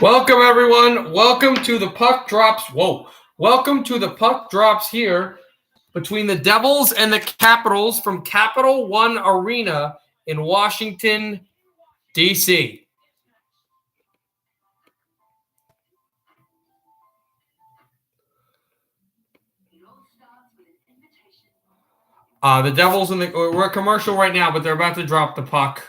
Welcome, everyone. Welcome to the Puck Drops. Whoa. Welcome to the Puck Drops here between the Devils and the Capitals from Capital One Arena in Washington, D.C. The Devils we're a commercial right now, but they're about to drop the puck.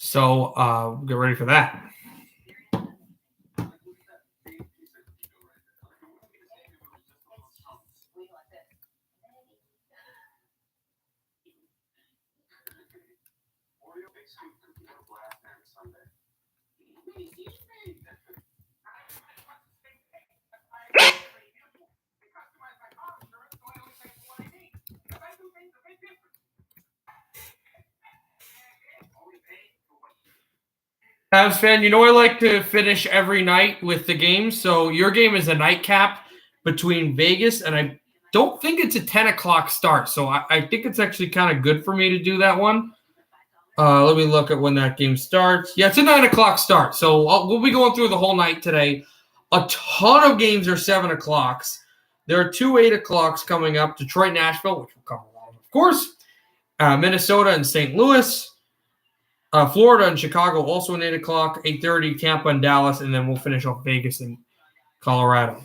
So get ready for that. Avs fan, I like to finish every night with the game. So your game is a nightcap between Vegas, and I don't think it's a 10 o'clock start. So I think it's actually kind of good for me to do that one. Let me look at when that game starts. Yeah, it's a 9 o'clock start. So we'll be going through the whole night today. A ton of games are 7 o'clocks. There are 2 8 o'clocks coming up. Detroit, Nashville, which we'll cover a lot of course. Minnesota and St. Louis. Florida and Chicago also at 8 o'clock. 8:30, Tampa and Dallas. And then we'll finish off Vegas and Colorado.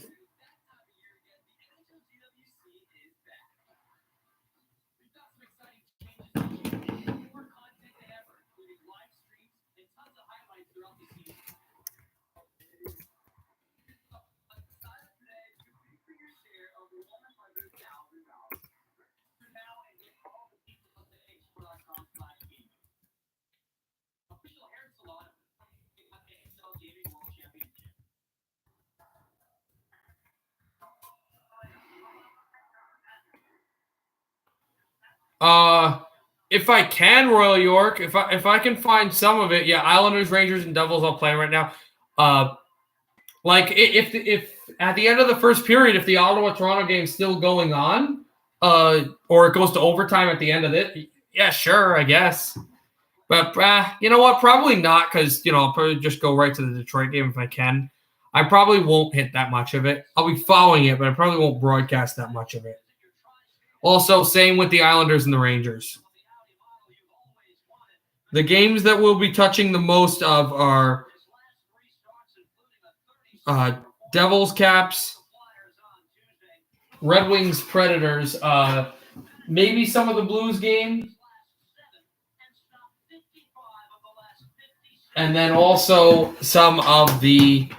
If I can, Royal York, if I can find some of it, yeah, Islanders, Rangers, and Devils all playing right now. If at the end of the first period, if the Ottawa-Toronto game is still going on, or it goes to overtime at the end of it, yeah, sure, I guess. But you know what? Probably not, because I'll probably just go right to the Detroit game if I can. I probably won't hit that much of it. I'll be following it, but I probably won't broadcast that much of it. Also, same with the Islanders and the Rangers. The games that we'll be touching the most of are Devils, Caps, Red Wings, Predators, maybe some of the Blues game, and then also some of the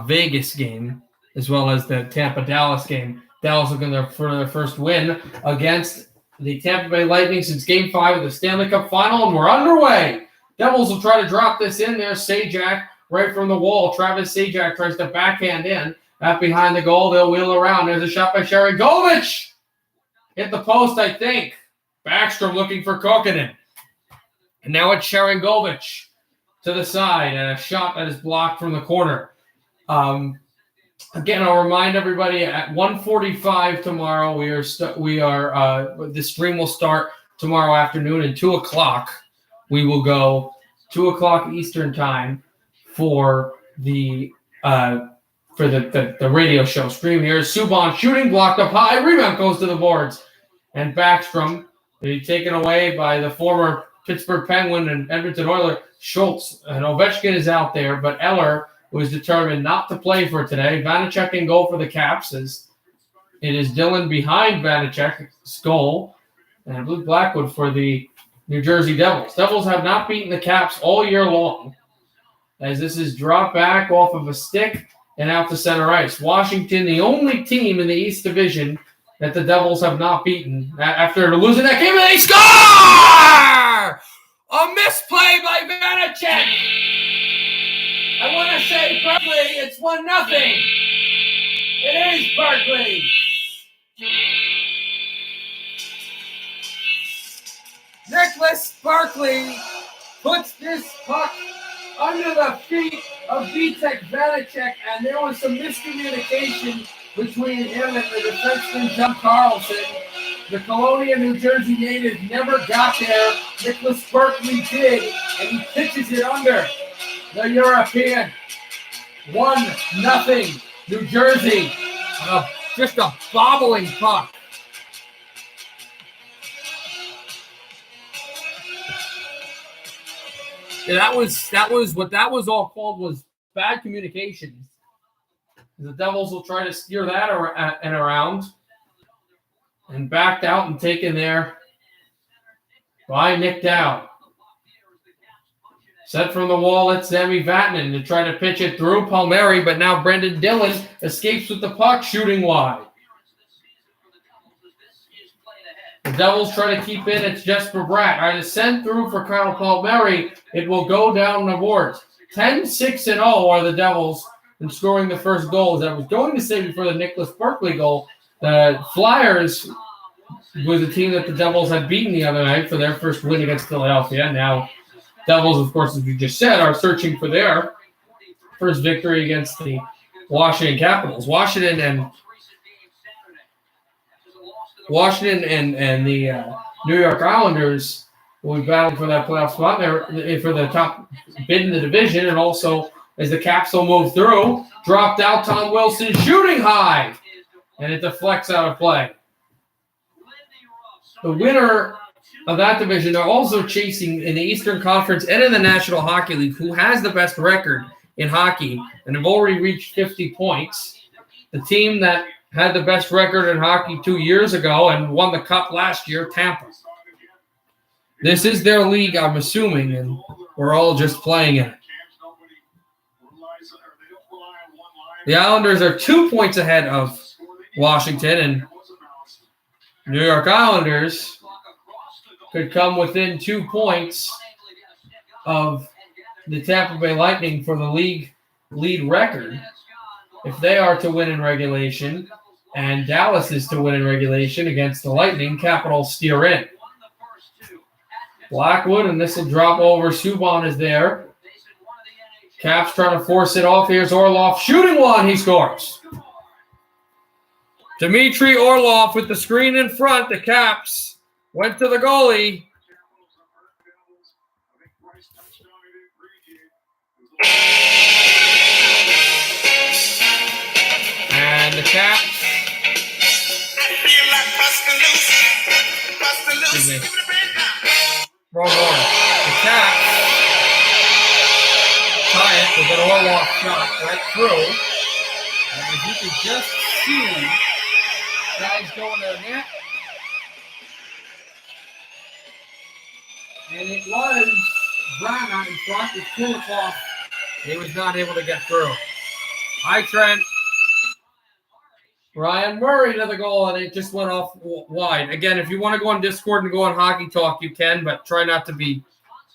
Vegas game, as well as the Tampa-Dallas game. Dallas looking for their first win against the Tampa Bay Lightning since Game 5 of the Stanley Cup Final, and we're underway. Devils will try to drop this in there. Sajak right from the wall. Travis Sajak tries to backhand in. Back behind the goal, they'll wheel around. There's a shot by Sharangovich. Hit the post, I think. Backstrom looking for Kokkonen. And now it's Sharangovich to the side, and a shot that is blocked from the corner. Again, I'll remind everybody at 1:45 tomorrow. The stream will start tomorrow afternoon at 2 o'clock. We will go 2 o'clock Eastern time for the radio show stream here. Subban shooting, blocked up high, rebound goes to the boards, and Backstrom is taken away by the former Pittsburgh Penguin and Edmonton Oiler Schultz. And Ovechkin is out there, but Eller was determined not to play for today. Vanacek in goal for the Caps, as it is Dylan behind Vanacek's goal, and Luke Blackwood for the New Jersey Devils. Devils have not beaten the Caps all year long, as this is dropped back off of a stick and out to center ice. Washington, the only team in the East Division that the Devils have not beaten after losing that game, and they score! A misplay by Vanacek! I want to say Berkeley, it's 1-0. It is Berkeley. Nicholas Berkeley puts this puck under the feet of Vitek Vanacek, and there was some miscommunication between him and the defenseman, John Carlson. The Colonia, New Jersey native never got there. Nicholas Berkeley did, and he pitches it under the European. 1-0, New Jersey. Just a bobbling puck. Yeah, that was what that was all called was bad communications. The Devils will try to steer that around. And backed out and taken there by Nick Dowd. Set from the wall, it's Sami Vatanen to try to pitch it through Palmieri, but now Brendan Dillon escapes with the puck, shooting wide. The Devils try to keep in, it's Jesper Bratt. All right, it's sent through for Kyle Palmieri. It will go down the boards. 10-6-0 are the Devils in scoring the first goal. As I was going to say before the Nicholas Berkeley goal, the Flyers was a team that the Devils had beaten the other night for their first win against Philadelphia. Now, Devils, of course, as you just said, are searching for their first victory against the Washington Capitals. Washington and the New York Islanders will be battling for that playoff spot there for the top bid in the division, and also as the Caps will move through, dropped out Tom Wilson, shooting high. And it deflects out of play. The winner of that division are also chasing in the Eastern Conference and in the National Hockey League, who has the best record in hockey and have already reached 50 points. The team that had the best record in hockey 2 years ago and won the Cup last year, Tampa. This is their league, I'm assuming, and we're all just playing in it. The Islanders are 2 points ahead of Washington, and New York Islanders could come within 2 points of the Tampa Bay Lightning for the league lead record if they are to win in regulation, and Dallas is to win in regulation against the Lightning. Capitals steer in. Blackwood, and this will drop over. Subban is there. Caps trying to force it off. Here's Orlov shooting one. He scores. Dmitry Orlov with the screen in front. The Caps went to the goalie. And the Caps. The Caps tie it with an Orlov shot right through. And as you can just see, guys going to the net. And it was Brana in front with Kulikov. He was not able to get through. Hi, Trent. Ryan Murray to the goal, and it just went off wide. Again, if you want to go on Discord and go on Hockey Talk, you can, but try not to be.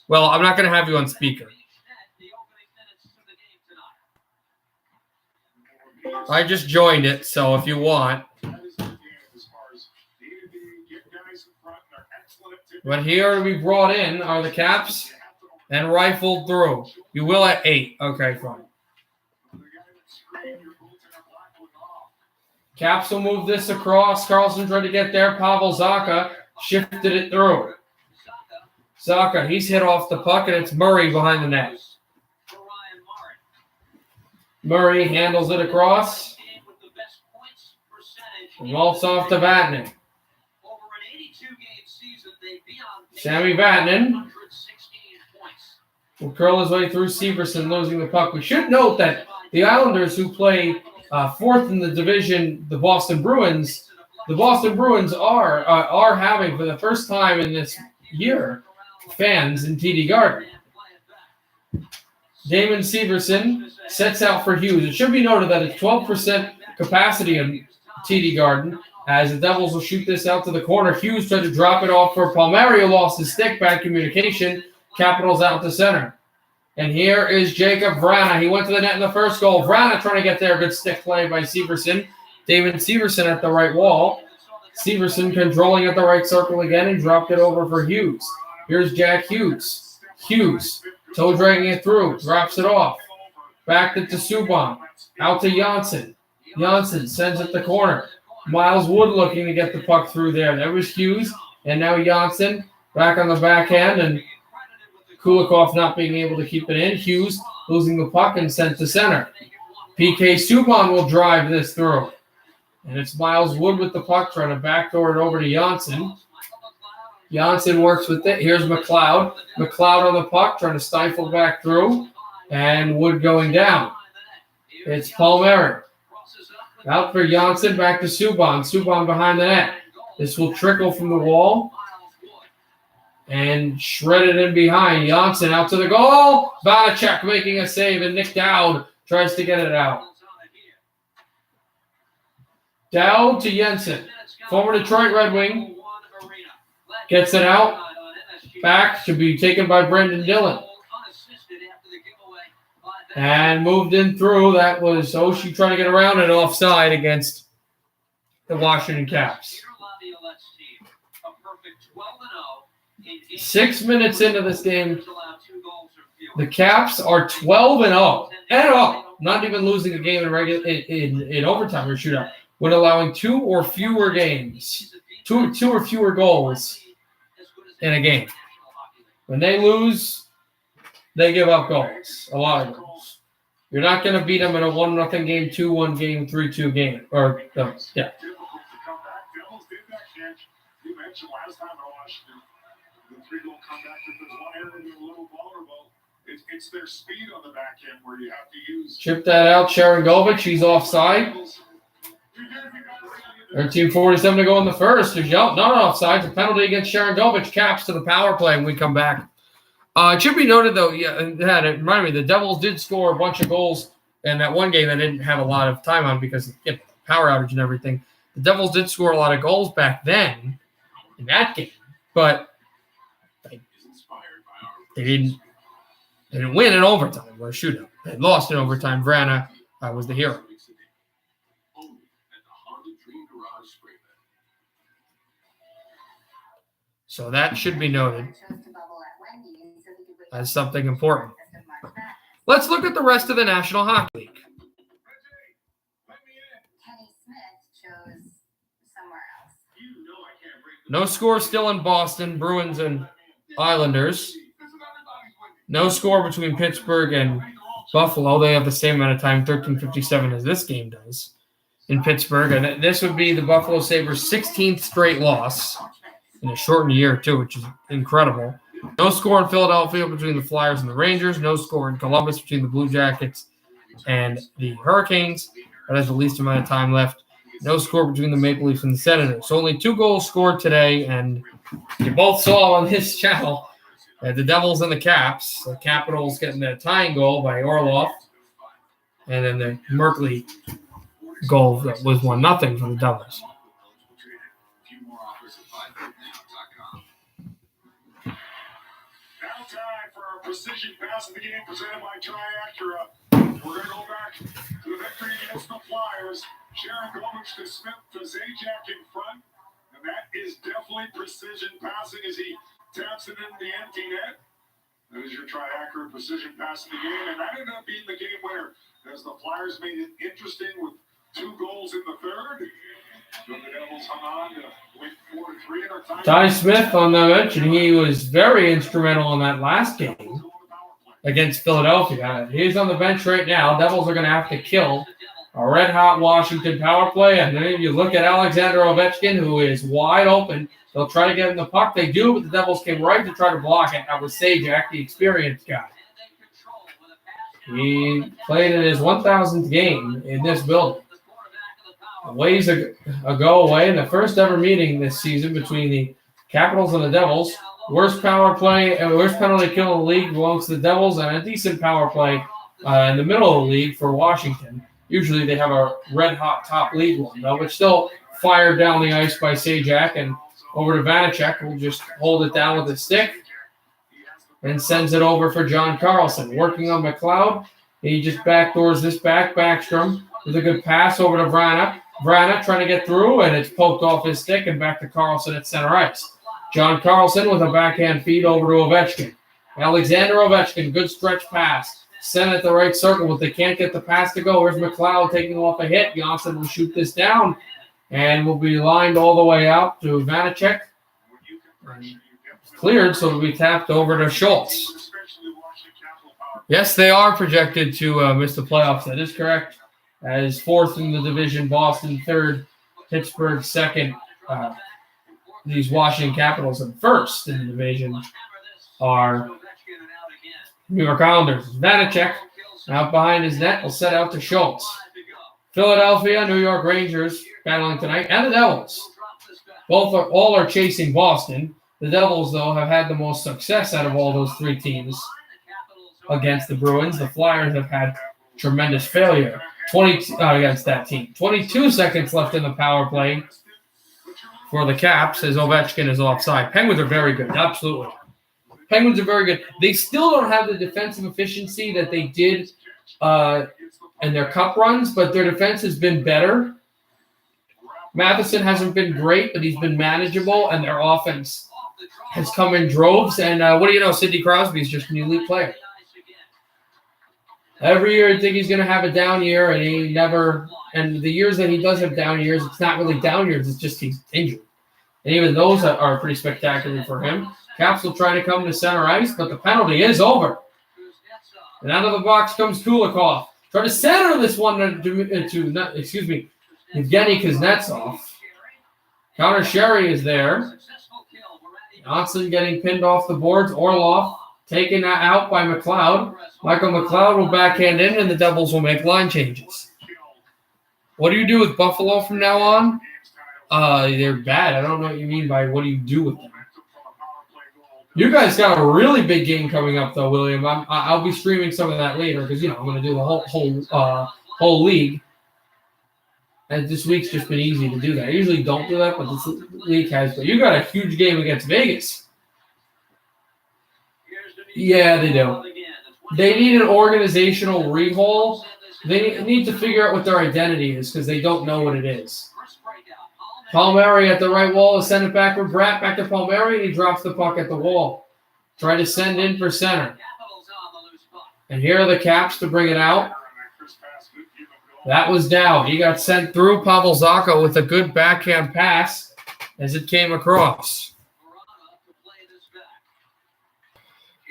Well, I'm not going to have you on speaker. I just joined it, so if you want. But here we brought in are the Caps and rifled through. You will at 8. Okay, fine. Caps will move this across. Carlson tried to get there. Pavel Zacha shifted it through. Zacha, he's hit off the puck, and it's Murray behind the net. Murray handles it across. Waltz off to Vatanen. Sami Vatanen will curl his way through Severson, losing the puck. We should note that the Islanders, who play fourth in the division, the Boston Bruins are having, for the first time in this year, fans in TD Garden. Damon Severson sets out for Hughes. It should be noted that it's 12% capacity in TD Garden, as the Devils will shoot this out to the corner. Hughes tried to drop it off for Palmieri, who lost his stick. Bad communication. Capitals out to center. And here is Jacob Vrana. He went to the net in the first goal. Vrana trying to get there. Good stick play by Severson. David Severson at the right wall. Severson controlling at the right circle again and dropped it over for Hughes. Here's Jack Hughes. Hughes, toe dragging it through, drops it off. Back to Subban, out to Janssen. Janssen sends it the corner. Miles Wood looking to get the puck through there. There was Hughes, and now Janssen back on the backhand, and Kulikov not being able to keep it in. Hughes losing the puck and sent to center. PK Subban will drive this through. And it's Miles Wood with the puck trying to backdoor it over to Janssen. Janssen works with it. Here's McLeod. McLeod on the puck trying to stifle back through. And Wood going down. It's Palmieri. Out for Janssen, back to Subban. Subban behind the net. This will trickle from the wall. And shredded in behind. Janssen out to the goal. Vanacek making a save, and Nick Dowd tries to get it out. Dowd to Jensen. Former Detroit Red Wing. Gets it out. Back to be taken by Brendan Dillon. And moved in through. That was Oshie trying to get around it offside against the Washington Caps. 6 minutes into this game, the Caps are 12-0 and up, not even losing a game in overtime or shootout, when allowing two or fewer goals in a game. When they lose, they give up goals, a lot of goals. You're not going to beat them in a 1-0 game, 2-1 game, 3-2 game, or yeah. The 3-goal comeback, if there's one area they're a little vulnerable, it's their speed on the back end where you have to use. Chip that out, Sharangovich. He's offside. 13:47 to go in the first. There's not offside. It's a penalty against Sharangovich. Caps to the power play when we come back. It should be noted, though, it reminded me, the Devils did score a bunch of goals in that one game I didn't have a lot of time on because of the power outage and everything. The Devils did score a lot of goals back then in that game, but they didn't win in overtime or a shootout. They lost in overtime. Vrana was the hero. So that should be noted as something important. Let's look at the rest of the National Hockey League. No score still in Boston, Bruins and Islanders. No score between Pittsburgh and Buffalo. They have the same amount of time, 13:57, as this game does in Pittsburgh. And this would be the Buffalo Sabres' 16th straight loss in a shortened year, too, which is incredible. No score in Philadelphia between the Flyers and the Rangers. No score in Columbus between the Blue Jackets and the Hurricanes. That has the least amount of time left. No score between the Maple Leafs and the Senators. So only 2 goals scored today, and you both saw on this channel the Devils and the Caps. The Capitals getting a tying goal by Orlov, and then the Merkley goal that was 1-0 for the Devils. Now time for our precision pass of the game presented by Triacura. We're going to go back to the victory against the Flyers. Sharangovich to Smith to Zajac in front. And that is definitely precision passing as he taps it into the empty net. That is your Triacura precision pass of the game. And that ended up being the game winner as the Flyers made it interesting with 2 goals in the third. The Devils hung on to win 4-3 in our time. Ty Smith on the bench, and he was very instrumental in that last game against Philadelphia. He's on the bench right now. Devils are going to have to kill a red-hot Washington power play. And then you look at Alexander Ovechkin, who is wide open. They'll try to get him the puck. They do, but the Devils came right to try to block it. That was Zajac, the experienced guy. He played in his 1,000th game in this building. A ways ago away in the first ever meeting this season between the Capitals and the Devils. Worst power play and worst penalty kill in the league belongs to the Devils, and a decent power play in the middle of the league for Washington. Usually they have a red-hot top league one, though, but still fired down the ice by Zajac and over to Vanacek, who will just hold it down with a stick and sends it over for John Carlson. Working on McLeod. He just backdoors this back. Backstrom with a good pass over to Vrana. Vrana trying to get through, and it's poked off his stick and back to Carlson at center ice. John Carlson with a backhand feed over to Ovechkin. Alexander Ovechkin, good stretch pass. Sent at the right circle, but they can't get the pass to go. Here's McLeod taking off a hit. Johnson will shoot this down and will be lined all the way out to Vanacek. Cleared, so it'll be tapped over to Schultz. Yes, they are projected to miss the playoffs. That is correct. As fourth in the division, Boston third, Pittsburgh second. These Washington Capitals and first in the division are New York Islanders. Vanacek out behind his net will set out to Schultz. Philadelphia, New York Rangers battling tonight, and the Devils. All are chasing Boston. The Devils, though, have had the most success out of all those three teams against the Bruins. The Flyers have had tremendous failure against that team. 22 seconds left in the power play for the Caps as Ovechkin is offside. Penguins are very good, absolutely. Penguins are very good. They still don't have the defensive efficiency that they did in their cup runs, but their defense has been better. Matheson hasn't been great, but he's been manageable, and their offense has come in droves. And what do you know? Sidney Crosby is just an elite player. Every year, I think he's going to have a down year, and he never. And the years that he does have down years, it's not really down years. It's just he's injured, and even those are pretty spectacular for him. Caps will try to come to center ice, but the penalty is over. And out of the box comes Kulikov. Try to center this one to Evgeny Kuznetsov. Connor Sherry is there. Johnson getting pinned off the boards. Orlov taken out by McLeod. Michael McLeod will backhand in, and the Devils will make line changes. What do you do with Buffalo from now on? They're bad. I don't know what you mean by what do you do with them. You guys got a really big game coming up, though, William. I'll be streaming some of that later because, I'm going to do the whole league. And this week's just been easy to do that. I usually don't do that, but this league has. But you got a huge game against Vegas. Yeah, they do. They need an organizational rehaul. They need to figure out what their identity is because they don't know what it is. Palmieri at the right wall is send it back with Bratt back to Palmieri, and he drops the puck at the wall. Try to send in for center. And here are the Caps to bring it out. That was Dowd. He got sent through Pavel Zacha with a good backhand pass as it came across.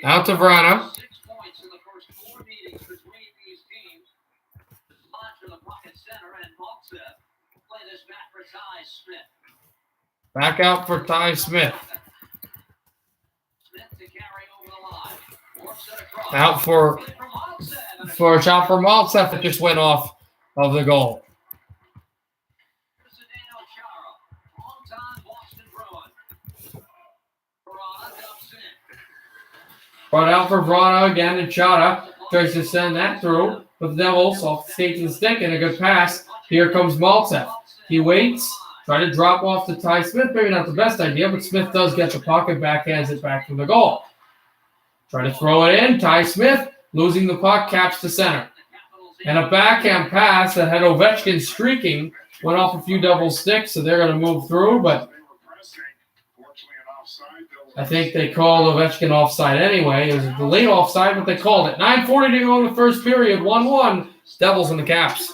Out to Vrana. Back out for Ty Smith. Out for a shot for Maltsev that just went off of the goal. Brought out for Vrana again, and Chara tries to send that through. But the Devils off the skate to the stick and a good pass. Here comes Maltsev. He waits. Try to drop off to Ty Smith. Maybe not the best idea, but Smith does get the puck and backhands it back from the goal. Try to throw it in. Ty Smith losing the puck, Caps to center. And a backhand pass that had Ovechkin streaking went off a few double sticks, so they're going to move through. But I think they called Ovechkin offside anyway. It was a late offside, but they called it. 9:40 to go in the first period. 1-1. Devils and the Caps.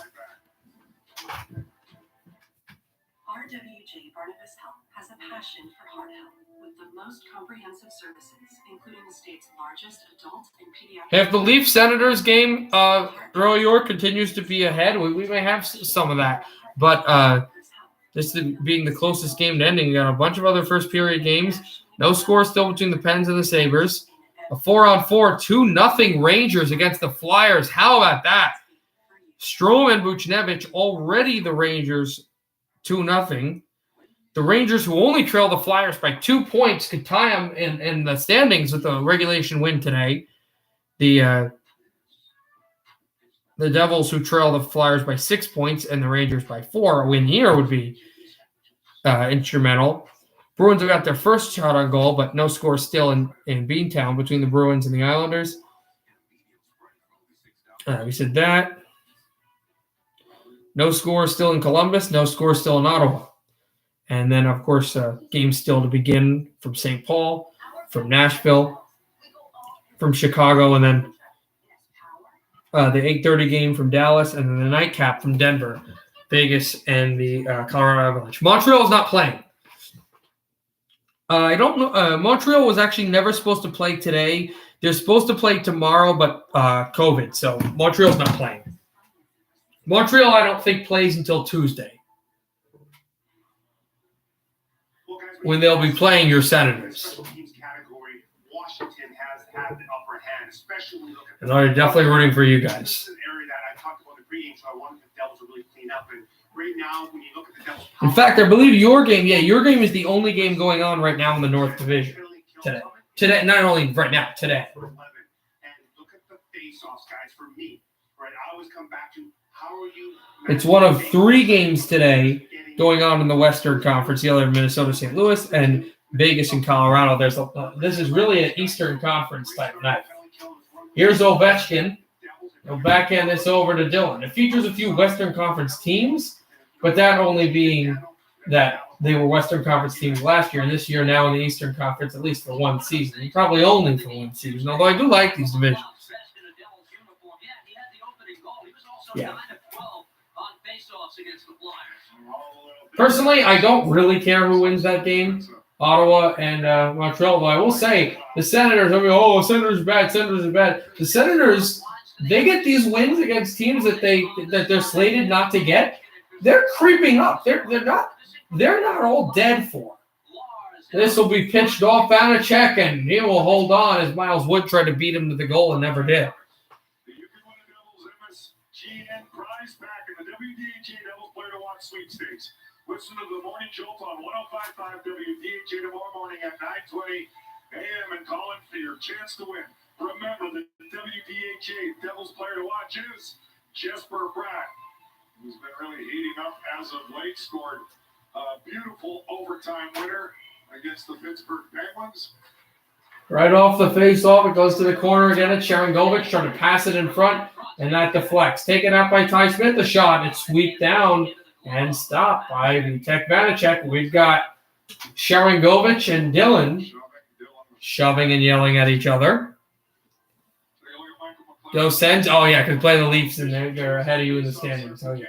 Passion for heart health with the most comprehensive services, including the state's largest adult and pediatric. If the Leafs Senators game, Roy York continues to be ahead, we may have some of that. But this being the closest game to ending, you got a bunch of other first period games. No score still between the Pens and the Sabres. A 4-on-4, 2-0 Rangers against the Flyers. How about that? Strome and Buchnevich already the Rangers 2-0. The Rangers, who only trail the Flyers by 2 points, could tie them in the standings with a regulation win today. The Devils, who trail the Flyers by 6 points, and the Rangers by 4, a win here would be instrumental. Bruins have got their first shot on goal, but no score still in Beantown between the Bruins and the Islanders. We said that. No score still in Columbus, no score still in Ottawa. And then, of course, games still to begin from St. Paul, from Nashville, from Chicago, and then the 8:30 game from Dallas, and then the nightcap from Denver, Vegas, and the Colorado Avalanche. Montreal is not playing. I don't know. Montreal was actually never supposed to play today. They're supposed to play tomorrow, but COVID, so Montreal's not playing. Montreal, I don't think, plays until Tuesday, when they'll be playing your Senators. And I'm definitely rooting for you guys. In fact, I believe your game is the only game going on right now in the North Division today. Today, not only right now, today. And look at the face-offs, guys, for me. Right, I always come back to how are you. It's one of 3 games today going on in the Western Conference. The other Minnesota, St. Louis, and Vegas and Colorado. This is really an Eastern Conference type night. Here's Ovechkin. He'll backhand this over to Dylan. It features a few Western Conference teams, but that only being that they were Western Conference teams last year, and this year now in the Eastern Conference, at least for one season. Probably only for one season, although I do like these divisions. Yeah. Personally, I don't really care who wins that game, Ottawa and Montreal. But I will say, the Senators, Senators are bad, Senators are bad. The Senators, they get these wins against teams that they're slated not to get. They're creeping up. They're not all dead for. This will be pitched off Vanacek, and he will hold on as Miles Wood tried to beat him to the goal and never did. You can win the Devils MSGN prize pack in the WDHA Devils Player to Watch sweepstakes. Listen to the Morning Jolt on 105.5 WDHA tomorrow morning at 9:20 a.m. and call in for your chance to win. Remember, the WDHA Devils Player to Watch is Jesper Bratt, who's been really heating up as of late, scored a beautiful overtime winner against the Pittsburgh Penguins. Right off the face-off, it goes to the corner again. It's Sharangovich trying to pass it in front, and that deflects. Taken out by Ty Smith, the shot. It's swept down and stopped by Vitek Vanacek. We've got Sharangovich and Dylan shoving and yelling at each other. Those sends. Oh, yeah, because play the Leafs, and they're ahead of you in the standings. Oh, yeah.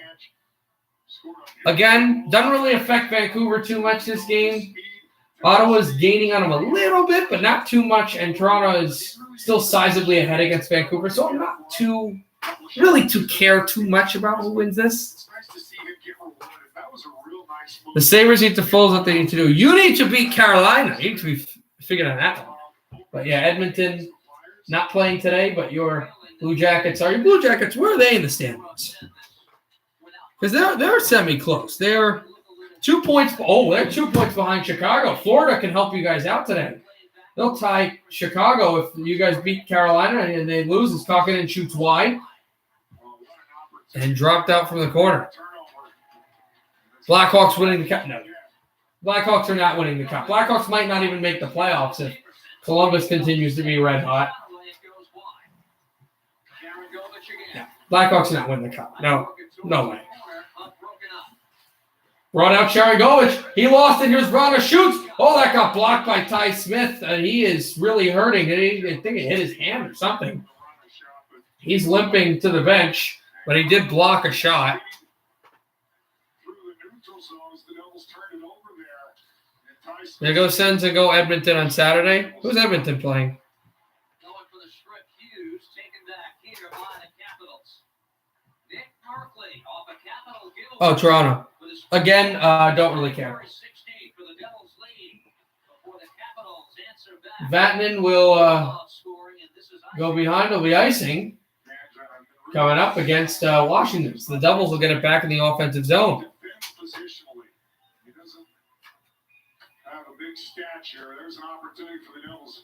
Again, doesn't really affect Vancouver too much this game. Ottawa's gaining on them a little bit, but not too much, and Toronto is still sizably ahead against Vancouver, so I'm not too care too much about who wins this. The Sabres need to follow what they need to do. You need to beat Carolina. You need to be figuring on that one. But yeah, Edmonton not playing today, but your Blue Jackets are. Your Blue Jackets, where are they in the standings? Because they're semi-close. They're 2 points. Oh, they're 2 points behind Chicago. Florida can help you guys out today. They'll tie Chicago if you guys beat Carolina and they lose. It's Kokkinen shoots wide and dropped out from the corner. Blackhawks winning the cup. No. Blackhawks are not winning the cup. Blackhawks might not even make the playoffs if Columbus continues to be red hot. Yeah. Blackhawks are not winning the cup. No way. Run out Sharangovich. He lost it. Here's Rana shoots. Oh, that got blocked by Ty Smith. He is really hurting. I think it hit his hand or something. He's limping to the bench, but he did block a shot. There goes Sens and go Edmonton on Saturday. Who's Edmonton playing? Oh, Toronto. Again, don't really care. Vatanen will go behind. He'll be icing coming up against Washington. So the Devils will get it back in the offensive zone. He doesn't have a big stature. There's an opportunity for the Devils.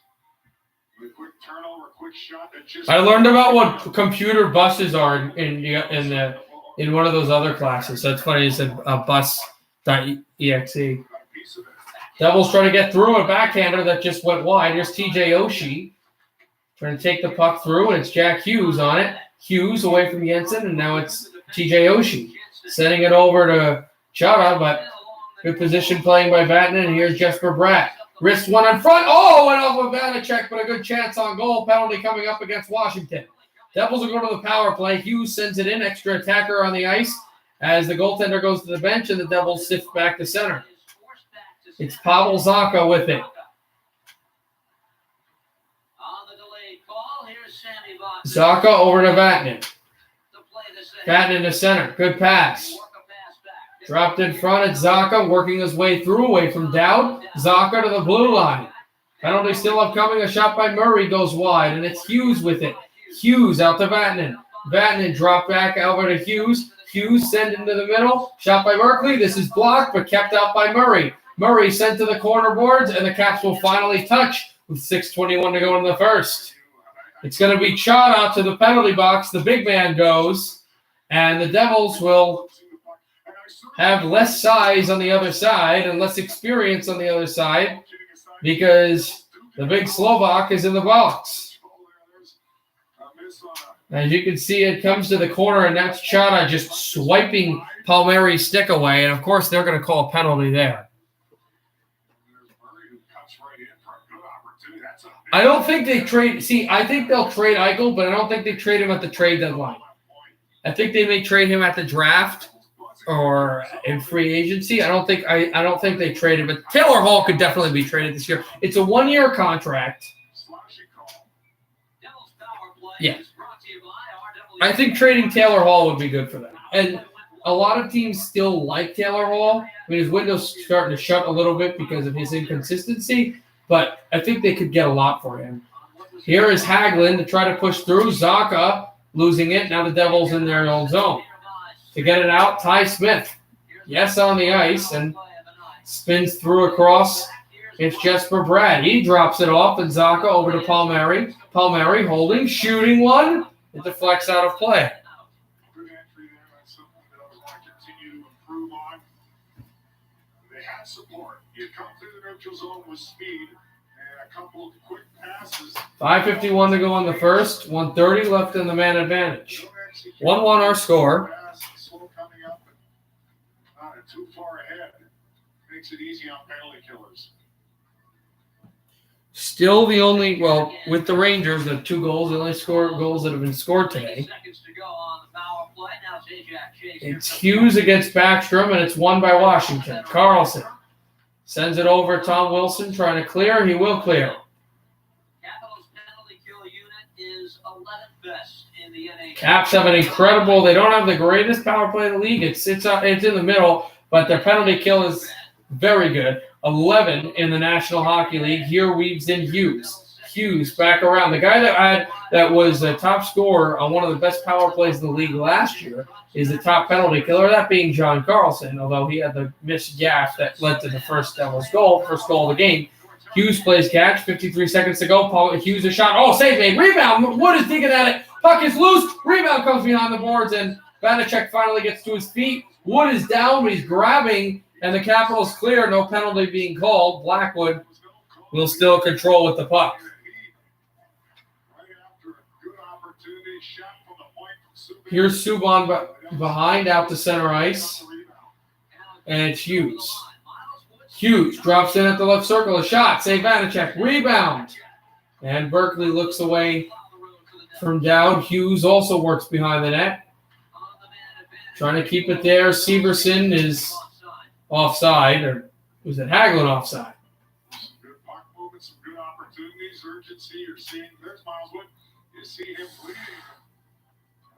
A quick turnover, quick shot that just. I learned about what computer buses are in one of those other classes. So it's funny you said bus.exe. Devils trying to get through a backhander that just went wide. Here's TJ Oshie trying to take the puck through, and it's Jack Hughes on it. Hughes away from Jensen, and now it's TJ Oshie sending it over to Chara, but good position playing by Vatanen, and here's Jesper Bratt. Wrist one in front. Oh, and off of Vanacek, but a good chance on goal. Penalty coming up against Washington. Devils will go to the power play. Hughes sends it in. Extra attacker on the ice as the goaltender goes to the bench and the Devils sift back to center. It's Pavel Zacha with it. Zacha over to Vatanen. Vatanen to center. Good pass. Dropped in front. It's Zacha working his way through away from Dowd. Zacha to the blue line. Penalty still upcoming. A shot by Murray goes wide, and it's Hughes with it. Hughes out to Vatanen. Vatanen drop back over to Hughes. Hughes sent into the middle. Shot by Berkeley. This is blocked, but kept out by Murray. Murray sent to the corner boards, and the Caps will finally touch with 6:21 to go in the first. It's going to be shot out to the penalty box. The big man goes, and the Devils will have less size on the other side and less experience on the other side because the big Slovak is in the box. As you can see, it comes to the corner, and that's Chara just swiping Palmieri's stick away, and of course they're going to call a penalty there. I don't think they trade. See, I think they'll trade Eichel, but I don't think they trade him at the trade deadline. I think they may trade him at the draft or in free agency. I don't think they trade him, but Taylor Hall could definitely be traded this year. It's a 1-year contract. Yeah. I think trading Taylor Hall would be good for them. And a lot of teams still like Taylor Hall. I mean, his window's starting to shut a little bit because of his inconsistency, but I think they could get a lot for him. Here is Hagelin to try to push through. Zacha losing it. Now the Devils in their own zone. To get it out, Ty Smith. Yes, on the ice, and spins through across. It's Jesper Brad. He drops it off, and Zacha over to Palmieri. Palmieri holding, shooting one. It deflects out of play. Good entry there. That's something that I was going to continue to improve on. They had support. You come through the neutral zone with speed and a couple of quick passes. 5:51 to go in the first. 1:30 left in the man advantage. 1-1 our score. Slow coming up and not too far ahead. Makes it easy on penalty killers. Still the only, well, with the Rangers, the 2 goals, the only goals that have been scored today. It's Hughes against Backstrom, and it's won by Washington. Carlson sends it over. Tom Wilson trying to clear. He will clear. Caps have an incredible, they don't have the greatest power play in the league. It's in the middle, but their penalty kill is very good. 11 in the National Hockey League. Here weaves in Hughes. Hughes back around. The guy that was a top scorer on one of the best power plays in the league last year is the top penalty killer, that being John Carlson, although he had the missed gaff that led to the first Devils goal, first goal of the game. Hughes plays catch, 53 seconds to go. Hughes a shot. Oh, save made. Rebound. Wood is digging at it. Puck is loose. Rebound comes behind the boards, and Vanacek finally gets to his feet. Wood is down, but he's grabbing, and the Capitals clear. No penalty being called. Blackwood will still control with the puck. Here's Subban behind out to center ice, and it's Hughes. Hughes drops in at the left circle. A shot. Save Vanacek. Rebound. And Berkeley looks away from Dowd. Hughes also works behind the net. Trying to keep it there. Severson is offside. Or was it Hagelin offside? Good puck movement, some good opportunities. Urgency. You're seeing, there's Miles Wood. You see him bleeding.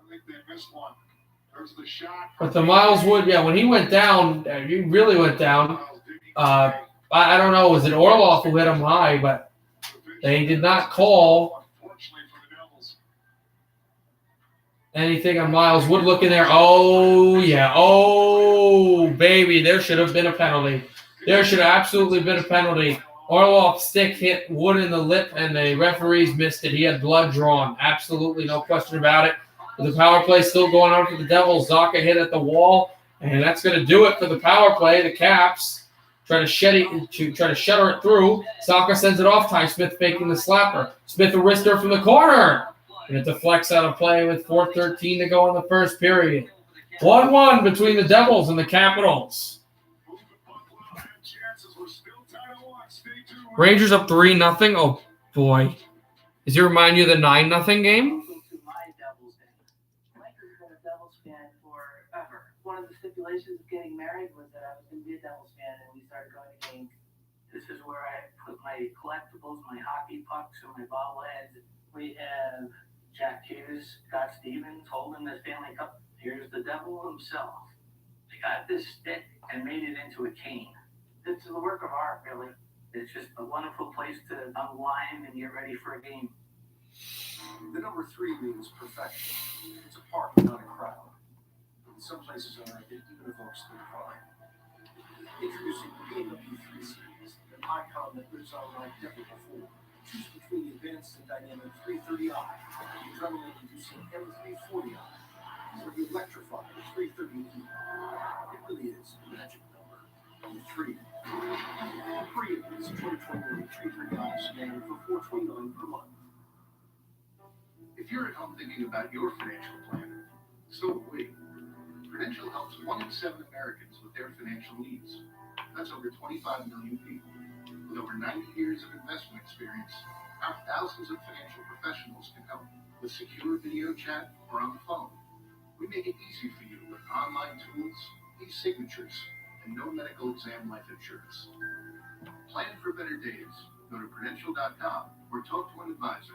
I think they missed one. There's the shot. But the Miles Wood, yeah, when he went down, he really went down. I don't know, was it Orlov who hit him high, but they did not call anything on Miles Wood. Looking there. Oh, yeah. Oh, baby. There should have been a penalty. There should have absolutely been a penalty. Orlov's stick hit Wood in the lip, and the referees missed it. He had blood drawn. Absolutely no question about it. But the power play still going on for the Devils. Zacha hit at the wall, and that's going to do it for the power play. The Caps try to shutter it through. Zacha sends it off. Ty Smith faking the slapper. Smith a wrister from the corner. And it deflects out of play with 4:13 to go in the first period. 1-1 between the Devils and the Capitals. Rangers up 3-0. Oh, Boy. Does he remind you of the 9-0 game? Welcome to my Devils Day. Mike has been a Devils fan forever. One of the stipulations of getting married was that I was going to be a Devils fan, and we started going to games. This is where I put my collectibles, my hockey pucks, and my bobbleheads. We have Jack Hughes, Scott Stevens holding the Stanley Cup. Here's the devil himself. They got this stick and made it into a cane. It's a work of art, really. It's just a wonderful place to unwind and get ready for a game. The number 3 means perfection. It's a park, not a crowd. In some places on Earth, it even evokes the divine. Introducing the BMW 3 Series, an icon that lives on like never before. Choose between the advanced and dynamic 330i, the adrenaline-inducing M340i, or the electrified 330e. It really is a magic number. The 3. Prius 2021 330i sedan for $429 per month. If you're at home thinking about your financial plan, so are we. Prudential helps 1 in 7 Americans with their financial needs. That's over 25 million people. With over 90 years of investment experience, our thousands of financial professionals can help with secure video chat or on the phone. We make it easy for you with online tools, e-signatures, and no medical exam life insurance. Plan for better days. Go to Prudential.com or talk to an advisor.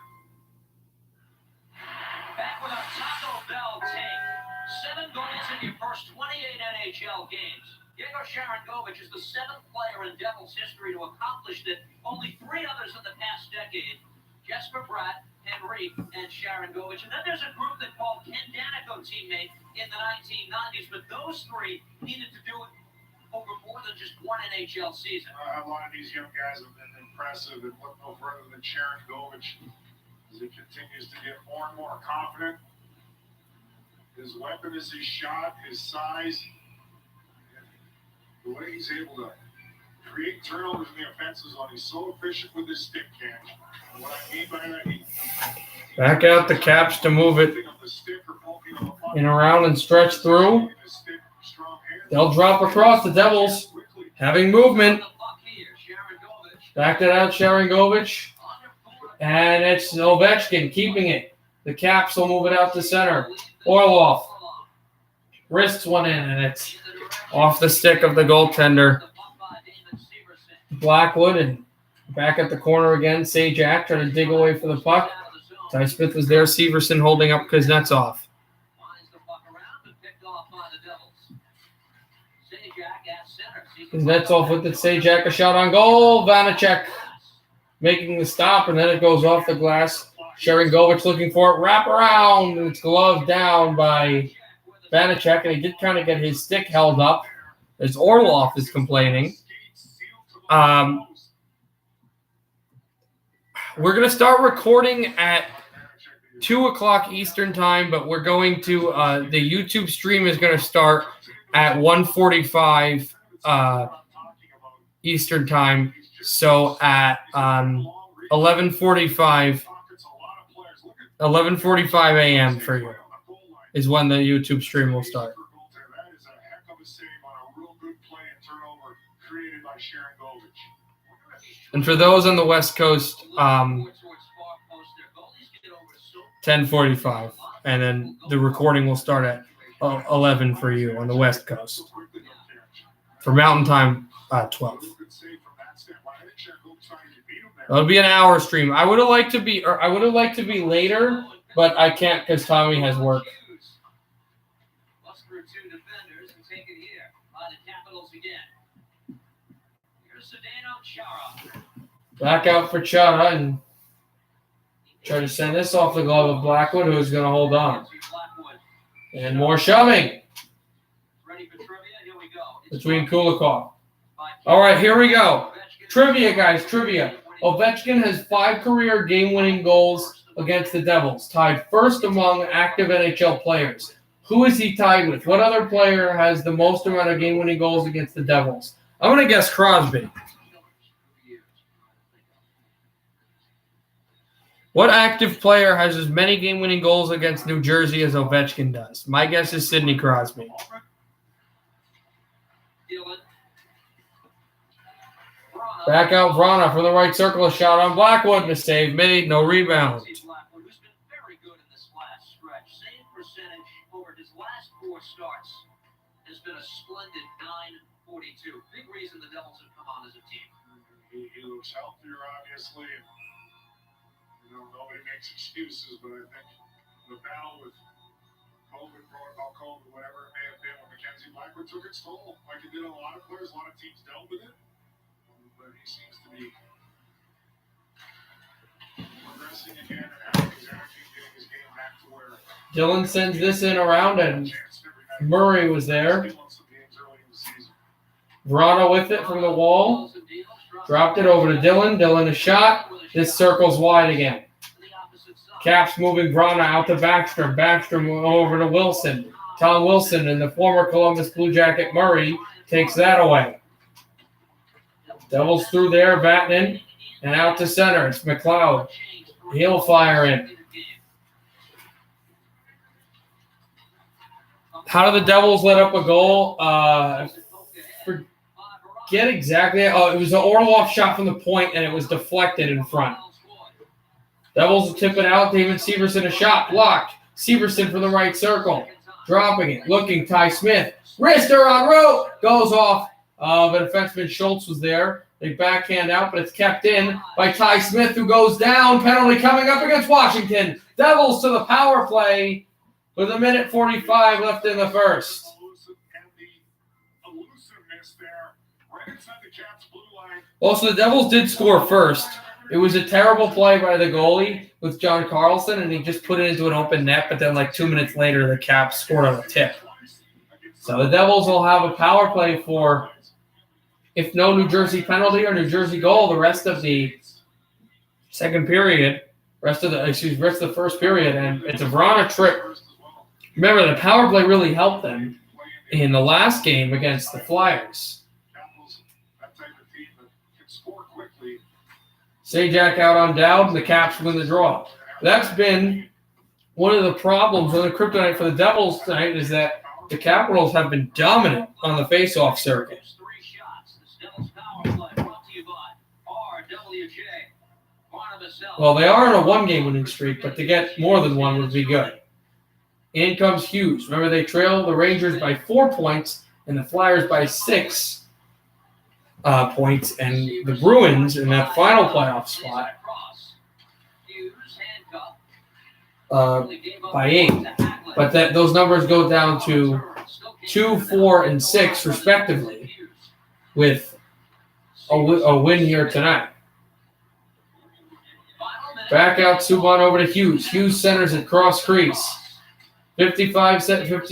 Back with our Taco Bell take. 7 goals in your first 28 NHL games. Yegor Sharangovich is the 7th player in Devils history to accomplish that. Only 3 others in the past decade. Jesper Bratt, Henry, and Sharangovich. And then there's a group that called Ken Danico teammate in the 1990s. But those 3 needed to do it over more than just one NHL season. A lot of these young guys have been impressive, and look no further than Sharangovich as he continues to get more and more confident. His weapon is his shot, his size, the way he's able to create turnovers in the offensive zone. He's so efficient with his stick catch. And what I mean by that, Back out the Caps to move it in around and stretch through. They'll drop across the Devils, having movement. Backed it out, Sharangovich. And it's Ovechkin keeping it. The Caps will move it out to center. Orlov wrists one in, and it's off the stick of the goaltender. Blackwood, and back at the corner again. Sajak trying to dig away for the puck. Ty Smith was there. Severson holding up Kuznetsov. Kuznetsov with it. Sajak a shot on goal. Vanacek making the stop, and then it goes off the glass. Sharangovich looking for it. Wrap around, and it's gloved down by Vanacek, and he did kind of get his stick held up as Orlov is complaining. We're going to start recording at 2 o'clock Eastern time, but we're going to the YouTube stream is going to start at 1:45 Eastern time. So at 11:45 a.m. for you is when the YouTube stream will start. And for those on the West Coast, 10:45, and then the recording will start at 11 for you on the West Coast. For Mountain Time, 12. It'll be an hour stream. I would have liked to be later, but I can't because Tommy has work. Back out for Chara and try to send this off the glove of Blackwood, who's going to hold on. And more shoving between Kulikov. All right, here we go. Trivia, guys, trivia. Ovechkin has 5 career game-winning goals against the Devils, tied first among active NHL players. Who is he tied with? What other player has the most amount of game-winning goals against the Devils? I'm going to guess Crosby. What active player has as many game-winning goals against New Jersey as Ovechkin does? My guess is Sidney Crosby. Back out Vrana from the right circle. A shot on Blackwood. The save made. No rebound. Blackwood, who's been very good in this last stretch. Save percentage over his last 4 starts has been a splendid 9.42. Big reason the Devils have come on as a team. He looks healthier, obviously. And, nobody makes excuses, but I think the battle with COVID, protocol COVID, whatever it may have been, with Mackenzie Blackwood took its toll. Like it did on a lot of players, a lot of teams dealt with it. But he seems to be progressing again and having his energy, getting his game back to where Dylan sends this in around, and Murray was there. Vrana with it from the wall. Dropped it over to Dylan. Dylan a shot. This circle's wide again. Caps moving Vrana out to Backstrom. Backstrom over to Wilson. Tom Wilson and the former Columbus Blue Jacket Murray takes that away. Devils through there, Vatanen, and out to center. It's McLeod. He'll fire in. How do the Devils let up a goal? Forget exactly. Oh, it was an Orlov shot from the point, and it was deflected in front. Devils will tip it out. David Severson a shot. Blocked. Severson from the right circle. Dropping it. Looking. Ty Smith. Wrister on route. Goes off. But defenseman Schultz was there. They backhand out, but it's kept in by Ty Smith, who goes down. Penalty coming up against Washington. Devils to the power play with 1:45 left in the first. Also, the Devils did score first. It was a terrible play by the goalie with John Carlson, and he just put it into an open net, but then 2 minutes later, the Caps scored on a tip. So the Devils will have a power play for, if no New Jersey penalty or New Jersey goal, the rest of the second period, rest of the first period, and it's a Vrana trip. Remember, the power play really helped them in the last game against the Flyers. Sajak out on Dowd, and the Caps win the draw. That's been one of the problems, one of the kryptonite for the Devils tonight, is that the Capitals have been dominant on the face-off circuit. Well, they are on a one-game winning streak, but to get more than one would be good. In comes Hughes. Remember, they trail the Rangers by 4 points and the Flyers by 6 points, and the Bruins in that final playoff spot by 8. But those numbers go down to 2, 4, and 6 respectively with a win here tonight. Back out Subban over to Hughes. Hughes centers it cross crease. 50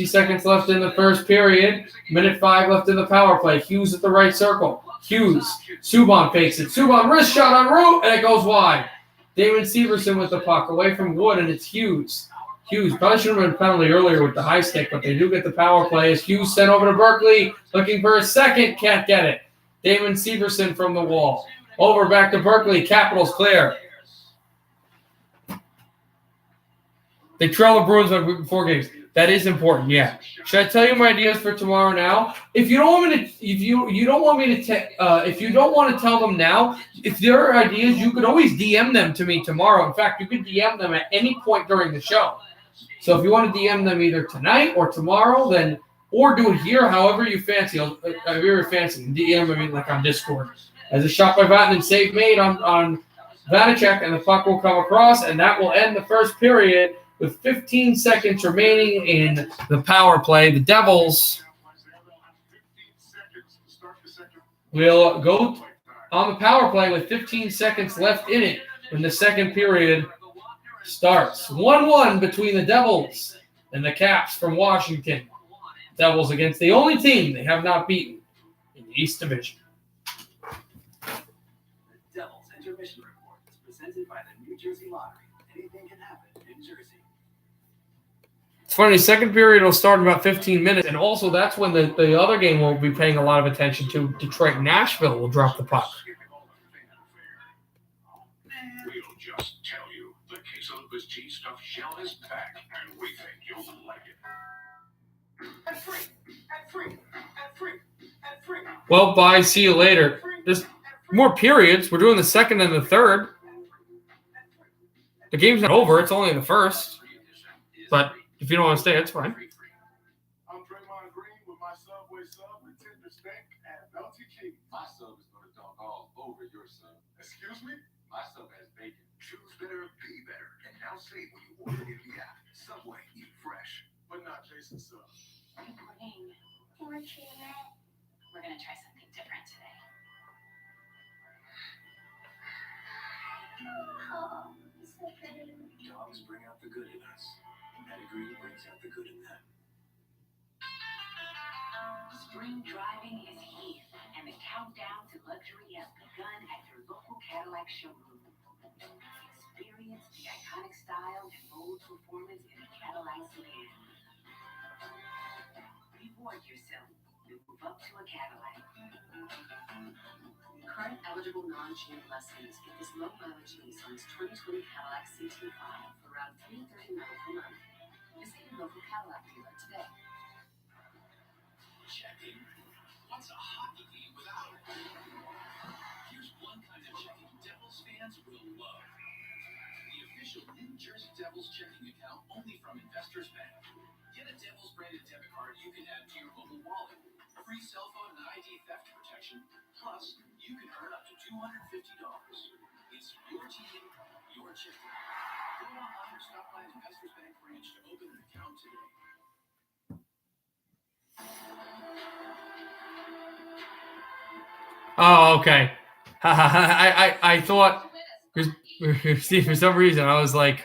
seconds left in the first period. 1:05 left in the power play. Hughes at the right circle. Hughes. Subban fakes it. Subban wrist shot on route, and it goes wide. Damon Severson with the puck away from Wood, and it's Hughes. Hughes probably should have been a penalty earlier with the high stick, but they do get the power play. As Hughes sent over to Berkeley, looking for a second, can't get it. Damon Severson from the wall. Over back to Berkeley. Capitals clear. They trail the Bruins by 4 games. That is important, yeah. Should I tell you my ideas for tomorrow now? If you don't want me to, if you don't want to tell them now, if there are ideas, you can always DM them to me tomorrow. In fact, you can DM them at any point during the show. So if you want to DM them either tonight or tomorrow, then or do it here, however you fancy. DM them on Discord. As a shot by Vatanen, save made on Vanacek, and the puck will come across, and that will end the first period. With 15 seconds remaining in the power play, the Devils will go on the power play with 15 seconds left in it when the second period starts. 1-1 between the Devils and the Caps from Washington. Devils against the only team they have not beaten in the East Division. The Devils Intermission Report is presented by the New Jersey Lottery. Anything can happen in Jersey. It's funny, the second period will start in about 15 minutes, and also that's when the other game we'll be paying a lot of attention to. Detroit-Nashville will drop the puck. We'll just tell you, the Queso cheese stuffed shell is back, and we think you'll like it. And free. Well, bye. See you later. More periods. We're doing the second and the third. The game's not over. It's only the first. But if you don't want to stay, it's fine. I'm Draymond Green with my Subway sub with tender steak and melty cheese. My sub is going to dunk all over your sub. Excuse me? My sub has bacon. Choose better, be better. And now save when you order in the app. Subway, eat fresh. But not Jason's sub. Good morning. We're gonna try something different today. Dogs bring out the good in us. Pedigree brings out the good in them. Spring driving is here, and the countdown to luxury has begun at your local Cadillac showroom. Experience the iconic style and bold performance in a Cadillac sedan. Reward yourself and move up to a Cadillac. Current eligible non-GM lessees get this low mileage lease on this 2020 Cadillac CT5 for around $339 per month. Visit your local Cadillac dealer today. Checking. What's a hockey game without it? Here's one kind of checking Devils fans will love. The official New Jersey Devils checking account only from Investors Bank. Get a Devils branded debit card you can add to your mobile wallet. Free cell phone and ID theft protection. Plus, you can earn up to $250. It's your team, your checking. Go online or stop by an Investors Bank branch to open an account today. Oh, okay. I thought, see, for some reason, I was like,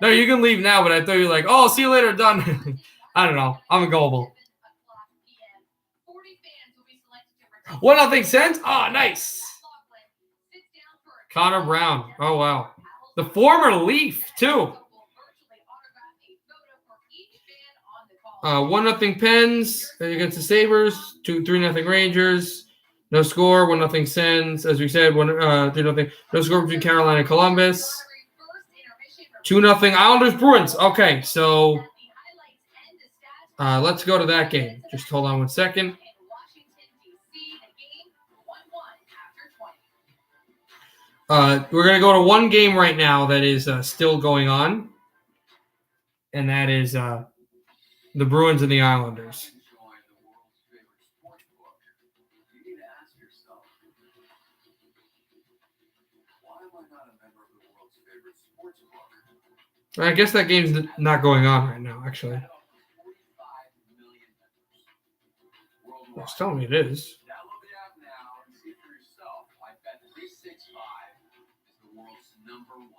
no, you can leave now, but I thought you were like, oh, see you later, done. I don't know. I'm gullible. 1-0 Sens? Oh, nice. Connor Brown. Oh, wow. The former Leaf, too. 1-0 Pens against the Sabres. 3-0 Rangers. No score. 1-0 Sens. As we said, 3-0. No score between Carolina and Columbus. 2-0 Islanders Bruins. Okay, so let's go to that game. Just hold on one second. We're going to go to one game right now that is still going on, and that is the Bruins and the Islanders. You need to ask yourself, why am I not a member of the world's favorite sports book? I guess that game's not going on right now, actually. 45 million members. Worldwide. It's telling me it is. Download the app now and see for yourself why Bet365 is the world's number one.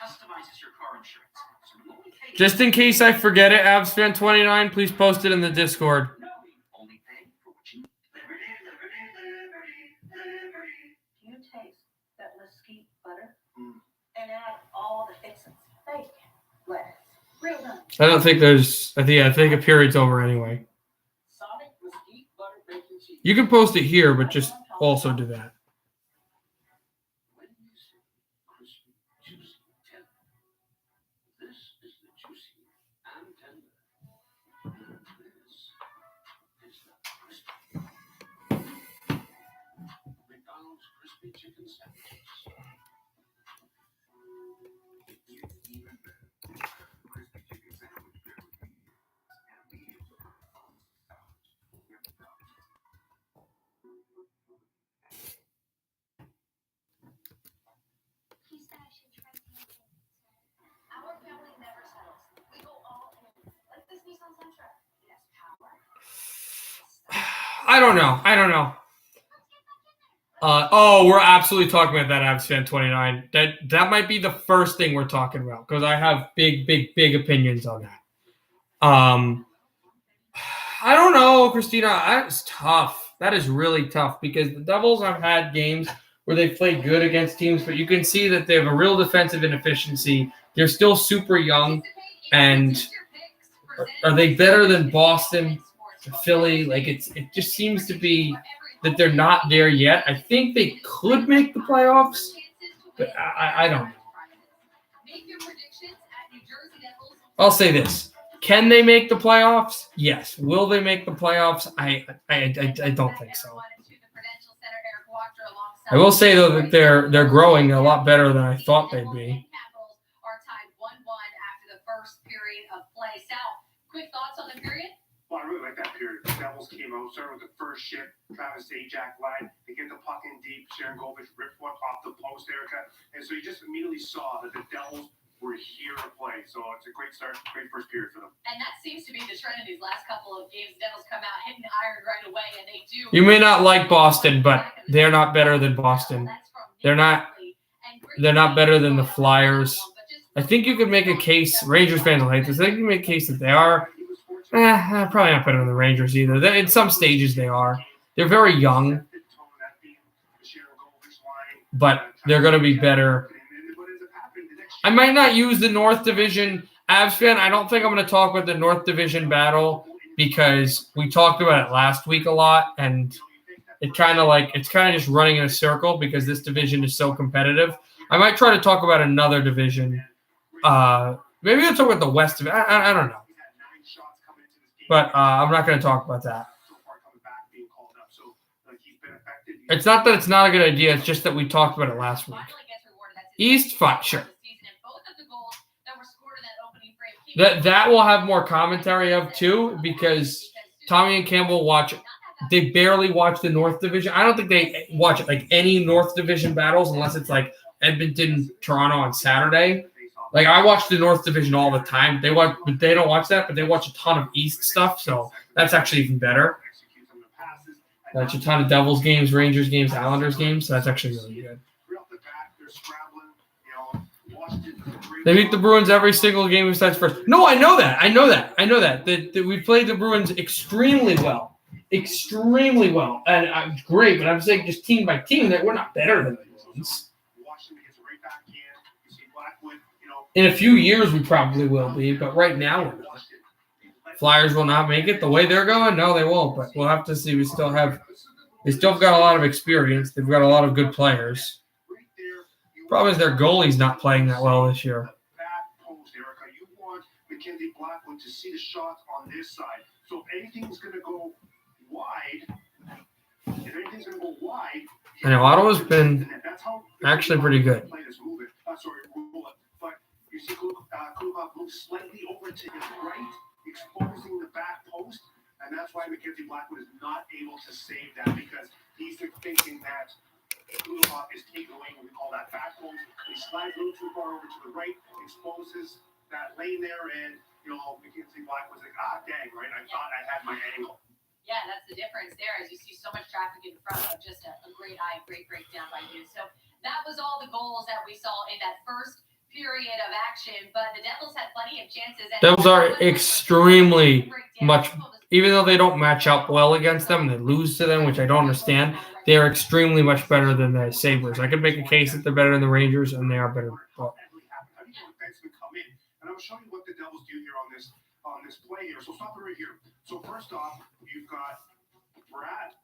Customizes your car insurance. So you only pay Just in case I forget it, AvsFan29, please post it in the Discord. only pay for what you Do you taste that mesquite butter? And add all the fixings. Bacon, lettuce, real done. I don't think there's. I think a period's over anyway. Sonic mesquite butter bacon cheese. You can post it here, but just also do that. When you say crispy, juicy, tender, this is the juicy and tender. This is the crispy. McDonald's crispy chicken sandwiches. It's even better. Crispy chicken sandwich paired with beans and beans or salads. He said I should try something. Our family never settles. We go all in. Like this Nissan Sentra. It has power. I don't know. We're absolutely talking about that AvsFan29. That might be the first thing we're talking about because I have big opinions on that. I don't know, Christina. That's tough. That is really tough because the Devils have had games where they've played good against teams, but you can see that they have a real defensive inefficiency. They're still super young, and are they better than Boston, Philly? Like it just seems to be that they're not there yet. I think they could make the playoffs, but I don't know. I'll say this. Can they make the playoffs? Yes. Will they make the playoffs? I don't think so. I will say though that they're growing a lot better than I thought they'd be. Are tied 1-1 after the first period of play. Sal, quick thoughts on the period? Well, I really like that period. The Devils came out, started with the first shift, Travis Zajac line. They get the puck in deep. Sharon Govich ripped one off the post, Erica. And so you just immediately saw that the Devils were here to play. So it's a great start, great first period for them. And that seems to be the trend in these last couple of games. The Devils come out hitting iron right away, and they do. You may not like Boston, but they're not better than Boston. They're not better than the Flyers. I think you could make a case. Rangers fans will hate this. I think you can make a case that they are. Probably not better than the Rangers either. In some stages, they are. They're very young, but they're going to be better. I might not use the North Division Avs fan. I don't think I'm going to talk about the North Division battle because we talked about it last week a lot, and it's kind of just running in a circle because this division is so competitive. I might try to talk about another division. Maybe I'll talk about the West. I don't know. But I'm not going to talk about that. It's not that it's not a good idea. It's just that we talked about it last week. East, fine, sure. That will have more commentary of too because Tommy and Campbell watch. They barely watch the North Division. I don't think they watch like any North Division battles unless it's like Edmonton, Toronto on Saturday. Like I watch the North Division all the time. They don't watch that, but they watch a ton of East stuff. So that's actually even better. That's a ton of Devils games, Rangers games, Islanders games. So that's actually really good. They beat the Bruins every single game besides first. No, I know that. That we played the Bruins extremely well. And great, but I'm saying just team by team that we're not better than the Bruins. In a few years, we probably will be, but right now we're not. Flyers will not make it the way they're going. No, they won't, but we'll have to see. They still got a lot of experience. They've got a lot of good players. Problem is their goalie's not playing that well this year. You want Mackenzie Blackwood to see the shot on this side. So if anything's going to go wide, I know Ottawa's been actually pretty good. But you see Kulakov move slightly over to his right, exposing the back post, and that's why Mackenzie Blackwood is not able to save that because he's thinking that Kulakov is taking away what we call that back post. He slides a little too far over to the right, exposes that lane there, and Mackenzie Blackwood's like, dang, right? I thought I had my angle. Yeah, that's the difference there, as you see so much traffic in front of just a great breakdown by you. So that was all the goals that we saw in that first period of action, but the Devils had plenty of chances. Devils are extremely much, even though they don't match up well against them, they lose to them, which I don't understand. They are extremely much better than the Sabres. I could make a case that they're better than the Rangers, and they are better. Well, and I'll show you what the Devils do here on this play here. So stop it right here. So first off, you've got Brad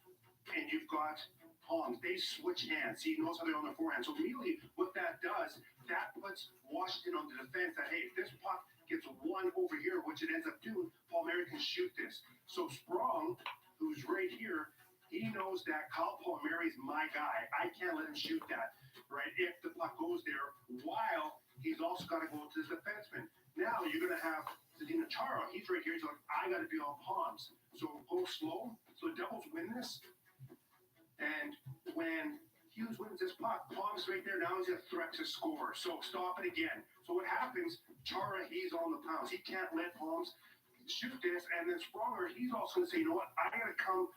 and you've got Palms. They switch hands. See, notice how they're on their forehand. So immediately what that does, that puts Washington on the defense that, hey, if this puck gets one over here, which it ends up doing, Palmieri can shoot this. So Sprong, who's right here, he knows that Kyle Palmieri's my guy. I can't let him shoot that, right? If the puck goes there, while he's also got to go to the defenseman. Now you're going to have Zdeno Chara. He's right here. He's like, I got to be on Palms. So go slow. So the Devils win this. And when Hughes wins this puck, Palms right there. Now he's a threat to score. So stop it again. So what happens, Chara, he's on the pounds. He can't let Palms shoot this. And then Spronger, he's also going to say, you know what, I got to come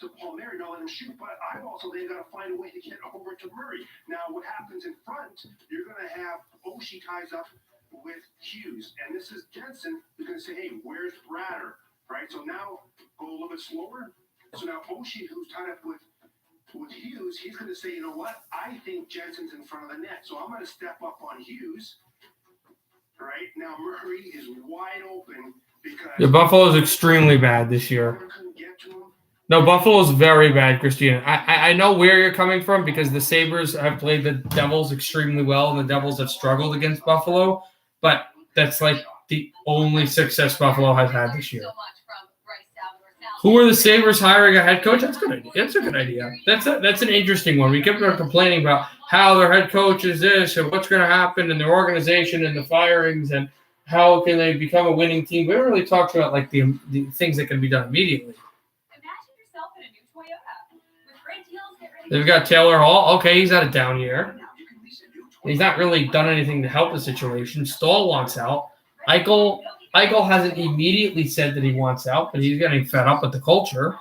to Palmieri, not let him shoot, but I've also then got to find a way to get over to Murray. Now, what happens in front, you're going to have Oshie ties up with Hughes, and this is Jensen who's going to say, hey, where's Bratter, right? So now, go a little bit slower. So now Oshie, who's tied up with Hughes, he's going to say, you know what, I think Jensen's in front of the net, so I'm going to step up on Hughes, right? Now, Murray is wide open because... Yeah, Buffalo's extremely bad this year. No, Buffalo's very bad, Christina. I know where you're coming from because the Sabres have played the Devils extremely well, and the Devils have struggled against Buffalo. But that's like the only success Buffalo has had this year. Who are the Sabres hiring a head coach? That's a good idea. That's a good idea. That's an interesting one. We kept on complaining about how their head coach is this and what's going to happen in their organization and the firings and how can they become a winning team. We haven't really talked about like the things that can be done immediately. Imagine yourself in a new Toyota. With great deals, get ready. They've got Taylor Hall. Okay, he's had a down year. He's not really done anything to help the situation. Stahl wants out. Eichel hasn't immediately said that he wants out, but he's getting fed up with the culture.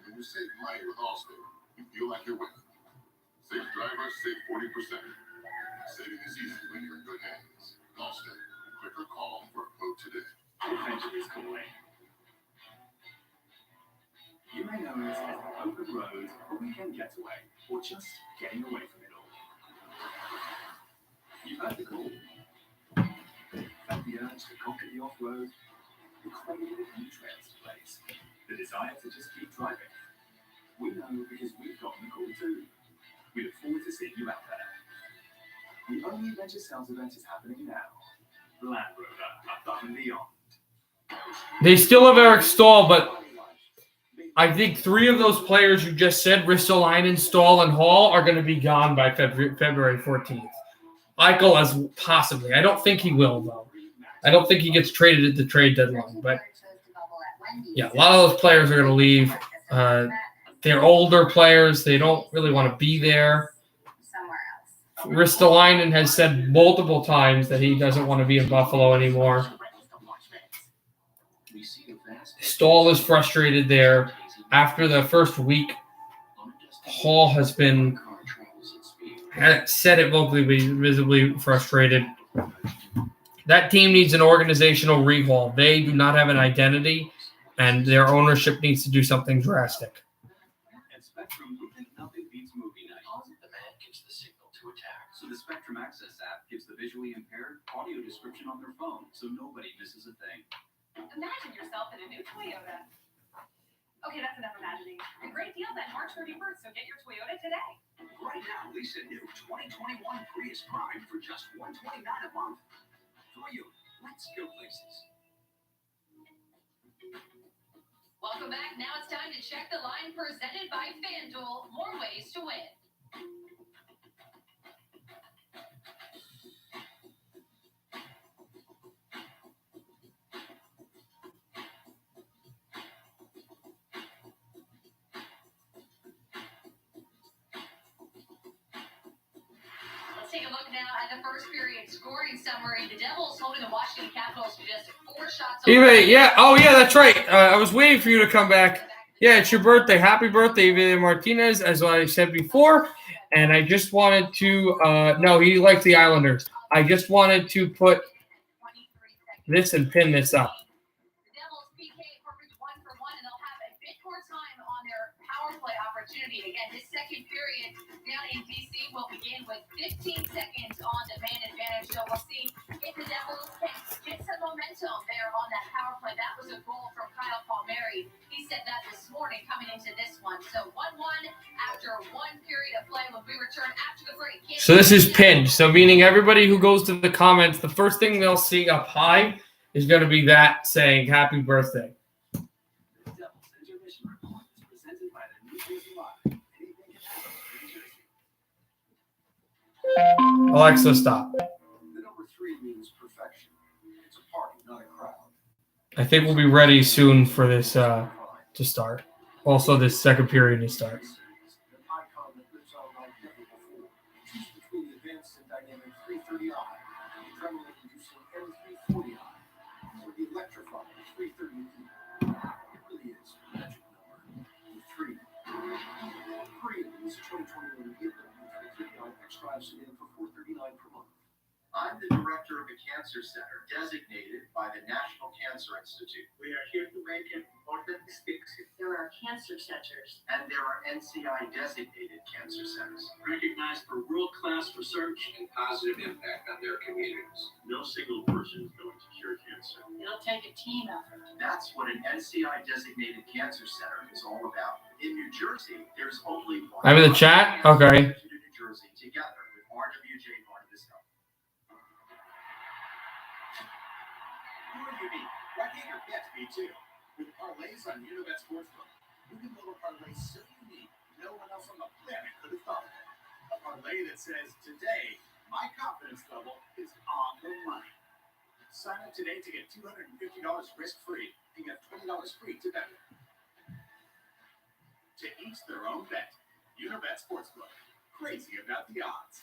When you save money with Allstate, you feel like you're winning. Save drivers, save 40%. Saving is easy when you're in good hands. Allstate. Click or call for a quote today. Adventure is calling. You may know this as the open road, a weekend getaway, or just getting away from it all. You've heard the call. Felt the urge to conquer the off-road, the craving of new trails to place, the desire to just keep driving. We know because we've gotten the call too. We look forward to seeing you out there. The only adventure sales event is happening now. Land Rover, above and beyond. They still have Eric Stahl, but I think 3 of those players you just said, Ristolainen, Stahl, and Hall, are going to be gone by February 14th. Eichel as possibly. I don't think he will, though. I don't think he gets traded at the trade deadline. But, yeah, a lot of those players are going to leave. They're older players. They don't really want to be there. Ristolainen has said multiple times that he doesn't want to be in Buffalo anymore. Stahl is frustrated there. After the first week, Hall has been said it vocally, but he's visibly frustrated. That team needs an organizational rehaul. They do not have an identity, and their ownership needs to do something drastic. At Spectrum, we think nothing beats movie night. The man gives the signal to attack. So the Spectrum Access app gives the visually impaired audio description on their phone, so nobody misses a thing. Imagine yourself in a new Toyota. Okay, that's enough imagining. The great deals at March 31st, so get your Toyota today. Right now, lease a new 2021 Prius Prime for just $129 a month. Toyota, let's go places. Welcome back. Now it's time to check the line presented by FanDuel. More ways to win. Let's take a look now at the first period scoring summary. The Devils holding the Washington Capitals to just 4 shots. Yeah. Oh, yeah, that's right. I was waiting for you to come back. Yeah, it's your birthday. Happy birthday, Eva Martinez, as I said before. And I just wanted to no, he likes the Islanders. I just wanted to put this and pin this up. The Devils PK perfect 1 for 1, and they'll have a bit more time on their power play opportunity. Again, this second period down in DC will begin with 15 seconds on the man advantage. So we'll see if the Devils can get some momentum there on that power play. That was a goal from Kyle Palmieri. He said that this morning coming into this one. So 1-1 after 1 period of play when we return after the break. So this is pinned. So meaning everybody who goes to the comments, the first thing they'll see up high is going to be that saying happy birthday. The Devil's Intermission Report is presented by the New Jersey Lottery. Anything can happen in New Jersey. Alexa, stop. The number 3 means perfection. It's a party, not a crowd. I think we'll be ready soon for this to start. Also, this second period to start. An icon that lives on like never before. Choose between the advanced and dynamic 330i, the adrenaline-inducing M340i, or the electrifying 330e. It really is a magic number. The 3. 3 is a 2021 BMW 330i X-Drive sedan for $439 per month. I'm the director of the Cancer Center, designated by the National Cancer Institute. We are here to make an important distinction. There are cancer centers. And there are NCI-designated cancer centers. Recognized for world-class research And positive impact on their communities. no single person is going to cure cancer. It'll take a team effort. That's what an NCI-designated cancer center is all about. In New Jersey, there's only one. I'm in the chat? Okay. To New Jersey together with RWJ Barnabas Health. Who are unique? Why can't your pets be too? With parlays on Unibet Sportsbook, you can build a parlay so unique no one else on the planet could have thought of it. A parlay that says, today, my confidence level is on the money. Sign up today to get $250 risk-free and get $20 free to bet. To each their own bet. Unibet Sportsbook. Crazy about the odds.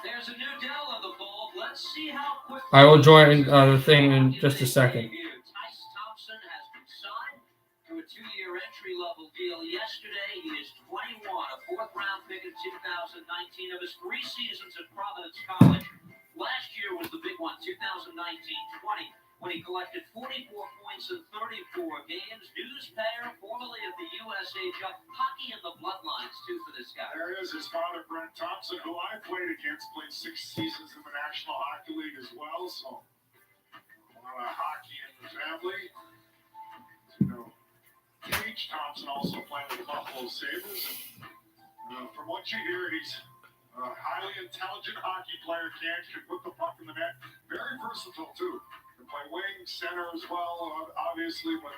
There's a new Dell in the fold. Let's see how quickly. I will join the thing in just a second. Tyson Thompson has been signed to a 2-year entry-level deal yesterday. He is 21, a fourth-round pick in 2019 of his 3 seasons at Providence College. Last year was the big one, 2019-20, when he collected 44 points in 34 games. Newspayer, formerly of the USA Jump. Hockey in the bloodlines, too, for this guy. There is his father, Brent Thompson, who I played against, played 6 seasons in the National Hockey League as well. So, a lot of hockey in the family. You know, Gage Thompson also playing with the Buffalo Sabres. And, from what you hear, he's a highly intelligent hockey player. Can put the puck in the net. Very versatile, too. Can play wing, center as well, obviously. But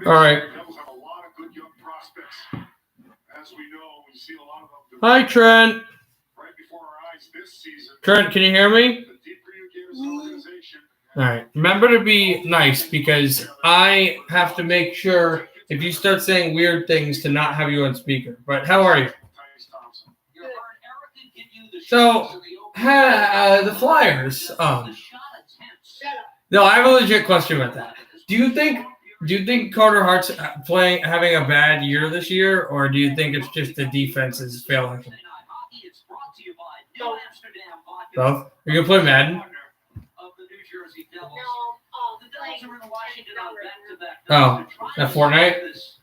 All right. the Devils have a lot of good young prospects. As we know, we've seen a lot of them. Hi, Trent. Right before our eyes this season. Trent, can you hear me? The deeper you get as an organization. All right. Remember to be nice because I have to make sure if you start saying weird things to not have you on speaker. But how are you? You heard Erica give you the So, shots of the opening the Flyers. the shot attempts. No, I have a legit question about that. Do you think Carter Hart's having a bad year this year, or do you think it's just the defense is failing him? It's brought to you by New Amsterdam Vodka. Both? Are you gonna play Madden? Of the New Jersey Devils. The Devils are in Washington on back-to-back Oh, nights. They're that trying to Fortnite? solve this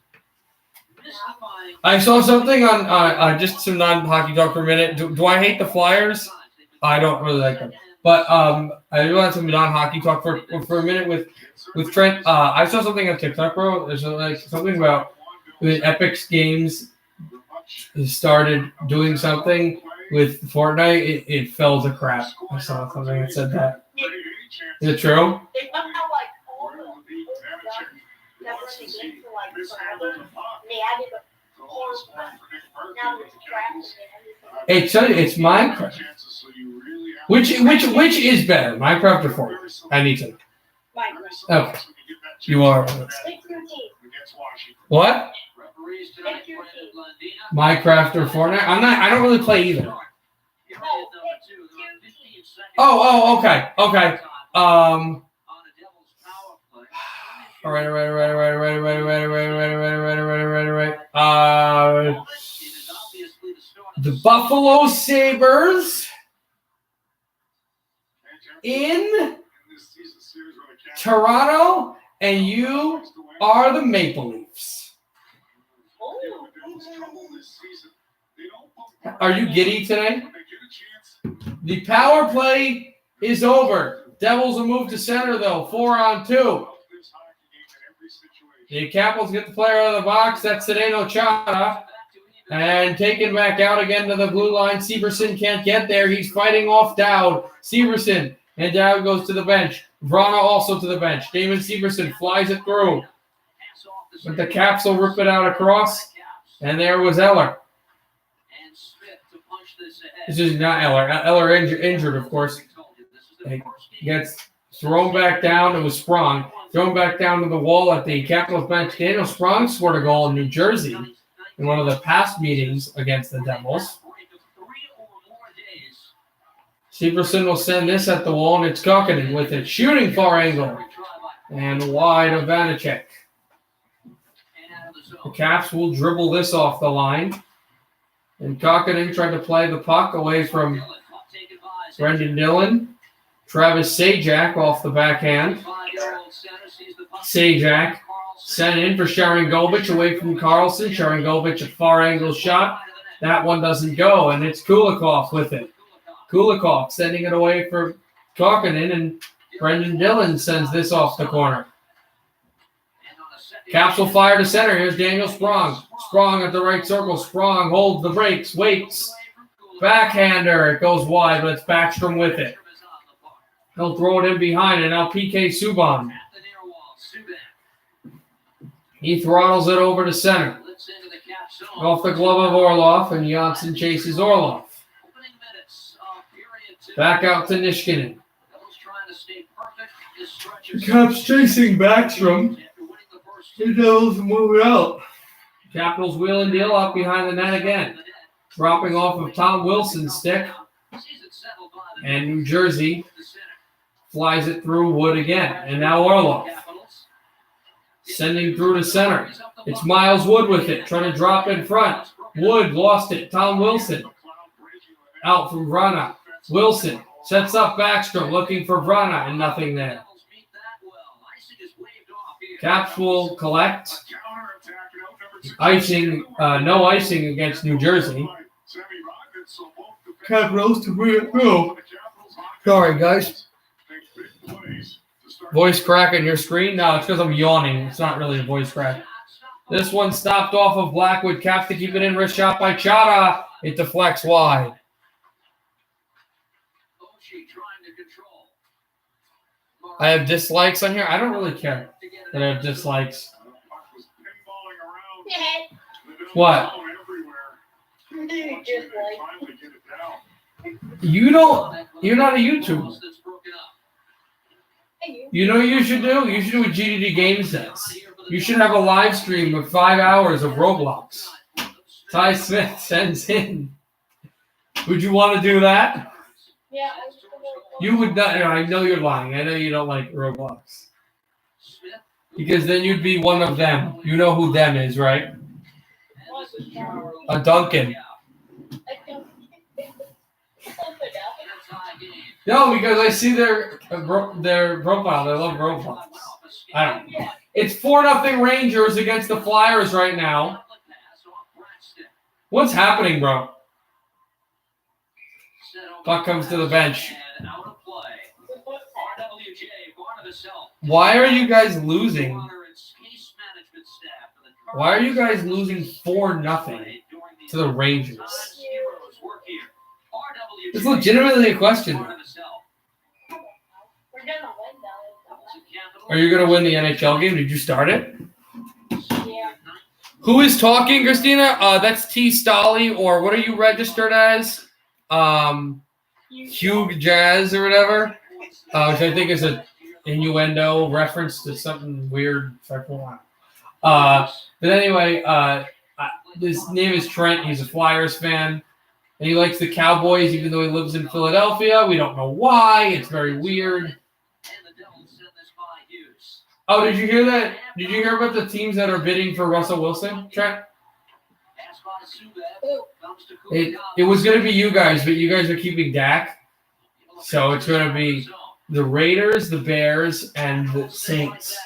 mystifying- I saw something on just some non-hockey talk for a minute. Do I hate the Flyers? I don't really like them. But I want some non-hockey talk for a minute with Trent. I saw something on TikTok, bro. There's like something about when Epic's Games started doing something with Fortnite. It fell to crap. I saw something that said that. Is it true? They somehow like all the old stuff that were in the game for like forever. They added a whole now it's trash and It's Minecraft. Which is better, Minecraft or Fortnite? I need to know. Okay. You are. Pick your team. What? Referees tonight, Pick your Brandon team. Blandina. Minecraft or Fortnite? I don't really play either. Period number 2. There are 15 seconds Oh, okay. on Okay. the Devils' power play. All right. It is obviously the start of The Buffalo Sabres in Toronto, and you are the Maple Leafs. Are you giddy today? The power play is over. Devils will move to center, though. 4-on-2. The Capitals get the player out of the box. That's Zdeno Chara. And taken back out again to the blue line. Severson can't get there. He's fighting off Dowd. Severson. And Dowd goes to the bench. Vrana also to the bench. Damon Severson flies it through. But the Caps will rip it out across. And there was Eller. And Smith to punch this ahead. This is not Eller. Eller injured, of course. He gets thrown back down. It was Sprong. Thrown back down to the wall at the Capitals bench. Daniel Sprong scored a goal in New Jersey in one of the past meetings against the Devils. Severson will send this at the wall, and it's Kokkonen with it. Shooting far angle. And wide of Vanacek. The Caps will dribble this off the line. And Kokkonen tried to play the puck away from Brendan Dillon. Travis Sajak off the backhand. Sajak sent in for Sharangovich away from Carlson. Sharangovich a far angle shot. That one doesn't go, and it's Kulikov with it. Kulikov sending it away for Kokkonen, and Brendan Dillon sends this off the corner. Caps will fire to center. Here's Daniel Sprong. Sprong at the right circle. Sprong holds the brakes, waits. Backhander. It goes wide, but it's Backstrom with it. He'll throw it in behind, and now PK Subban. He throttles it over to center. Off the glove of Orlov, and Janssen chases Orlov. Back out to Nishkinen. The Caps chasing Backstrom. The Devils move it out. Capitals wheel and deal up behind the net again. Dropping off of Tom Wilson's stick. And New Jersey flies it through Wood again. And now Orlov. Sending through to center. It's Miles Wood with it. Trying to drop in front. Wood lost it. Tom Wilson. Out from Vrana. Wilson sets up Backstrom looking for Vrana and nothing there. Caps will collect. Icing, no icing against New Jersey. Capitals to bring it through. Sorry, guys. Voice crack on your screen? No, it's because I'm yawning. It's not really a voice crack. This one stopped off of Blackwood. Caps to keep it in. Wrist shot by Chara. It deflects wide. I have dislikes on here. I don't really care that I have dislikes. What? You don't. You're not a YouTuber. You know what you should do? You should do what GDD Games does. You should have a live stream of 5 hours of Roblox. Ty Smith sends in. Would you want to do that? Yeah. You would not. I know you're lying. I know you don't like Roblox. Because then you'd be one of them. You know who them is, right? A Duncan. No, because I see their profile. They love Roblox. I don't. It's 4-0 Rangers against the Flyers right now. What's happening, bro? Puck comes to the bench. Why are you guys losing? Why are you guys losing 4-0 to the Rangers? It's legitimately a question. We're gonna win though. Are you going to win the NHL game? Did you start it? Yeah. Who is talking, Christina? That's T. Stolly, or what are you registered as? Hugh Jazz or whatever, which I think is a innuendo reference to something weird. But anyway, his name is Trent. He's a Flyers fan, and he likes the Cowboys, even though he lives in Philadelphia. We don't know why. It's very weird. Oh, did you hear that? Did you hear about the teams that are bidding for Russell Wilson, Trent? It was going to be you guys, but you guys are keeping Dak. So it's going to be the Raiders, the Bears, and the Saints.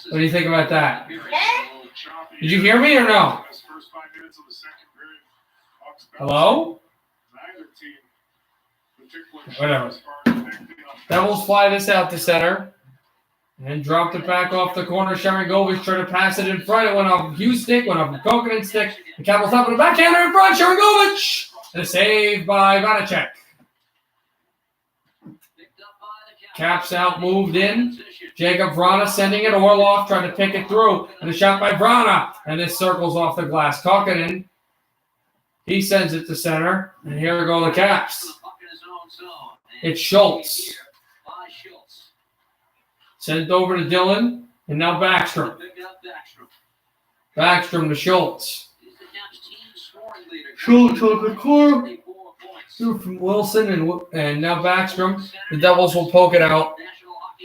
What do you think about that? Did you hear me or no? Hello? Whatever. Devils fly this out to center. And dropped it back off the corner. Sharangovich tried to pass it in front. It went off Hughes' stick, went off the Kokkonen stick. The Capitals up in the backhander in front. Sharangovich! And a save by Vanacek. Caps out, moved in. Jacob Vrana sending it. Orlov trying to pick it through. And a shot by Vrana. And this circles off the glass. Kokkonen. He sends it to center. And here go the Caps. It's Schultz. Sent over to Dillon, and now Backstrom. Backstrom to Schultz. Schultz on the corner. Through from Wilson, and now Backstrom. The Devils will poke it out.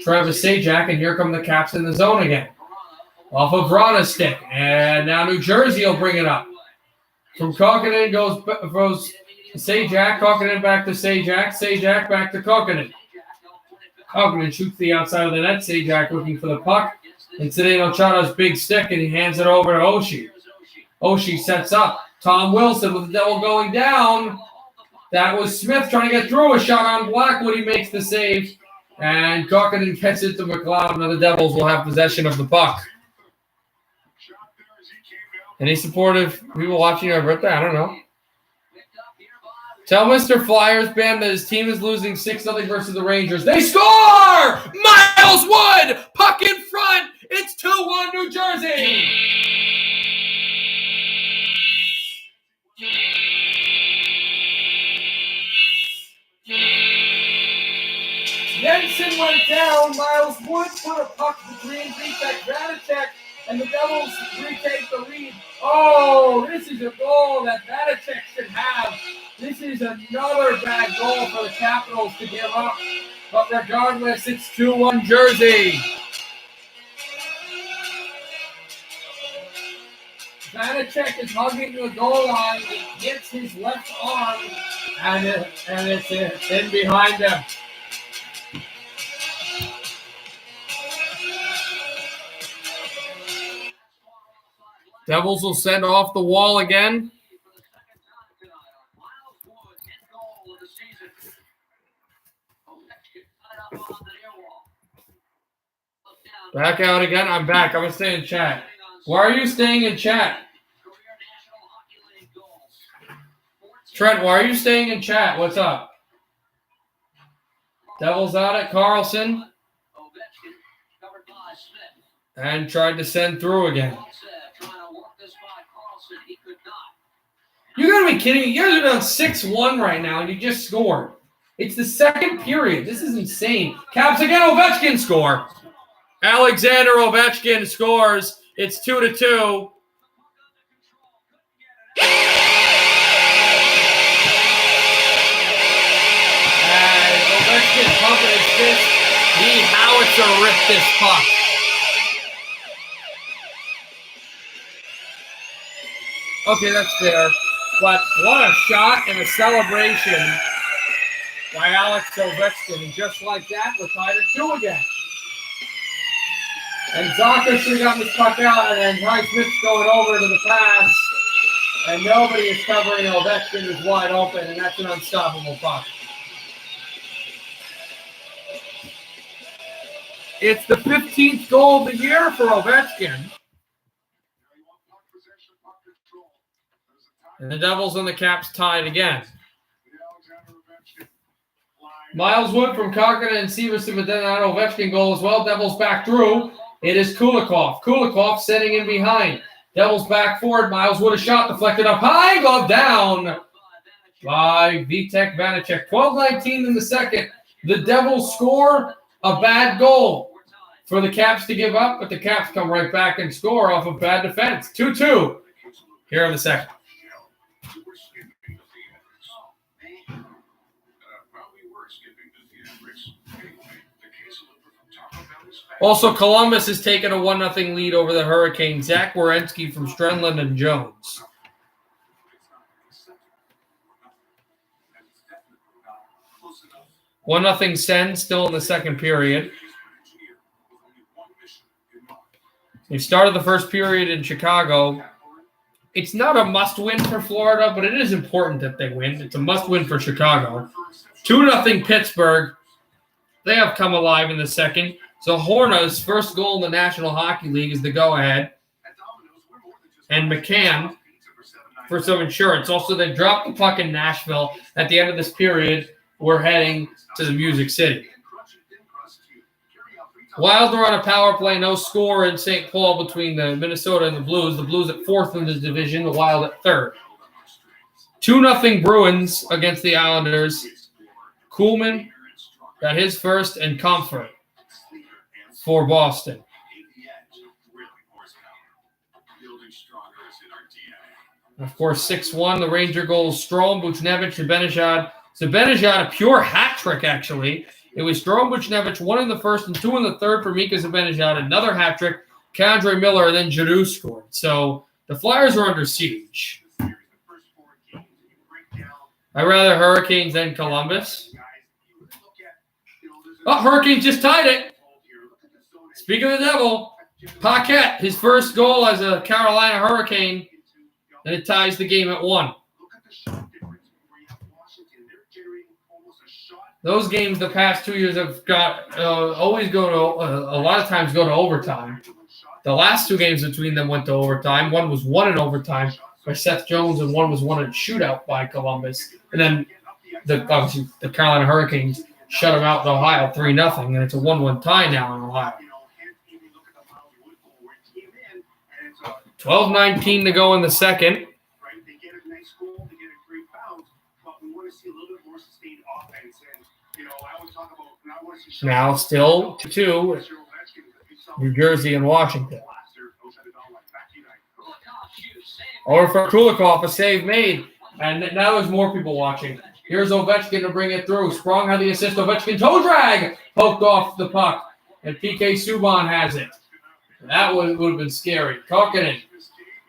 Travis Sajak, and here come the Caps in the zone again. off of Rana's stick. And now New Jersey will bring it up. From Kokkonen goes Sajak. Kokkonen back to Sajak. Sajak back to Kokkonen. Kokkonen shoots the outside of the net. Sajak looking for the puck. And Zdeno Chara's big stick, and he hands it over to Oshie. Oshie sets up. Tom Wilson with the double going down. That was Smith trying to get through. A shot on Blackwood. He makes the save. And Kokkonen gets it to McLeod. Now the Devils will have possession of the puck. Any supportive people watching your birthday? I don't know. Tell Mr. Flyers band that his team is losing 6-0 versus the Rangers. They score! Miles Wood! Puck in front! It's 2-1 New Jersey! Jensen went down. Miles Wood put a puck between Vitek Vanacek, and the Devils retake the lead. Oh, this is a goal that Vanacek should have. This is another bad goal for the Capitals to give up. But regardless, it's 2-1 Jersey. Vanacek is hugging the goal line. It hits his left arm, and it's in behind him. Devils will send off the wall again. Back out again. I'm back. I'm going to stay in chat. Why are you staying in chat? Trent, why are you staying in chat? What's up? Devils out at Carlson. And tried to send through again. You got to be kidding me. You guys are down 6-1 right now, and you just scored. It's the second period. This is insane. Caps again. Ovechkin score. Alexander Ovechkin scores. It's 2-2. And Ovechkin pumping his fist. He howitzer ripped this puck. Okay, that's fair. But what a shot and a celebration by Alex Ovechkin. And just like that, we're tied at 2 again. And Zaka should have gotten this puck out, and then Bryce Smith's going over to the pass. And nobody is covering. Ovechkin is wide open, and that's an unstoppable puck. It's the 15th goal of the year for Ovechkin. And the Devils and the Caps tied again. Miles Wood from Kokkonen and Severson, but then an Ovechkin goal as well. Devils back through. It is Kulikov. Kulikov setting in behind. Devils back forward. Miles Wood a shot deflected up high. Glove down by Vitek Vanacek. 12-19 in the second. The Devils score a bad goal for the Caps to give up, but the Caps come right back and score off of bad defense. 2-2 here in the second. Also, Columbus has taken a 1-0 lead over the Hurricanes. Zach Werenski from Strenland and Jones. 1-0 Sens still in the second period. They started the first period in Chicago. It's not a must-win for Florida, but it is important that they win. It's a must-win for Chicago. 2-0 Pittsburgh. They have come alive in the second. So Horna's first goal in the National Hockey League is the go-ahead. And McCann for some insurance. Also, they dropped the puck in Nashville. At the end of this period, we're heading to the Music City. Wild are on a power play, no score in St. Paul between the Minnesota and the Blues. The Blues at 4th in the division, the Wild at 3rd. 2-0 Bruins against the Islanders. Kuhlman got his first, and Comfort for Boston. Of course, 6-1, the Ranger goals, Strome, Buchnevich, Zibanejad. Zibanejad, a pure hat trick, actually. It was Strome, Buchnevich, 1 in the first and 2 in the third for Mika Zibanejad. Another hat trick Kendra Miller, and then Jadu scored. So the Flyers are under siege. I'd rather Hurricanes than Columbus. Oh, Hurricanes just tied it. Speaking of the devil, Paquette, his first goal as a Carolina Hurricane, and it ties the game at 1. Those games the past 2 years have got always go to a lot of times go to overtime. The last 2 games between them went to overtime. One was won in overtime by Seth Jones, and one was won in a shootout by Columbus. And then obviously the Carolina Hurricanes shut them out in Ohio 3-0, and it's a 1-1 tie now in Ohio. 12:19 to go in the second. Now still 2-2, New Jersey and Washington. Over for Kulikov, a save made. And now there's more people watching. Here's Ovechkin to bring it through. Sprong had the assist. Ovechkin toe drag. Poked off the puck. And PK Subban has it. That would have been scary. Kokkinen.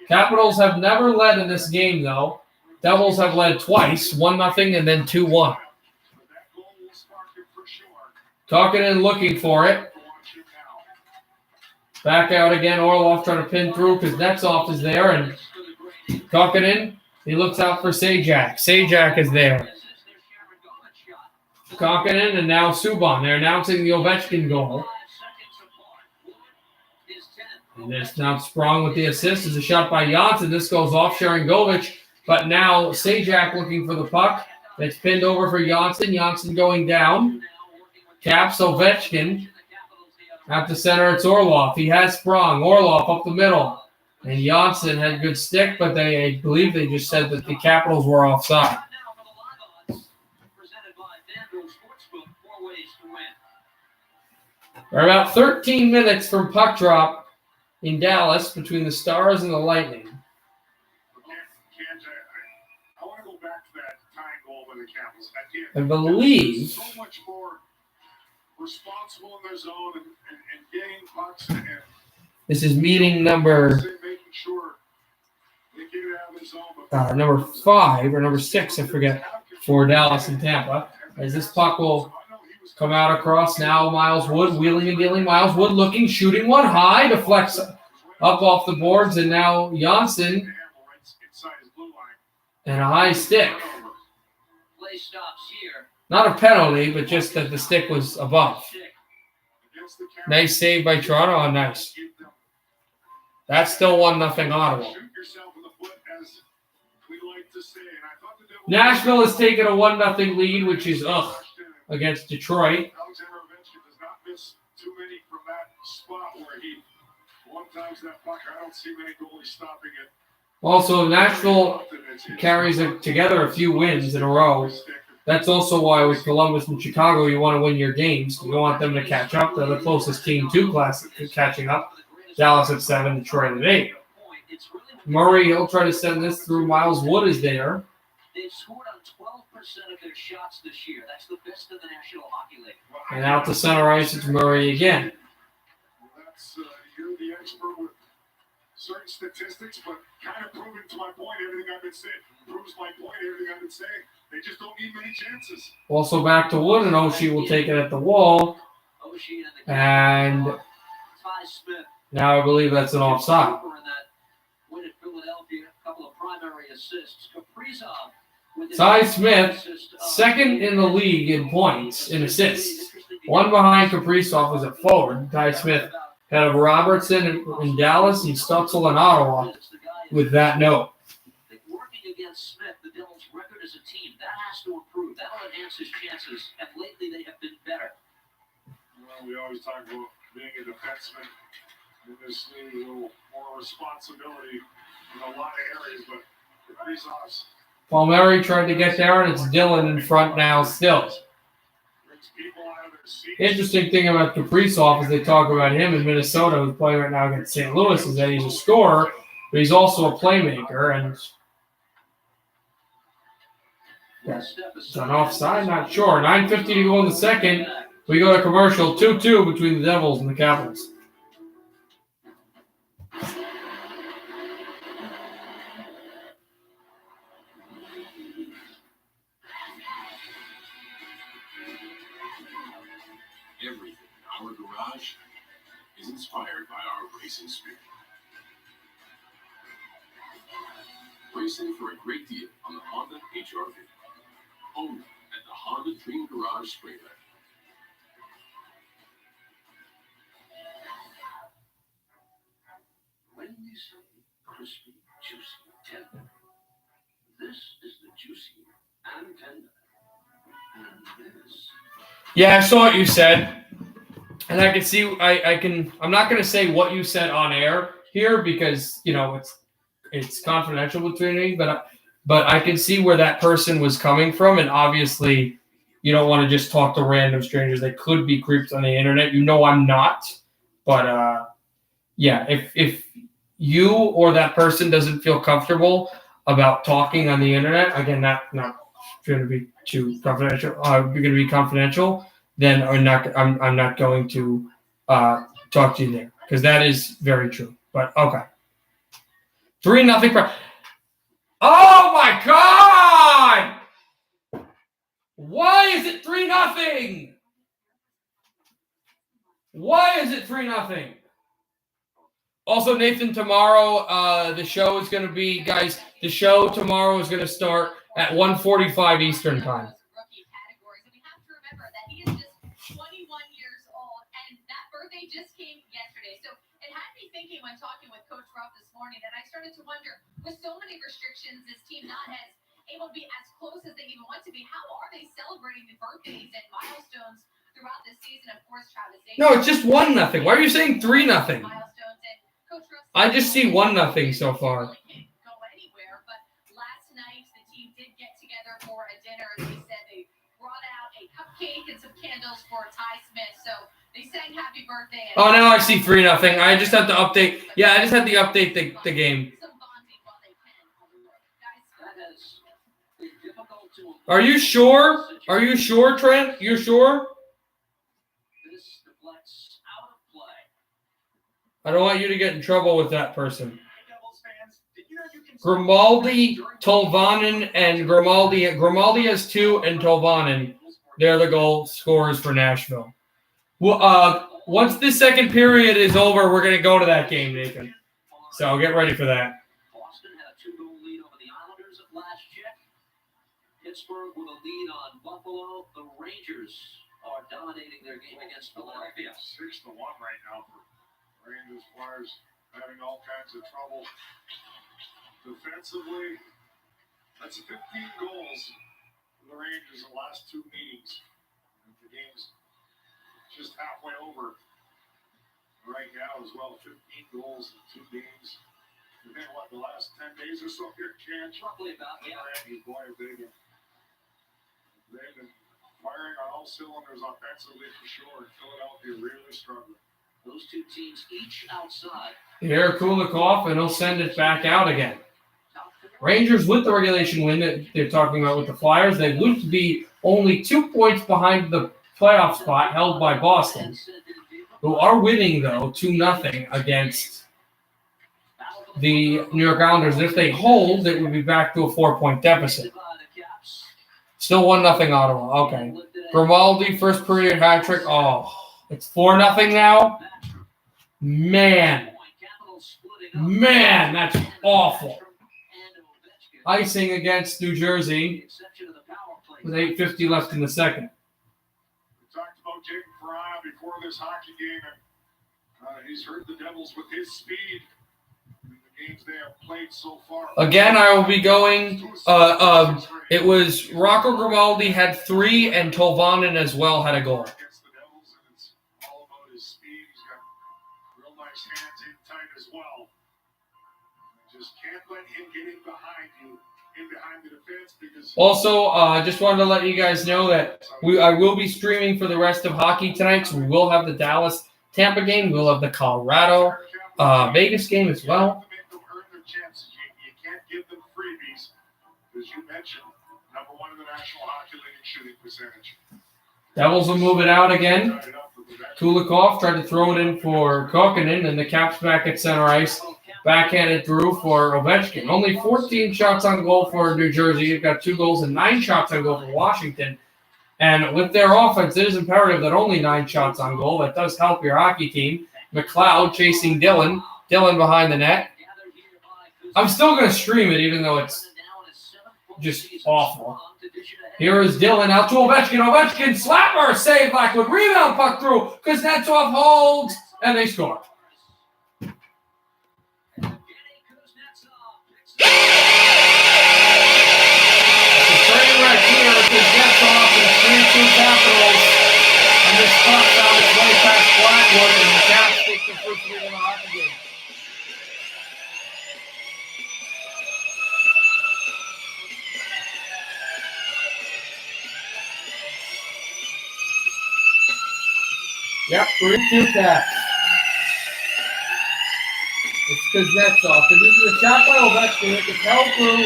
Capitals have never led in this game, though. Devils have led twice. 1-0 and then 2-1. Kokkinen looking for it. Back out again. Orlov trying to pin through because Netsov is there. And Kokkinen, he looks out for Sajak. Sajak is there. Kokkinen and now Subban. They're announcing the Ovechkin goal. And it's now Sprong with the assist. It's a shot by Janssen. This goes off Sharangovich. But now Sajak looking for the puck. It's pinned over for Janssen. Janssen going down. Caps Ovechkin. At the center, it's Orlov. He has Sprong. Orlov up the middle. And Janssen had a good stick, but I believe they just said that the Capitals were offside. We're about 13 minutes from puck drop in Dallas between the Stars and the Lightning. I want to go back to that tying goal by the Capitals. I believe so much more responsible in their zone and getting pucks and this is meeting number making sure they get it out of the zone. number 5 or number 6, I forget, for Dallas and Tampa. As this puck will come out across now, Miles Wood wheeling and dealing. Miles Wood looking, shooting one high, deflects up off the boards, and now Janssen and a high stick. Play stops here. Not a penalty, but just that the stick was above. Nice save by Toronto. Oh, nice. That's still 1-0 Ottawa. Nashville has taken a 1-0 lead, which is against Detroit. Alexander Ovechkin does not miss too many from that spot where he one-times that puck. I don't see many goalies stopping it. Also, Nashville carries together a few wins in a row. That's also why with Columbus and Chicago, you want to win your games. You want them to catch up. They're the closest team to catching up. Dallas at 7, Detroit at 8. Murray, he'll try to send this through. Miles Wood is there. They've scored on 12% of their shots this year. That's the best in the National Hockey League. And out to center ice, it's Murray again. That's you're the expert with certain statistics, but kind of proving to my point everything I've been saying. Proves my point everything I've been saying. They just don't need many chances. Also back to Wood, and Oshie will take it at the wall. And now I believe that's an offside. Ty Smith, second in the league in points, in assists. One behind Kaprizov was a forward. Ty Smith had of Robertson in Dallas and Stutzel in Ottawa with that note. Working against Smith, the Devils' record as a team, that has to improve. That will enhance his chances, and lately they have been better. Well, we always talk about being a defenseman in this league, a little more responsibility in a lot of areas, but the face-offs. Palmieri tried to get there, and it's Dillon in front now still. Interesting thing about Kaprizov is they talk about him in Minnesota, who's playing right now against St. Louis, is that he's a scorer, but he's also a playmaker. And it's an offside, not sure. 9:50 to go in the second. We go to commercial. 2-2 between the Devils and the Capitals. Garage is inspired by our racing spirit. Racing for a great deal on the Honda HR-V. Only at the Honda Dream Garage Springler. When we say crispy, juicy, tender, this is the juicy and tender. And this. Yeah, I saw what you said, and I can see. I'm not going to say what you said on air here because it's confidential between me. But I can see where that person was coming from, and obviously, you don't want to just talk to random strangers. They could be creeps on the internet. I'm not, but yeah, if you or that person doesn't feel comfortable about talking on the internet, again, not going to be too confidential. You're going to be confidential. Then I'm not going to talk to you there because that is very true. But okay, 3-0. Oh my God! Why is it 3-0? Why is it 3-0? Also, Nathan, tomorrow the show is going to be, guys. The show tomorrow is going to start at 1:45 Eastern time. Rookie categories, and we have to remember that he is just 21 years old, and that birthday just came yesterday. So it had me thinking when talking with Coach Ruff this morning that I started to wonder, with so many restrictions, this team not as able to be as close as they even want to be. How are they celebrating the birthdays and milestones throughout this season? Of course, Travis. No, it's just 1-0. Why are you saying 3-0? Milestones and Coach Ruff. I just see 1-0 so far. Really can't go anywhere, but last night the team did get together for a dinner. As they said, they brought out a cupcake and some candles for Ty Smith. So they sang happy birthday. Oh, now I see 3-0. I just have to update. Yeah, I just had to update the game. Are you sure? Are you sure, Trent? You sure? This deflects out of play. I don't want you to get in trouble with that person. Grimaldi, Tolvanen, and Grimaldi. Grimaldi has 2, and Tolvanen. They're the goal scorers for Nashville. Well, once the second period is over, we're going to go to that game, Nathan. So get ready for that. Boston had a 2-goal lead over the Islanders at last check. Pittsburgh with a lead on Buffalo. The Rangers are dominating their game against Philadelphia. 6-1 right now for Rangers. Flyers having all kinds of trouble defensively. That's 15 goals for the Rangers in the last 2 meetings. And the game's just halfway over right now as well. 15 goals in 2 games. And then what, the last 10 days or so here, Chance? Roughly about, yeah. Boy, they've been firing on all cylinders offensively for sure. Philadelphia really struggling. Those 2 teams each outside. Here, Kulikov, and he'll send it back out again. Rangers with the regulation win that they're talking about with the Flyers. They would be only 2 points behind the playoff spot held by Boston, who are winning, though, 2-0 against the New York Islanders. If they hold, it would be back to a 4-point deficit. Still 1-0 Ottawa. Okay. Grimaldi, first period hat trick. Oh, it's 4-0 now? Man, that's awful. Icing against New Jersey with 8:50 left in the second. We talked about Jake Ferrara before this hockey game, and he's hurt the Devils with his speed in the games they have played so far. Again, I will be going. It was Rocco Grimaldi had 3, and Tolvanen as well had a goal. Against the Devils, and it's all about his speed. He's got real nice hands in tight as well. You just can't let him get in behind you, in behind the defense, because. Also, just wanted to let you guys know that I will be streaming for the rest of hockey tonight. So we will have the Dallas Tampa game. We'll have the Colorado Vegas game as well. You can't give them freebies, as you mentioned. Number 1 in the National Hockey League in shooting percentage. Devils will move it out again. Kulikov tried to throw it in for Kokkonen, and the Caps back at center ice. Backhanded through for Ovechkin. Only 14 shots on goal for New Jersey. You've got 2 goals and 9 shots on goal for Washington. And with their offense, it is imperative that only 9 shots on goal. That does help your hockey team. McLeod chasing Dylan. Dylan behind the net. I'm still going to stream it, even though it's just awful. Here is Dylan out to Ovechkin. Ovechkin slapper, save Blackwood. Rebound puck through. Kuznetsov holds, and they score. Kuznetsov and 3-2 Capitals. And this puck found its way past Blackwood, and the Caps take the first lead in the hockey game. Yep, 3-2 Caps. It's Kuznetsov. And this is a shot by Ovechkin. It gets held through.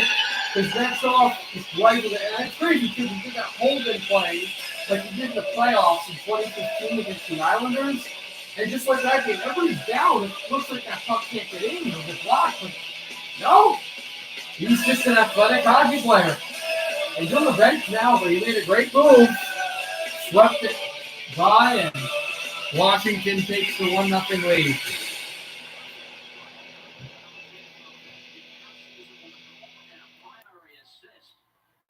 Kuznetsov is right with it. And it's crazy because he did that holding play like he did in the playoffs in 2015 against the Islanders. And just like that game, everybody's down. It looks like that puck can't get in or get blocked. But no, he's just an athletic hockey player. He's on the bench now, but he made a great move. Swept it by, and Washington takes the 1-0 lead.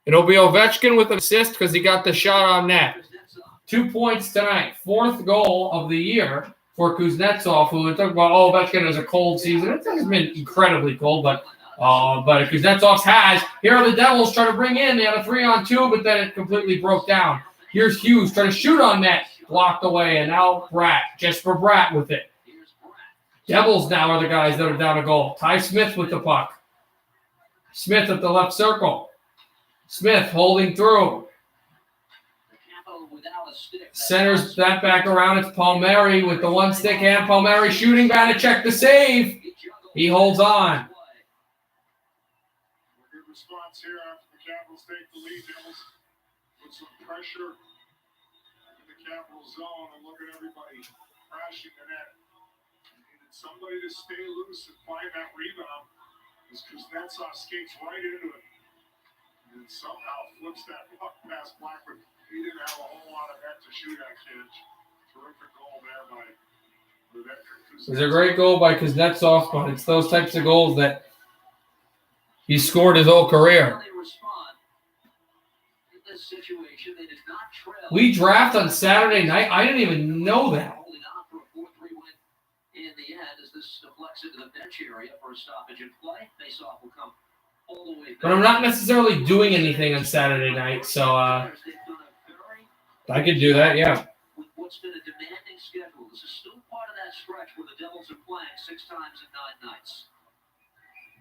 It'll be Ovechkin with an assist because he got the shot on net. 2 points tonight. 4th goal of the year for Kuznetsov, who we talked about. Ovechkin has a cold season. It hasn't been incredibly cold, but Kuznetsov's has. Here are the Devils trying to bring in. They had a 3-on-2, but then it completely broke down. Here's Hughes trying to shoot on net. Blocked away, and now Jesper Bratt with it. Devils now are the guys that are down a goal. Ty Smith with the puck. Smith at the left circle. Smith holding through. Centers that back around. It's Palmieri with the 1-stick hand. Palmieri shooting. Vanacek the save. He holds on. Good response here after the Capitals take the lead. Devils put some pressure in the Capital zone, and look at everybody crashing the net. Needed somebody to stay loose and find that rebound. As Kuznetsov skates right into it and somehow flips that puck past Blackwood. He didn't have a whole lot of net to shoot at, kids. Terrific goal there by Kuznetsov. It's a great goal by Kuznetsov, but it's those types of goals that he scored his whole career. We draft on Saturday night. I didn't even know that. In the end, as this deflects into the bench area for a stoppage in play, faceoff will come all the way back. But I'm not necessarily doing anything on Saturday night, so I could do that, yeah. With what's been a demanding schedule, this is still part of that stretch where the Devils are playing 6 times in 9 nights.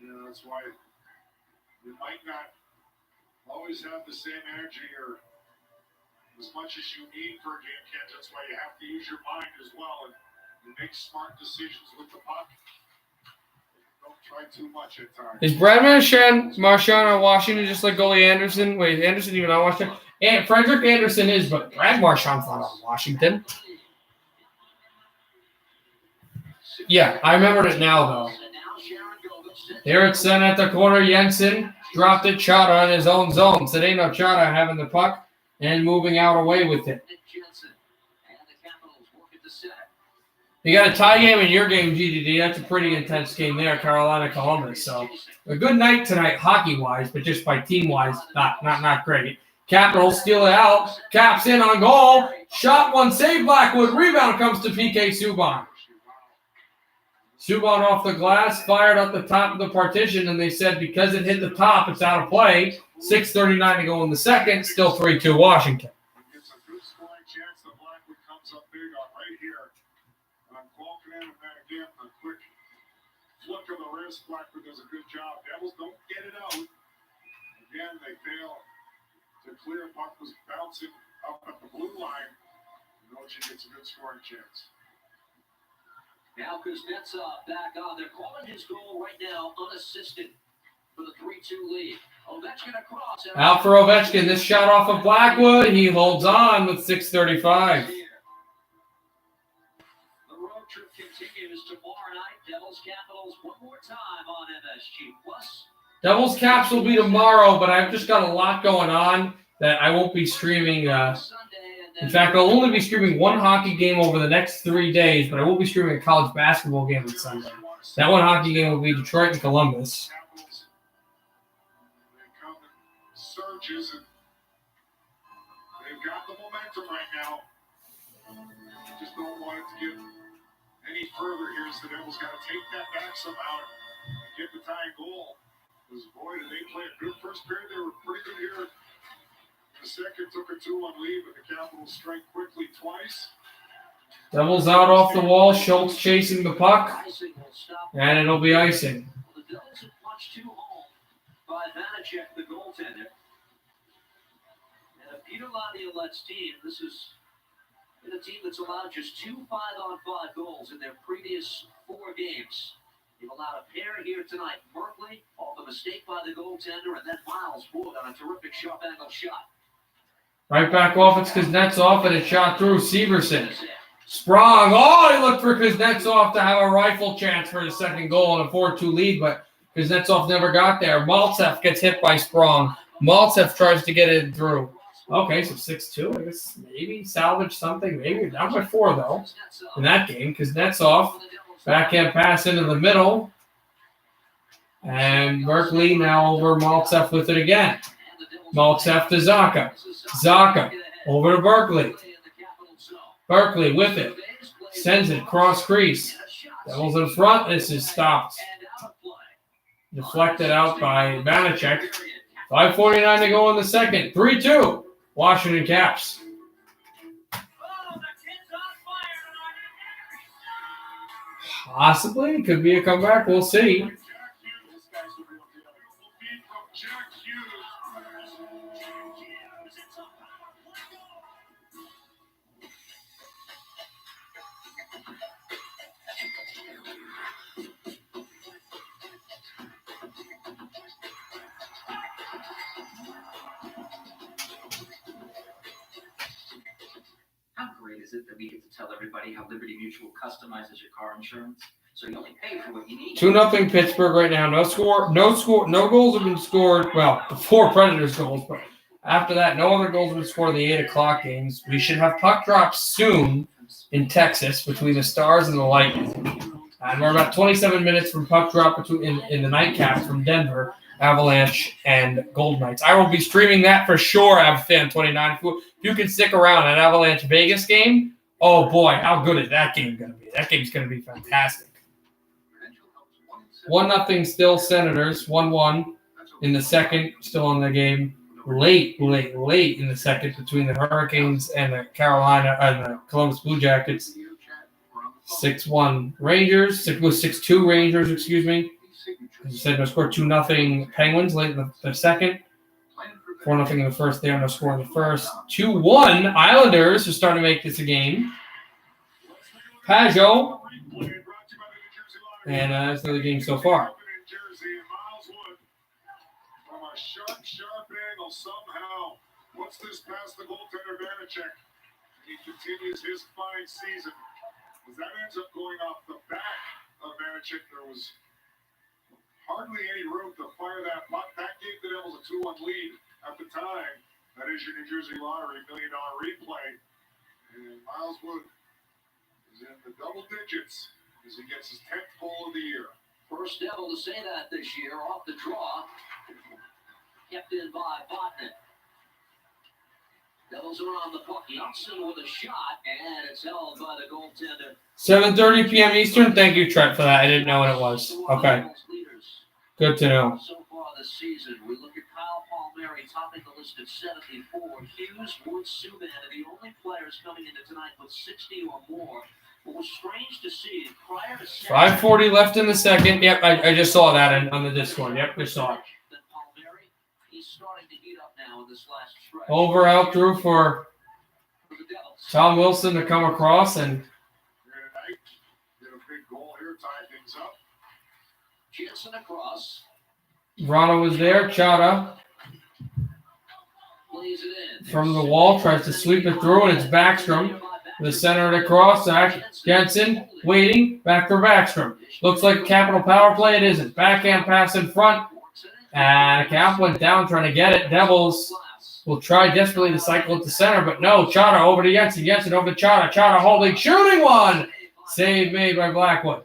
Yeah, that's why you might not always have the same energy or as much as you need for a game, Kent. That's why you have to use your mind as well and make smart decisions with the puck. Don't try too much at times. Is Brad Marchand on Washington just like goalie Anderson? Wait, is Anderson even on Washington? And Frederick Anderson is, but Brad Marchand's not on Washington. Yeah, I remembered it now, though. Here it's sent at the corner. Jensen dropped it. Chara on his own zone. Zdeno Chara having the puck and moving out away with it. You got a tie game in your game, GDD. That's a pretty intense game there, Carolina-Columbus. So a good night tonight, hockey-wise, but just by team-wise, not great. Capitals steal it out. Caps in on goal. Shot one, save Blackwood. Rebound comes to PK Subban. Subban off the glass, fired up the top of the partition, and they said because it hit the top, it's out of play. 6:39 to go in the second. Still 3-2 Washington. It's a good scoring chance that Blackwood comes up big on right here. Balkan, and then again, a quick flick of the wrist. Blackwood does a good job. Devils don't get it out. Again, they fail to clear. Puck was bouncing up at the blue line. Nochi gets a good scoring chance. Now Kuznetsov back on. They're calling his goal right now unassisted for the 3-2 lead. Ovechkin across. Out for Ovechkin. This shot off of Blackwood. He holds on with 6:35. The road trip continues tomorrow night. Devils Capitals one more time on MSG Plus. Devils Caps will be tomorrow, but I've just got a lot going on that I won't be streaming. Sunday, and In fact, I'll only be streaming one hockey game over the next 3 days, but I will be streaming a college basketball game on Sunday. That one hockey game will be Detroit and Columbus. Capitals. They come in surges, and they've got the momentum right now. Just don't want it to get any further here, as the Devils got to take that back somehow and get the tying goal. Because boy, did they play a good first period. They were pretty good here. The second took a 2-1 lead, but the Capitals strike quickly twice. Devils out off the wall. Schultz chasing the puck, icing will stop. and it'll be icing. The Devils have punched 2 home by Vanacek, the goaltender. And a Peter Ladiolette's team, this is a team that's allowed just 2 5-on-5 goals in their previous 4 games. They've allowed a pair here tonight. Berkeley off a mistake by the goaltender, and then Miles Wood on a terrific sharp angle shot. Right back off. It's Kuznetsov, and it shot through Severson. Sprong. Oh, he looked for Kuznetsov to have a rifle chance for his second goal and a 4-2 lead, but Kuznetsov never got there. Maltsev gets hit by Sprong. Maltsev tries to get it through. Okay, so 6-2. I guess maybe salvage something. Maybe down by 4, though, in that game. Kuznetsov, backhand pass into the middle. And Berkeley now over Maltsev with it again. Maltsev to Zaka. Zaka over to Berkeley. Berkeley with it. Sends it cross crease. Devils in front. This is stopped. Deflected out by Vanacek. 5:49 to go in the second. 3-2. Washington Caps. Possibly. Could be a comeback. We'll see. How great is it that we get to tell everybody how Liberty Mutual customizes your car insurance? So you only pay for what you need. 2-0 Pittsburgh right now. No goals have been scored. Well, the 4 Predators goals, but after that, no other goals have been scored in the 8 o'clock games. We should have puck drops soon in Texas between the Stars and the Lightning. And we're about 27 minutes from puck drop in the nightcaps from Denver, Avalanche, and Golden Knights. I will be streaming that for sure, AvFan29. If you can stick around at Avalanche Vegas game, oh boy, how good is that game going to be? That game's going to be fantastic. 1-0 still Senators, 1-1 in the second, still in the game. Late in the second between the Hurricanes and the the Columbus Blue Jackets. 6-1 Rangers. It was 6-2 Rangers, excuse me. As I said, no score. 2-0 Penguins late in the second. 4-0 in the first there, no score in the first. 2-1 Islanders are starting to make this a game. Pajot. And that's the game so far. From a sharp angle somehow. What's this past the goaltender Vanacek? He continues his fine season. As that ends up going off the back of Vanacek, there was hardly any room to fire that puck. That gave the Devils a 2-1 lead at the time. That is your New Jersey Lottery $1 million replay. And Miles Wood is in the double digits as he gets his 10th goal of the year. First Devil to say that this year off the draw. Kept in by Botman. Devils are on the puck. Youngson with a shot, and it's held by the goaltender. 7:30 p.m. Eastern. Thank you, Trent, for that. I didn't know what it was. Okay. Good to know. So far this season, we look at Kyle Palmieri topping the list at 74. Hughes, Wood, Subban are the only players coming into tonight with 60 or more. What was strange to see prior to 5:40 left in the second. Yep, I just saw that on the Discord. Yep, we saw it. Palmieri, he's starting to heat up now in this last stretch. Over out through for Tom Wilson to come across and Here tonight, get a big goal here, tie things up. Jensen across. Rana was there. Chara Plays it in. from the wall tries to sweep it through, and it's Backstrom. The center it across. Jensen waiting. Back for Backstrom. Looks like a capital power play. It isn't. Backhand pass in front. And Cap went down trying to get it. Devils will try desperately to cycle it to center, but no. Chara over to Jensen. Jensen over to Chara. Chara holding, shooting one. Save made by Blackwood.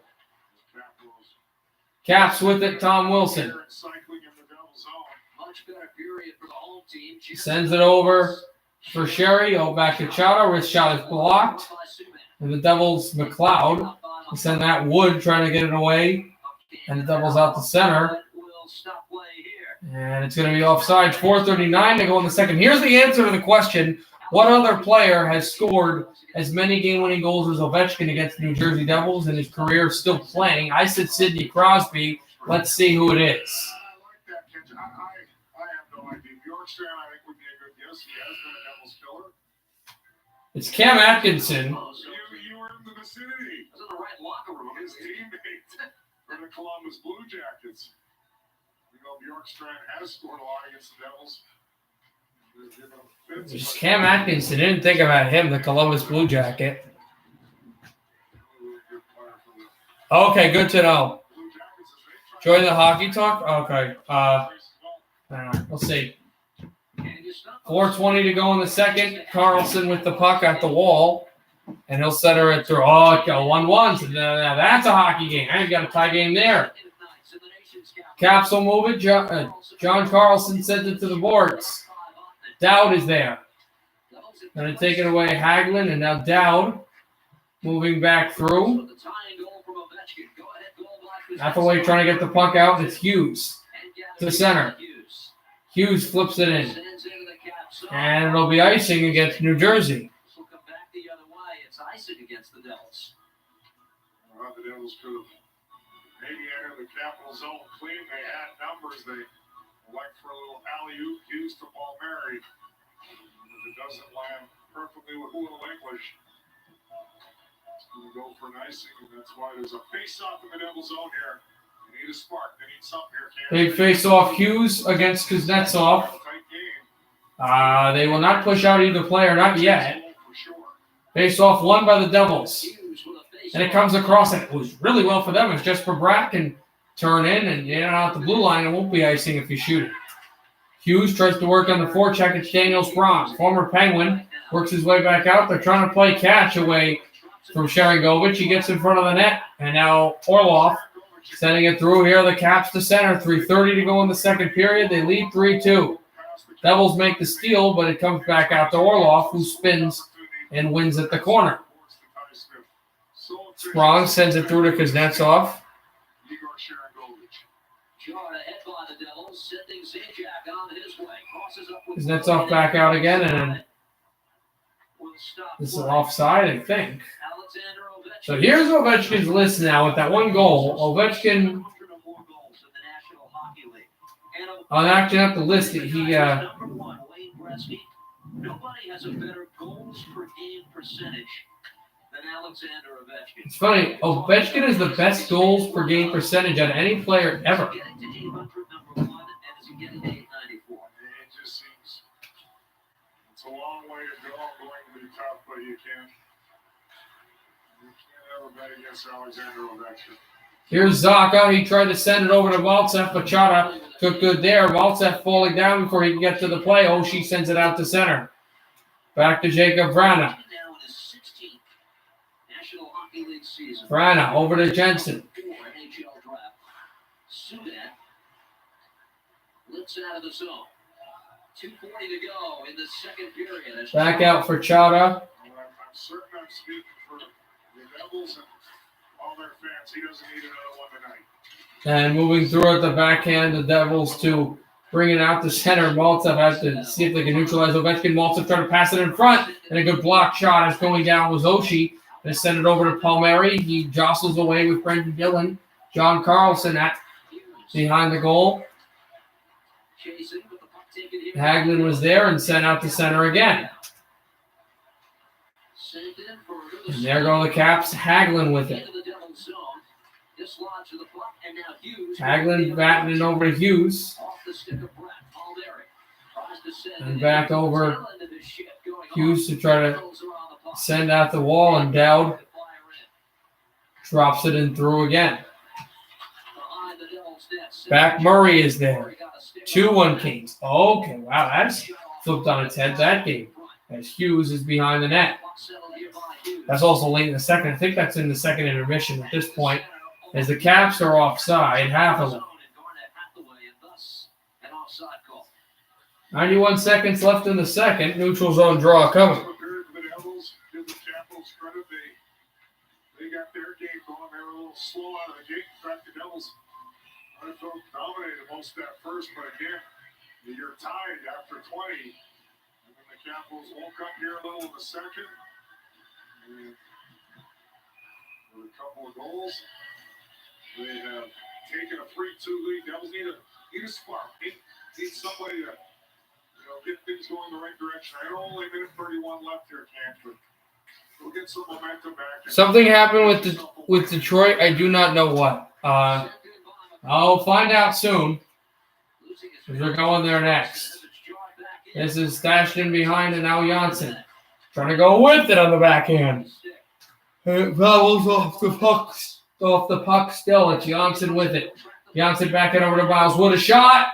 Caps with it, Tom Wilson. Sends it over for Sherry. Oh, back to Chara. Wrist shot is blocked. And the Devils, McLeod, send that Wood trying to get it away. And the Devils out to center. And it's going to be offside. 4:39 to go in the second. Here's the answer to the question. What other player has scored as many game-winning goals as Ovechkin against the New Jersey Devils in his career still playing? I said Sidney Crosby. Let's see who it is. I like that catch. I have no idea. Bjorkstrand, I think, would be a good guess. He has been a Devils killer. It's Cam Atkinson. You were in the vicinity. I was in the right locker room. His teammate for the Columbus Blue Jackets. You know, Bjorkstrand has scored a lot against the Devils. It's Cam Atkinson. Didn't think about him, the Columbus Blue Jacket. Okay, good to know. Join the hockey talk? Okay. We'll see. 4:20 to go in the second. Carlson with the puck at the wall. And he'll center it through. Oh, 1-1. So now that's a hockey game. I ain't got a tie game there. Caps will move it. John Carlson sends it to the boards. Dowd is there. Going to take it away, Hagelin, and now Dowd moving back through. Hathaway trying to get the puck out, and it's Hughes to center. Hughes flips it in. And it'll be icing against New Jersey. Well, the Devils could have maybe entered the capital zone clean. They had numbers. They went for a little alley-oop. Hughes to Palmieri. If it doesn't land perfectly with a little English, it's going to go for an icing, and that's why there's a face-off in the Devil zone here. They need a spark. They need something here. Big face-off Hughes against Kuznetsov. They will not push out either player, not yet. Face-off won by the Devils. And it comes across, and it was really well for them. It's just for Brack and turn in and get out the blue line. It won't be icing if you shoot it. Hughes tries to work on the forecheck. It's Daniel Sprong. Former Penguin works his way back out. They're trying to play catch away from Sharangovich. He gets in front of the net. And now Orlov sending it through here. The Caps to center. 3:30 to go in the second period. They lead 3-2. Devils make the steal, but it comes back out to Orlov, who spins and wins at the corner. Sprong sends it through to Kuznetsov. Kuznetsov back out again, and this is offside, I think. So here's Ovechkin's list now with that one goal. Ovechkin, I'm actually have to list it. Nobody has a better goals per game percentage than Alexander Ovechkin. It's funny. Ovechkin is the best goals per game percentage out of any player ever. Getting to 800, number one, and is he getting to 894? It just seems it's a long way to go. Going to be tough, but you can't ever bet against Alexander Ovechkin. Here's Zacha. He tried to send it over to Maltsev, but Chara took good there. Maltsev falling down before he can get to the play. Oshie sends it out to center. Back to Jacob Vrana. Vrana over to Jensen. Back out for Chara. I'm certain I'm speaking for the Devils and all their fans. He doesn't need another one tonight. And moving through at the backhand, the Devils to bring it out to center. Maltsev has to see if they can neutralize Ovechkin. Maltsev trying to pass it in front, and a good block shot is going down with Oshie. They send it over to Palmieri. He jostles away with Brendan Dillon. John Carlson behind the goal. Hagelin was there and sent out to center again. And there go the Caps. Hagelin with it. Hagelin batting it over to Hughes. And back over Hughes to try to send out the wall, and Dowd drops it in through again. Back Murray is there. 2-1 Kings. Okay, wow, that's flipped on its head that game, as Hughes is behind the net. That's also late in the second. I think that's in the second intermission at this point, as the Caps are offside, half of them. 91 seconds left in the second. Neutral zone draw coming. Prepared for the Devils. Give the Capitals credit. They got their game going. They were a little slow out of the gate. In fact, the Devils, I felt, dominated most of that first, but again, you're tied after 20. And then the Capitals woke up here a little in the second. And with a couple of goals, they have taken a 3-2 lead. Devils need a spark. Need somebody to get things going the right direction. I know only minute 31 left here, Cam, but we'll get some momentum back. Something happened with Detroit. I do not know what. I'll find out soon. They're going there next. This is stashed in behind, and now Janssen trying to go with it on the backhand. It bobbles off the puck still. It's Janssen with it. Janssen backing over to Miles Wood. A shot.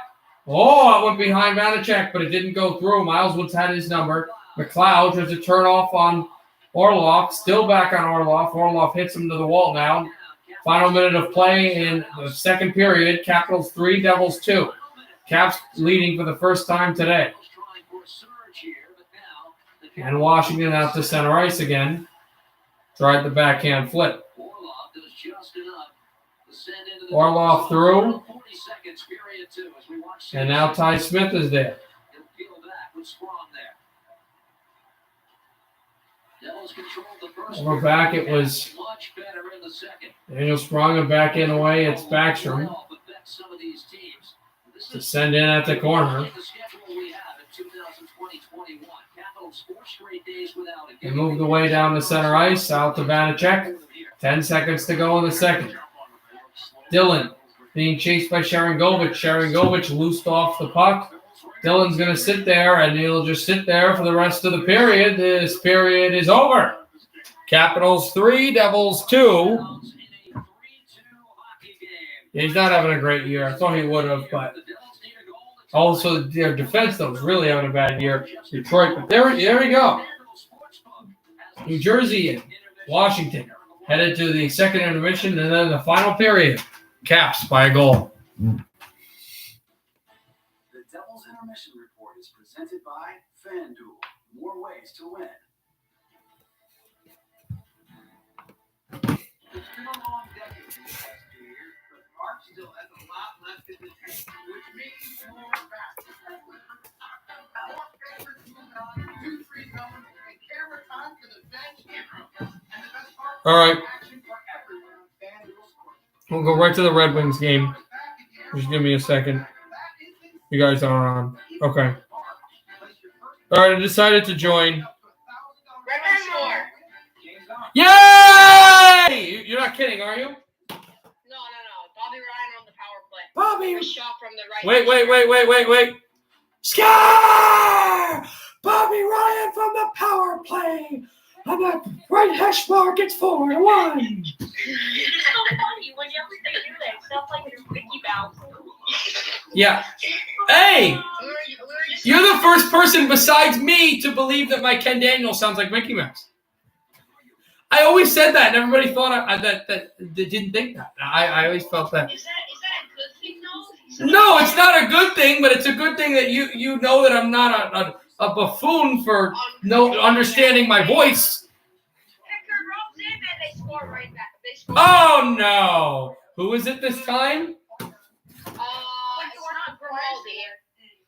Oh, it went behind Vanacek, but it didn't go through. Miles Wood's had his number. McLeod tries to turn off on Orlov. Still back on Orlov. Orlov hits him to the wall now. Final minute of play in the second period. Capitals 3, Devils 2. Caps leading for the first time today. And Washington out to center ice again. Tried the backhand flip. Orlov through. And now Ty Smith is there. Over back, it was Daniel Sprong, and back in away, it's Backstrom. To send in at the corner. They moved away down the center ice, out to Vanacek. 10 seconds to go in the second. Dylan being chased by Sharangovich. Sharangovich loosed off the puck. Dylan's going to sit there, and he'll just sit there for the rest of the period. This period is over. Capitals 3, Devils 2. Yeah, he's not having a great year. I thought he would have, but also their defense, though, is really having a bad year. Detroit, but there we go. New Jersey and Washington headed to the second intermission, and then the final period. Caps by a goal. The Devils Intermission Report is presented by FanDuel. More ways to win. It's been a long decade in the past 2 years, but Mark still has a lot left in the tank, which means more basketball. Our favorites moving on to 2-3 zones and camera time for the bench intro. And the best part, all right. action for everyone on FanDuel Sports. We'll go right to the Red Wings game. Just give me a second. You guys are on. Okay. All right, I decided to join. Yay! You're not kidding, are you? No. Bobby Ryan on the power play. Bobby! A shot from the right. Wait. Score! Bobby Ryan from the power play. On the right hash bar gets 4-1. It's so funny when you do that. It sounds like your Mickey Mouse. Yeah. Hey! You're the first person besides me to believe that my Ken Daniels sounds like Mickey Mouse. I always said that, and everybody thought that they didn't think that. I always felt that. Is that a good thing, though? No, it's not a good thing, but it's a good thing that you know that I'm not a buffoon for no understanding my voice. They scored right back. Oh no! Who is it this time? It's not Grimaldi.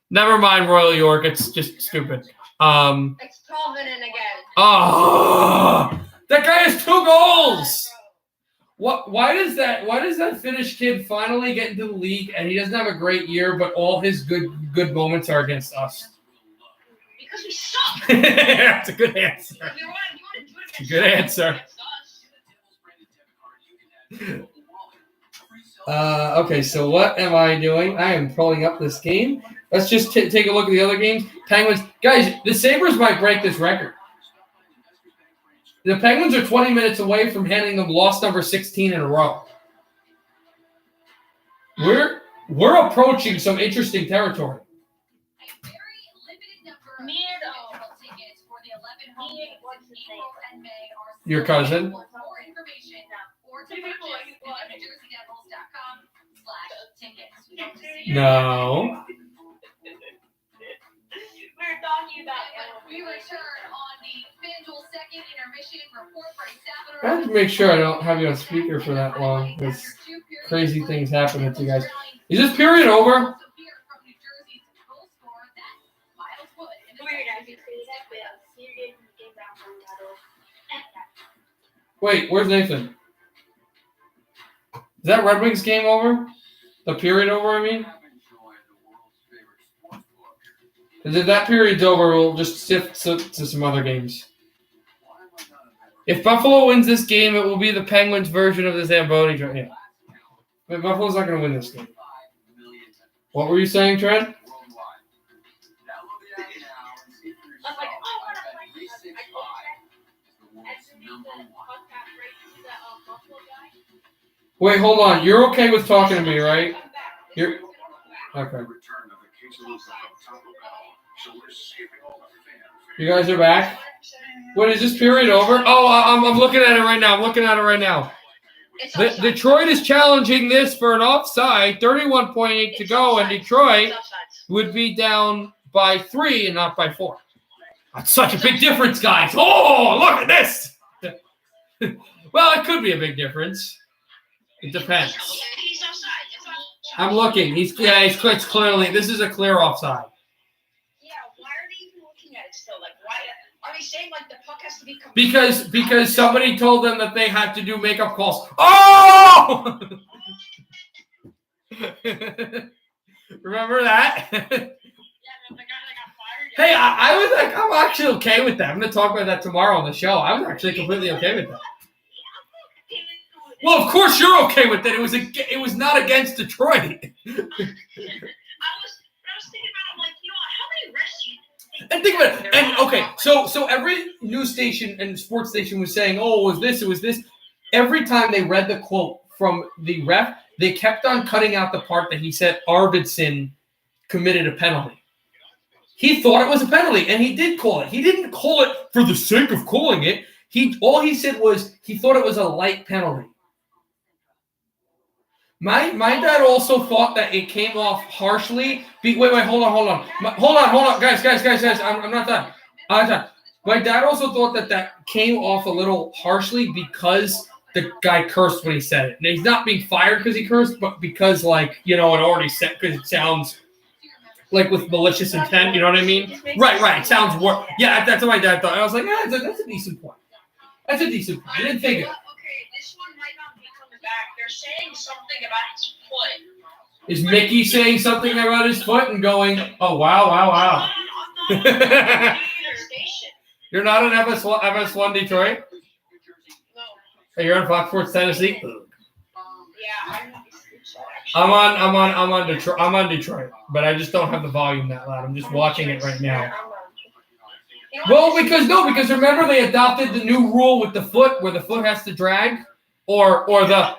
Never mind, Royal York. It's just stupid. It's Tolvanen again. Oh, that guy has 2 goals. What? Why does that Finnish kid finally get into the league and he doesn't have a great year, but all his good moments are against us? Because we suck. That's a good answer. You want to do it against Good answer. Okay, so what am I doing? I am pulling up this game. Let's just take a look at the other games. Penguins. Guys, the Sabres might break this record. The Penguins are 20 minutes away from handing them loss number 16 in a row. We're approaching some interesting territory. April and May are Your cousin? For more information or to purchase NewJerseyDevils.com/tickets. We hope to see you. No. We're talking about We return on the FanDuel second intermission report for Salvador. I have to make sure I don't have you on speaker for that long, because crazy things happen with you guys. Is this period over? Wait, where's Nathan? Is that Red Wings game over? The period over, I mean? Because if that period's over, we'll just shift to some other games. If Buffalo wins this game, it will be the Penguins' version of the Zamboni. Yeah. But Buffalo's not going to win this game. What were you saying, Trent? Wait, hold on. You're okay with talking to me, right? You're okay. You guys are back? What, is this period over? Oh, I'm looking at it right now. Detroit is challenging this for an offside. 31.8 to go, and Detroit would be down by 3 and not by 4. That's such a big difference, guys. Oh, look at this. Well, it could be a big difference. It depends. I'm looking. It's clearly, this is a clear offside. Yeah, why are they even looking at it still? Like, why are they saying like the puck has to be Because somebody told them that they had to do makeup calls. Oh! Remember that? Yeah, the guy that got fired. Hey, I was like, I'm actually okay with that. I'm going to talk about that tomorrow on the show. I was actually completely okay with that. Well, of course you're okay with it. It was not against Detroit. I was thinking about it, I'm like, you know, how many refs do you And think about it. And okay, so every news station and sports station was saying, "Oh, it was this." Every time they read the quote from the ref, they kept on cutting out the part that he said Arvidsson committed a penalty. He thought it was a penalty, and he did call it. He didn't call it for the sake of calling it. All he said was he thought it was a light penalty. My dad also thought that it came off harshly. Wait, hold on. Hold on, guys. I'm not done. My dad also thought that came off a little harshly because the guy cursed when he said it. And he's not being fired because he cursed, but because, like, you know, it already said, because it sounds like with malicious intent. You know what I mean? Right. It sounds worse. Yeah, that's what my dad thought. I was like, that's a decent point. I didn't think it. this one might not be coming back. They're saying something about his foot. Is Mickey saying something about his foot and going, oh, wow. You're not on FS1 Detroit? No. Hey, you're on Fox Sports Tennessee? Yeah, I'm on Detroit. I'm on Detroit, but I just don't have the volume that loud. I'm just watching it right now. Well, because remember they adopted the new rule with the foot where the foot has to drag, or foot.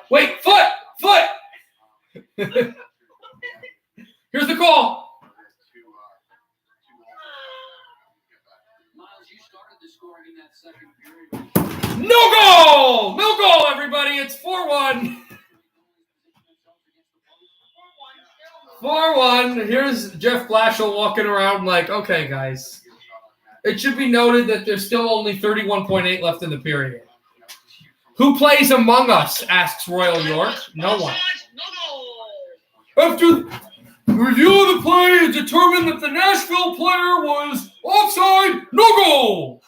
Here's the call. No goal, everybody. It's 4-1. 4-1. Here's Jeff Blashill walking around like, okay, guys. It should be noted that there's still only 31.8 left in the period. Who plays Among Us? Asks Royal York. No one. After review of the play, it determined that the Nashville player was offside. No goal.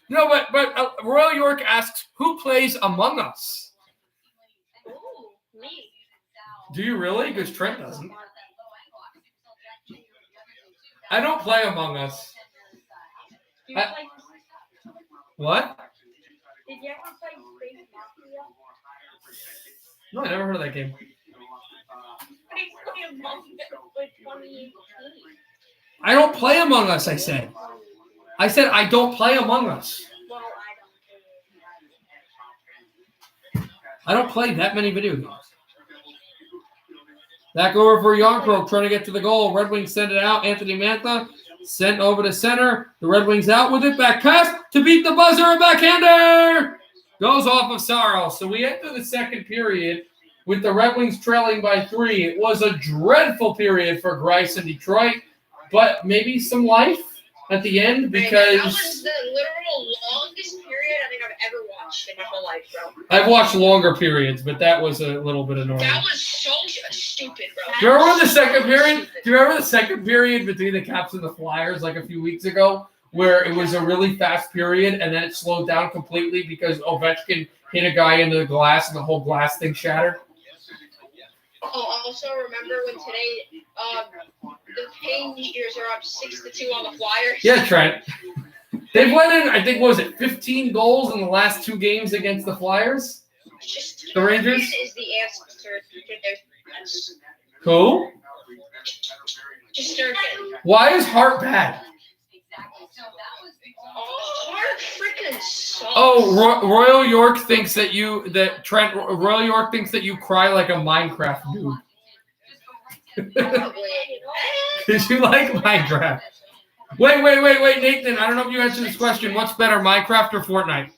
No, but Royal York asks, who plays Among Us? Ooh, me. Do you really? Because Trent doesn't. I don't play Among Us. What? Did you ever play Space Mafia? No, I never heard of that game. I don't play Among Us, I said. I said I don't play Among Us. I don't play that many video games. Back over for Yonkro trying to get to the goal. Red Wings send it out. Anthony Mantha Sent over to center. The Red Wings out with it. Back pass to beat the buzzer. A backhander. Goes off of Sorrow. So we enter the second period with the Red Wings trailing by 3. It was a dreadful period for Grice and Detroit, but maybe some life at the end because that was the literal longest period I think I've ever watched in my whole life, bro. I've watched longer periods, but that was a little bit annoying. That was so stupid, bro. Do you remember the second period? Do you remember the second period between the Caps and the Flyers like a few weeks ago, where it was a really fast period and then it slowed down completely because Ovechkin hit a guy into the glass and the whole glass thing shattered? Oh, also remember when today the Rangers are up 6-2 on the Flyers? Yeah, Trent. They've let in, I think, what was it, 15 goals in the last 2 games against the Flyers? The Rangers? Is the answer to their Who? Just Sturgeon. Why is Hart bad? Oh, Hart freaking sucks. Oh, Royal York thinks that Royal York thinks that you cry like a Minecraft dude. Probably. Did you like Minecraft? Wait, Nathan. I don't know if you answered this question. What's better, Minecraft or Fortnite?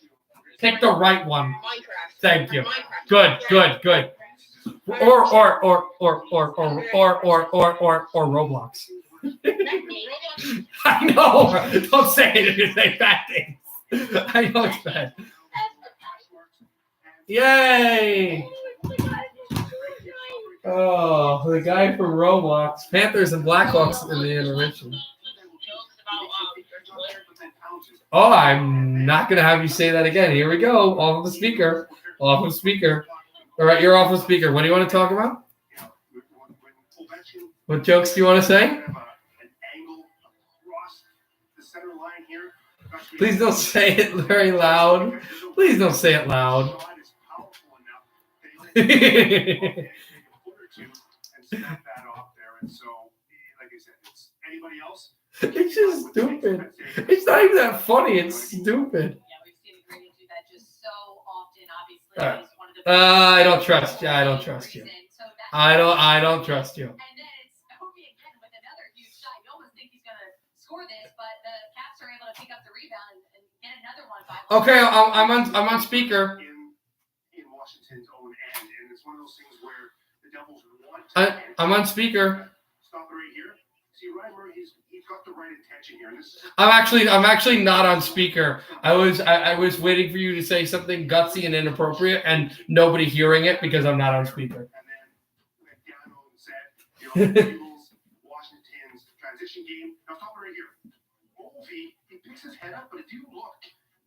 Pick the right one. Minecraft. Thank you. Minecraft. Good. Or Roblox. I know. Don't say it if you say bad things. I know it's bad. Yay! Oh, the guy from Roblox. Panthers and Blackhawks in the intermission. Oh, I'm not going to have you say that again. Here we go. Off of the speaker. All right, you're off of speaker. What do you want to talk about? What jokes do you want to say? Please don't say it very loud. Please don't say it loud. It's just stupid. It's not even that funny. It's stupid. I don't trust you. I don't trust you. I don't trust you. And then it's Ovi again with another huge shot. You almost think he's going to score this, but the Caps are able to pick up the rebound and get another one. Okay, I'm on speaker. In Washington's own end, and it's one of those things where the Devils want to. I'm on speaker. Stop it right here. See, Ryan Murray, he's got the right intention here. And this is I'm actually not on speaker. I was waiting for you to say something gutsy and inappropriate, and nobody hearing it because I'm not on speaker. And then Gano said, Eagles, Washington's transition game. Now stop it right here. Ovi, he picks his head up, but if you look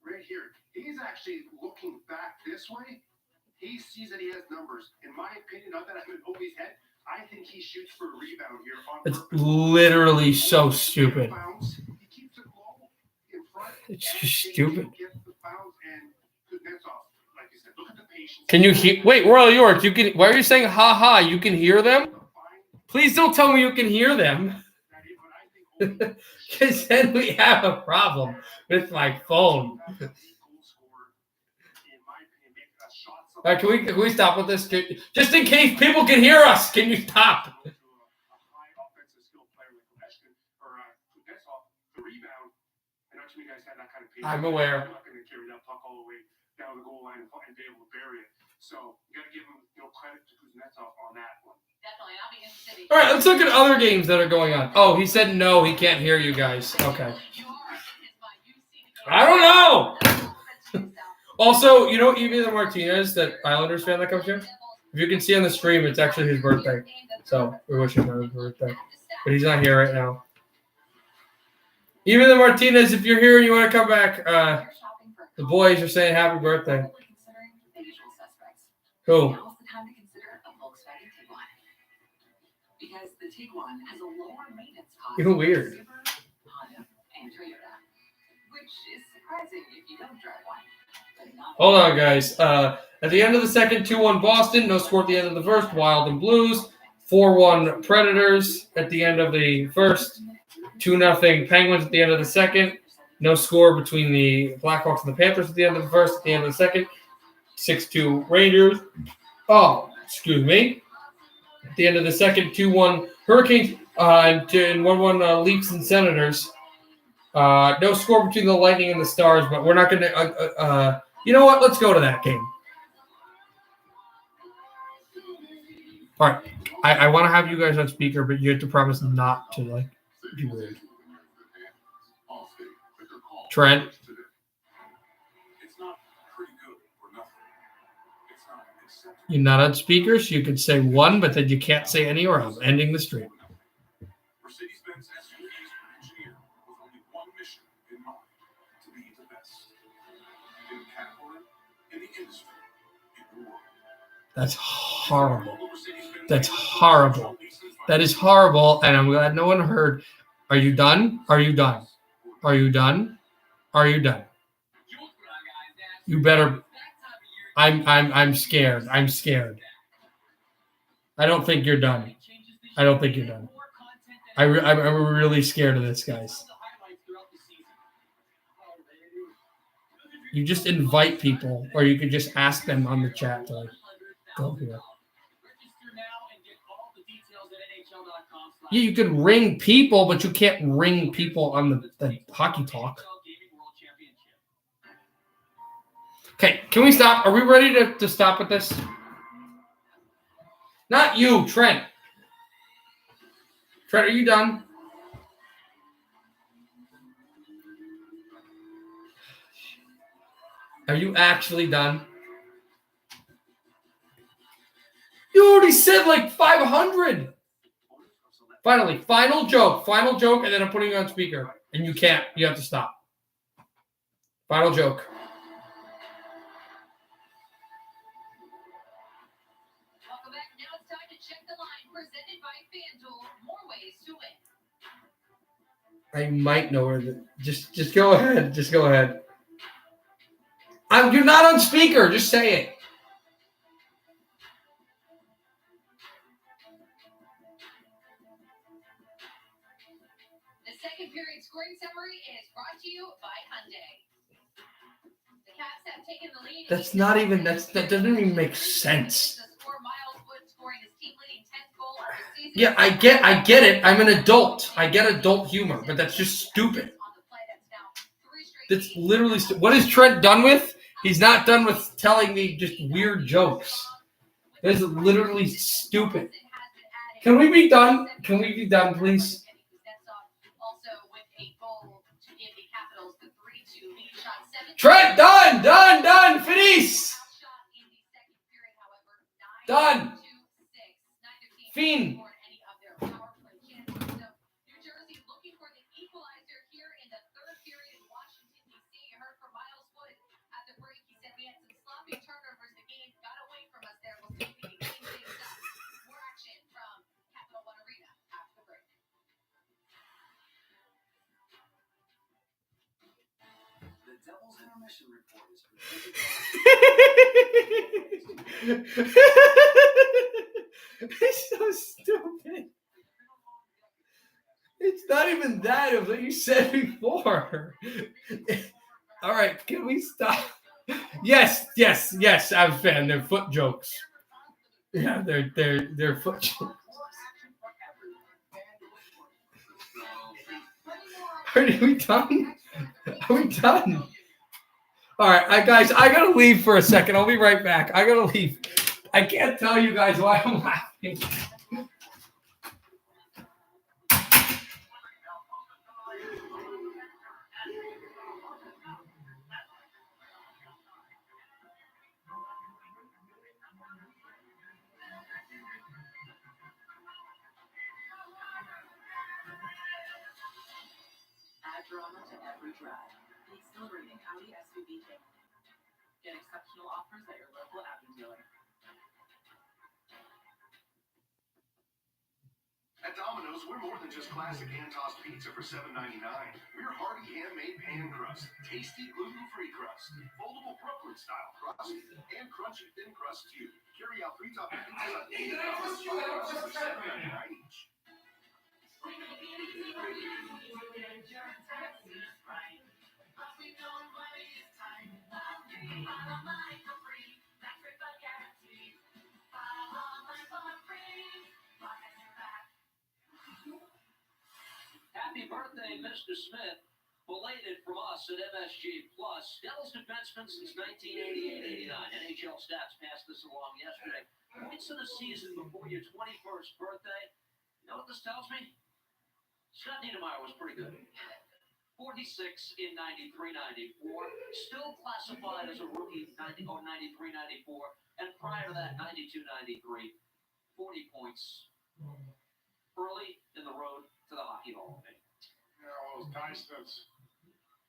right here, he's actually looking back this way. He sees that he has numbers. In my opinion, not that I'm in Ovi's head, I think he shoots for a rebound here. It's literally so stupid. He keeps it low in front. It's just stupid. Can Can you hear? Wait, Royal York, you can. Why are you saying ha ha? You can hear them? Please don't tell me you can hear them. Because then we have a problem with my phone. All right, can we stop with this? Just in case people can hear us, can you stop? I'm aware. I'm not going to carry that puck all the way down the goal line and be able to bury it. So you got to give him credit to Kuznetsov on that one. Definitely. I'll be interested. All right, let's look at other games that are going on. Oh, he said no, he can't hear you guys. Okay. I don't know. Also, you know Evie Martinez, that Islanders fan that comes here? If you can see on the stream, it's actually his birthday. So we're wishing him his birthday. But he's not here right now. Evie Martinez, if you're here and you want to come back, the boys are saying happy birthday. Cool. Because the Tiguan has a lower maintenance cost. You're weird. And Toyota, which is surprising if you don't drive one. Hold on, guys. At the end of the second, 2-1 Boston. No score at the end of the first. Wild and Blues. 4-1 Predators at the end of the first. 2-0 Penguins at the end of the second. No score between the Blackhawks and the Panthers at the end of the first. At the end of the second. 6-2 Rangers. Oh, excuse me. At the end of the second, 2-1 Hurricanes. And 1-1 Leafs and Senators. No score between the Lightning and the Stars, but we're not going to. You know what? Let's go to that game. All right. I want to have you guys on speaker, but you have to promise not to be weird. Trent. It's not pretty good or nothing. It's not acceptable. You're not on speaker, so you can say one, but then you can't say any or I'm ending the stream. Mercedes-Benz SUVs were engineered with only one mission in mind: to be the best in the category, in the industry, in the world. That's horrible. That's horrible. That is horrible, and I'm glad no one heard. Are you done? Are you done? Are you done? Are you done? You better. I'm scared. I'm scared. I don't think you're done. I don't think you're done. I'm really scared of this, guys. You just invite people, or you could just ask them on the chat to go here. Yeah, you could ring people, but you can't ring people on the hockey talk. Okay, can we stop? Are we ready to stop with this? Not you, Trent. Trent, are you done? Are you actually done? You already said like 500. Finally, final joke, and then I'm putting you on speaker. And you can't. You have to stop. Final joke. Welcome back. Now it's time to check the line presented by FanDuel. More ways to win. I might know where just go ahead. Just go ahead. You're not on speaker. Just say it. The second period scoring summary is brought to you by Hyundai. The Caps have taken the lead. That's not even. That doesn't even make sense. Yeah, I get it. I'm an adult. I get adult humor, but that's just stupid. That's literally what is Trent done with? He's not done with telling me just weird jokes. This is literally stupid. Can we be done? Can we be done, please? Trent, done. Finis. Done. Fiend. The Devil's Intermission Report is It's so stupid. It's not even that. It was what you said before. All right, can we stop? Yes. I'm a fan. They're foot jokes. Yeah, they're foot jokes. Are we done? Are we done? All right, guys, I gotta leave for a second. I'll be right back. I gotta leave. I can't tell you guys why I'm laughing. Add drama to every drive. The exhilarating Audi SUV thing. Get exceptional offers at your local Audi dealer. At Domino's, we're more than just classic hand-tossed pizza for $7.99. We're hearty handmade pan crust, tasty gluten-free crust, foldable Brooklyn-style crust, and crunchy thin crust too. Carry out 3 topping pizzas on any for $7.99 each. Mr. Smith, belated from us at MSG Plus. Devils defenseman since 1988-89. NHL stats passed this along yesterday. Points in the season before your 21st birthday. You know what this tells me? Scott Niedermayer was pretty good. 46 in 93-94. Still classified as a rookie 93-94. And prior to that, 92-93. 40 points early in the road to the Hockey Hall of Fame. Yeah, well, Ty Smith's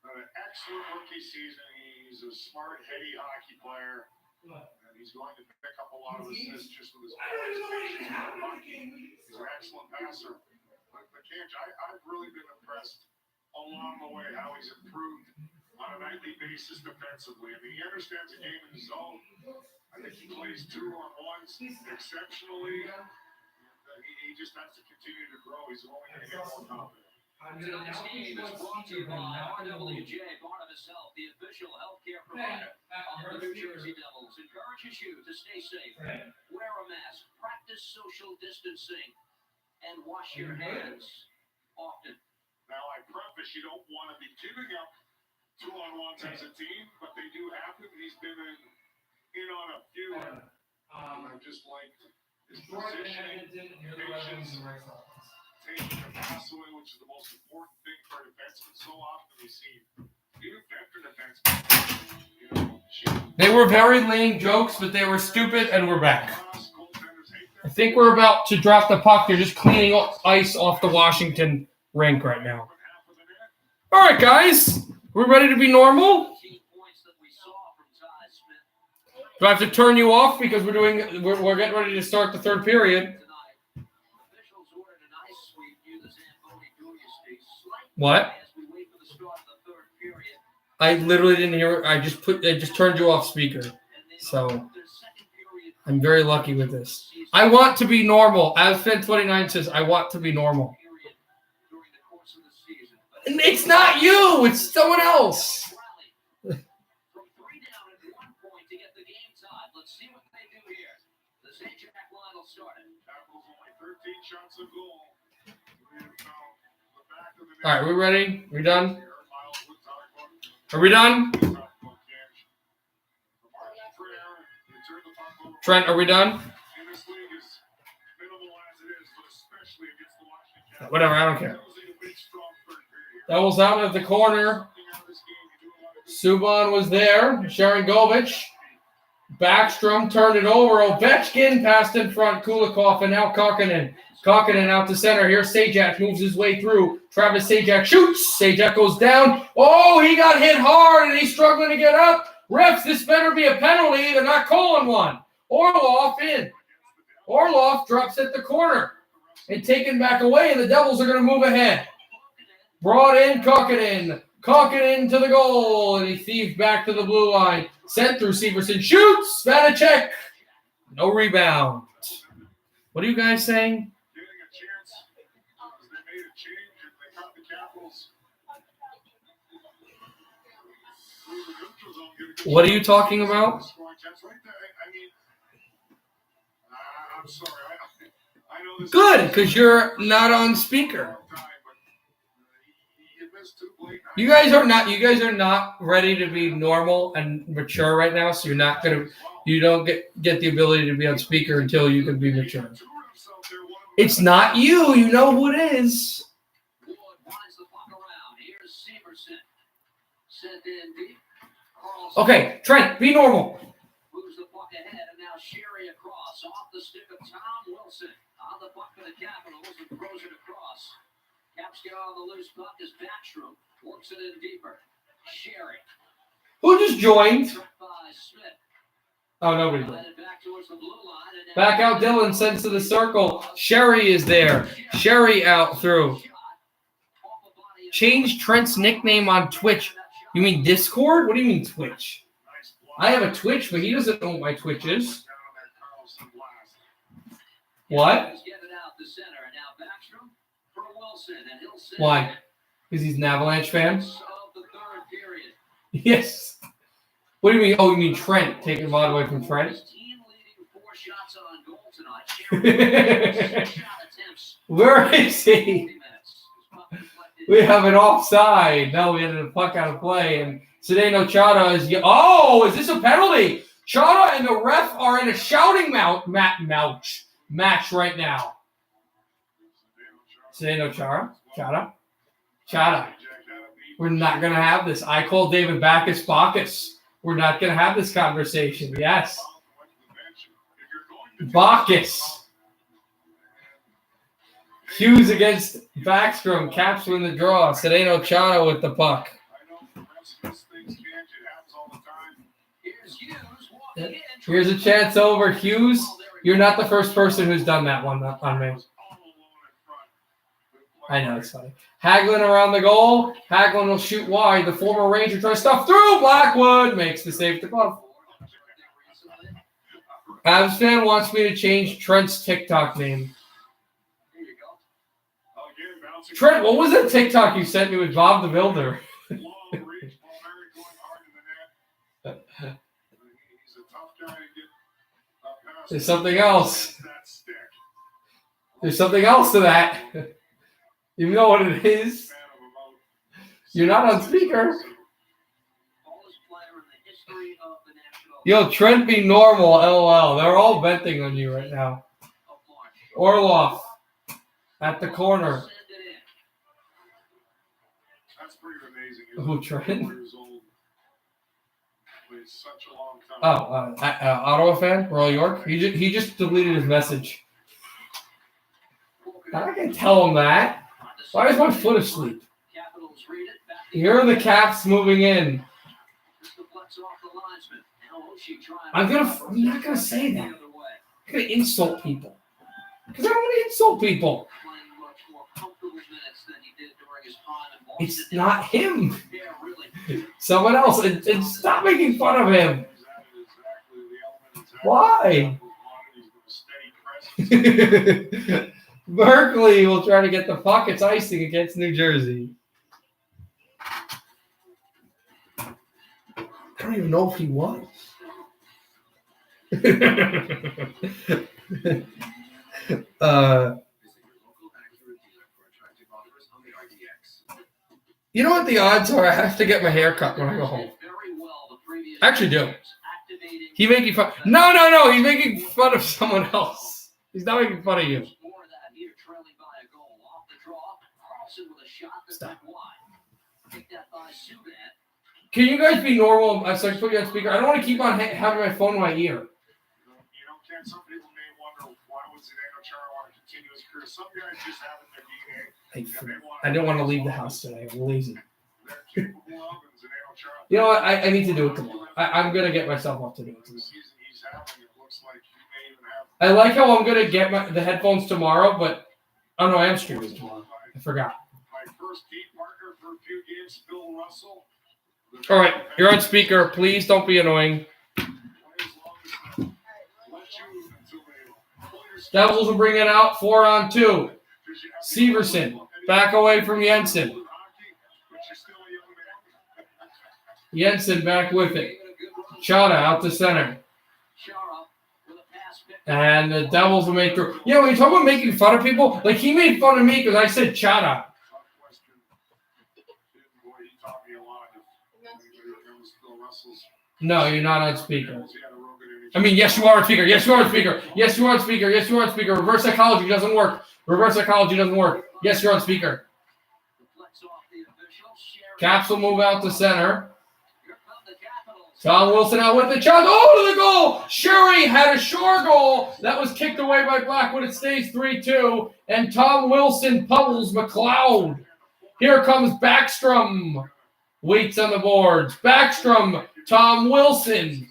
had an excellent rookie season. He's a smart, heady hockey player. And he's going to pick up a lot of assists just with his participation in hockey. He's an excellent passer. But Cage, I've really been impressed along the way how he's improved on a nightly basis defensively. I mean, he understands the game in his zone. I think he plays 2-on-1s exceptionally. He just has to continue to grow. He's only going to get more confident. Tonight's game is brought to you by RWJ Barnabas Health, the official healthcare provider of the New Jersey Devils. Encourages you to stay safe, wear a mask, practice social distancing, and wash your hands often. Now, I preface you don't want to be giving up 2-on-1s as a team, but they do happen. He's been in on a few. I just liked his positioning, patience, taking the pass away, which is the most important thing for a defenseman. So often we see even veteran defensemen. They were very lame jokes, but they were stupid, and we're back. I think we're about to drop the puck. They're just cleaning ice off the Washington rink right now. All right, guys. We're ready to be normal? Do I have to turn you off because we're getting ready to start the third period? What? I literally didn't hear. I just turned you off speaker. So I'm very lucky with this. I want to be normal. As Fan29 says, I want to be normal. And it's not you. It's someone else. All right, we ready? We done? Are we done? Trent, are we done? Whatever, I don't care. Devils out at the corner. Subban was there. Sharon Govich. Backstrom turned it over. Ovechkin passed in front. Kulikov and now Kokkonen. Kokkonen out to center. Here's Sajak. Moves his way through. Travis Sajak shoots. Sajak goes down. Oh, he got hit hard and he's struggling to get up. Refs, this better be a penalty. They're not calling one. Orlov in. Orlov drops at the corner and taken back away, and the Devils are going to move ahead. Brought in Kokkonen. Kokkonen to the goal, and he thieved back to the blue line. Sent through Severson. Shoots! Vanacek. No rebound. What are you guys saying? What are you talking about? I'm sorry. I know this. Good, because you're not on speaker. You guys are not ready to be normal and mature right now, so you don't get the ability to be on speaker until you can be mature. It's not you. You know who it is. Okay, Trent, be normal. Moves the puck ahead, and now Sherry across, off the stick of Tom Wilson. On the puck for the Capitals, and throws it across. Caps get on the loose puck as Backstrom works it in deeper. Sherry. Who just joined? Oh, nobody did. Back out Dylan, sends to the circle. Sherry is there. Sherry out through. Change Trent's nickname on Twitch. You mean Discord? What do you mean Twitch? I have a Twitch, but he doesn't know what my Twitch is. What? Why? Because he's an Avalanche fan? Yes. What do you mean? Oh, you mean Trent? Taking the ball away from Trent? Where is he? We have an offside. No, we had a puck out of play, and Zdeno Chara is. Oh, is this a penalty? Chara and the ref are in a shouting match right now. Zdeno Chara. We're not gonna have this. I call David Bacchus. We're not gonna have this conversation. Yes, Bacchus. Hughes against Backstrom. Caps win the draw. Zdeno Chara with the puck. Here's a chance over. Hughes, you're not the first person who's done that one on me. I know, it's funny. Hagelin around the goal. Hagelin will shoot wide. The former Ranger tries stuff through. Blackwood makes the save to glove. Avs fan wants me to change Trent's TikTok name. Trent, what was that TikTok you sent me with Bob the Builder? There's something else. There's something else to that. You know what it is? You're not on speaker. Yo, Trent be normal, LOL. They're all venting on you right now. Orlov at the corner. Who, Trent? Oh, Ottawa fan, Royal York. He just deleted his message. I'm not gonna tell him that. Why is my foot asleep? Here are the Caps moving in. I'm not gonna say that. I'm gonna insult people. Because I don't want to insult people. It's not him. Someone else. And stop making fun of him. Why? Berkeley will try to get the puck. It's icing against New Jersey. I don't even know if he was. You know what the odds are? I have to get my hair cut when I go home. I actually do. He's making fun. No. He's making fun of someone else. He's not making fun of you. Stop. Can you guys be normal? I started putting you on speaker. I don't want to keep on having my phone in my ear. Ken, some people may wonder why would Zdeno Chara want to continue his career. Some guys just have in their DNA. I didn't want to leave the house today. I'm lazy. You know what? I need to do it tomorrow. I'm going to get myself up to do it tomorrow. I like how I'm going to get the headphones tomorrow, but oh no, I am streaming tomorrow. I forgot. All right, you're on speaker. Please don't be annoying. Devils will bring it out 4-on-2. Severson back away from Jensen. Jensen back with it. Chara out to center. And the Devils will make through. You know, when you talk about making fun of people, like he made fun of me because I said Chara. No, you're not on speaker. I mean, yes, you are on speaker. Yes, you are on speaker. Yes, you are on speaker. Yes, you are on speaker. Reverse psychology doesn't work. Reverse psychology doesn't work. Yes, you're on speaker. Caps will move out to center. Tom Wilson out with the chance. Oh, to the goal! Sherry had a sure goal. That was kicked away by Blackwood. It stays 3-2. And Tom Wilson pummels McLeod. Here comes Backstrom. Waits on the boards. Backstrom. Tom Wilson.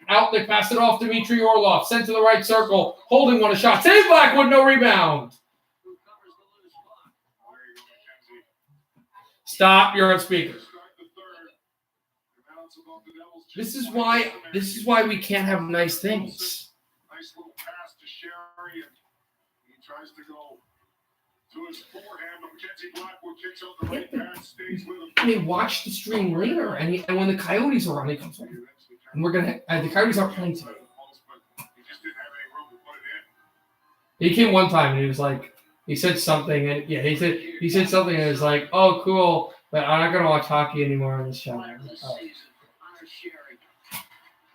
Out, they pass it off to Dmitry Orlov. Sent to the right circle. Holding one a shot. Save Blackwood, no rebound. Stop, you're on speaker. This is why we can't have nice things. Nice little pass to Sherry, and he tries to go to his forehand, but Mackenzie Blackwood kicks out the right pass, stays with him. I mean, watch the stream later, and when the Coyotes are on, he comes on. And we're gonna. The Coyotes aren't playing today. He came one time, and he was like, He said something, and he said something, and it was like, "Oh, cool, but I'm not gonna watch hockey anymore on this channel." Player of the Oh. season, Connor Sherry.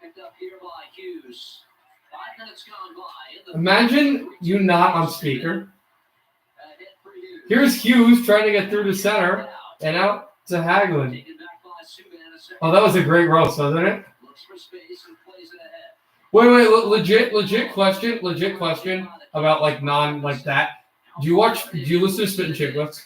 Picked up here by Hughes. 5 minutes gone by. In the Imagine you not on speaker. A hit for Hughes. Here's Hughes trying to get through the center and out to Hagelin. Taken back by Subban, a second. Oh, that was a great roast, wasn't it? Looks for space and plays it ahead. Wait, legit question about like like that. Do you listen to Spittin' Chicklets?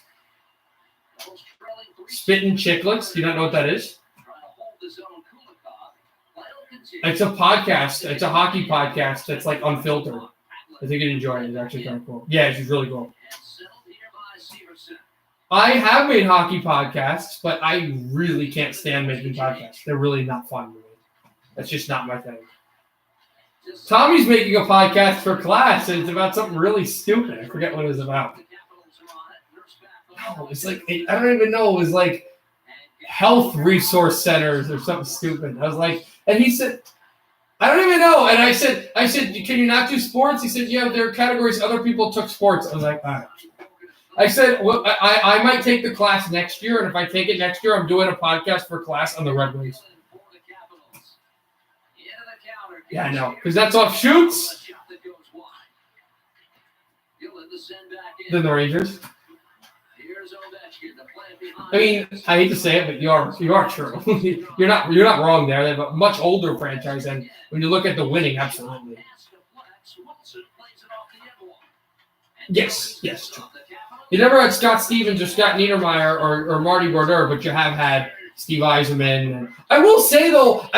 Devils trailing 3-0. Spittin' Chicklets? You don't know what that is? Trying to hold the zone. Kulikov. Play will continue. It's a podcast. It's a hockey podcast that's like unfiltered. I think you'd enjoy it. It's actually kind of cool. Yeah, it's really cool. And settled here by Severson. I have made hockey podcasts, but I really can't stand making podcasts. They're really not fun to me. That's just not my thing. Tommy's making a podcast for class, and it's about something really stupid. I forget what it was about. Oh, it's like, I don't even know. It was like health resource centers or something stupid. I was like, and he said, I don't even know. And I said, can you not do sports? He said, yeah, there are categories other people took sports. I was like, all right. I said, well, I might take the class next year, and if I take it next year, I'm doing a podcast for class on the Red Wings. Yeah, I know, because that's offshoots. Then the Rangers. I mean, I hate to say it, but you are true. you're not wrong there. They have a much older franchise, and when you look at the winning, absolutely. Yes, true. You never had Scott Stevens or Scott Niedermayer or Marty Brodeur, but you have had Steve Yzerman. And I will say though,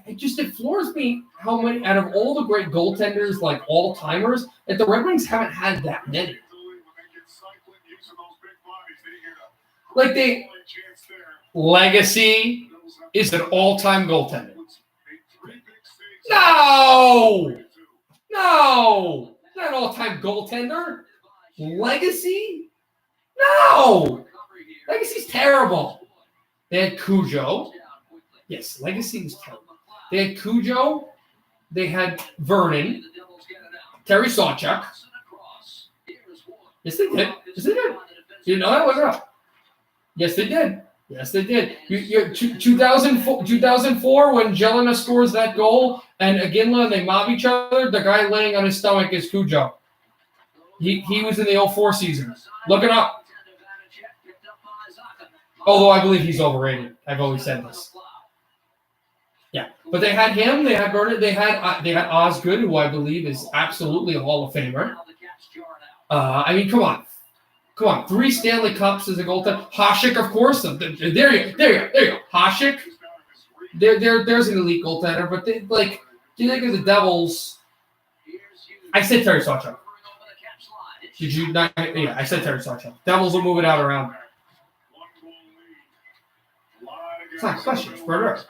it floors me how many out of all the great goaltenders, like all timers, that the Red Wings haven't had that many. Like Legacy is an all-time goaltender. No, not an all-time goaltender. Legacy? No, Legacy's terrible. They had Cujo. Yes, Legacy was terrible. They had Cujo. They had Vernon. Terry Sawchuk. Yes, they did. You know that? Look it up. Yes, they did. 2004, when Jelena scores that goal and Iginla and they mob each other, the guy laying on his stomach is Cujo. He was in the 04 season. Look it up. Although I believe he's overrated. I've always said this. Yeah, but they had him. They had Vernon. They had Osgood, who I believe is absolutely a Hall of Famer. I mean, come on. 3 Stanley Cups as a goaltender. Hasek, of course. There you go. Hasek. There's an elite goaltender, but do you think of the Devils? I said Terry Sawchuk. Did you not? Yeah, I said Terry Sawchuk. Devils will move it out around. It's not a question. It's Brodeur.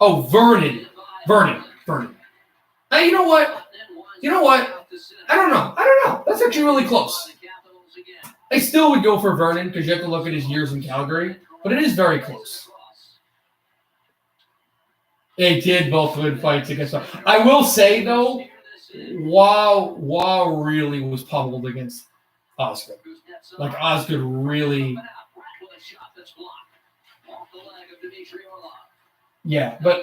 Oh, Vernon. Hey, you know what? I don't know. That's actually really close. I still would go for Vernon because you have to look at his years in Calgary, but it is very close. They did both win fights against them. I will say, though, Wow really was pummeled against Osgood. Like, Osgood really... Yeah, but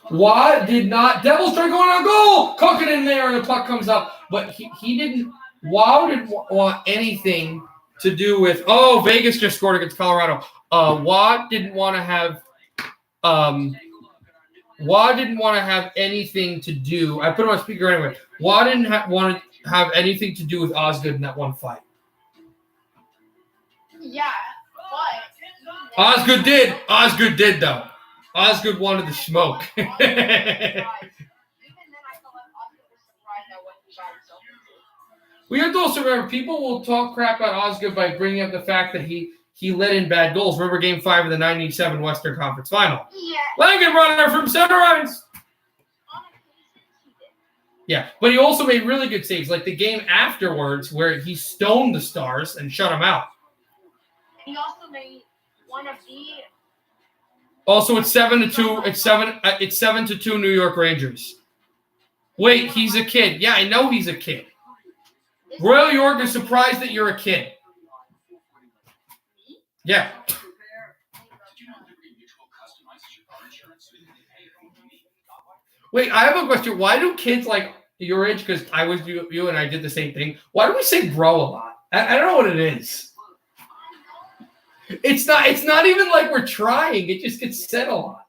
Watt did not. Devils try going on goal. Cook it in there, and the puck comes up. But he didn't. Wow didn't want anything to do with. Oh, Vegas just scored against Colorado. Watt didn't want to have. Watt didn't want to have anything to do. I put him on speaker anyway. Watt didn't want to have anything to do with Osgood in that one fight. Yeah, but Osgood did. Osgood did though. Osgood wanted the smoke. even then, I felt like Osgood was surprised at what he got himself into. We have to also remember, people will talk crap about Osgood by bringing up the fact that he let in bad goals. Remember Game 5 of the 97 Western Conference Final. Yeah. Langenbrunner from center ice. On occasions, he did. Yeah, but he also made really good saves, like the game afterwards where he stoned the Stars and shut them out. And he also made one of the... Also, it's 7-2. It's 7-2 New York Rangers. Wait, he's a kid. Yeah, I know he's a kid. Royal York is surprised that you're a kid. Yeah. Did you know Liberty Mutual customizes your car insurance so you can pay it when you need? Wait, I have a question. Why do kids like your age, because I was you and I did the same thing, why do we say bro a lot? I don't know what it is. It's not even like we're trying. It just gets said a lot.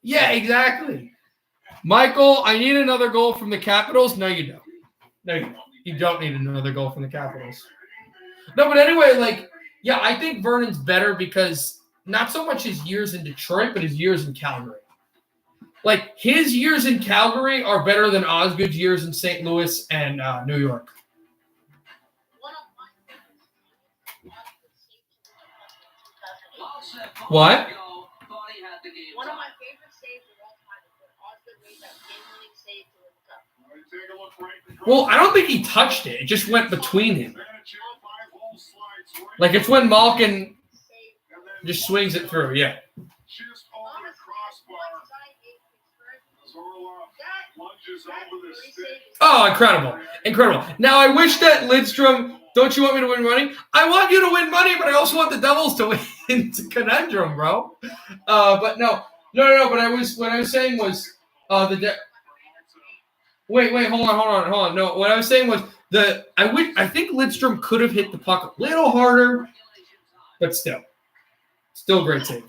Yeah, exactly. Michael, I need another goal from the Capitals. No, you don't. No, you don't. You don't need another goal from the Capitals. No, but anyway, like, yeah, I think Vernon's better because not so much his years in Detroit, but his years in Calgary. Like, his years in Calgary are better than Osgood's years in St. Louis and New York. What? One of my favorite saves of all time is when Osgood made that game-winning save to win the cup. Take a look right. Well, I don't think he touched it. It just went between him. Like, it's when Malkin just swings it through, yeah. Just over the crossbar. Zorla lunges over the stick. Oh, incredible. Incredible. Now, I wish that Lidstrom, don't you want me to win money? I want you to win money, but I also want the Devils to win. It's a conundrum, bro. But no. But what I was saying was Wait, hold on. No, what I was saying was I think Lidstrom could have hit the puck a little harder, but still great save.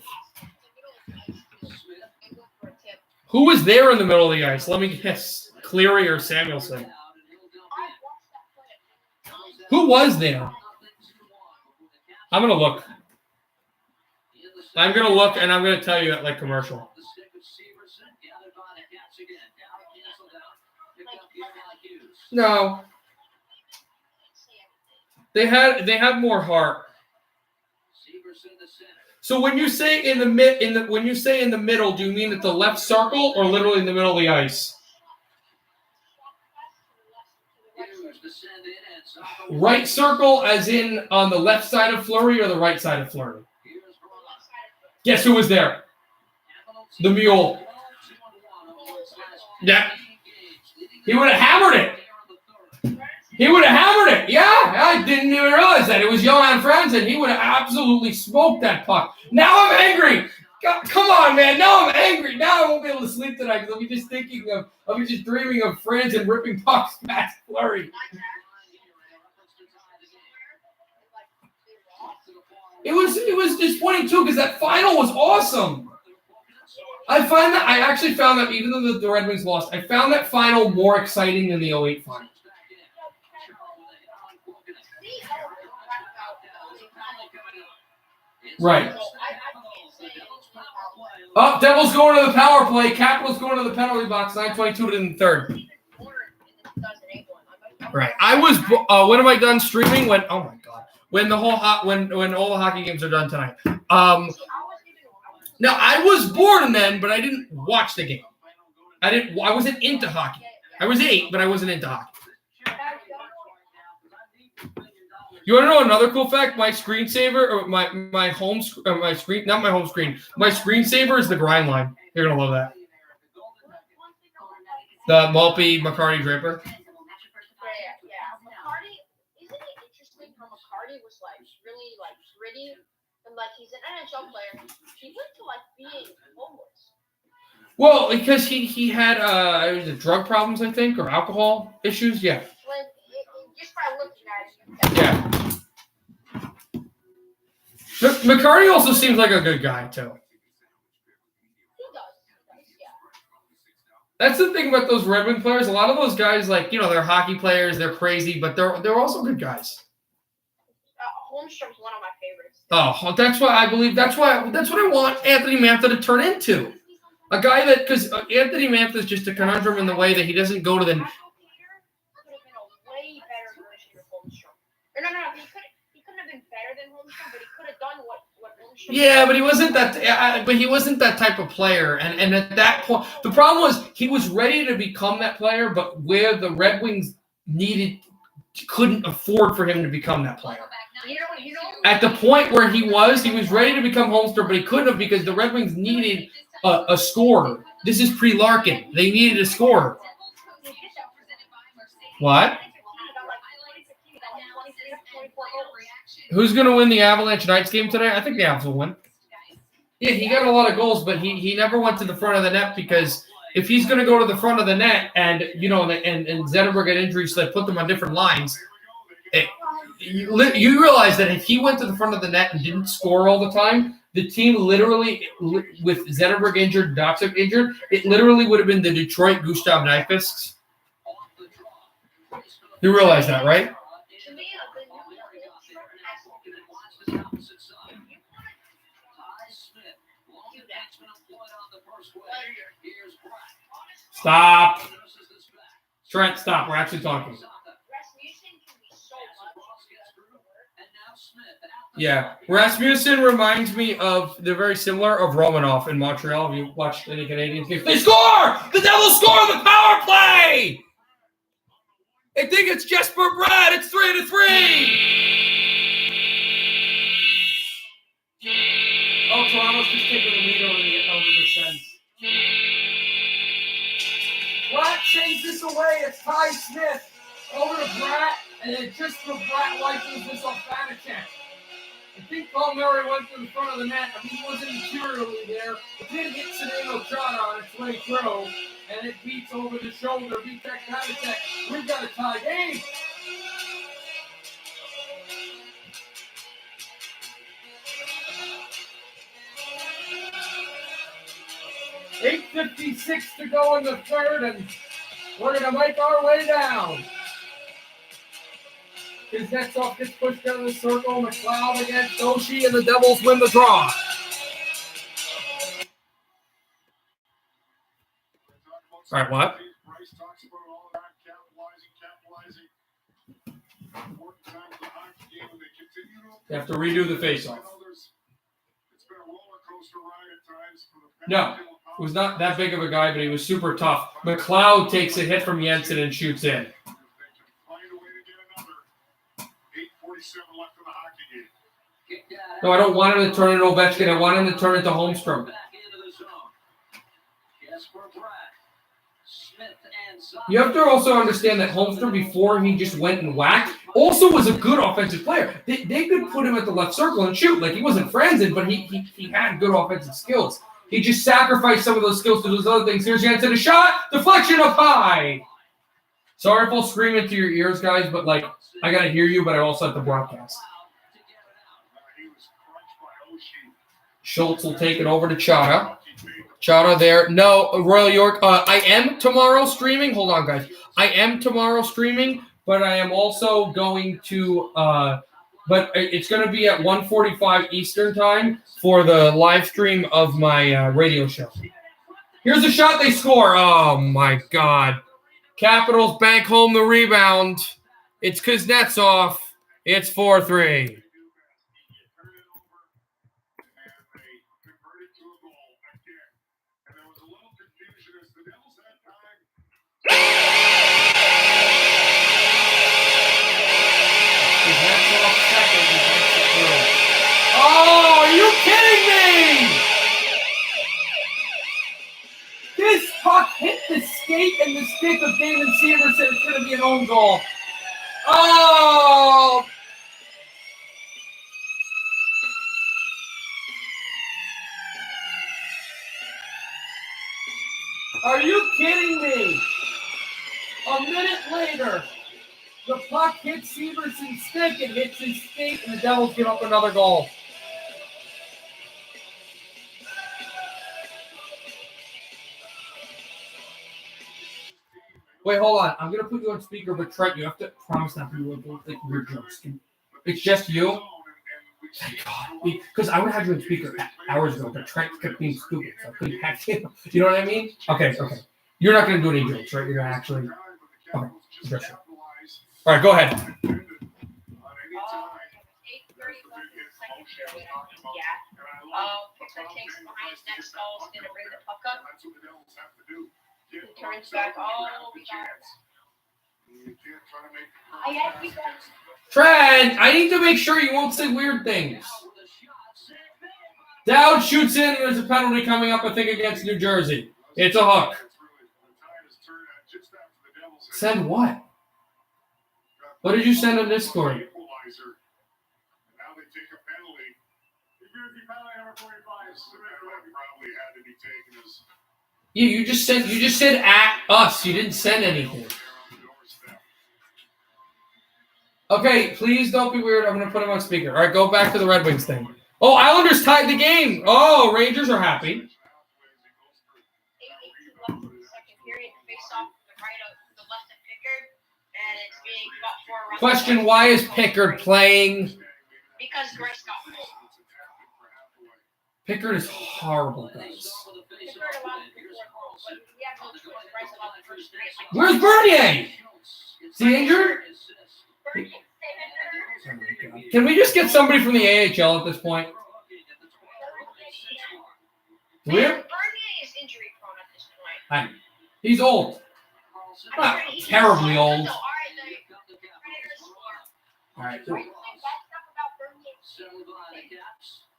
Who was there in the middle of the ice? Let me guess. Cleary or Samuelson? Who was there? I'm gonna look. And I'm gonna tell you at like commercial. No. They have more heart. So when you say in the middle, do you mean at the left circle or literally in the middle of the ice? Right circle, as in on the left side of Fleury or the right side of Fleury? Guess who was there? The Mule. Yeah. He would have hammered it. Yeah, I didn't even realize that. It was Johan Franzen. He would have absolutely smoked that puck. Now I'm angry. God, come on, man. Now I'm angry. Now I won't be able to sleep tonight because I'll be just dreaming of Franzen ripping pucks past Fleury. It was disappointing too because that final was awesome. I actually found that even though the Red Wings lost, I found that final more exciting than the 08 final. Right. Oh, Devils going to the power play. Capitals going to the penalty box. 9:22 in the third. Right. I was. When am I done streaming? When? Oh my god. When all the hockey games are done tonight. Now I was born then, but I didn't watch the game. I wasn't into hockey. I was 8, but I wasn't into hockey. You want to know another cool fact? My screensaver, or my home screen, not my home screen. My screensaver is the grind line. You're gonna love that. The Malpe McCarty Draper. Yeah. McCarty, isn't it interesting how McCarty was like really like gritty and like he's an NHL player. He went to like being homeless. Well, because he had drug problems, I think, or alcohol issues. Yeah. Just by looking at it. Yeah. McCarty also seems like a good guy too. He does, yeah. That's the thing about those Red Wing players. A lot of those guys, like, they're hockey players, they're crazy, but they're also good guys. Holmstrom's one of my favorites. Oh, that's why I believe that's what I want Anthony Mantha to turn into. A guy that, because Anthony Mantha is just a conundrum in the way that he doesn't go to the. Could have been a way better version of Holmstrom. No, he couldn't have been better than Holmstrom, but he could have done what Holmstrom. Yeah, but he wasn't that. But he wasn't that type of player, and at that point, the problem was he was ready to become that player, but where the Red Wings couldn't afford for him to become that player. You know. At the point where he was ready to become Holmstrom, but he couldn't have because the Red Wings needed a scorer. This is pre-Larkin. They needed a scorer. What? Who's going to win the Avalanche Knights game today? I think the Avs will win. Yeah, he got a lot of goals, but he never went to the front of the net because if he's going to go to the front of the net and, you know, and Zetterberg got injuries, so they put them on different lines, you realize that if he went to the front of the net and didn't score all the time, the team literally, with Zetterberg injured, Dotsuk injured, it literally would have been the Detroit Gustav Nyquist. You realize that, right? Stop. Trent, stop. We're actually talking. Yeah. Rasmussen reminds me of, they're very similar, of Romanov in Montreal. Have you watched any Canadians games? They score! The Devils score on the power play! I think it's Jesper Bratt. It's 3-3. Oh, Toronto's just taking the lead over the Sens. Bratt sends this away. It's Ty Smith over to Bratt, and then just for Bratt license this off Vanacek. I think Paul Murray went to the front of the net. I mean, he wasn't materially there. It did hit Sedano Chana on its way through, and it beats over the shoulder. Beats that Vanacek. We've got a tie game. .8:56 to go in the third, and we're going to make our way down. Kuznetsov gets pushed out of the circle. McLeod against Oshie, and the Devils win the draw. All right, what? You have to redo the face-off. No, it was not that big of a guy, but he was super tough. McLeod takes a hit from Jensen and shoots in. No, I don't want him to turn it to Ovechkin. I want him to turn it to Holmstrom. You have to also understand that Holmstrom, before he just went and whacked, also was a good offensive player. They could put him at the left circle and shoot. Like, he wasn't Franzen, but he had good offensive skills. He just sacrificed some of those skills to those other things. Here's Jensen, a shot, deflection up high. Sorry if I'll scream into your ears, guys, but, like, I got to hear you, but I also have to broadcast. Schultz will take it over to Chara. Chara there. No, Royal York. I am tomorrow streaming. Hold on, guys. I am tomorrow streaming, but I am also going to but it's going to be at 1:45 Eastern time for the live stream of my radio show. Here's a shot they score. Oh, my God. Capitals bank home the rebound. It's Kuznetsov. It's 4-3. Oh, are you kidding me? This puck hit the skate and the stick of David Severson. It's going to be an own goal. Oh! Are you kidding me? A minute later, the puck hits Severson's stick and hits his skate, and the Devils give up another goal. Wait, hold on. I'm going to put you on speaker, but Trent, you have to promise not to do like weird jokes. It's just you? Thank God. Because I would have you on speaker hours ago, but Trent kept being stupid, so I couldn't have him. You know what I mean? Okay. You're not going to do any jokes, right? You're going to actually... Okay. Sure. All right, go ahead. Pittsburgh takes behind his next goal, is going to bring the puck up. He turns back. Oh, we got it. Trent, I need to make sure you won't say weird things. Dowd shoots in, and there's a penalty coming up, I think, against New Jersey. It's a hook. Said what? What did you send on Discord? Equalizer. And now they take a penalty. New Jersey penalty number 45. So that probably had to be taken as You just said at us. You didn't send anything. Okay, please don't be weird. I'm gonna put him on speaker. All right, go back to the Red Wings thing. Oh, Islanders tied the game. Oh, Rangers are happy. 8:18 left in the second period. Face off the left of Pickard, and it's being fought for around. Question: why is Pickard playing? Because Rice got pulled. Pickard is horrible, guys. Pickard allowed to score, but we have no choice. Rice allowed the first three. Where's Bernier? Is he injured? Bernier, Oh my God. Can we just get somebody from the AHL at this point? Where? Bernier is injury prone at this point. He's old. Not terribly old. All right, the Predators score. All right. Bad stuff about Bernier.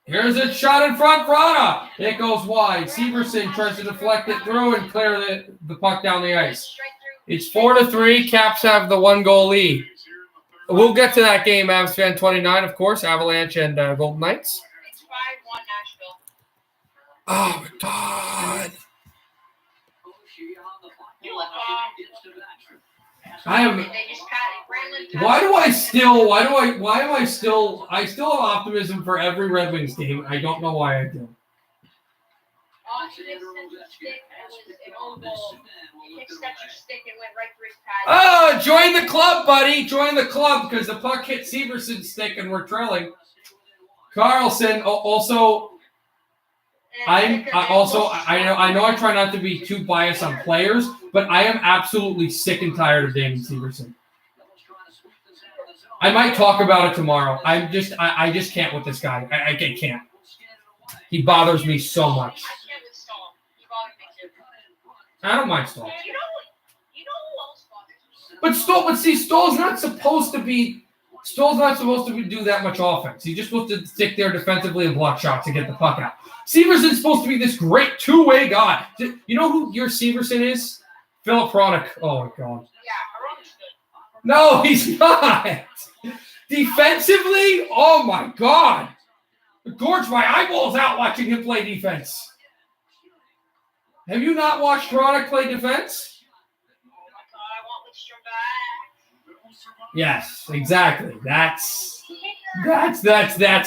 Here's a shot in front for Anna. It goes wide. Severson tries to deflect it through and clear the puck down the ice. Straight through. It's 4-3. Caps have the 1-goal lead. We'll get to that game, Avs fan 29, of course. Avalanche and Golden Knights. It's 5-1 Nashville. Oh, my God. You look I am. They just patted Brandon. Why am I still have optimism for every Red Wings game. I don't know why I do. Oh, join the club, buddy. Join the club because the puck hit Severson's stick and we're trailing. Carlson also. I know I try not to be too biased on players, but I am absolutely sick and tired of Damon Severson. I might talk about it tomorrow. I just can't with this guy. I can't. He bothers me so much. I can't with Stahl. He bothered me too. I don't mind Stahl. You know who else bothers me? But Stahl's not supposed to do that much offense. He's just supposed to stick there defensively and block shots to get the puck out. Severson's supposed to be this great two-way guy. You know who your Severson is? Philip Hronik. Oh, my God. Yeah, Aronik's good. No, he's not. Defensively, oh, my God. It gorged my eyeballs out watching him play defense. Have you not watched Hronik play defense? I want Lidstrom back. Yes, exactly. That's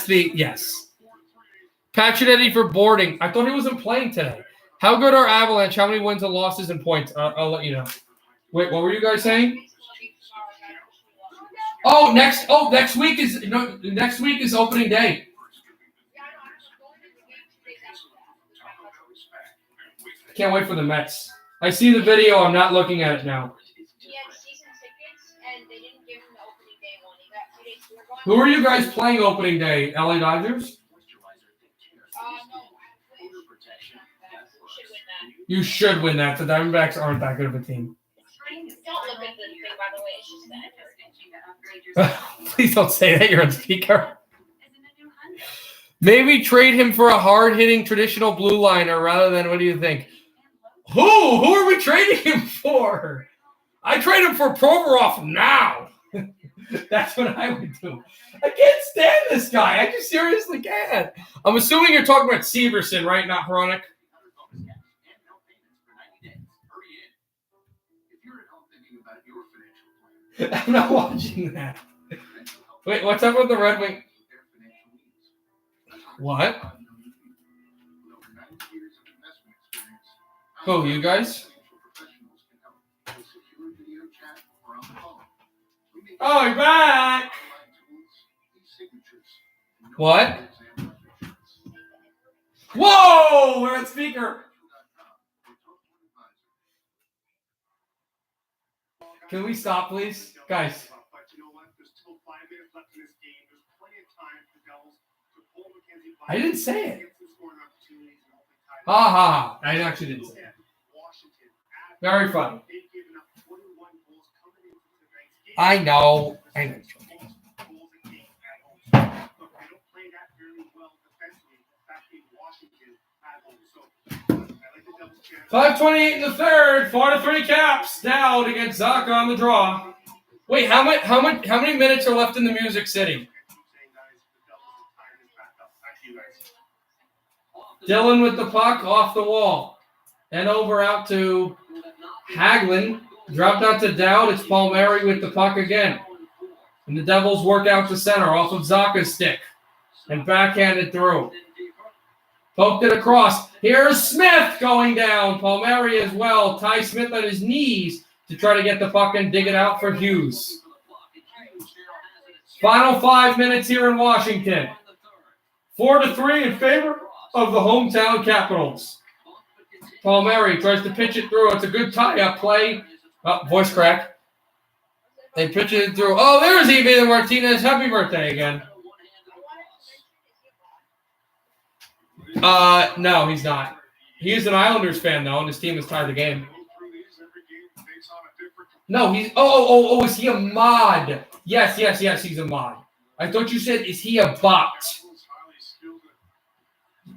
the yes. Pacioretty for boarding. I thought he wasn't playing today. How good are Avalanche? How many wins and losses and points? I'll let you know. Wait, what were you guys saying? Next week is opening day. Can't wait for the Mets. I see the video. I'm not looking at it now. He had season tickets, and they didn't give him the opening day one. He got 2 days to work on. Who are you guys playing opening day? LA Dodgers? No. We should win that. You should win that. The Diamondbacks aren't that good of a team. Don't look at the thing, by the way. It's just that. Please don't say that. You're on speaker. Maybe trade him for a hard-hitting traditional blue liner rather than, what do you think? Who are we trading him for? I trade him for Provorov now. That's what I would do. I can't stand this guy. I just seriously can't. I'm assuming you're talking about Severson, right? Not Hronik. I'm not watching that. Wait, what's up with the Red Wing? What? Who, you guys? Oh, you're back! What? Whoa! We're on speaker. Can we stop, please? Guys. But you know what? There's still 5 minutes left in this game. There's plenty of time for the Devils to pull McKenzie. I didn't say it. Get some scoring opportunities and hopefully tie it. Ha ha. I actually didn't say it. Washington. Very funny. They've given up 21 goals coming into tonight's game. I know. Goals a game at home. Look, they don't play that very well defensively. That being Washington at home. So I like the Devils' chance. 5:28 in the third. 4-3 Caps. Down against Zaka on the draw. Wait, how many minutes are left in the Music City? Dylan with the puck off the wall. And over out to Hagelin. Dropped out to Dowd. It's Palmieri with the puck again. And the Devils work out to center off of Zaka's stick. And backhanded through. Poked it across. Here's Smith going down. Palmieri as well. Ty Smith on his knees to try to get the puck and dig it out for Hughes. Final 5 minutes here in Washington. 4-3 in favor of the hometown Capitals. Palmieri tries to pitch it through. It's a good tie-up play. Oh, voice crack. They pitch it through. Oh, there's Evie Martinez. Happy birthday again. No, he's not. He's an Islanders fan, though, and his team has tied the game. No, he's... Oh, is he a mod? Yes, he's a mod. I thought you said, is he a bot?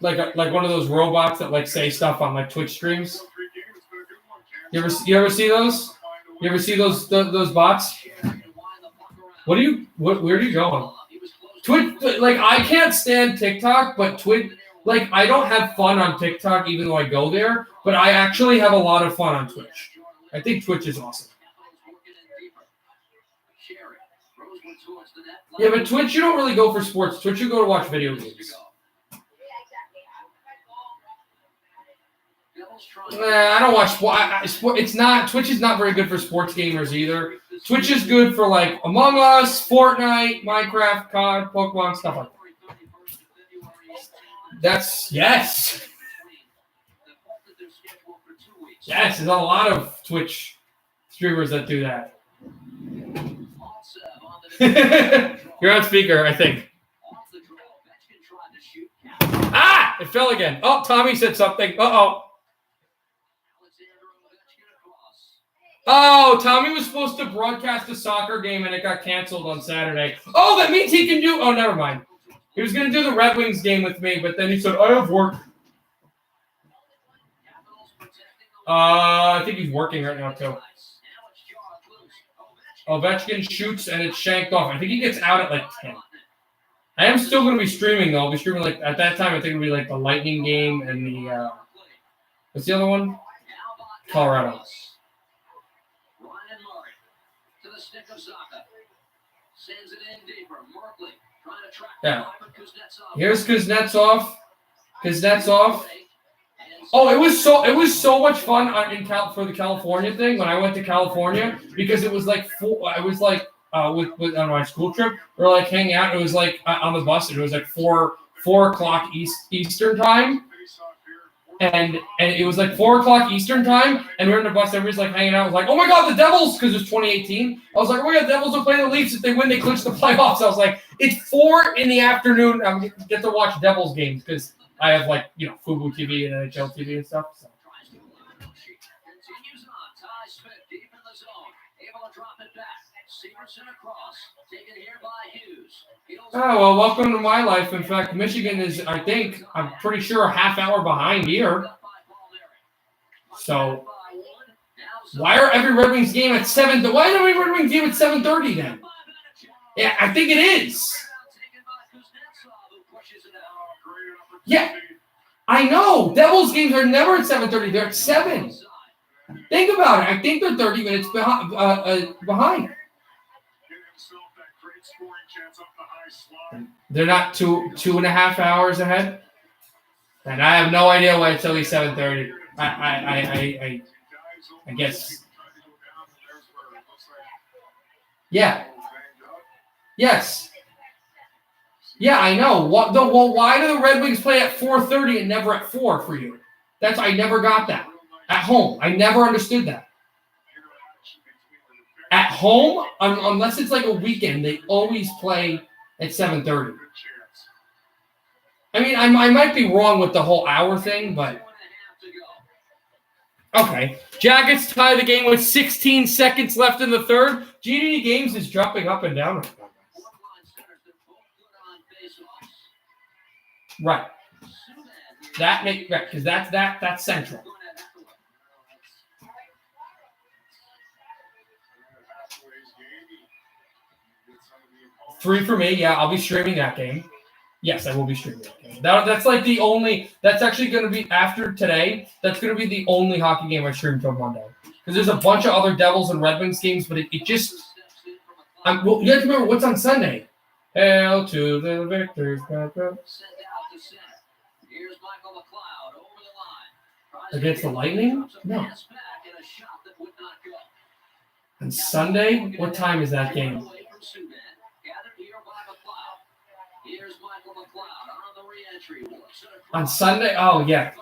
Like one of those robots that, like, say stuff on, like, Twitch streams? You ever see those? You ever see those bots? Where are you going? Twitch, like, I can't stand TikTok, but Twitch... Like, I don't have fun on TikTok even though I go there, but I actually have a lot of fun on Twitch. I think Twitch is awesome. Yeah, but Twitch, you don't really go for sports. Twitch, you go to watch video games. I don't watch sport. It's not, Twitch is not very good for sports gamers either. Twitch is good for, like, Among Us, Fortnite, Minecraft, COD, Pokemon, stuff like that. Yes. Yes, there's a lot of Twitch streamers that do that. You're on speaker, I think. Ah! It fell again. Oh, Tommy said something. Uh-oh. Oh, Tommy was supposed to broadcast a soccer game and it got canceled on Saturday. Oh, that means he can do... Oh, never mind. He was going to do the Red Wings game with me, but then he said, I have work. I think he's working right now, too. Ovechkin shoots, and it's shanked off. I think he gets out at, like, 10. I am still going to be streaming, though. I'll be streaming, like, at that time, I think it'll be, like, the Lightning game and the, what's the other one? Colorado. Yeah. Here's Kuznetsov. Oh, it was so much fun for the California thing when I went to California because it was like with on my school trip. We were like hanging out. It was like on the bus. It was like 4 o'clock Eastern time. And it was like 4 o'clock Eastern time, and we're in the bus. Everybody's like hanging out. I was like, "Oh my God, the Devils!" Because it's 2018. I was like, "Oh my God, the Devils are playing the Leafs. If they win, they clinch the playoffs." I was like, "It's 4 in the afternoon. I get to watch Devils games because I have like Fubo TV and NHL TV and stuff." So. Oh, well, welcome to my life. In fact, Michigan is, I'm pretty sure, a half hour behind here. So, why are every Red Wings game at 7? Why is every Red Wings game at 7:30 then? Yeah, I think it is. Yeah, I know. Devils games are never at 7:30. They're at 7. Think about it. I think they're 30 minutes behind. They're not 2.5 hours ahead, and I have no idea why it's only 7:30. I guess. Yeah. Yes. Yeah, I know. Well, why do the Red Wings play at 4:30 and never at 4 for you? I never got that. At home, I never understood that. At home, unless it's like a weekend, they always play at 7:30. I mean, I might be wrong with the whole hour thing, but okay. Jackets tie the game with 16 seconds left in the third. GDD Games is jumping up and down. Right. Because that's central. 3 for me. Yeah, I'll be streaming that game. Yes, I will be streaming that game. That's like the only. That's actually going to be after today. That's going to be the only hockey game I stream until Monday. Because there's a bunch of other Devils and Red Wings games, but it just. Well, you have to remember what's on Sunday. Hail to the victors. Against the Lightning? No. On Sunday? What time is that game? On Sunday? Oh yeah.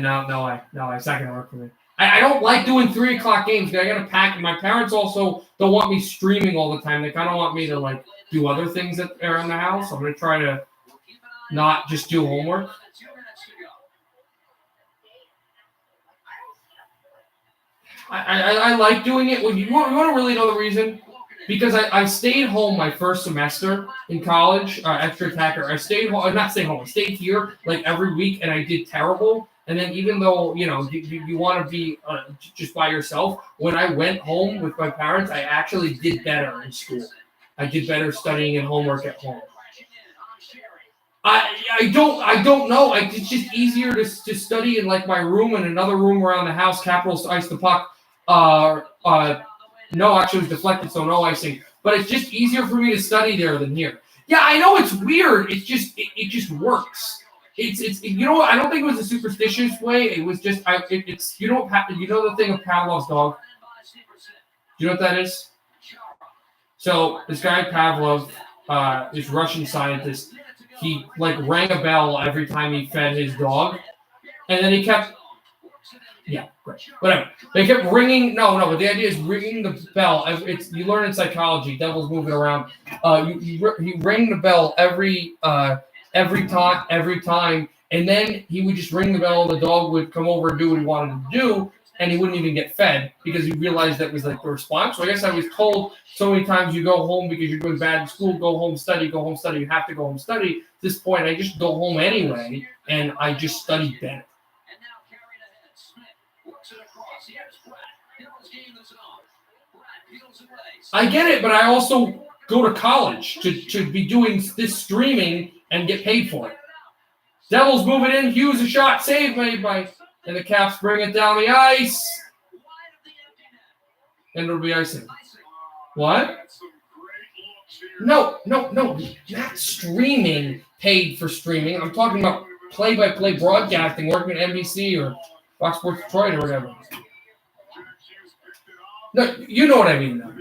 No, it's not gonna work for me. I don't like doing 3 o'clock games. I gotta pack. My parents also don't want me streaming all the time. They kind of want me to like do other things around the house. I'm gonna try to not just do homework. I like doing it. When you want to really know the reason? Because I stayed home my first semester in college, extra attacker. I stayed home, not stayed home, I stayed here like every week, and I did terrible. And then even though, you want to be just by yourself, when I went home with my parents, I actually did better in school. I did better studying and homework at home. I don't know. It's just easier to study in like my room and another room around the house. Capitals ice the puck. No, actually, it was deflected, so no icing. But it's just easier for me to study there than here. Yeah, I know it's weird. It's just it just works. It's you know what? I don't think it was a superstitious way. It was just it's you know the thing of Pavlov's dog. Do you know what that is? So this guy Pavlov, this Russian scientist, he like rang a bell every time he fed his dog, and then he kept. Yeah, great. Whatever. They kept ringing. No, but the idea is ringing the bell. You learn in psychology. Devil's moving around. He rang the bell every time, and then he would just ring the bell, and the dog would come over and do what he wanted to do, and he wouldn't even get fed because he realized that was like the response. So I guess I was told so many times you go home because you're doing bad in school. Go home, study. Go home, study. You have to go home, study. At this point, I just go home anyway, and I just study better. I get it, but I also go to college to be doing this streaming and get paid for it. Devils moving in. Hughes a shot saved made by, and the Caps bring it down the ice. And it'll be icing. What? No. Not streaming paid for streaming. I'm talking about play-by-play broadcasting, working at NBC or Fox Sports Detroit or whatever. No, you know what I mean, though.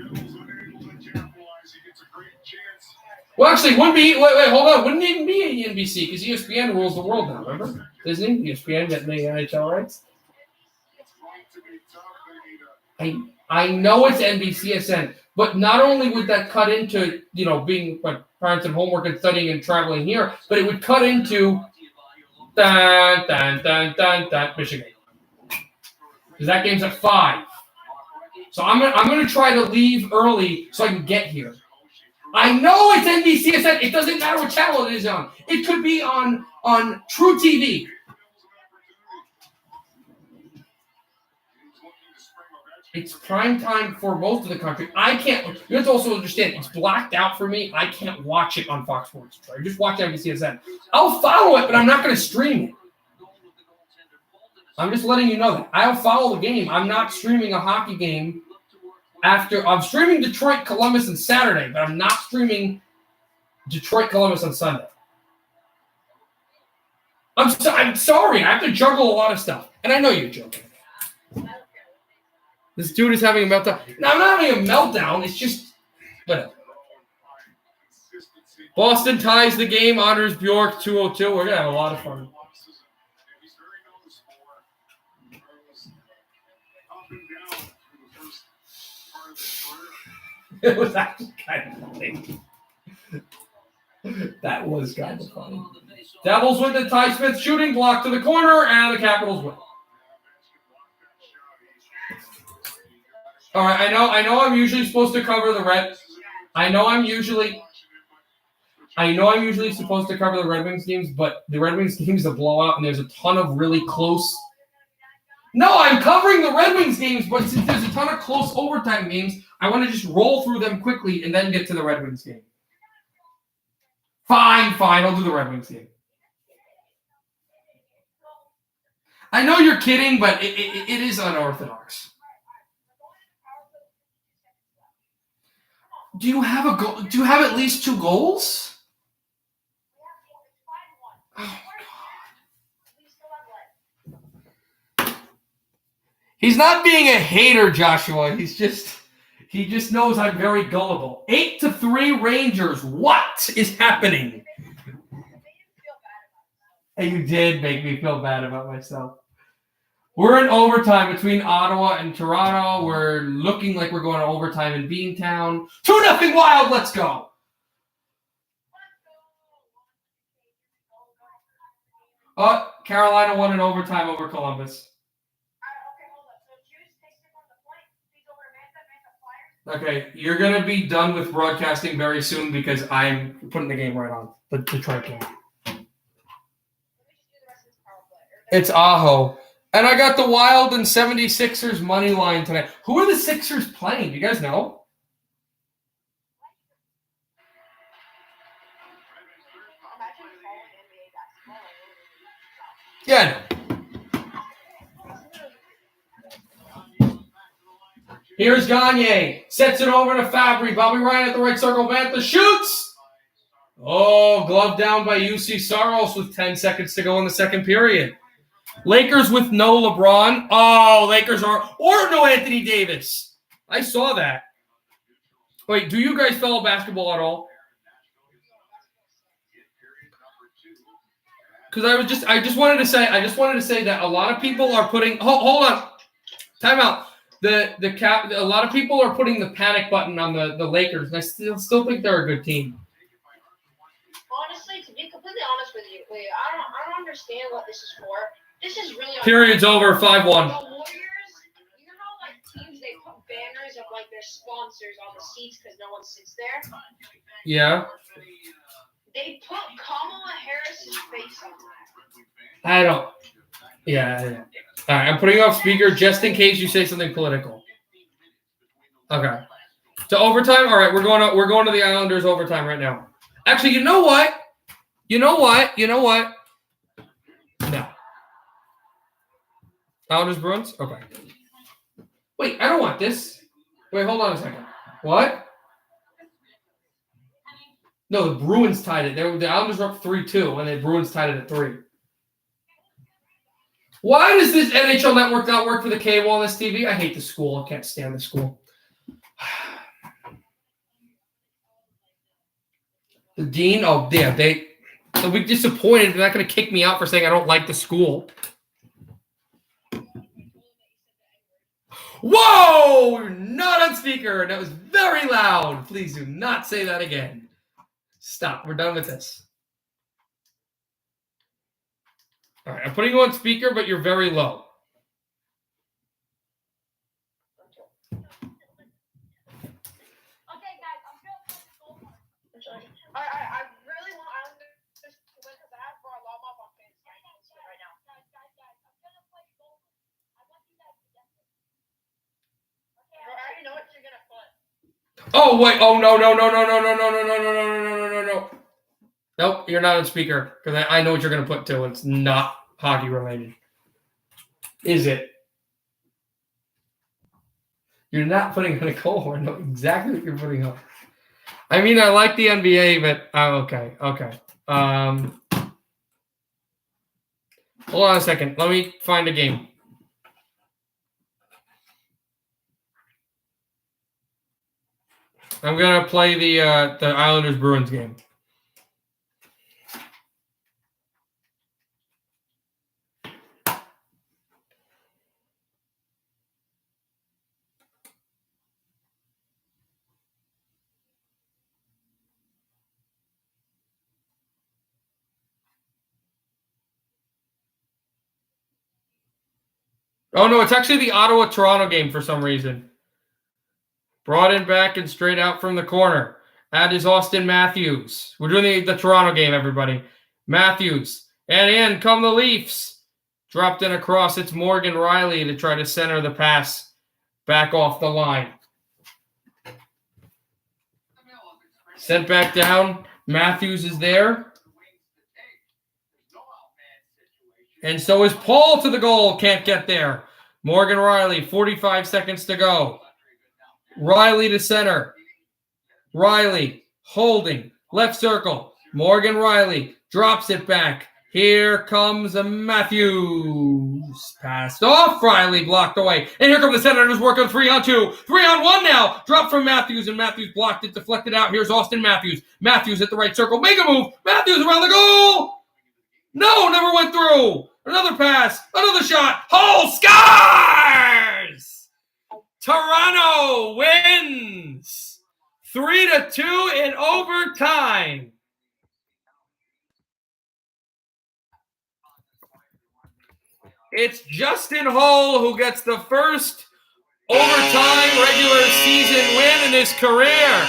Well, actually, wouldn't be. Wait, hold on. Wouldn't even be NBC because ESPN rules the world now. Remember, Disney, ESPN getting the NHL rights. I know it's NBCSN, but not only would that cut into being like parents and homework and studying and traveling here, but it would cut into Michigan because that game's at 5. So I'm gonna try to leave early so I can get here. I know it's NBCSN. It doesn't matter what channel it is on. It could be on True TV. It's prime time for most of the country. I can't. You have to also understand it's blacked out for me. I can't watch it on Fox Sports. I just watch NBCSN. I'll follow it, but I'm not going to stream it. I'm just letting you know that. I'll follow the game. I'm not streaming a hockey game after. I'm streaming Detroit Columbus on Saturday, but I'm not streaming Detroit Columbus on Sunday. I'm sorry. I have to juggle a lot of stuff. And I know you're joking. This dude is having a meltdown. No, I'm not having a meltdown. It's just whatever. Boston ties the game. Honors Bjork 2-2. We're going to have a lot of fun. It was actually kind of funny. That was kind of funny. Devils win the Ty Smith shooting block to the corner, and the Capitals win. All right, I know. I'm usually supposed to cover the Red. I know I'm usually supposed to cover the Red Wings games, but the Red Wings game is a blowout, and there's a ton of really close. No, I'm covering the Red Wings games, but since there's a ton of close overtime games, I want to just roll through them quickly and then get to the Red Wings game. Fine. I'll do the Red Wings game. I know you're kidding, but it is unorthodox. Do you have a goal? Do you have at least 2 goals? Oh, God. He's not being a hater, Joshua. He just knows I'm very gullible. 8-3 Rangers. What is happening? Hey, you did make me feel bad about myself. We're in overtime between Ottawa and Toronto. We're looking like we're going to overtime in Beantown. 2-0 Wild. Let's go. Carolina won in overtime over Columbus. Okay, you're going to be done with broadcasting very soon because I'm putting the game right on. The Detroit game. It's Aho. And I got the Wild and 76ers money line tonight. Who are the Sixers playing? Do you guys know? Yeah, I know. Here's Gagne. Sets it over to Fabry. Bobby Ryan at the right circle. Mantha shoots. Oh, glove down by UC Saros with 10 seconds to go in the second period. Lakers with no LeBron. Oh, Lakers or no Anthony Davis. I saw that. Wait, do you guys follow basketball at all? Because I just wanted to say that a lot of people are putting. Hold on, time out. A lot of people are putting the panic button on the Lakers, and I still think they're a good team. Honestly, to be completely honest with you, I don't understand what this is for. This is really Period's over. 5-1. The Warriors, you know how like teams they put banners of like their sponsors on the seats because no one sits there. Yeah. They put Kamala Harris's face on that. I don't. Yeah. All right, I'm putting off speaker just in case you say something political. Okay. To overtime. All right, we're going to the Islanders overtime right now. Actually, you know what? No. Islanders Bruins? Okay. Wait, I don't want this. Wait, hold on a second. What? No, the Bruins tied it. The Islanders were up 3-2, and the Bruins tied it at 3. Why does this NHL network not work for the cable on this TV? I hate the school. I can't stand the school. The dean? Oh, yeah. They'll be disappointed. They're not going to kick me out for saying I don't like the school. Whoa! You're not on speaker. That was very loud. Please do not say that again. Stop. We're done with this. All right. I'm putting you on speaker, but you're very low. Okay, guys, I'm feeling I really want Islanders to win because I have brought Lom up on fantasy right now. Guys, I'm gonna play goal. I want you guys to guess it. Okay, I already know what you're gonna put. Oh, wait. Oh, no. Nope, you're not on speaker because I know what you're going to put too. It's not hockey related. Is it? You're not putting on a goal. I know exactly what you're putting on. I mean, I like the NBA, but okay. Hold on a second. Let me find a game. I'm gonna play the Islanders Bruins game. Oh no, it's actually the Ottawa-Toronto game for some reason. Brought in back and straight out from the corner. That is Austin Matthews. We're doing the Toronto game, everybody. Matthews. And in come the Leafs. Dropped in across. It's Morgan Riley to try to center the pass back off the line. Sent back down. Matthews is there. And so is Paul to the goal. Can't get there. Morgan Riley, 45 seconds to go. Riley to center. Riley holding. Left circle. Morgan Riley drops it back. Here comes a Matthews. Passed off. Riley blocked away. And here come the Senators working 3-on-2. 3-on-1 now. Drop from Matthews, and Matthews blocked it, deflected out. Here's Austin Matthews. Matthews at the right circle. Make a move. Matthews around the goal. No, never went through. Another pass. Another shot. Hull scores! Toronto wins. 3-2 in overtime. It's Justin Hull who gets the first overtime regular season win in his career.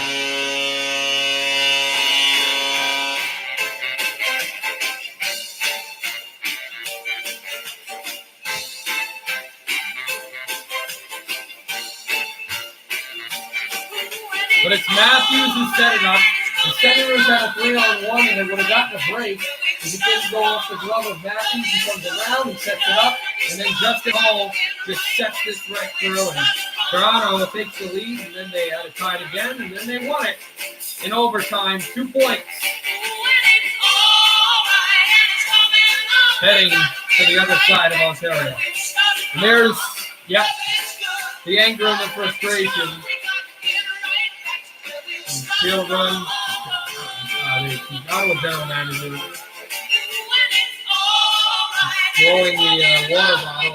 But it's Matthews who set it up. The Senators had a 3-on-1 and they would have gotten a break. If it didn't go off the glove of Matthews, he comes around, he sets it up, and then Justin Hull just sets this right through. And Toronto takes the lead, and then they had it tied again, and then they won it in overtime. 2 points. Heading to the other side of Ontario. And there's, the anger and the frustration. Field run. The Ottawa general manager throwing the water bottle,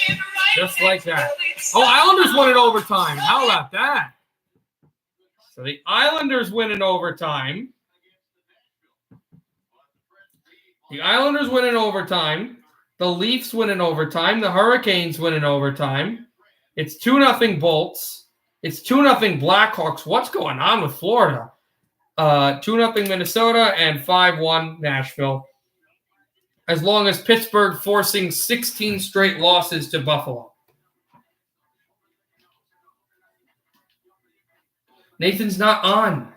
and just like that. Oh, Islanders won in overtime. How about that? So the Islanders win in overtime. The Islanders win in overtime. The Leafs win in overtime. The Hurricanes win in overtime. It's 2-0 Bolts. It's 2-0 Blackhawks. What's going on with Florida? 2-0 Minnesota and 5-1 Nashville. As long as Pittsburgh forcing 16 straight losses to Buffalo. Nathan's not on.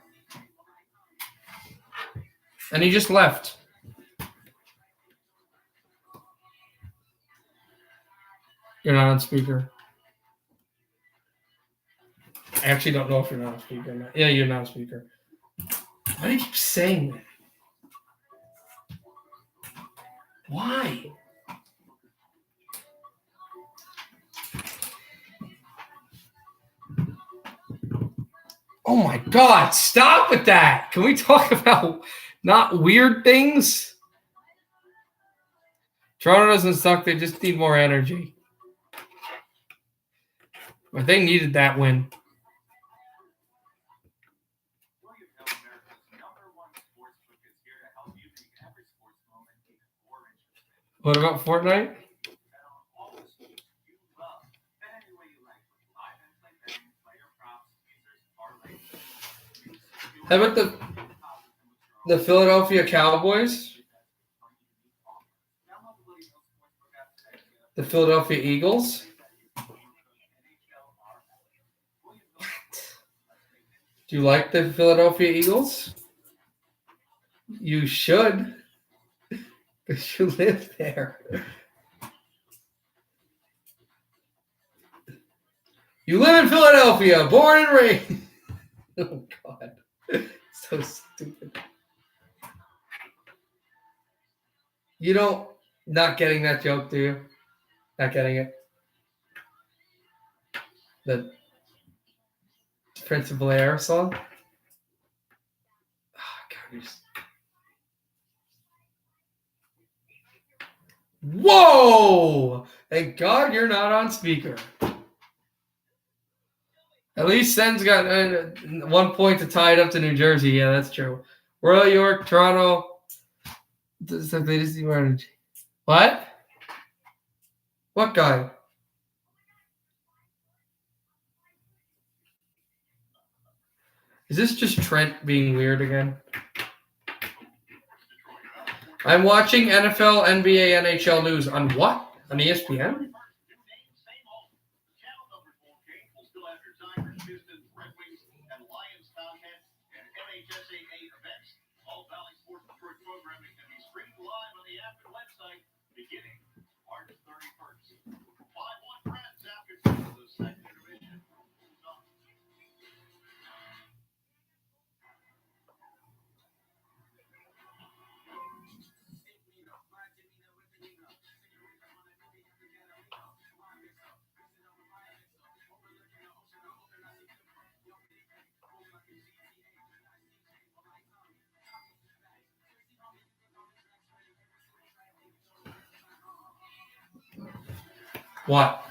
And he just left. You're not on speaker. I actually don't know if you're not on speaker or not. Yeah, you're not on speaker. Why do you keep saying that? Why? Oh my God, stop with that. Can we talk about not weird things? Toronto doesn't suck. They just need more energy. But they needed that win. What about Fortnite? How about the Philadelphia Cowboys? The Philadelphia Eagles? What? Do you like the Philadelphia Eagles? You should. Because you live there. You live in Philadelphia, born and raised. Oh, God. So stupid. You don't, not getting that joke, do you? Not getting it? The Prince of Bel-Air song? Oh, God, Whoa! Thank God you're not on speaker. At least Sen's got 1 point to tie it up to New Jersey. Yeah, that's true. Royal York, Toronto. What? What guy? Is this just Trent being weird again? I'm watching NFL, NBA, NHL news on what? On ESPN? beginning March 31st. 5-1 Preds after the second intermission. What?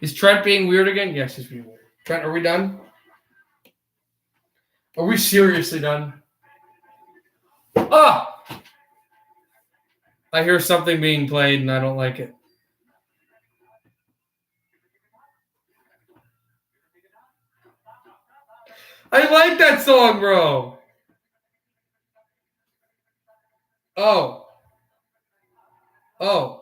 Is Trent being weird again? Yes, he's being weird. Trent, are we done? Are we seriously done? Ah! I hear something being played and I don't like it. I like that song, bro. Oh. Oh.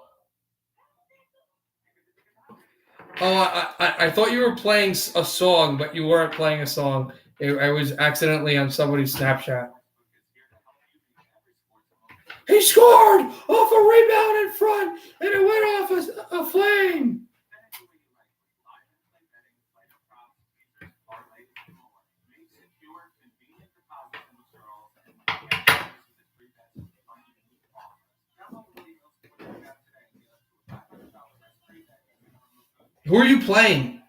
Oh, I thought you were playing a song, but you weren't playing a song. I was accidentally on somebody's Snapchat. He scored off a rebound in front, and it went off a flame. Who are you playing?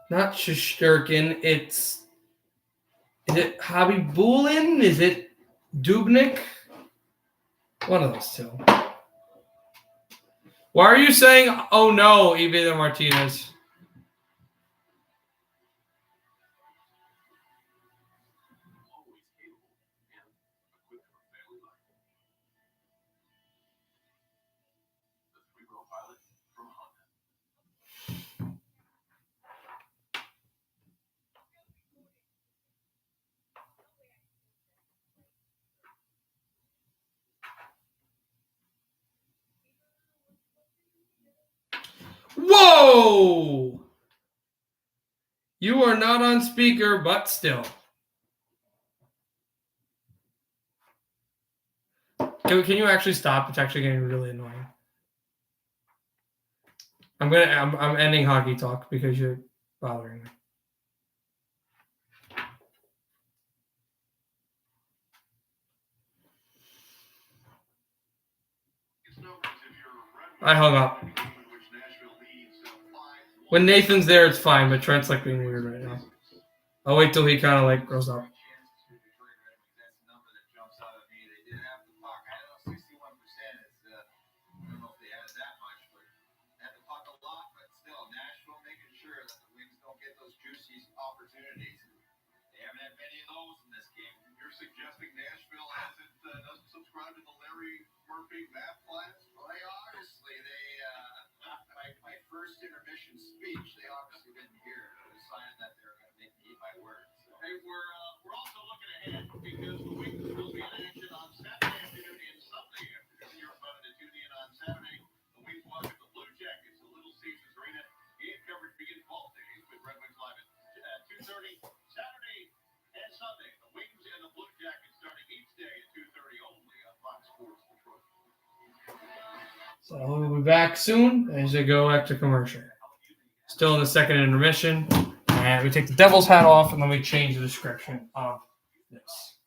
Not Shishkin. Is it Habibulin? Is it Dubnik? One of those two. Why are you saying, oh no, Evita Martinez? Whoa! You are not on speaker, but still. Can you actually stop? It's actually getting really annoying. I'm ending hockey talk because you're bothering me. I hung up. When Nathan's there, it's fine, but Trent's like being weird right now. I'll wait till he kind of like grows up. Suggesting Nashville doesn't subscribe to the Larry Murphy math class? Well, they obviously, my first intermission speech, they obviously didn't hear. They decided that they were going to make me eat my words. So. Hey, we're also looking ahead because the Wings will be in action on Saturday afternoon and Sunday afternoon. You're invited to tune in on Saturday. The Wings welcome the Blue Jackets to Little Caesars Arena. Game coverage begins both days with Red Wings Live at 2:30 Saturday and Sunday. The Wings and the Blue Jackets starting each day at 2:30 only on Fox Sports Detroit. So we'll be back soon as they go back to commercial. Still in the second intermission. And we take the devil's hat off and then we change the description of this.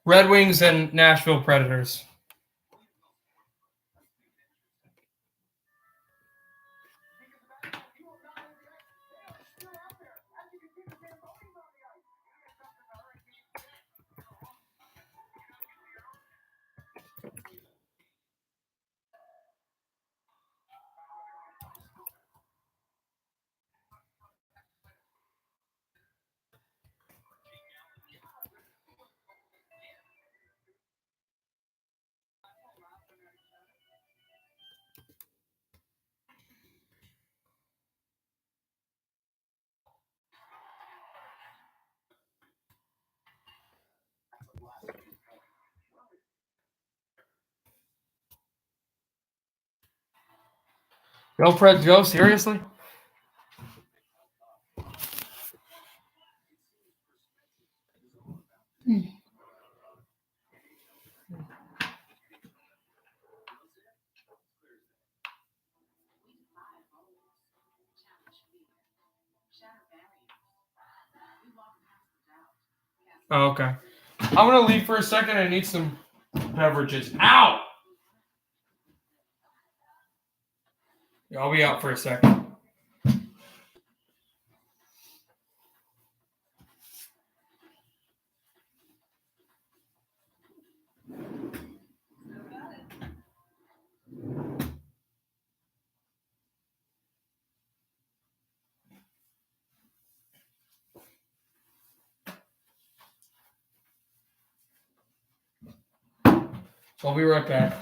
Red Wings and Nashville Predators. Go, Preds, go. Seriously? Oh, okay. I'm going to leave for a second. I need some beverages. Ow! I'll be out for a second. So I'll be right back.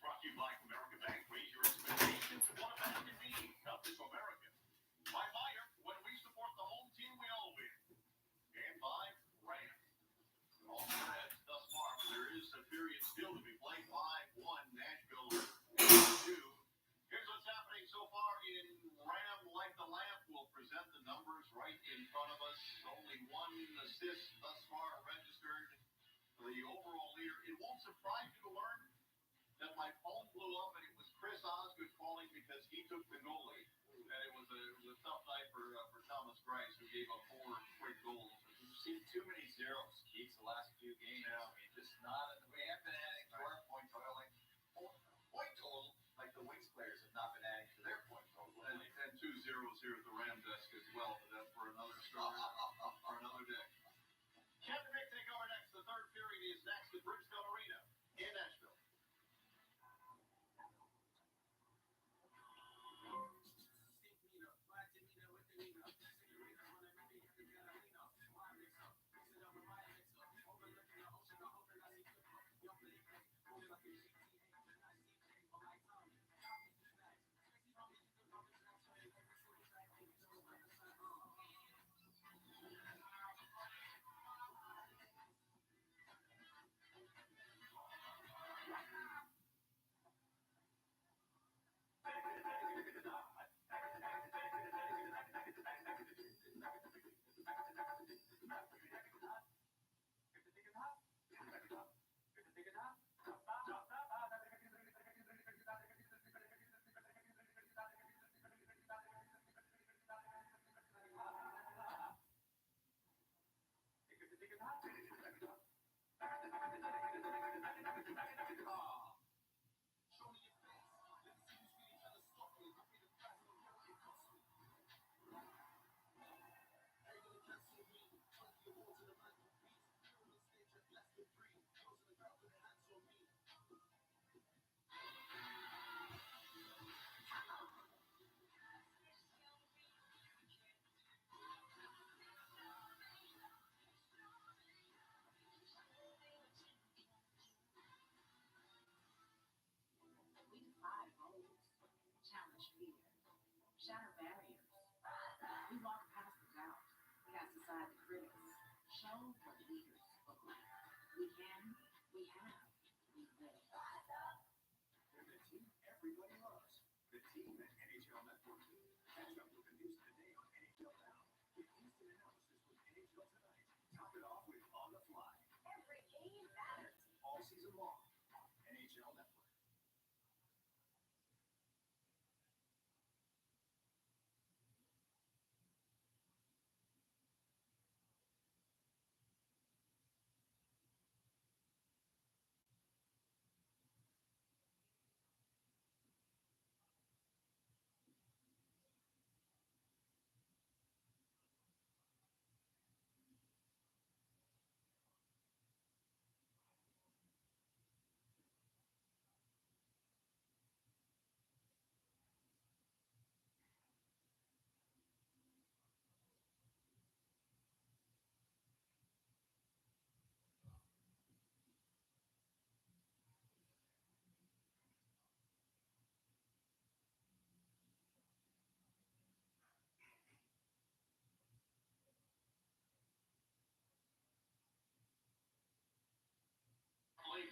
Brought to you by American Bank. Raise your expectations. What a bank can be. Not this American. By Meyer, when we support the home team, we all win. And by Ram. All the Reds thus far, but there is a period still to be played. 5-1 Nashville 2. Here's what's happening so far in Ram Like the Lamp. We'll present the numbers right in front of us. Only one assist thus far registered. The overall leader. It won't surprise you to learn that my phone blew up and it was Chris Osgood calling because he took the goalie. And it was a tough night for Thomas Grice, who gave up 4 quick goals. We've seen too many zeros, Keith, the last few games. Yeah. I mean, just not. We have been adding to our point total. Point total, like the Wings players have not been adding to their point total. And 2 zeros here at the Ram desk as well, but that's for another story or another day. Captain Nick take over next. The third period is next at Bridgestone Arena in Nashville. Shatter barriers. We walk past the doubt, cast aside the critics, show what leaders look like. We can, we have, we will. They're the team everybody loves. The team at NHL Network. Catch up with the news today on NHL Now. With instant analysis with NHL Tonight. Top it off with On the Fly. Every game matters. All season long. NHL Network.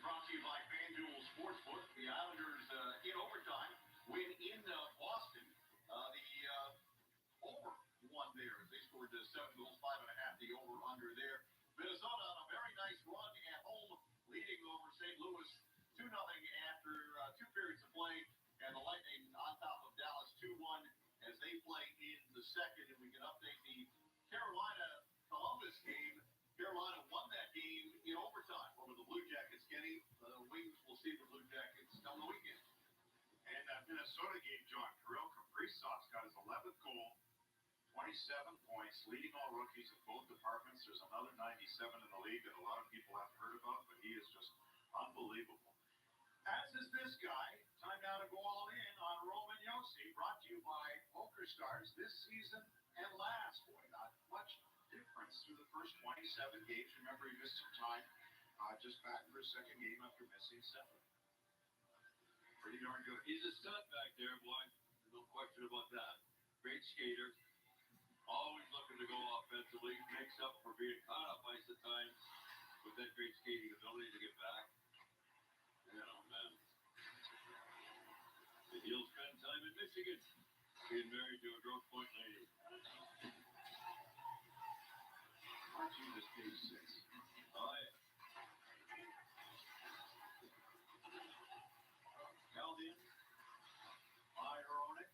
brought to you by FanDuel Sportsbook. The Islanders in overtime win in Boston. The over one there. They scored 7 goals, 5.5. The over under there. Minnesota on a very nice run at home, leading over St. Louis 2-0 after 2 periods of play, and the Lightning on top of Dallas 2-1 as they play in the second. And we can update the Carolina-Columbus game. Carolina won that game in overtime over the Blue Jackets. Kenny, the Wings will see the Blue Jackets come the weekend. And that Minnesota game, John Kirill Kaprizov's got his 11th goal, 27 points, leading all rookies in both departments. There's another 97 in the league that a lot of people haven't heard about, but he is just unbelievable. As is this guy. Time now to go all in on Roman Josi, brought to you by Poker Stars this season and last. Boy, not much difference through the first 27 games. Remember, he missed some time, just back for his second game after missing 7. Pretty darn good. He's a stud back there, boy. No question about that. Great skater. Always looking to go offensively. Makes up for being caught up ice at times with that great skating ability to get back. Man, oh man. And he'll spend time in Michigan. Being married to a Grosse Pointe lady. Aren't you just page 6? Oh, yeah. Held in by Hronek.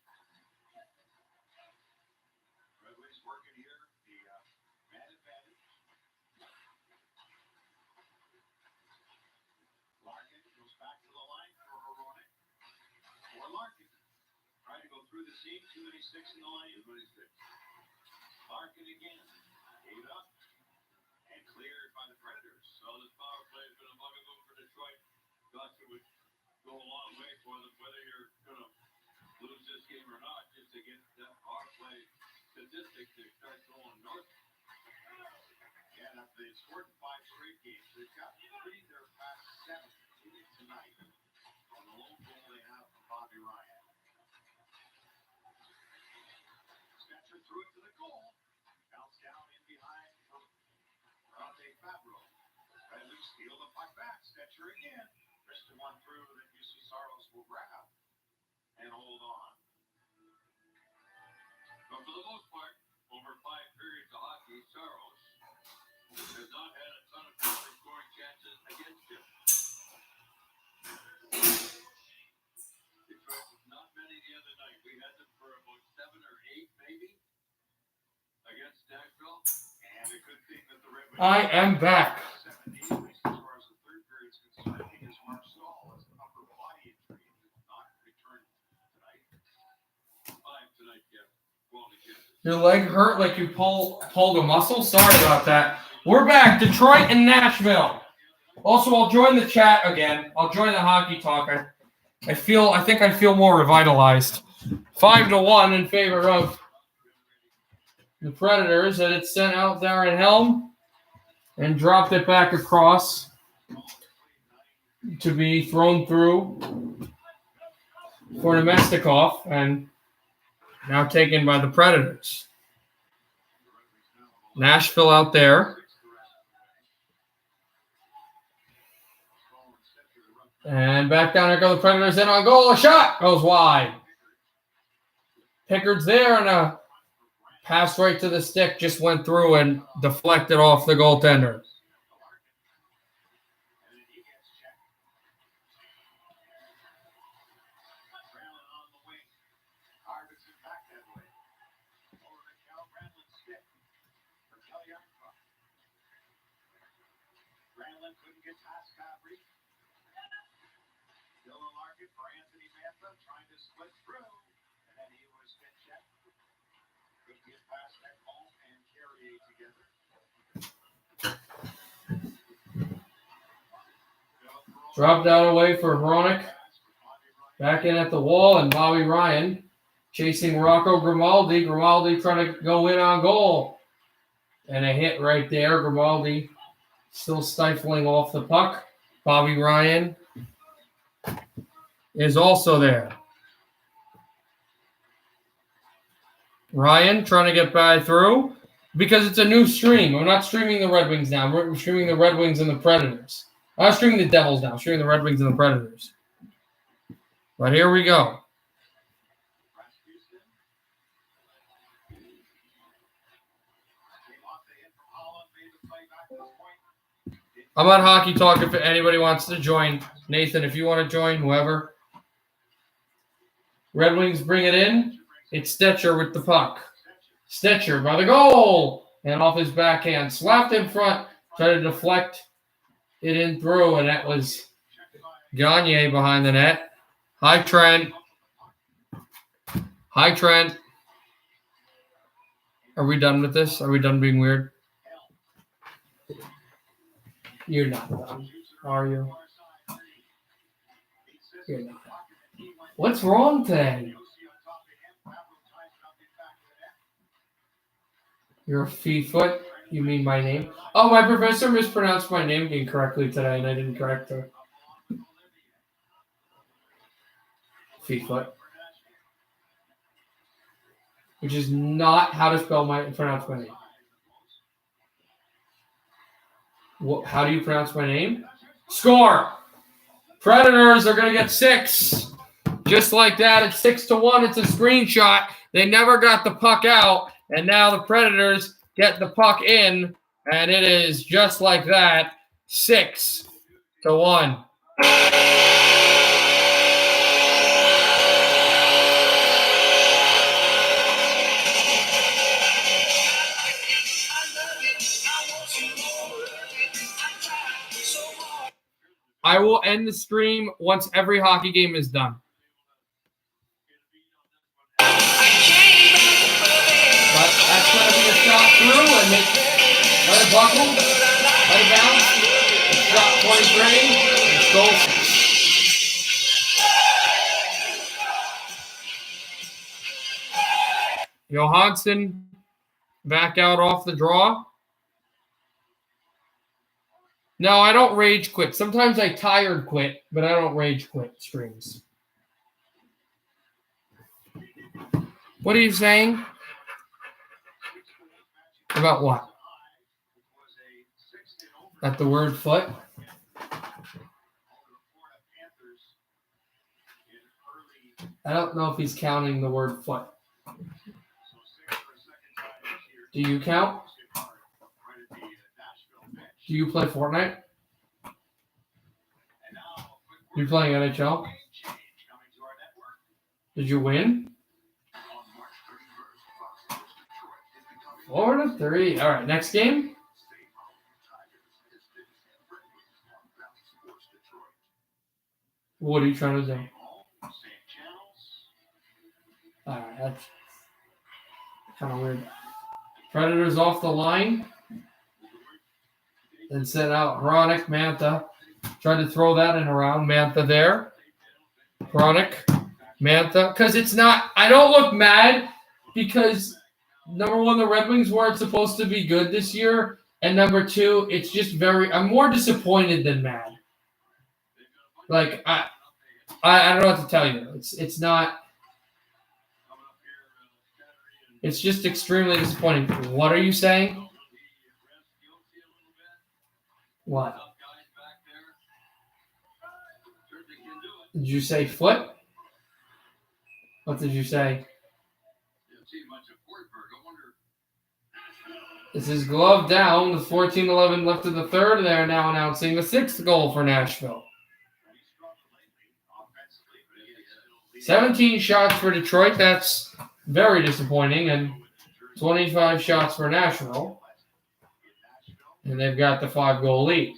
Red Wings working here. The man advantage. Larkin goes back to the line for Hronek. For Larkin. Trying to go through the seam. 286 in the line. 286. Larkin again. Gave it up. And cleared by the Predators. So this power play has been a bugaboo for Detroit. Thought it would go a long way for them, whether you're going to lose this game or not, just to get that power play statistic to start going north. Yeah, after they've scored in 5 straight games, they've got 3. They're past 7 tonight. On the lone goal they have from Bobby Ryan. Stetcher threw it to the goal. Bounce down in behind for Rante Fabro. Red Wings steal the puck back. Stetcher again. Wristed one through that UC Saros will grab and hold on. But for the most part, over 5 periods of hockey, Saros has not had a ton of penalty scoring chances against him. Detroit, not many the other night. We had them for about 7 or 8, maybe, against Nashville. And a good thing that the Red Wings I am back. 7 as far as the third period is concerned. Is Mark Stahl has an upper body injury and did not return tonight. 5 tonight, yeah. Quality chances. Your leg hurt like you pulled a muscle? Sorry about that. We're back. Detroit and Nashville. Also, I'll join the chat again. I'll join the hockey talk. I think I feel more revitalized. 5-1 in favor of the Predators, and it's sent out Darren Helm and dropped it back across to be thrown through for Nemestikov, and now taken by the Predators. Nashville out there. And back down there go the Predators in on goal. A shot goes wide. Pickard's there, and a pass right to the stick just went through and deflected off the goaltender. Couldn't get past Coffrey. Dylan Larkin for Anthony Mantha trying to split through, and then he was spin checked. Couldn't get past Ekholm and Carrier together. Dropped out away for Hronek. Back in at the wall, and Bobby Ryan chasing Rocco Grimaldi. Grimaldi trying to go in on goal. And a hit right there. Grimaldi still stifling off the puck. Bobby Ryan is also there. Ryan trying to get by through because it's a new stream. I'm not streaming the Red Wings now. We're streaming the Red Wings and the Predators. I was streaming the Devils now, streaming the Red Wings and the Predators. But here we go. I'm on Hockey Talk if anybody wants to join. Nathan, if you want to join, whoever. Red Wings bring it in. It's Stetcher with the puck. Stetcher by the goal. And off his backhand. Slapped in front. Tried to deflect it in through. And that was Gagne behind the net. Hi, Trent. Hi, Trent. Are we done with this? Are we done being weird? You're not done, are you? You're not. What's wrong today? You're a feet-foot? You mean my name? Oh, my professor mispronounced my name incorrectly today, and I didn't correct her. Feet-foot. Which is not how to pronounce my name. How do you pronounce my name? Score! Predators are going to get 6. Just like that, it's 6-1. It's a screenshot. They never got the puck out, and now the Predators get the puck in, and it is just like that, 6-1. I will end the stream once every hockey game is done. But that's going to be a shot through and let it buckle, let it bounce. It's shot 23. It's goal. Johansson back out off the draw. No, I don't rage quit. Sometimes I tired quit, but I don't rage quit streams. What are you saying? About what? At the word foot? I don't know if he's counting the word foot. Do you count? Do you play Fortnite? You playing NHL? Did you win? 4-3. All right, next game. What are you trying to do? All right, that's kind of weird. Predators off the line. And sent out Hronik, Mantha. Tried to throw that in around. Mantha there. Hronik, Mantha. Because it's not, I don't look mad because, number one, the Red Wings weren't supposed to be good this year. And number two, it's just I'm more disappointed than mad. Like, I don't know what to tell you. It's not, it's just extremely disappointing. What are you saying? What? Did you say foot? What did you say? This is glove down with 14-11 left in the third. They're now announcing the 6th goal for Nashville. 17 shots for Detroit. That's very disappointing. And 25 shots for Nashville. And they've got the 5-goal lead.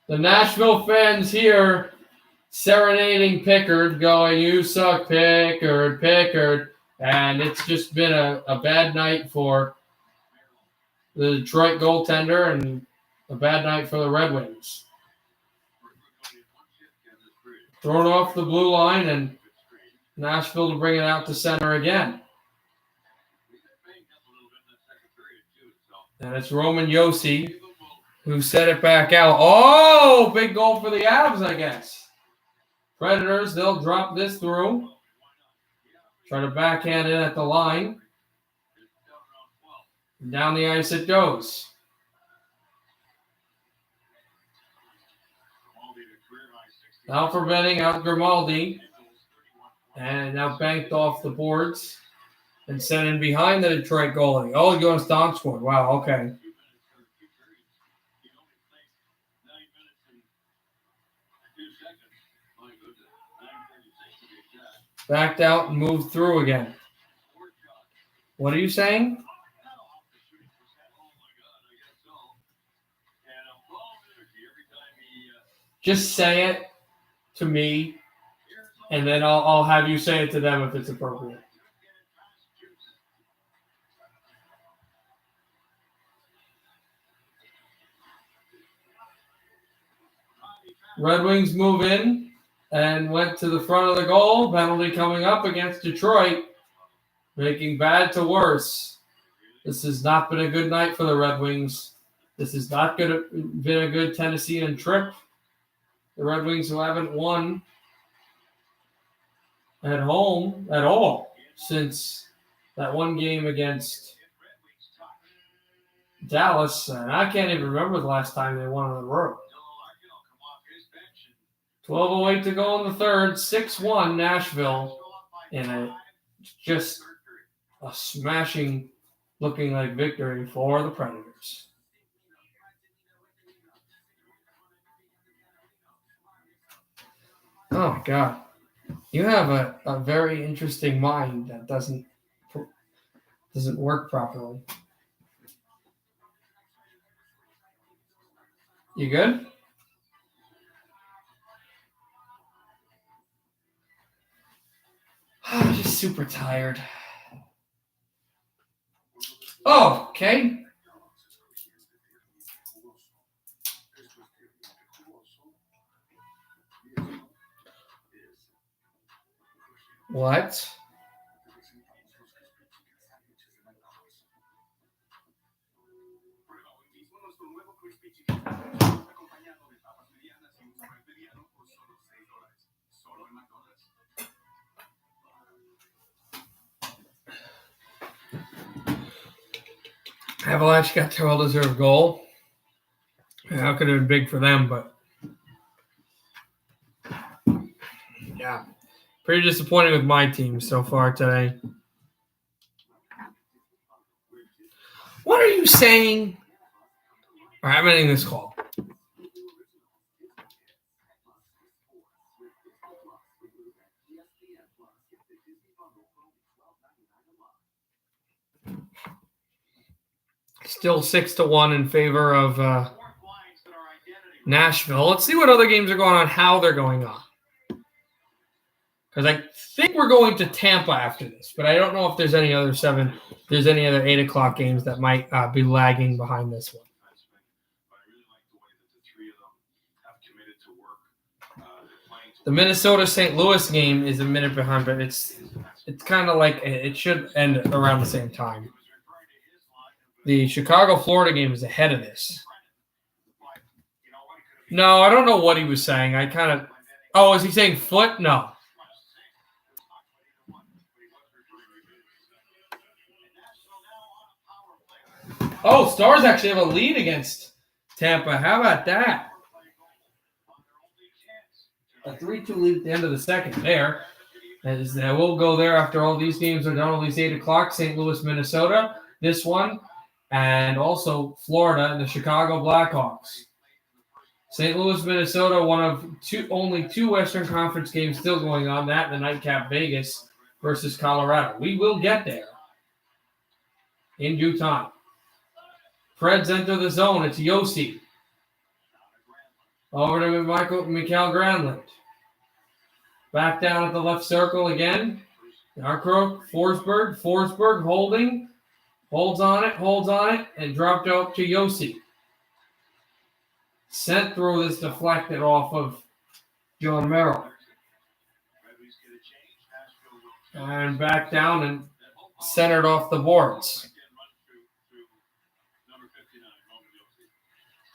The Nashville fans here serenading Pickard, going, "You suck, Pickard, Pickard." And it's just been a bad night for the Detroit goaltender and a bad night for the Red Wings. Thrown off the blue line and Nashville to bring it out to center again. And it's Roman Yossi who set it back out. Oh, big goal for the Avs, I guess. Predators, they'll drop this through. Try to backhand it at the line. Down the ice it goes. Out for Benning, out Grimaldi. And now banked off the boards and sent in behind the Detroit goalie. Oh, Jonas Donk scored. Wow, okay. Backed out and moved through again. What are you saying? Just say it to me, and then I'll have you say it to them if it's appropriate. Red Wings move in and went to the front of the goal. Penalty coming up against Detroit, making bad to worse. This has not been a good night for the Red Wings. This has not been a good Tennessean trip. The Red Wings, who haven't won at home at all since that one game against Dallas, and I can't even remember the last time they won on the road. 12:08 to go in the third, 6-1 Nashville, and just a smashing looking like victory for the Predators. Oh, God. You have a very interesting mind that doesn't work properly. You good? I'm just super tired. Oh, okay. What? Avalanche got their well-deserved goal. That could have been big for them, but yeah. Pretty disappointing with my team so far today. What are you saying? All right, I'm ending this call. Still 6-1 in favor of Nashville. Let's see what other games are going on, how they're going on. Because I think we're going to Tampa after this, but I don't know if there's any other 8 o'clock games that might be lagging behind this one. The Minnesota-St. Louis game is a minute behind, but it's kind of like it should end around the same time. The Chicago-Florida game is ahead of this. No, I don't know what he was saying. Oh, is he saying foot? No. Oh, Stars actually have a lead against Tampa. How about that? A 3-2 lead at the end of the second there. As we'll go there after all these games are done, all these 8 o'clock, St. Louis, Minnesota, this one, and also Florida and the Chicago Blackhawks. St. Louis, Minnesota, one of only 2 Western Conference games still going on, that and the nightcap Vegas versus Colorado. We will get there in due time. Preds enter the zone. It's Yossi. Over to Mikael Granlund. Back down at the left circle again. Yarkrook, Forsberg holding. Holds on it, and dropped out to Yossi. Sent through this deflected off of John Merrill. And back down and centered off the boards.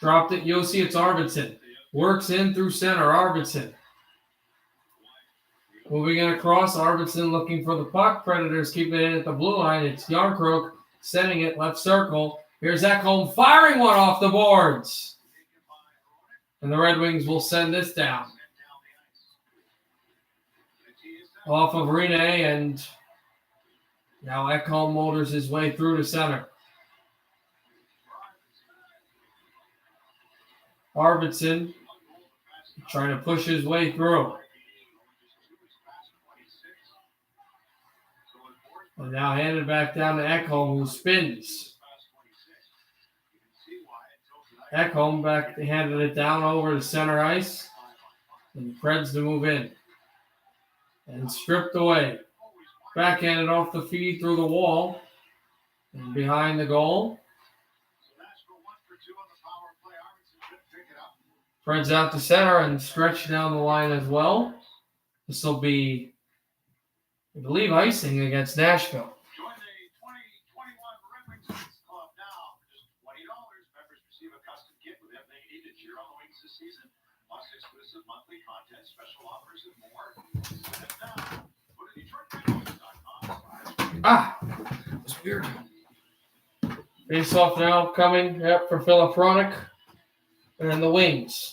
Dropped it. You'll see it's Arvidsson. Works in through center. Arvidsson. Moving it across. Arvidsson looking for the puck. Predators keeping it at the blue line. It's Yarncroke sending it left circle. Here's Ekholm firing one off the boards. And the Red Wings will send this down. Off of Rene, and now Ekholm motors his way through to center. Arvidsson trying to push his way through. And now handed back down to Ekholm, who spins. Ekholm back handed it down over to center ice. And the Preds to move in. And stripped away. Backhanded off the feed through the wall. And behind the goal. Preds out to center and stretch down the line as well. This will be, I believe, icing against Nashville. Join the 2021 Red Wings Fans Club now for just $20. Members receive a custom kit with everything you need to cheer on the Wings this season. Plus exclusive monthly content, special offers, and more. Visit now. Go to DetroitRedWings.com. That was weird. Face off now coming for Philip Ronick and the Wings.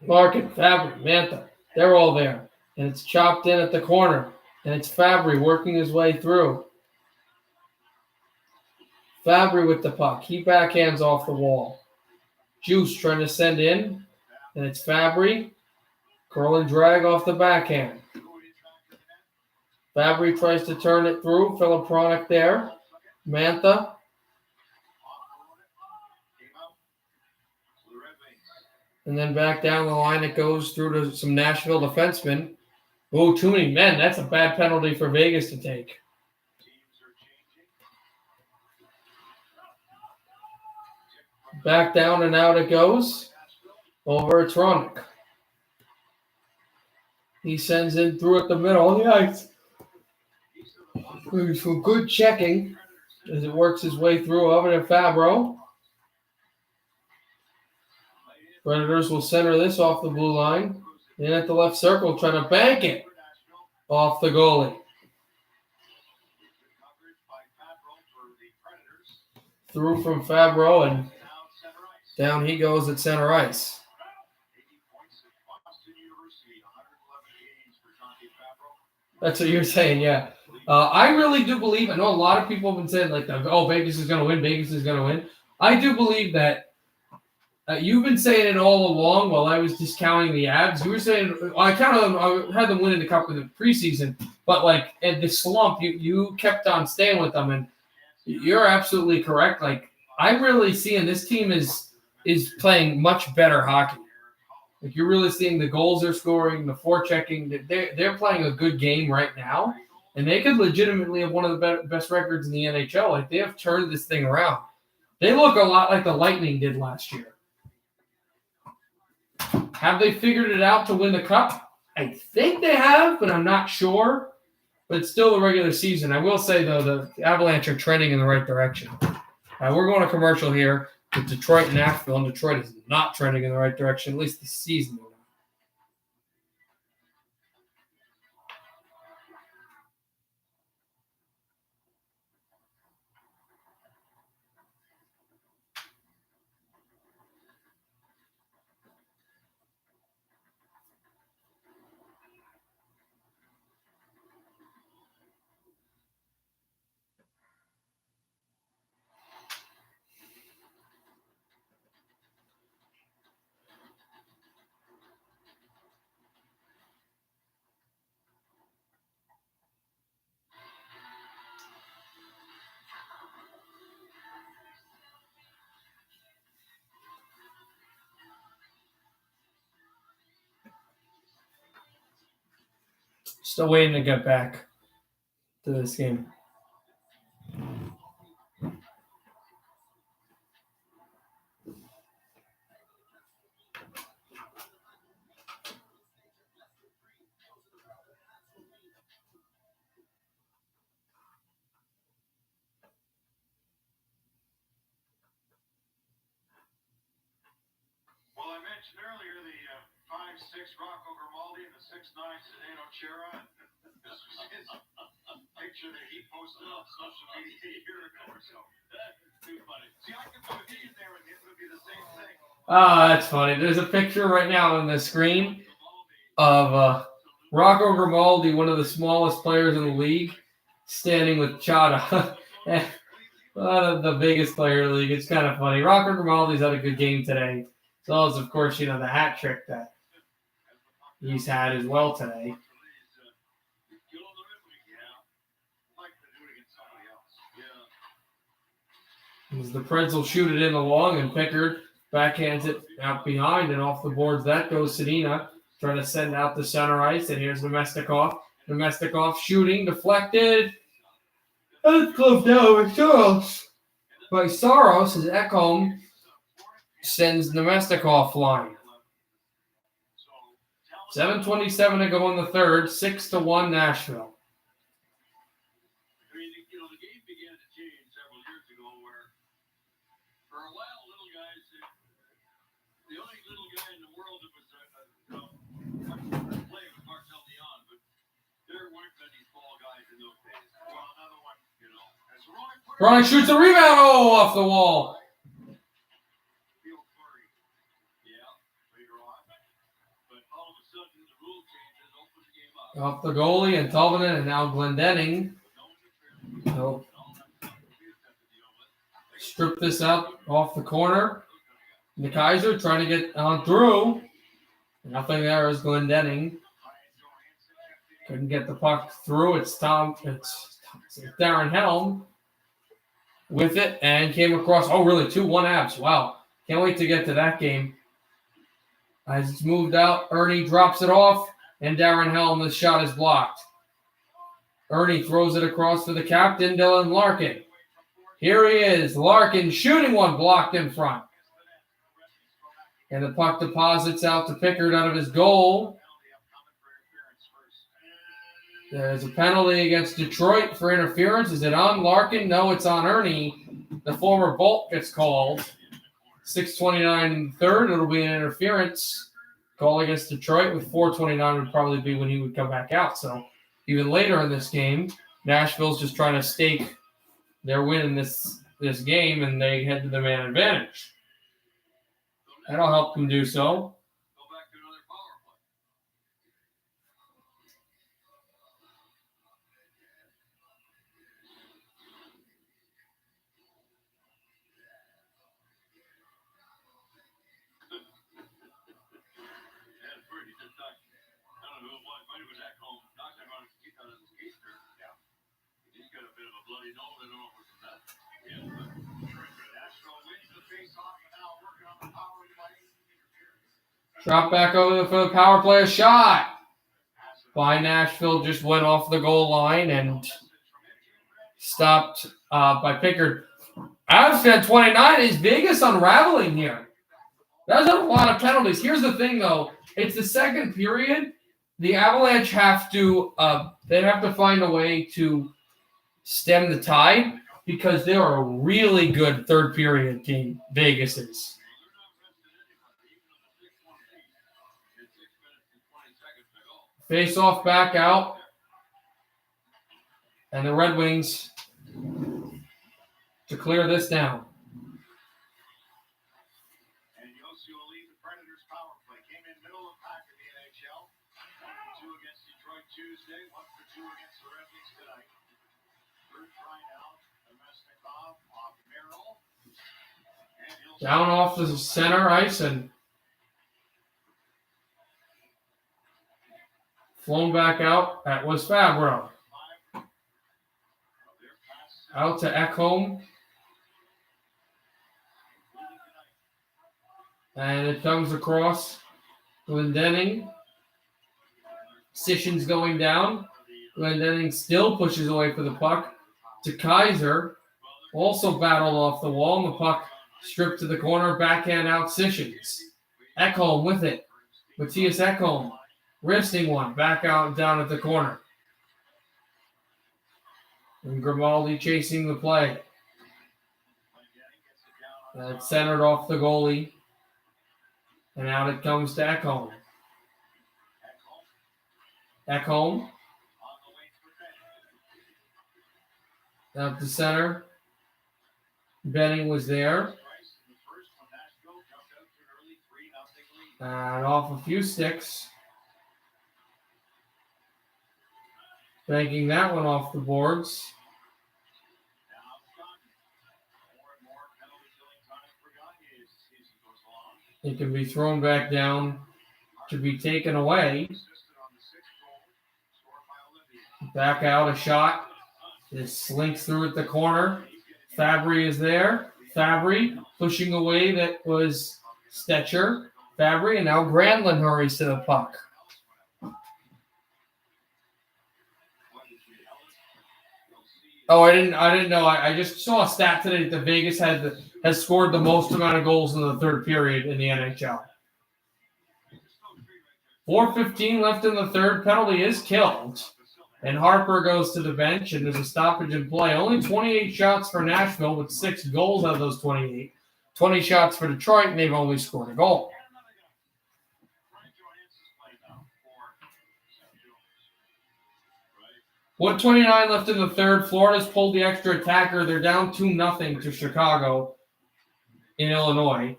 Larkin, Fabry, Mantha, they're all there. And it's chopped in at the corner. And it's Fabry working his way through. Fabry with the puck. He backhands off the wall. Juice trying to send in. And it's Fabry. Curl and drag off the backhand. Fabry tries to turn it through. Philip Ronick there. Mantha. And then back down the line, it goes through to some Nashville defensemen. Oh, too many men. That's a bad penalty for Vegas to take. Back down and out it goes. Over it's Ronick. He sends in through at the middle of the ice. Some good checking as it works his way through over to Fabro. Predators will center this off the blue line. In at the left circle, trying to bank it off the goalie. Through from Fabro, and down he goes at center ice. That's what you're saying, yeah. I really do believe, I know a lot of people have been saying, like, oh, Vegas is going to win, Vegas is going to win. I do believe that you've been saying it all along while I was discounting the Avs. You were saying, I counted them, I had them winning the cup in the preseason, but, like, at the slump, you kept on staying with them, and you're absolutely correct. Like, I'm really seeing this team is playing much better hockey. Like, you're really seeing the goals they're scoring, the forechecking. They're playing a good game right now, and they could legitimately have one of the best records in the NHL. Like, they have turned this thing around. They look a lot like the Lightning did last year. Have they figured it out to win the cup? I think they have, but I'm not sure. But it's still the regular season. I will say, though, the Avalanche are trending in the right direction. We're going to commercial here with Detroit and Nashville, and Detroit is not trending in the right direction, at least this season. Still waiting to get back to this game. mentioned earlier the 5'6" Rocco Grimaldi and the 6'9" Zdeno Chara. This was his picture that he posted on social media a year ago or so. That's too funny. See, I could put me in there and it would be the same thing. Ah, that's funny. There's a picture right now on the screen of Rocco Grimaldi, one of the smallest players in the league, standing with Chara. The biggest player in the league. It's kind of funny. Rocco Grimaldi's had a good game today. As well as, of course, the hat trick that he's had as well today. As the Preds will shoot it in the long, and Pickard backhands it out behind and off the boards. That goes Sedina, trying to send out the center ice, and here's Nemestikov. Nemestikov shooting, deflected. That's close down with Charles. By Saros as Ekholm sends Nemestikov flying. 7:27 to go in the third, 6-1 Nashville. I mean, the game began to change several years ago where, for a while, little guys, the only little guy in the world that was playing with Marcel Dion, but there weren't many small guys in those days. Well, another one, as Ronnie shoots a rebound, off the wall. Field Flurry. Yeah, later on. But all of a sudden, the rule changes, open the game up. Off the goalie and Tolvanen, and now Glendening. So strip this out off the corner. The Kaiser trying to get on through. Nothing there is Glendening. Couldn't get the puck through. It's Darren Helm with it and came across. Oh, really? 2-1 Abs. Wow. Can't wait to get to that game. As it's moved out, Ernie drops it off, and Darren Helm, the shot is blocked. Ernie throws it across to the captain, Dylan Larkin. Here he is. Larkin shooting one, blocked in front. And the puck deposits out to Pickard out of his goal. There's a penalty against Detroit for interference. Is it on Larkin? No, it's on Ernie. The former Bolt gets called. 6:29 in the third. It'll be an interference call against Detroit. With 4:29 would probably be when he would come back out. So even later in this game, Nashville's just trying to stake their win in this game, and they head to the man advantage. That'll help them do so. Drop back over for the power play. A shot by Nashville just went off the goal line and stopped by Pickard. Avs 29 is Vegas unraveling here. That's a lot of penalties. Here's the thing, though. It's the second period. The Avalanche have to find a way to stem the tide because they're a really good third period team. Vegas is. Face off back out. And the Red Wings to clear this down. And Yossi will lead the Predators power play. Came in middle of the pack in the NHL. 2 against Detroit Tuesday, 1 for 2 against the Red Wings tonight. Third try now. Nemestikov off Merrill. Down off the center ice and flown back out. That was Fabro. Out to Ekholm. And it comes across Glendening. Sishin's going down. Glendening still pushes away for the puck to Kaiser. Also battled off the wall. And the puck stripped to the corner. Backhand out Sissons. Ekholm with it. Matthias Ekholm. Wristing one, back out down at the corner. And Grimaldi chasing the play. It's centered off the goalie. And out it comes to Ekholm. Ekholm. Out the center. Benning was there. And off a few sticks. Banking that one off the boards. It can be thrown back down to be taken away. Back out a shot. This slinks through at the corner. Fabry is there. Fabry pushing away. That was Stetcher. Fabry, and now Granlund hurries to the puck. Oh, I didn't know. I just saw a stat today that the Vegas has scored the most amount of goals in the third period in the NHL. 4:15 left in the third. Penalty is killed. And Harper goes to the bench, and there's a stoppage in play. Only 28 shots for Nashville with 6 goals out of those 28. 20 shots for Detroit, and they've only scored a goal. With 29 left in the third, Florida's pulled the extra attacker. They're down 2-0 to Chicago in Illinois.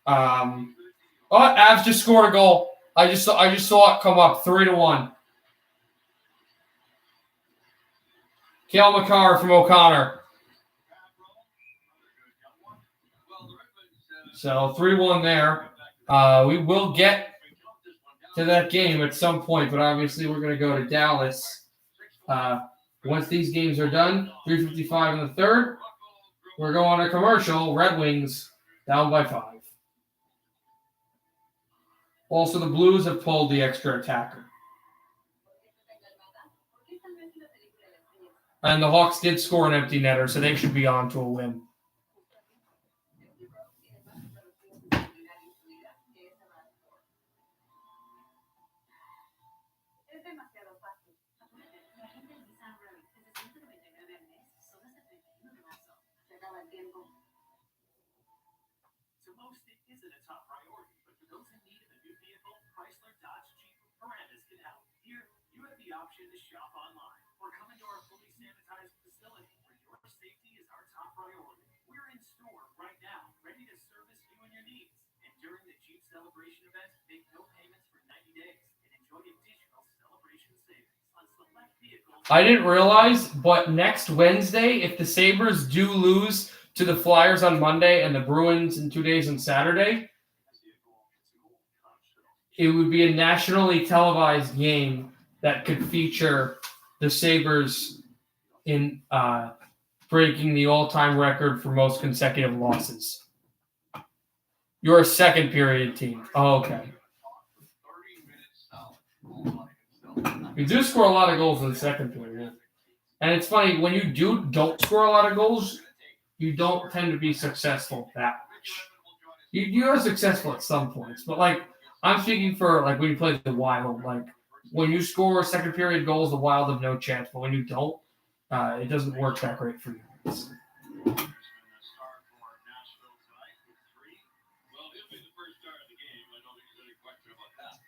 Avs just scored a goal. I just saw it come up 3-1. Cale Makar from O'Connor. So 3-1 there. We will get to that game at some point, but obviously we're going to go to Dallas. Once these games are done, 3:55 in the third, we're going to commercial. Red Wings down by 5. Also, the Blues have pulled the extra attacker. And the Hawks did score an empty netter, so they should be on to a win. To most, it isn't a top priority, but for those in need of a new vehicle, Chrysler, Dodge, Jeep, Paramus can help. Here, you have the option to shop online or come into our fully sanitized facility where your safety is our top priority. We're in store right now, ready to service you and your needs. And during the Jeep Celebration event, make no payments for 90 days and enjoy additional celebration savings on select vehicles. I didn't realize, but next Wednesday, if the Sabres do lose to the Flyers on Monday and the Bruins in 2 days on Saturday, it would be a nationally televised game that could feature the Sabres in breaking the all-time record for most consecutive losses. You're a second period team. Oh, okay. You do score a lot of goals in the second period. And it's funny, when you don't score a lot of goals, you don't tend to be successful that much. You are successful at some points, but like I'm speaking for like when you play the Wild, like when you score second period goals, the Wild have no chance. But when you don't, it doesn't work that great for you. Well, he'll be the first star of the game. I don't think there's any question about that.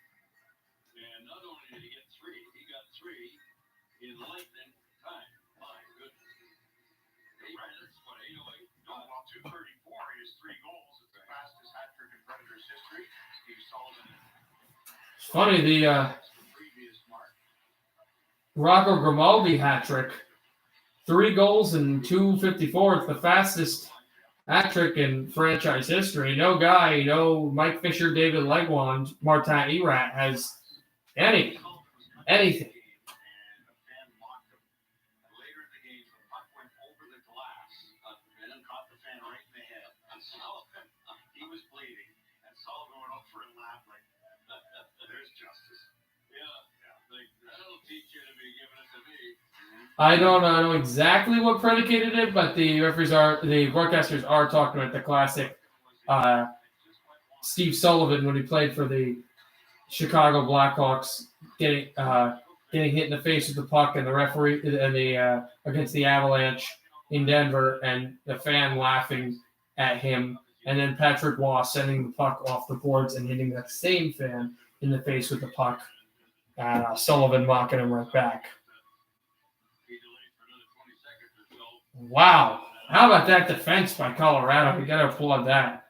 And not only did he get 3, he got 3 in lightning time. My goodness. 8 minutes, what, 8:08? No, well, 2:34 is 3 goals. It's the fastest hat trick in Predators history. Steve Sullivan. It's funny, the Rocco Grimaldi hat trick, 3 goals in 2:54. It's the fastest hat trick in franchise history. No guy, no Mike Fisher, David Legwand, Martin Erat has anything. He was bleeding, and Sullivan went over and laughed like, there's justice. Yeah, like, that'll teach you to be giving it to me. I don't know exactly what predicated it, but the broadcasters are talking about the classic Steve Sullivan when he played for the Chicago Blackhawks, getting hit in the face with the puck, and the referee and against the Avalanche in Denver, and the fan laughing at him and then Patrick Waugh sending the puck off the boards and hitting that same fan in the face with the puck. And Sullivan mocking him right back. Wow. How about that defense by Colorado? We got to applaud that.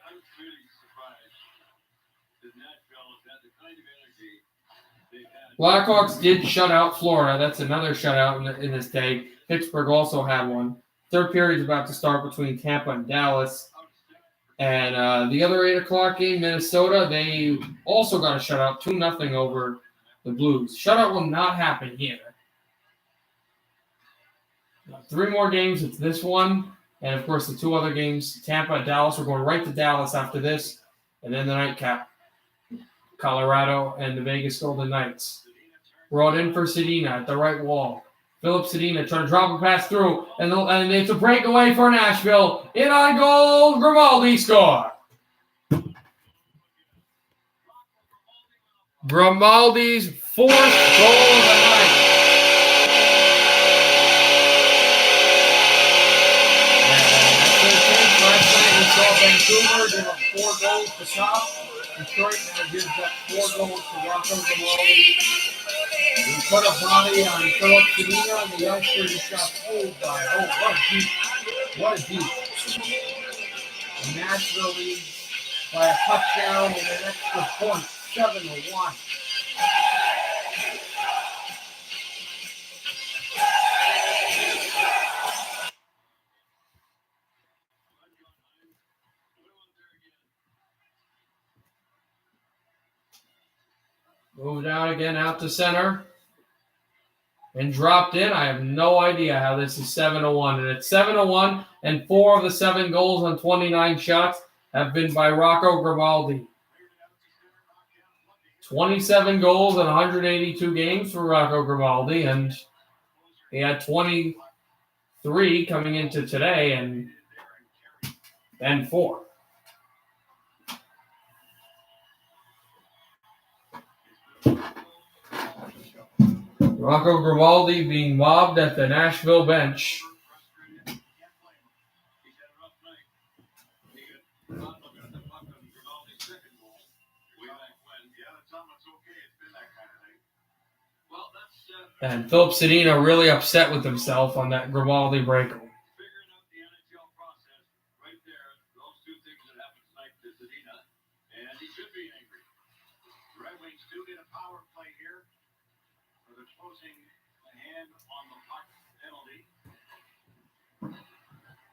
I'm really surprised that Nashville has had the kind of energy they've had. Blackhawks did shut out Florida. That's another shutout in this day. Pittsburgh also had one. Third period is about to start between Tampa and Dallas. And the other 8 o'clock game, Minnesota, they also got a shutout, 2-0 over the Blues. Shutout will not happen here. 3 more games. It's this one. And, of course, the 2 other games, Tampa and Dallas. We're going right to Dallas after this. And then the nightcap, Colorado and the Vegas Golden Knights. Brought in for Sedina at the right wall. Philip Sedina trying to drop a pass through. And it's a breakaway for Nashville. In on goal, Grimaldi score. Grimaldi's 4th goal of the night. Vancouver gave up 4 goals to top. Detroit now gives up 4 goals to Rocco Grimaldi. He put a body on Philip Sedina, and the youngster just got fooled by. What a deep. And Nashville leads by a touchdown and an extra point, 7-1. Moved out again out to center. And dropped in. I have no idea how this is 7-1. And it's 7-1, and 4 of the 7 goals on 29 shots have been by Rocco Grimaldi. 27 goals in 182 games for Rocco Grimaldi, and he had 23 coming into today and then 4. Rocco Grimaldi being mobbed at the Nashville bench. And Philip Sedina really upset with himself on that Grimaldi breakaway.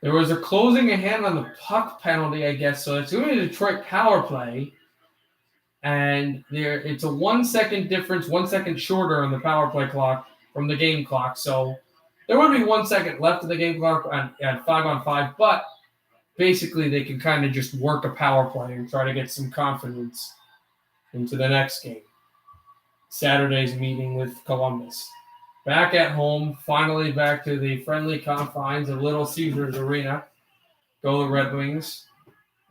There was a closing a hand on the puck penalty, I guess. So it's going to be a Detroit power play. And it's a 1 second difference, 1 second shorter on the power play clock from the game clock. So there would be 1 second left of the game clock at 5-on-5. But basically they can kind of just work a power play and try to get some confidence into the next game. Saturday's meeting with Columbus. Back at home, finally back to the friendly confines of Little Caesars Arena. Go the Red Wings.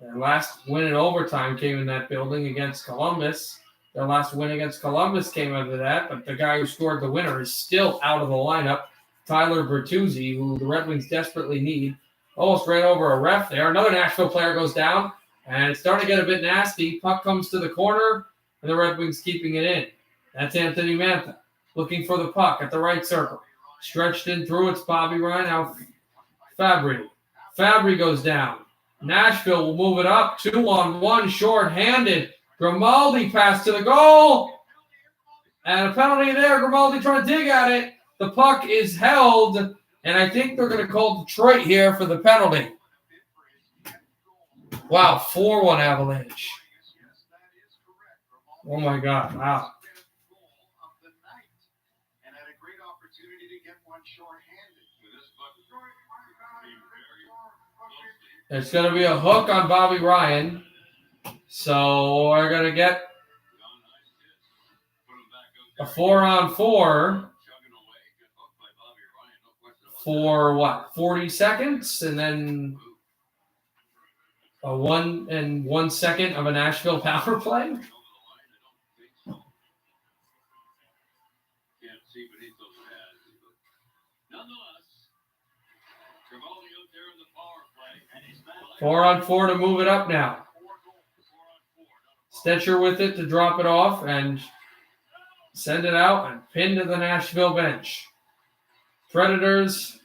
Their last win in overtime came in that building against Columbus. Their last win against Columbus came out of that, but the guy who scored the winner is still out of the lineup. Tyler Bertuzzi, who the Red Wings desperately need, almost ran over a ref there. Another Nashville player goes down, and it's starting to get a bit nasty. Puck comes to the corner, and the Red Wings keeping it in. That's Anthony Mantha. Looking for the puck at the right circle. Stretched in through, it's Bobby Ryan. Now Fabry. Fabry goes down. Nashville will move it up. 2-on-1, short-handed. Grimaldi pass to the goal. And a penalty there. Grimaldi trying to dig at it. The puck is held. And I think they're going to call Detroit here for the penalty. Wow, 4-1 Avalanche. Oh, my God. Wow. It's going to be a hook on Bobby Ryan. So we're going to get a 4-on-4 for 40 seconds? And then a 1 and 1 second of a Nashville power play? Over the line, I don't think so. Can't see beneath those pads, but nonetheless, Grimaldi out there in the power play, and he's battling 4 on 4 to move it up now. 4 goals, 4 on 4. Not a Stetcher with it to drop it off and send it out and pin to the Nashville bench. Predators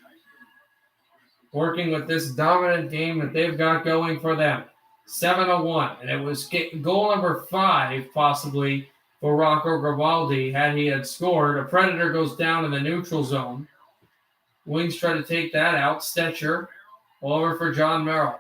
working with this dominant game that they've got going for them. 7-1. And it was goal number 5, possibly, for Rocco Grimaldi had he had scored. A Predator goes down in the neutral zone. Wings try to take that out. Stetcher over for John Merrill.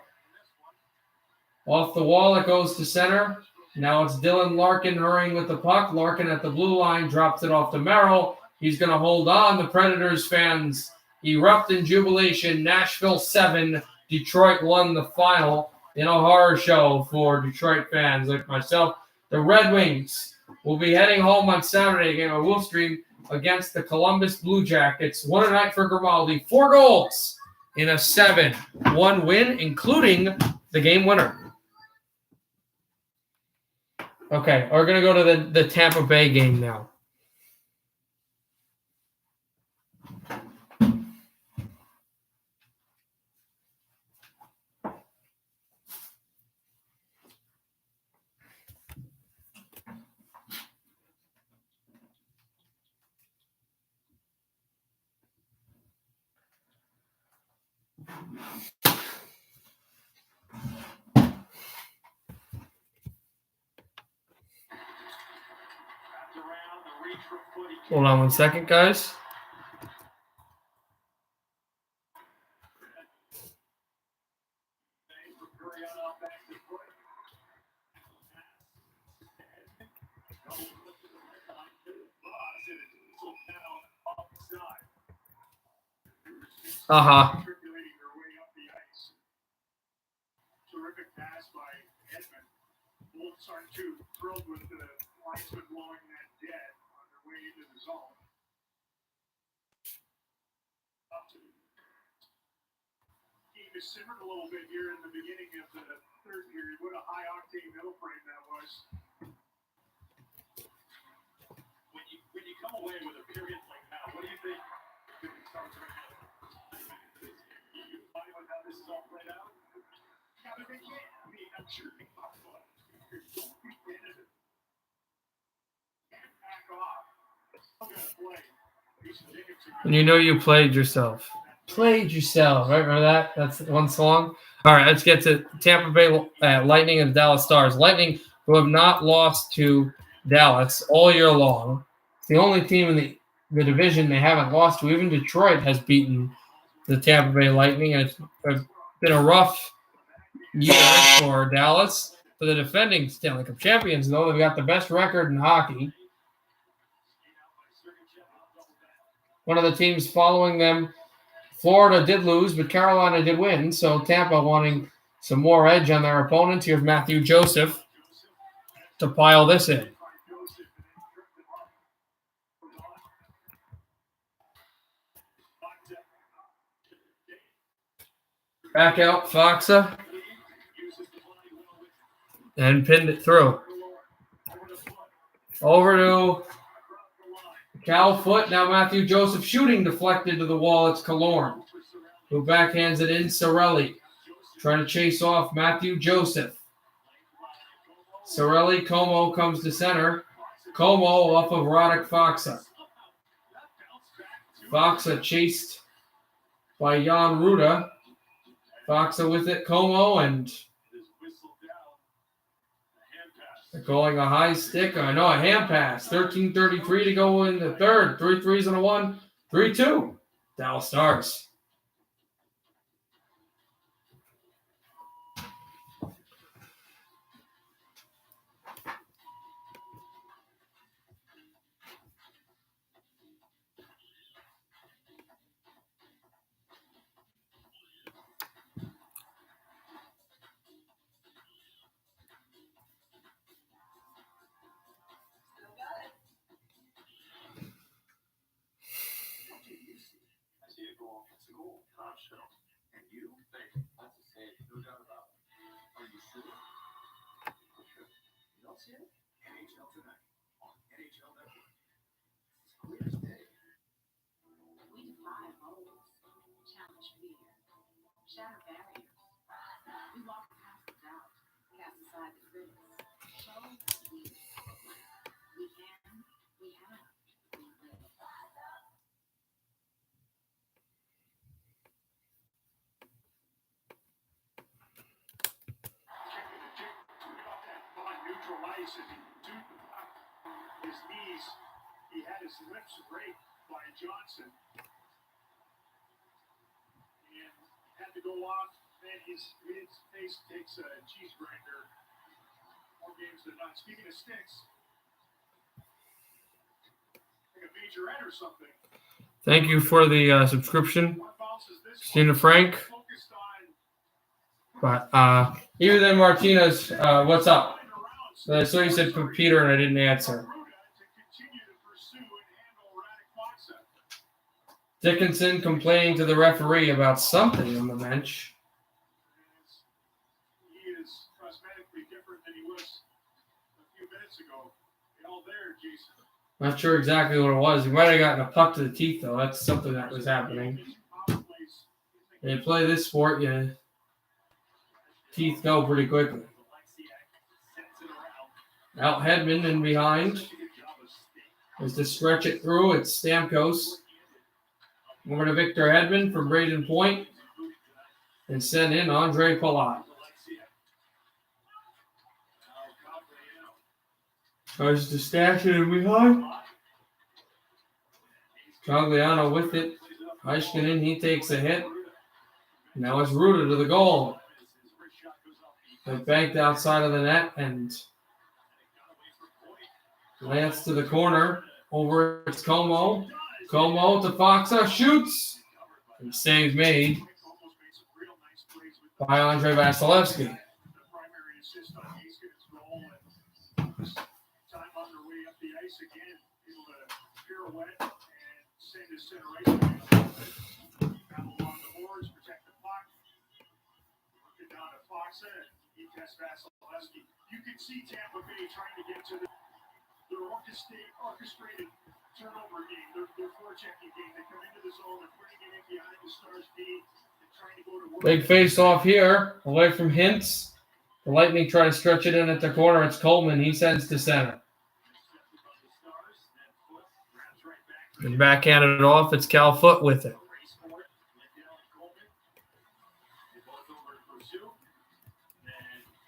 Off the wall, it goes to center. Now it's Dylan Larkin hurrying with the puck. Larkin at the blue line drops it off to Merrill. He's going to hold on. The Predators fans erupt in jubilation. Nashville 7, Detroit 1 the final in a horror show for Detroit fans like myself. The Red Wings will be heading home on Saturday game of Wolfstream against the Columbus Blue Jackets. One a night for Grimaldi. 4 goals in a 7-1 win, including the game winner. Okay, we're going to go to the Tampa Bay game now. Hold on 1 second, guys. Circulating their way up the ice. Terrific pass by Edmund. Wolves aren't too thrilled with the linesman blowing that dead on their way into the zone. Game has simmered a little bit here in the beginning of the third period. What a high octane middle frame that was. When you come away with a period like that, what do you think? You find with how this is all played out? Yeah, but they can't. I mean, I'm sure they can't back off. I'm gonna play. And you know you played yourself. Played yourself, right? Remember that? That's one song. All right, let's get to Tampa Bay Lightning and Dallas Stars. Lightning, who have not lost to Dallas all year long. It's the only team in the division they haven't lost to. Even Detroit has beaten the Tampa Bay Lightning, and it's been a rough year for Dallas. For the defending Stanley Cup champions, though, they've got the best record in hockey. One of the teams following them, Florida did lose, but Carolina did win. So Tampa wanting some more edge on their opponents. Here's Matthew Joseph to pile this in. Back out Foxa. And pinned it through. Over to Cal Foot. Now Matthew Joseph shooting deflected to the wall. It's Killorn who backhands it in. Cirelli trying to chase off Matthew Joseph. Cirelli, Como comes to center. Como off of Radek Foxa. Foxa chased by Jan Ruda. Foxa with it. Como and calling a high stick. I know a hand pass. 13:33 to go in the third. 3 threes and a 1. 3-2. Dallas Stars. Defy roles, challenge fear, shatter barriers. We walk past the doubt, cast aside the critics. Show we can, we have, we will. On neutral ice as he duped the puck. His knees, he had his lips raped by Johnson. And had to go off, and his face takes a cheese grinder. More games than not. Speaking of sticks, like a majorette or something. Thank you for the subscription, What bounces this Christina Frank. focused on But either than Martinez, what's up? So you said Peter and I didn't answer. Ruda to continue to pursue and handle Radek Faksa. Dickinson complaining to the referee about something on the bench. He is cosmetically different than he was a few minutes ago. They all there, Jason. Not sure exactly what it was. He might have gotten a puck to the teeth, though. That's something that was happening. When you play this sport, yeah, teeth go pretty quickly. Out Hedman in behind. As to stretch it through, it's Stamkos. Over to Victor Hedman from Braden Point. And send in Andre Palat. Tries to stash it in behind. Cogliano with it. Heiskanen, he takes a hit. Now it's Ruda to the goal. They banked outside of the net and Lance to the corner. Over it's Como. Como to Faksa. Shoots. And save made by Andre Vasilevsky. The primary assist on Haskin's goal and time on their way up the ice again. Able to pirouette and send his center ice man. Battle along the boards, protect the puck. Work it down to Faksa and he tests Vasilevsky. You can see Tampa Bay trying to get to their orchestrated turnover game, their forechecking game. They come into the zone, they're putting it in behind the Stars' D. Big face off here, away from Hintz. The Lightning try to stretch it in at the corner. It's Coleman. He sends to center. And backhanded it off. It's Cal Foote with it.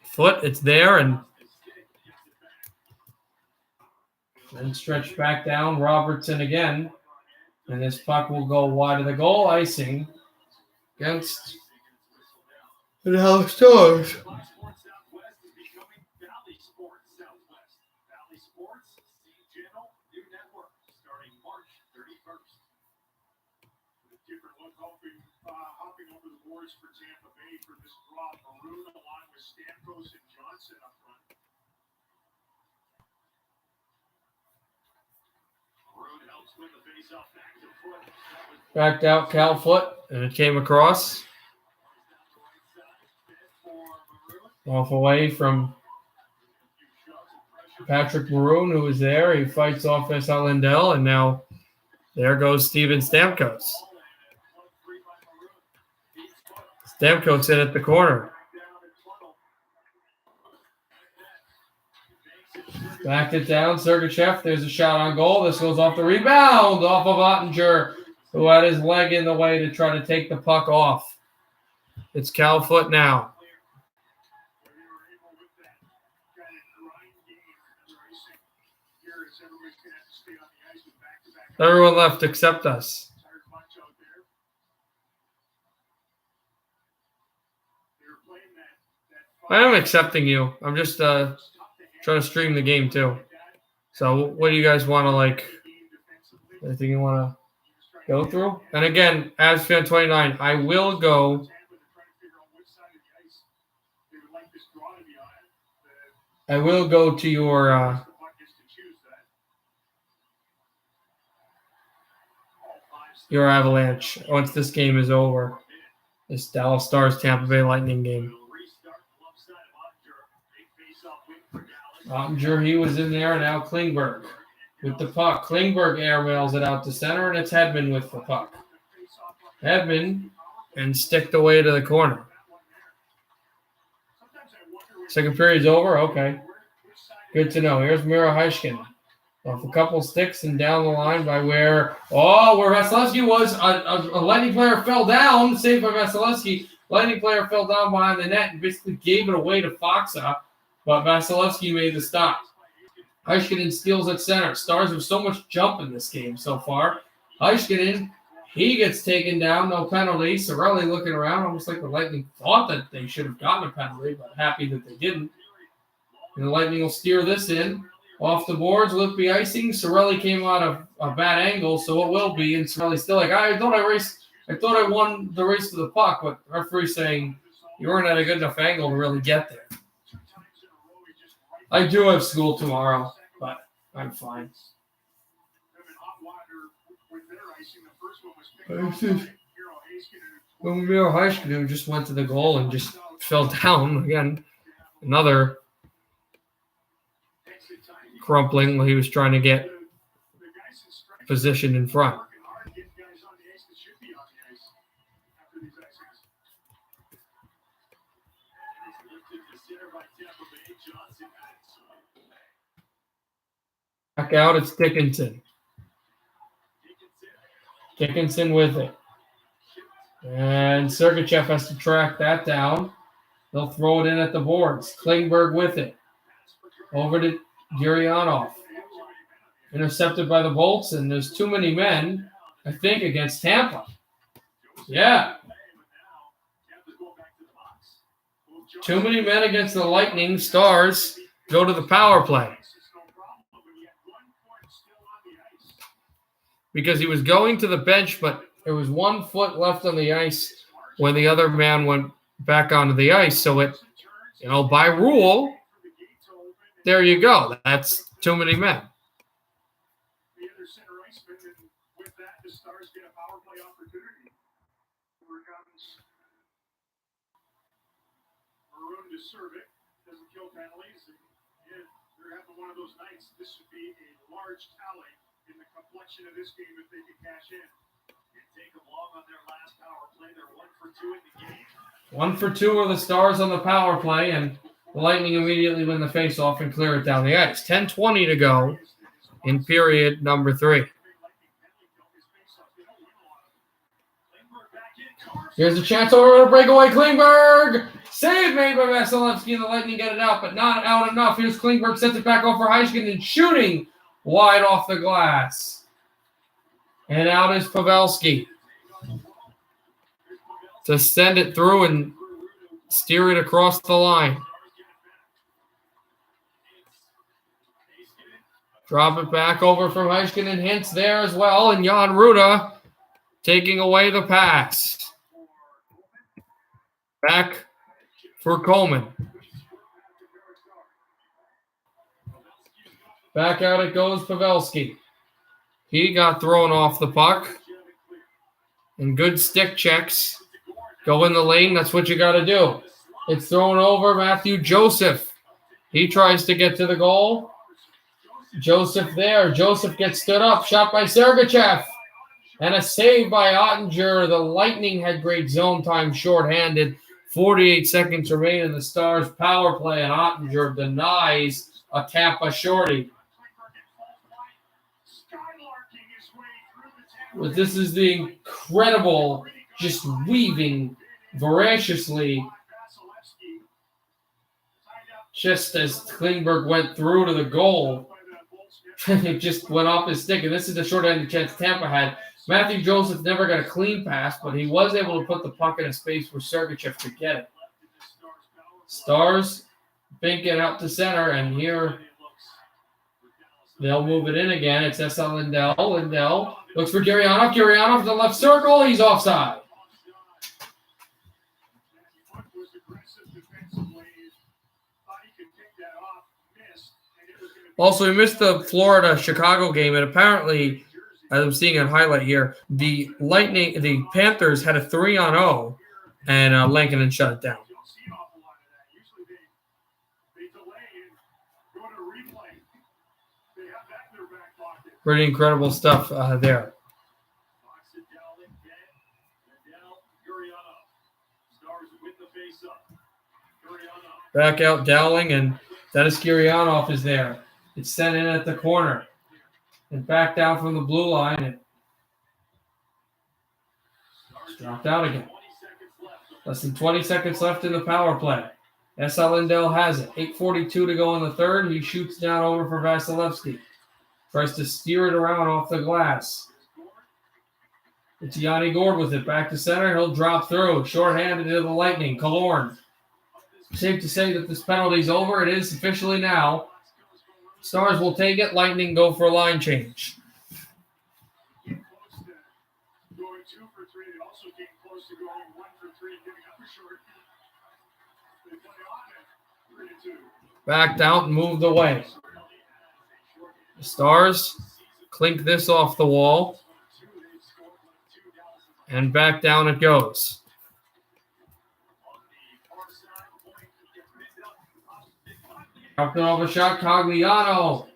Foote, it's there, and then stretched back down. Robertson again. And this puck will go wide of the goal. Icing against the Dallas Stars. Hopping over the boards for Tampa Bay for this draw. Maroon along with Stamkos and Johnson up front. Maroon helps win the face-off back to Foote. Backed out Cal Foote, and it came across. Off away from Patrick Maroon, who was there. He fights off S.L. Lindell, and now there goes Steven Stamkos. Stamkos in at the corner. Backed it down. Sergachev, there's a shot on goal. This goes off the rebound, off of Ottinger, who had his leg in the way to try to take the puck off. It's Cal Foote now. Everyone left except us. I am accepting you. I'm just trying to stream the game too. So what do you guys want to like? Anything you want to go through? And again, as fan 29, I will go. I will go to your Avalanche once this game is over. This Dallas Stars Tampa Bay Lightning game. Ottinger, he was in there, and now Klingberg with the puck. Klingberg airmails it out to center, and it's Hedman with the puck. Edmund and sticked away to the corner. Second period's over. Okay. Good to know. Here's Mira Heischkin. Off a couple sticks and down the line by where Vasilevsky was. A Lightning player fell down, saved by Vasilevsky. Lightning player fell down behind the net and basically gave it away to Foxa, but Vasilevsky made the stop. Heischkinen steals at center. Stars have so much jump in this game so far. Heischkinen, he gets taken down, no penalty. Cirelli looking around, almost like the Lightning thought that they should have gotten a penalty, but happy that they didn't. And the Lightning will steer this in. Off the boards, Lippy icing. Cirelli came out of a bad angle, so it will be. And Cirelli's still like, I thought I won the race to the puck, but the referee's saying you weren't at a good enough angle to really get there. I do have school tomorrow, but I'm fine. When Miro Heischkin just went to the goal and just fell down again. Another crumpling while he was trying to get position in front. Back out, it's Dickinson. Dickinson with it. And Sergachev has to track that down. They'll throw it in at the boards. Klingberg with it. Over to Gurianov. Intercepted by the Bolts, and there's too many men, I think, against Tampa. Yeah. Too many men against the Lightning. Stars go to the power play. Because he was going to the bench, but there was 1 foot left on the ice when the other man went back onto the ice. So it, by rule, there you go. That's too many men. The other center iceman, and with that, the Stars get a power play opportunity. Here comes Maroon to serve it. Doesn't kill penalties. And they're having one of those nights. This would be a large tally in the complexion of this game if they can cash in. And take them long on their last power play. They're 1 for 2 in the game. 1 for 2 are the Stars on the power play, and the Lightning immediately win the faceoff and clear it down the ice. 10:20 to go in period number 3. Here's a chance over to breakaway. Klingberg! Save made by Vasilevsky, and the Lightning get it out, but not out enough. Here's Klingberg, sets it back over Heischkin and shooting wide off the glass. And out is Pavelski to send it through and steer it across the line. Drop it back over from Heischkin and Hintz there as well. And Jan Ruda taking away the pass. Back for Coleman. Back out it goes Pavelski. He got thrown off the puck. And good stick checks. Go in the lane. That's what you got to do. It's thrown over Matthew Joseph. He tries to get to the goal. Joseph there. Joseph gets stood up. Shot by Sergachev. And a save by Ottinger. The Lightning had great zone time shorthanded. 48 seconds remain in the Stars' power play, and Ottinger denies a Tampa shorty. But this is the incredible, just weaving voraciously, just as Klingberg went through to the goal. It just went off his stick, and this is the short-handed chance Tampa had. Matthew Joseph never got a clean pass, but he was able to put the puck in a space where Sergachev could get it. Stars bink it out to center, and here they'll move it in again. It's S.L. Lindell. Lindell looks for Gurianov. Gurianov to the left circle. He's offside. Also, we missed the Florida-Chicago game, and apparently, as I'm seeing a highlight here, the Panthers had a 3-on-0, and Lankinen shut it down. Pretty incredible stuff there. Back out Dowling, and Dennis Gurianov is there. It's sent in at the corner. And back down from the blue line. And it's dropped out again. Less than 20 seconds left in the power play. S.L. Lindell has it. 8:42 to go in the third. He shoots down over for Vasilevsky. Tries to steer it around off the glass. It's Yanni Gord with it. Back to center. He'll drop through. Shorthanded to the Lightning. Killorn. Safe to say that this penalty's over. It is officially now. Stars will take it. Lightning go for a line change. Came close to going 2 for 3. They also came close to going 1 for 3 and giving up a short. They play on it 3-2. Backed out and moved away. The Stars clink this off the wall. And back down it goes. Dropped it off a shot, Cogliano.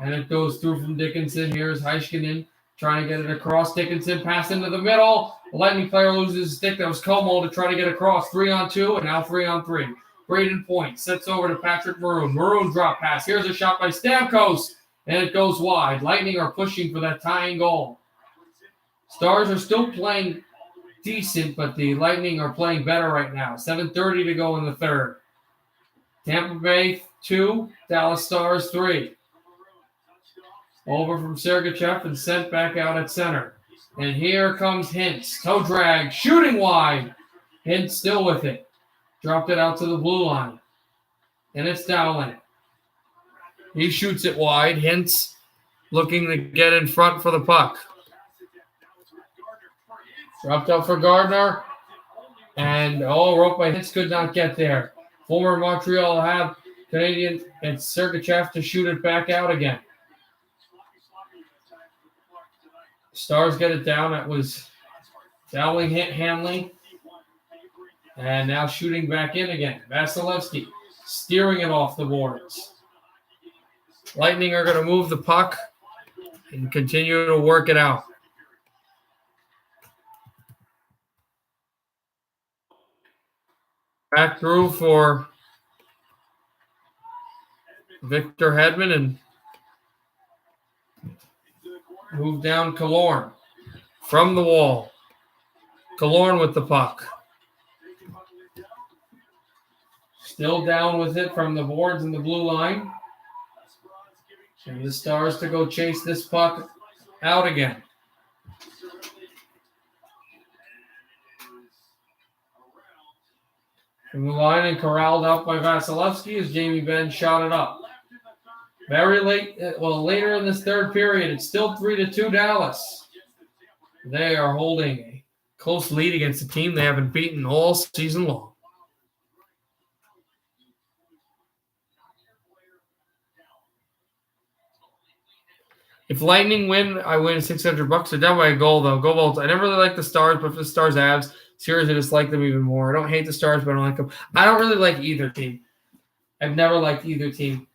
And it goes through from Dickinson. Here's Heiskanen trying to get it across. Dickinson pass into the middle. The Lightning player loses his stick. That was Como to try to get across. 3-on-2 and now 3-on-3. Braden Point sets over to Patrick Maroon. Maroon drop pass. Here's a shot by Stamkos. And it goes wide. Lightning are pushing for that tying goal. Stars are still playing decent, but the Lightning are playing better right now. 7:30 to go in the third. Tampa Bay 2, Dallas Stars 3. Over from Sergachev and sent back out at center. And here comes Hintz. Toe drag, shooting wide. Hintz still with it. Dropped it out to the blue line. And it's Dowling. He shoots it wide. Hintz looking to get in front for the puck. Dropped out for Gardner. And, roped by Hintz, could not get there. Former Montreal have Canadian and Sergachev to shoot it back out again. Stars get it down. That was Dowling hit Hanley. And now shooting back in again. Vasilevsky steering it off the boards. Lightning are going to move the puck and continue to work it out. Back through for Victor Hedman and move down Killorn from the wall. Killorn with the puck. Still down with it from the boards and the blue line. And the Stars to go chase this puck out again. From the line and corralled out by Vasilevsky as Jamie Benn shot it up. Very late, later in this third period, it's still 3-2 Dallas. They are holding a close lead against a team they haven't beaten all season long. If Lightning win, I win $600. They're down by a goal, though. Go Bolts. I never really like the Stars, but for the Stars Avs, seriously, I just like them even more. I don't hate the Stars, but I don't like them. I don't really like either team. I've never liked either team.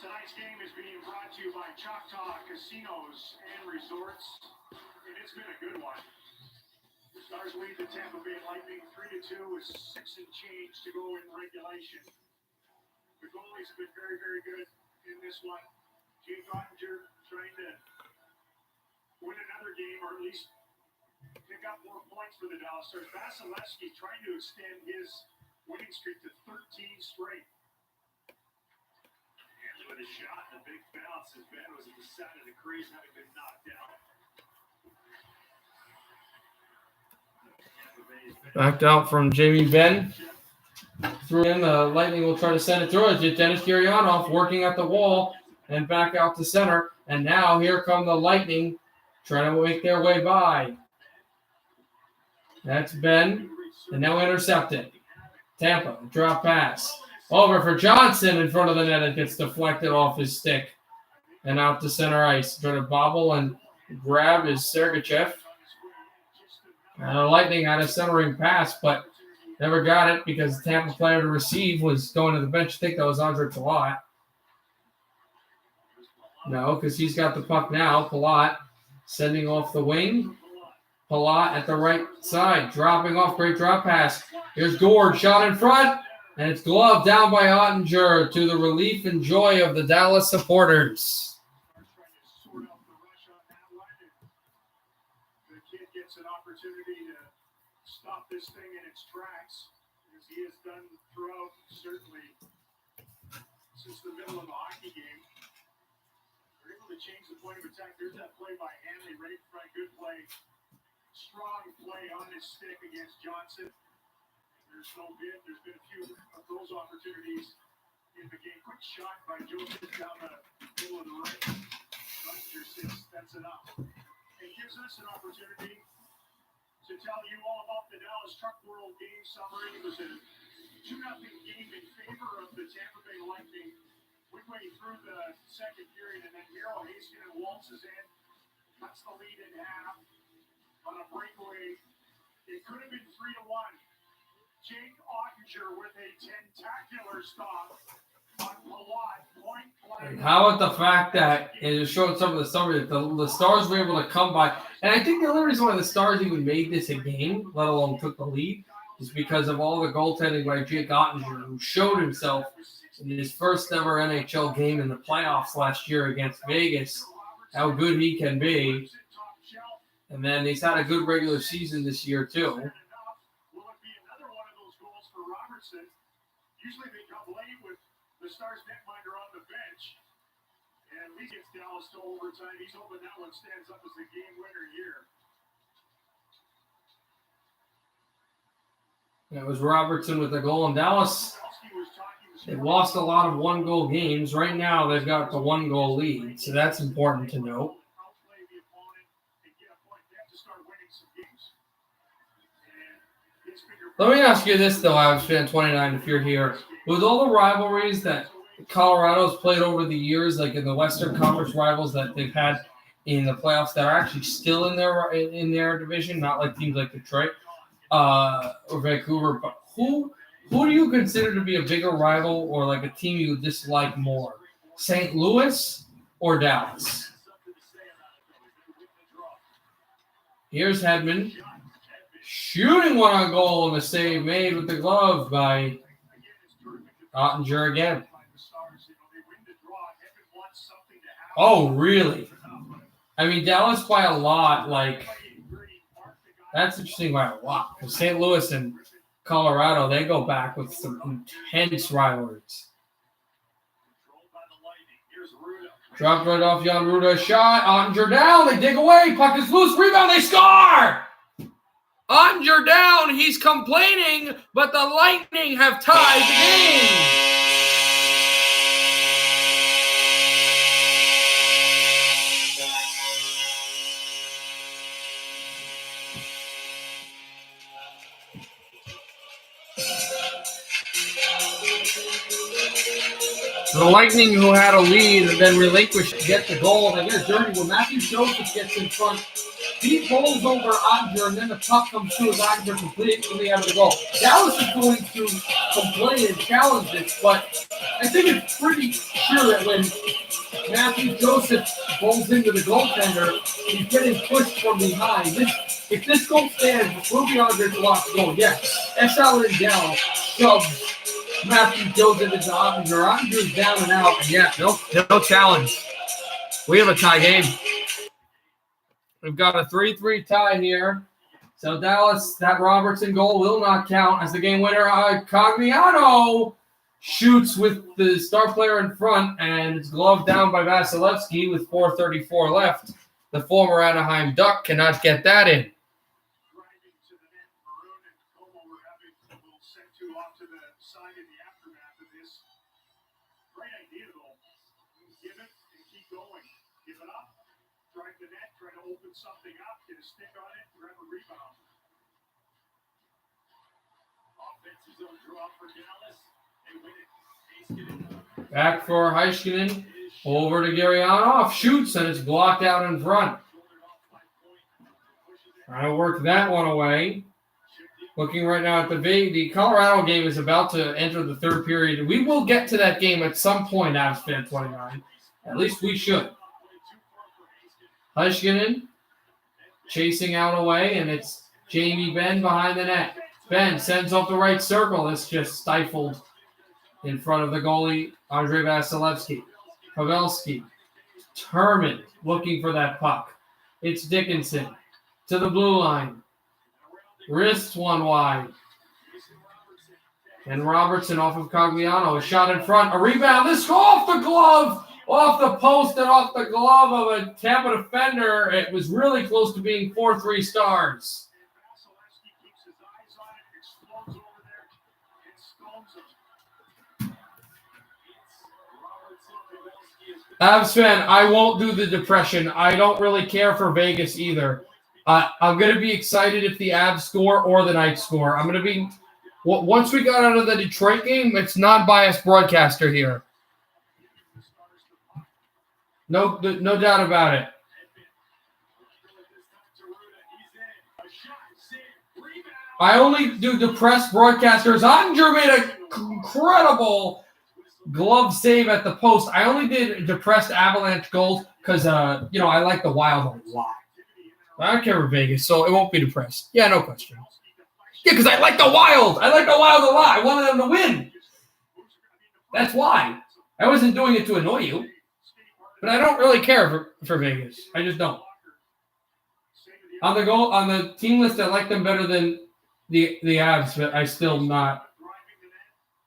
Tonight's game is being brought to you by Choctaw Casinos and Resorts, and it's been a good one. The Stars lead the Tampa Bay Lightning 3-2 with 6 and change to go in regulation. The goalies have been very, very good in this one. Jake Ottinger trying to win another game, or at least pick up more points for the Dallas Stars. Vasilevsky trying to extend his winning streak to 13 straight. And with a shot, the big bounce as Ben was at the side of the crease, having been knocked out. Backed out from Jamie Benn. Threw in, the Lightning will try to send it through. It's Dennis Gurianov working at the wall and back out to center. And now here come the Lightning trying to make their way by. That's Ben. And now intercepted. Tampa, drop pass. Over for Johnson in front of the net. It gets deflected off his stick. And out to center ice. Trying to bobble and grab is Sergachev. And the Lightning had a centering pass, but never got it because the Tampa player to receive was going to the bench. I think that was Andre Palat. No, because he's got the puck now. Palat sending off the wing. Palat at the right side, dropping off. Great drop pass. Here's Gord, shot in front, and it's gloved down by Ottinger to the relief and joy of the Dallas supporters. An opportunity to stop this thing in its tracks, as he has done throughout, certainly since the middle of the hockey game. They're able to change the point of attack. There's that play by Hanley, right in front. Good play. Strong play on his stick against Johnson. There's no bid. There's been a few of those opportunities in the game. Quick shot by Joseph down the middle of the ring. That's enough. It gives us an opportunity to tell you all about the Dallas Truck World game summary. It was a 2-0 game in favor of the Tampa Bay Lightning midway through the second period, and then Miro Heiskanen waltzes in, cuts the lead in half on a breakaway. It could have been 3-1. Jake Ottinger with a tentacular stop on Palat, point blank. How about the fact that it showed some of the summary that the Stars were able to come by, and I think the only reason why the Stars even made this a game, let alone took the lead, is because of all the goaltending by Jake Ottinger, who showed himself in his first ever NHL game in the playoffs last year against Vegas, how good he can be. And then he's had a good regular season this year too. Will it be another one of those goals for Robertson? Usually they come late with the Stars netminder on the bench. And he gets Dallas to overtime. He's hoping that one stands up as the game winner here. It was Robertson with the goal in Dallas. They've lost a lot of one-goal games. Right now, they've got the one-goal lead, so that's important to note. Let me ask you this, though, Avs fan 29, if you're here. With all the rivalries that Colorado's played over the years, like in the Western Conference rivals that they've had in the playoffs that are actually still in their division, not like teams like Detroit or Vancouver, but who do you consider to be a bigger rival or like a team you dislike more? St. Louis or Dallas? Here's Hedman shooting one on goal and a save made with the glove by Ottinger again. Oh, really? I mean, Dallas by a lot. Like, that's interesting by a lot. Because St. Louis and Colorado, they go back with some intense rivalries. Dropped right off Jan Ruda. Shot. Ottinger down. They dig away. Puck is loose. Rebound. They score! Ottinger down. He's complaining, but the Lightning have tied the game. The Lightning, who had a lead and then relinquished to get the goal. They get a dirty one. Matthew Joseph gets in front. He pulls over Ottinger, and then the puck comes through as Ottinger completely out of the goal. Dallas is going to complain and challenge this, but I think it's pretty sure that when Matthew Joseph pulls into the goaltender, he's getting pushed from behind. If this goal stands, it will be Ottinger's lost goal. Yes, SL Lindell shoves Matthew goes into Ottinger. Ottinger's down and out. And yeah, no challenge. We have a tie game. We've got a 3-3 tie here. So Dallas, that Robertson goal will not count as the game winner. Cogliano shoots with the star player in front, and it's gloved down by Vasilevsky with 4:34 left. The former Anaheim Duck cannot get that in. Driving to the net, Maroon and Como were having a little set two off to the side in the aftermath of this. Great idea, though. Give it and keep going. Give it up, drive the net, try to open something up, get a stick on it, grab a rebound. Offensive zone draw for Dallas. They win it. Heiskanen. Back for Heiskanen. Over to Gurianov. Shoots, and it's blocked out in front. Trying to work that one away. Looking right now at the Colorado game is about to enter the third period. We will get to that game at some point, Avs fan 29. At least we should. Heiskanen chasing out away, and it's Jamie Benn behind the net. Benn sends off the right circle. It's just stifled in front of the goalie, Andrei Vasilevsky. Pavelski, determined, looking for that puck. It's Dickinson to the blue line. Wrists one wide. And Robertson off of Cogliano. A shot in front. A rebound. This off the glove. Off the post and off the glove of a Tampa defender. It was really close to being 4-3 stars. Vasilevsky keeps his eyes on it, explodes over there, and stones him. Avs fan, I won't do the depression. I don't really care for Vegas either. I'm going to be excited if the Avs score or the Knights score. I'm going to be – once we got out of the Detroit game, it's non-biased broadcaster here. No doubt about it. I only do depressed broadcasters. Ottinger made an incredible glove save at the post. I only did depressed Avalanche goals because, I like the Wild a lot. I don't care for Vegas, so it won't be depressed. Yeah, no question. Yeah, because I like the Wild. I like the Wild a lot. I wanted them to win. That's why. I wasn't doing it to annoy you. But I don't really care for Vegas. I just don't. On the team list, I like them better than the Avs, but I still not.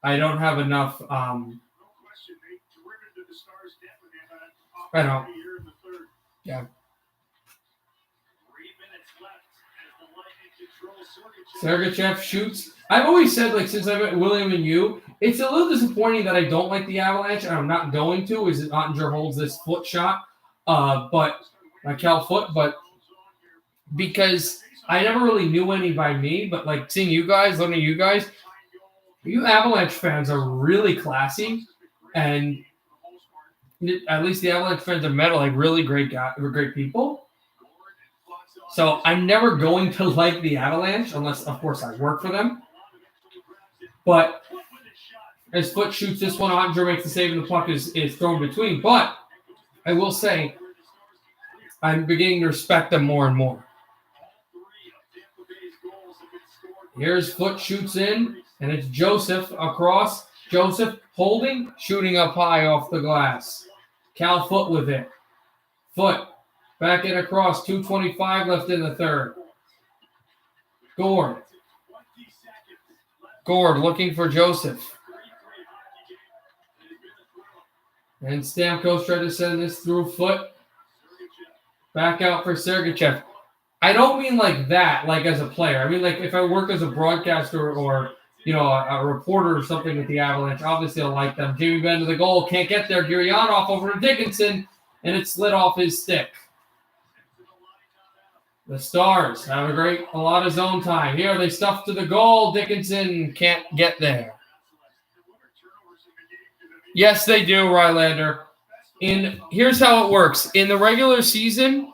I don't have enough. I know. Yeah. Sergachev shoots. I've always said, since I met William and you, it's a little disappointing that I don't like the Avalanche, and I'm not going to, is that Ottinger holds this foot shot, but because I never really knew any by me, but seeing you guys, learning you guys, you Avalanche fans are really classy, and at least the Avalanche fans are met really great people. So I'm never going to like the Avalanche unless, of course, I work for them. But as Foot shoots this one, Ottinger makes the save, and the puck is thrown between. But I will say, I'm beginning to respect them more and more. Here's Foot shoots in, and it's Joseph across. Joseph holding, shooting up high off the glass. Cal Foot with it. Foot back in across, 2:25 left in the third. Gord looking for Joseph. And Stamkos tried to send this through Foot. Back out for Sergachev. I don't mean like that, as a player. I mean, if I work as a broadcaster or, a reporter or something with the Avalanche, obviously I'll like them. Jamie Benn to the goal. Can't get there. Gurianov over to Dickinson, and it slid off his stick. The Stars have a lot of zone time. Here they stuff to the goal. Dickinson can't get there. Yes, they do, Rylander. Here's how it works. In the regular season,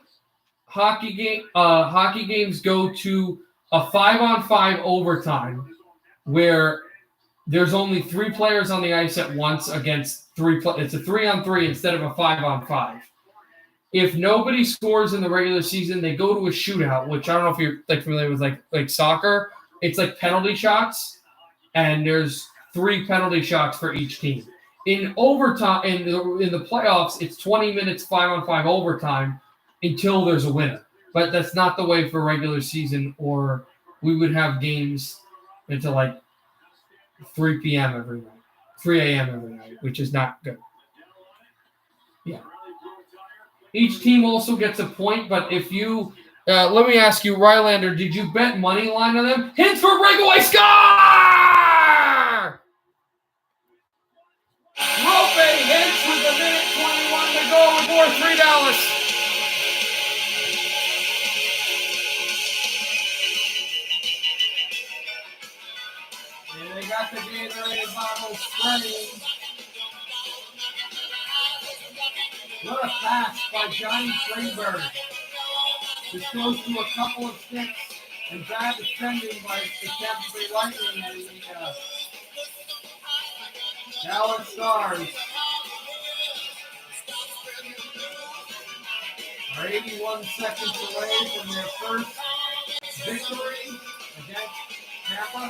hockey games go to a 5-on-5 overtime where there's only 3 players on the ice at once against 3 players. It's a 3-on-3 instead of a 5-on-5. If nobody scores in the regular season, they go to a shootout, which I don't know if you're familiar with like soccer. It's like penalty shots, and there's 3 penalty shots for each team. In overtime, in the playoffs, it's 20 minutes 5-on-5 overtime until there's a winner. But that's not the way for regular season, or we would have games until like 3 p.m. every night, 3 a.m. every night, which is not good. Yeah. Each team also gets a point, but if you let me ask you, Rylander, did you bet money line on them? Hits for breakaway score! Rope hits with a minute 21 to go before $3. And they got the Gatorade bottle spraying. What a pass by Johnny Greenberg. This goes to a couple of sticks and bad defending by the Tampa Bay Lightning and the Dallas Stars. Are 81 seconds away from their first victory against Tampa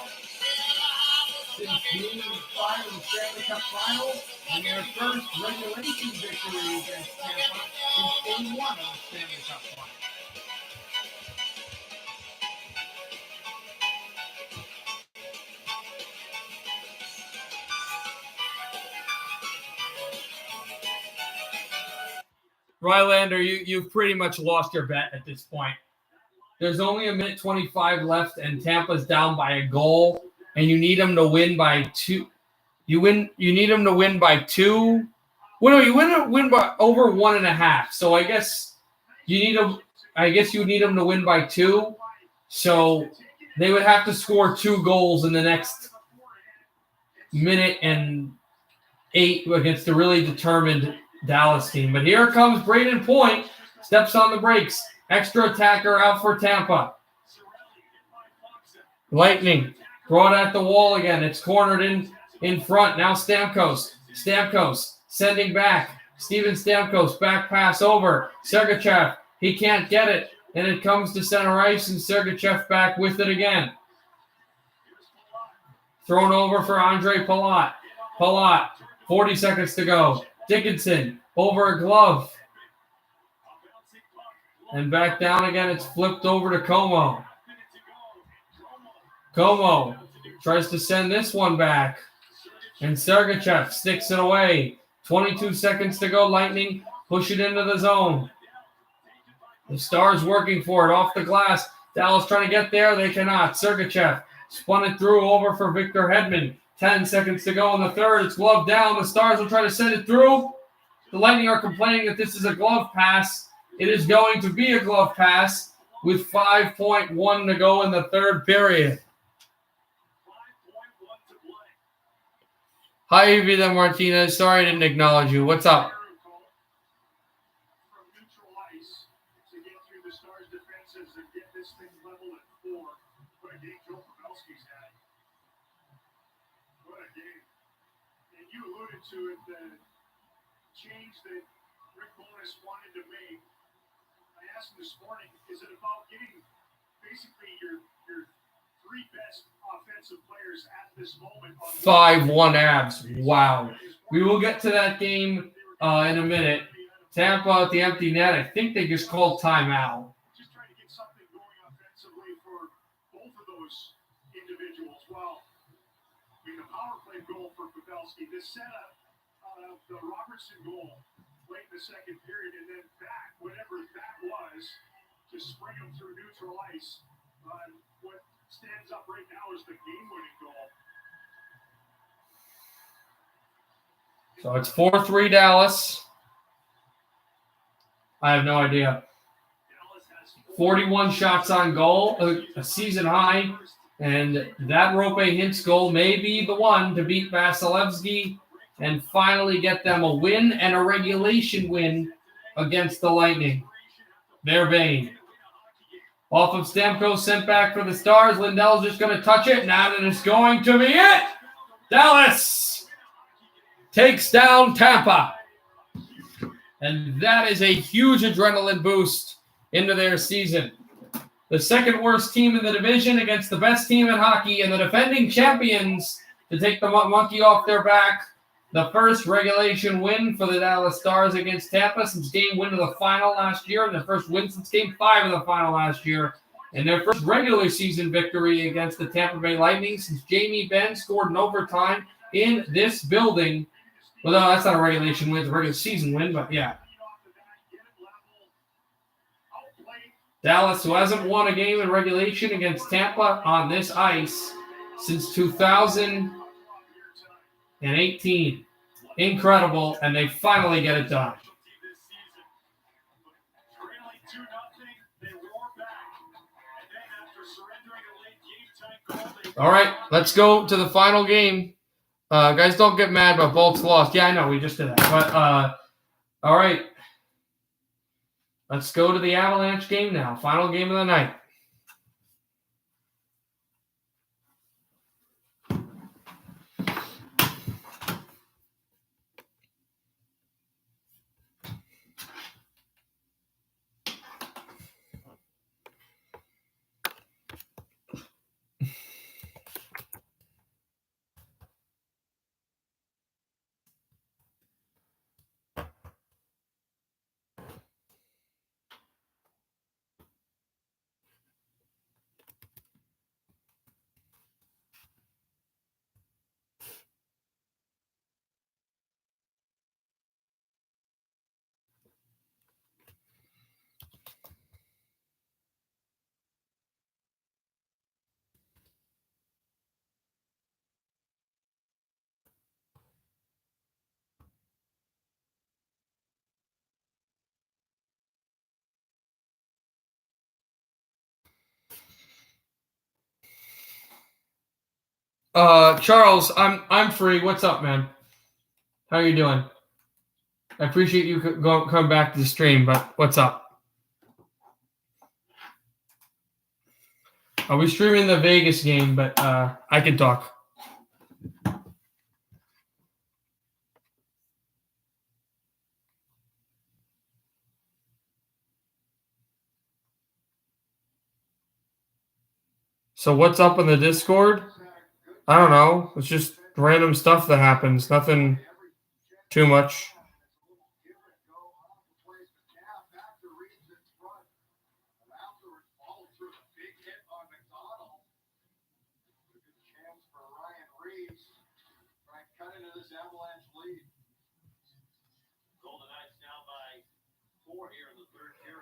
since Game 5 of the Stanley Cup Final, and their first regulation victory against Tampa since Game 1 of the Stanley Cup Final. Rylander, you've pretty much lost your bet at this point. There's only a minute 25 left, and Tampa's down by a goal, and you need them to win by 2. You need them to win by 2. Well, no, you win by over 1.5. So I guess you need them. I guess you need them to win by 2. So they would have to score 2 goals in the next minute and 8 against the really determined Dallas team. But here comes Braden Point, steps on the brakes. Extra attacker out for Tampa. Lightning brought at the wall again. It's cornered in front. Now Stamkos. Stamkos sending back. Steven Stamkos back pass over. Sergachev. He can't get it. And it comes to center ice, and Sergachev back with it again. Thrown over for Andre Palat. Palat. 40 seconds to go. Dickinson over a glove. And back down again. It's flipped over to Como. Como tries to send this one back. And Sergachev sticks it away. 22 seconds to go. Lightning push it into the zone. The Stars working for it off the glass. Dallas trying to get there. They cannot. Sergachev spun it through over for Victor Hedman. 10 seconds to go in the third. It's glove down. The Stars will try to send it through. The Lightning are complaining that this is a glove pass. It is going to be a glove pass with 5.1 to go in the third period. Hi, Vida Martinez. Sorry I didn't acknowledge you. What's up? From neutral ice to get through the Stars' defenses and get this thing level at 4. What a game Joe Pavelski's had. What a game. And you alluded to it, the change that Rick Bowness wanted to make. I asked him this morning, is it about getting basically your 3 best offensive players at this moment? 5-1 Avs. Wow. We will get to that game in a minute. Tampa at the empty net. I think they just called timeout. Just trying to get something going offensively for both of those individuals. Well, the power play goal for Pavelski, this setup of the Robertson goal late in the second period, and then back, whatever that was, to spring them through neutral ice. What stands up right now is the game-winning goal. So it's 4-3 Dallas. I have no idea. 41 shots on goal, a season high. And that Rope Hintz goal may be the one to beat Vasilevsky and finally get them a win and a regulation win against the Lightning. Their bane. Off of Stamkos, sent back for the Stars. Lindell's just going to touch it. Now that it's going to be it. Dallas takes down Tampa. And that is a huge adrenaline boost into their season. The second worst team in the division against the best team in hockey and the defending champions, to take the monkey off their back. The first regulation win for the Dallas Stars against Tampa since game win of the final last year, and their first win since game 5 of the final last year, and their first regular season victory against the Tampa Bay Lightning since Jamie Benn scored in overtime in this building. Well, no, that's not a regulation win, it's a regular season win, but yeah. Dallas, who hasn't won a game in regulation against Tampa on this ice since 2018. Incredible, and they finally get it done. All right, let's go to the final game. Guys, don't get mad about Bolts lost. Yeah, I know, we just did that. But, all right. Let's go to the Avalanche game now. Final game of the night. Charles, I'm free. What's up, man? How you doing? I appreciate you come back to the stream, but what's up? I'll be streaming the Vegas game, but I can talk. So what's up in the Discord? I don't know. It's just random stuff that happens. Nothing too much.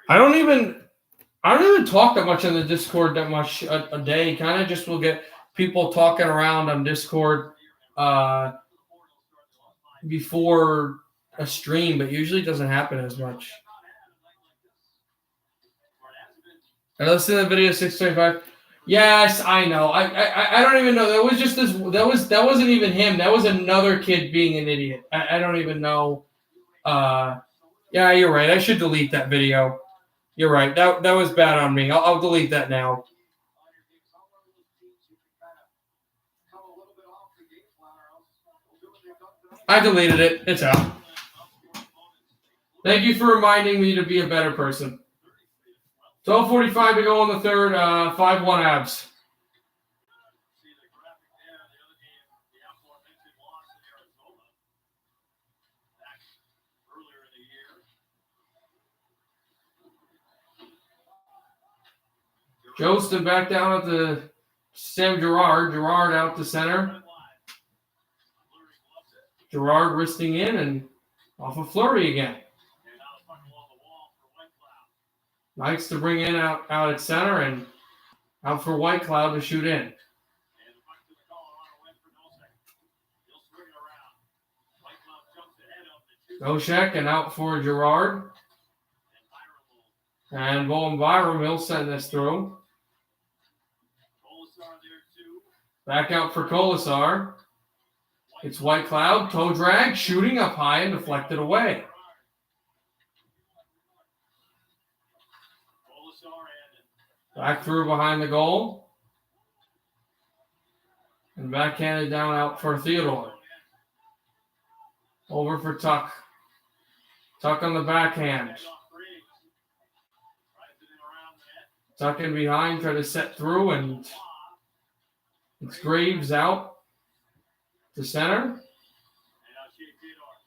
I don't even talk that much on the Discord that much a day. Kind of just will get people talking around on Discord before a stream, but usually it doesn't happen as much. I listened to the video 625. Yes, I know. I don't even know. That was just this. That wasn't even him. That was another kid being an idiot. I don't even know. Yeah, you're right. I should delete that video. You're right. That was bad on me. I'll delete that now. I deleted it. It's out. Thank you for reminding me to be a better person. 12:45 to go on the third. 5-1 Avs. Jostin back down at the Sam Girard. Girard out to center. Girard wristing in and off of Fleury again. Likes to bring in out at center and out for White Cloud to shoot in. Goshek and out for Girard. And Bowen Byram will send this through. Back out for Kolasar. It's White Cloud. Toe drag. Shooting up high and deflected away. Back through behind the goal. And backhanded down out for Theodore. Over for Tuck. Tuck on the backhand. Tuck in behind. Try to set through and it's Graves out. to center. And now Shea Theodore.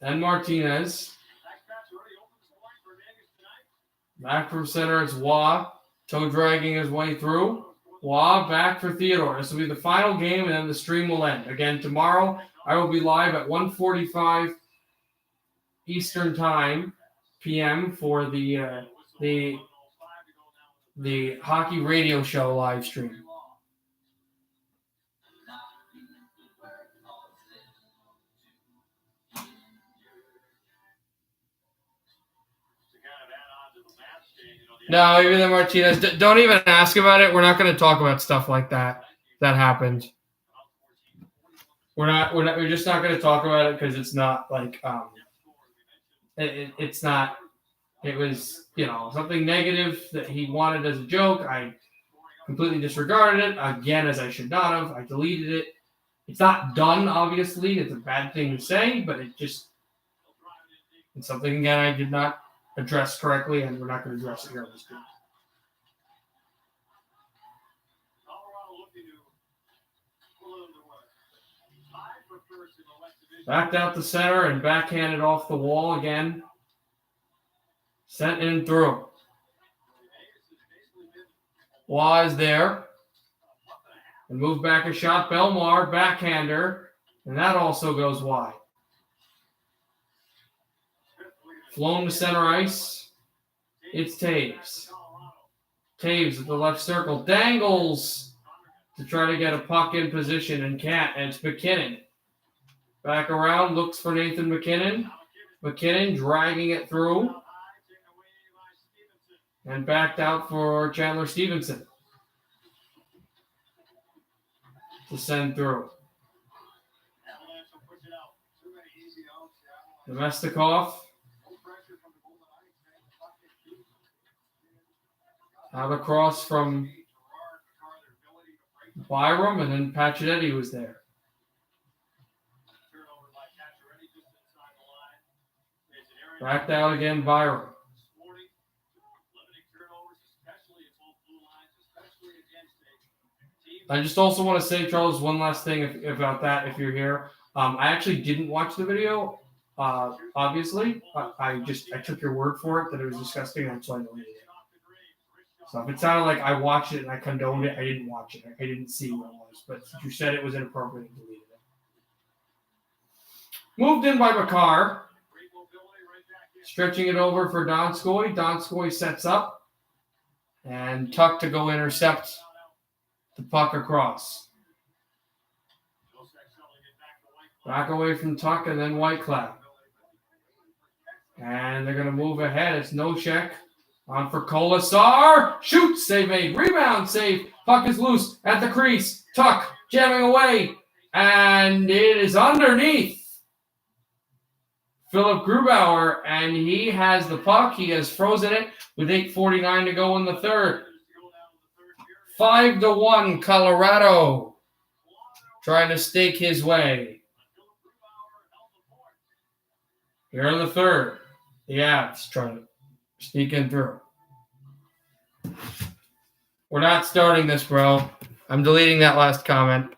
And Martinez. Back pass already opens the point for Vegas tonight. Back from center, it's Waugh. Toe dragging his way through. Waugh back for Theodore. This will be the final game, and then the stream will end. Again, tomorrow, I will be live at 1:45 Eastern Time, PM, for the hockey radio show live stream. No, even the Martinez. Don't even ask about it. We're not going to talk about stuff like that happened. We're just not going to talk about it because it's not like it's not. It was something negative that he wanted as a joke. I completely disregarded it again, as I should not have. I deleted it. It's not done, obviously. It's a bad thing to say, but it's something again I did not address correctly, and we're not going to address it here on the screen. Backed out the center and backhanded off the wall again. Sent in through. Waugh is there. And moved back a shot. Belmar, backhander. And that also goes wide. Flown to center ice. It's Taves. Taves at the left circle. Dangles to try to get a puck in position and can't. And it's McKinnon. Back around, looks for Nathan McKinnon. McKinnon dragging it through. And backed out for Chandler Stevenson to send through. Domestikov out across from Byram, and then Pacioretty was there. Backed out again, Byram. I just also want to say, Charles, one last thing about that, if you're here. I actually didn't watch the video, obviously. I took your word for it that it was disgusting, and so I deleted it. So if it sounded like I watched it and I condoned it, I didn't watch it. I didn't see what it was. But you said it was inappropriate and deleted it. Moved in by Makar. Stretching it over for Donskoy. Donskoy sets up. And Tuck to go intercept the puck across. Back away from Tuck and then Whitecloud. And they're going to move ahead. It's Nosek. On for Kolasar. Shoot. Save made. Rebound save. Puck is loose at the crease. Tuck jamming away. And it is underneath Philip Grubauer. And he has the puck. He has frozen it with 8:49 to go in the third. 5-1 Colorado. Trying to stake his way. Here in the third. The Avs trying to sneak in through. We're not starting this, bro. I'm deleting that last comment.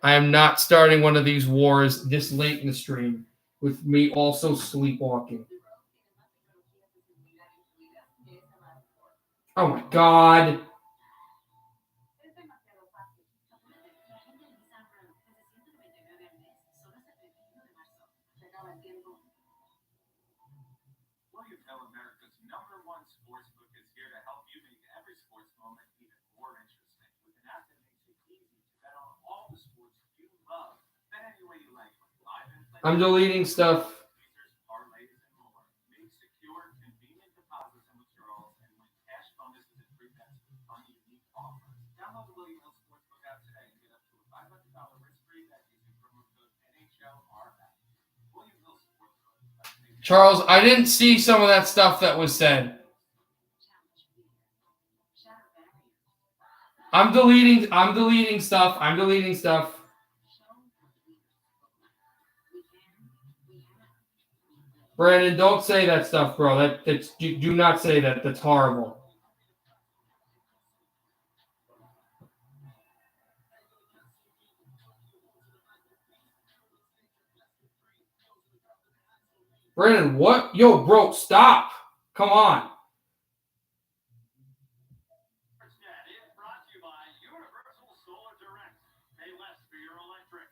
I am not starting one of these wars this late in the stream with me also sleepwalking. Oh my God. America's #1 sportsbook is here to help you make every sports moment even more interesting. With an app that makes it easy to bet on all the sports you love. Bet any way you like. Live and play. I'm deleting stuff. Parlays and more. Make secure, convenient deposits and withdrawals, and win cash bonuses and free bets with fun, unique offers. Download the William Hill Sportsbook app today and get up to a $500 risk-free bet using promo code NHLRF. William Hill Sportsbook. Charles, I didn't see some of that stuff that was said. I'm deleting stuff. Brandon, don't say that stuff, bro. Do not say that. That's horrible. Brandon, what? Yo, bro, stop. Come on. Sportsnet is brought to you by Universal Solar Direct. Pay less for your electric.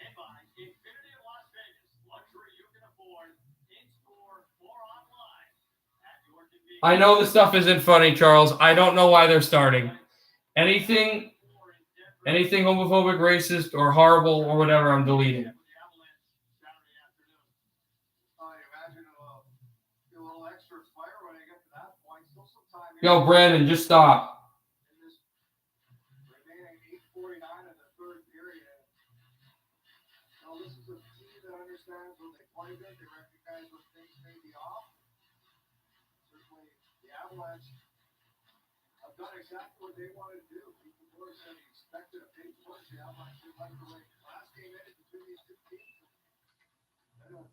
And by Infinity Las Vegas. Luxury you can afford. In store or online. At your convenience. I know the stuff isn't funny, Charles. I don't know why they're starting. Anything homophobic, racist, or horrible, or whatever, I'm deleting. Yo, Brandon, just stop. Remaining 8:49 in the third period. Now, this is a team that understands when they play good, they recognize when things may be off. Certainly, the Avalanche have done exactly what they wanted to do. People were said he expected a big push. The Avalanche did like the way last game ended between these two teams. Then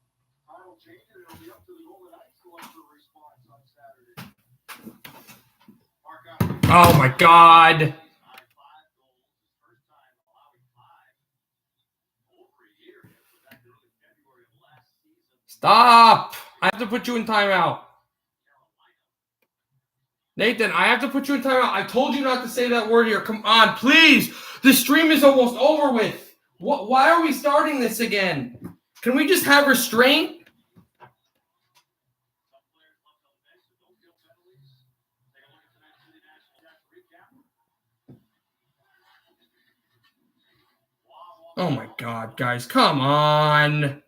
time will change it. It'll be up to the Golden Knights to look for a response on Saturday. Mark out. Oh, my God. Stop. I have to put you in timeout. Nathan, I have to put you in timeout. I told you not to say that word here. Come on, please. The stream is almost over with. Why are we starting this again? Can we just have restraint? Oh, my God, guys. Come on.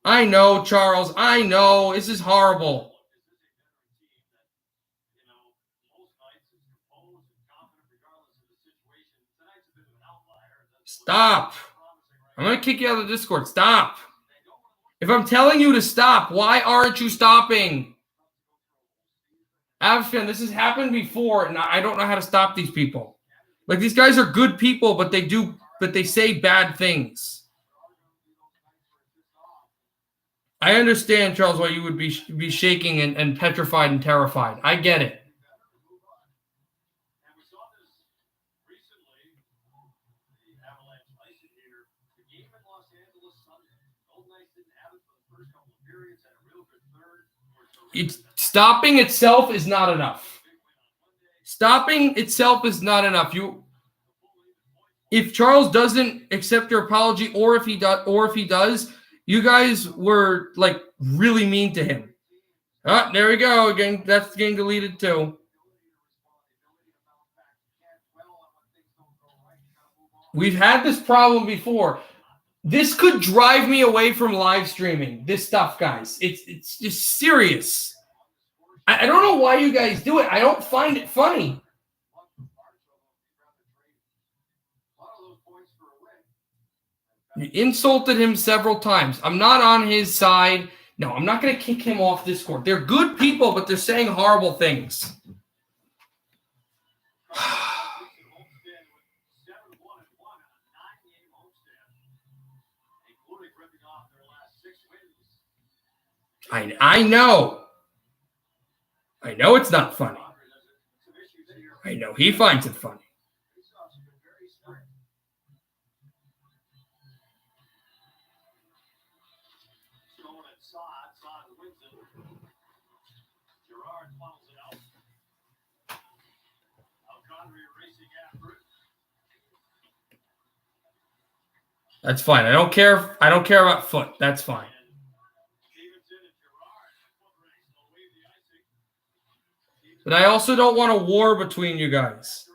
I know, Charles. I know. This is horrible. Stop. I'm going to kick you out of the Discord. Stop. If I'm telling you to stop, why aren't you stopping? Avshan, this has happened before, and I don't know how to stop these people. Like, these guys are good people, but they say bad things. I understand, Charles, why you would be shaking and petrified and terrified. I get it. And we saw this recently. The Avalanche ice here. The game in Los Angeles Sunday. Golden Knights didn't have it for the first couple of periods. Had a real good third. Stopping itself is not enough. Stopping itself is not enough. If Charles doesn't accept your apology, or if he does, you guys were like really mean to him. Oh, there we go. Again, that's getting deleted too. We've had this problem before. This could drive me away from live streaming. This stuff, guys. It's just serious. I don't know why you guys do it. I don't find it funny. You insulted him several times. I'm not on his side. No, I'm not going to kick him off Discord. They're good people, but they're saying horrible things. I know. I know it's not funny. I know he finds it funny. That's fine. I don't care. I don't care about foot. That's fine. But I also don't want a war between you guys.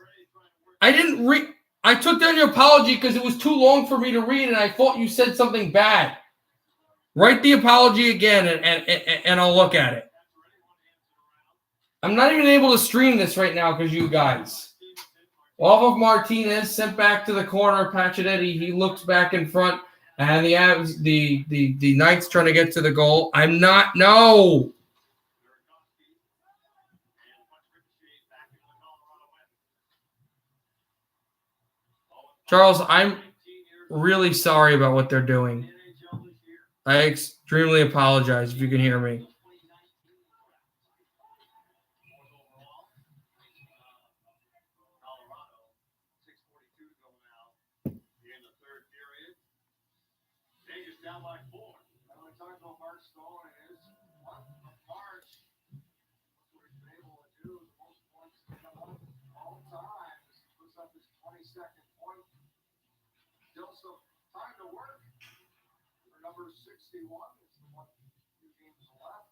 I didn't read. I took down your apology because it was too long for me to read, and I thought you said something bad. Write the apology again, and I'll look at it. I'm not even able to stream this right now because you guys. Off of Martinez, sent back to the corner. Pacioretty, he looks back in front, and the Knights trying to get to the goal. I'm not. No. Charles, I'm really sorry about what they're doing. I extremely apologize if you can hear me. to work for number 61. It's the one 2 games left.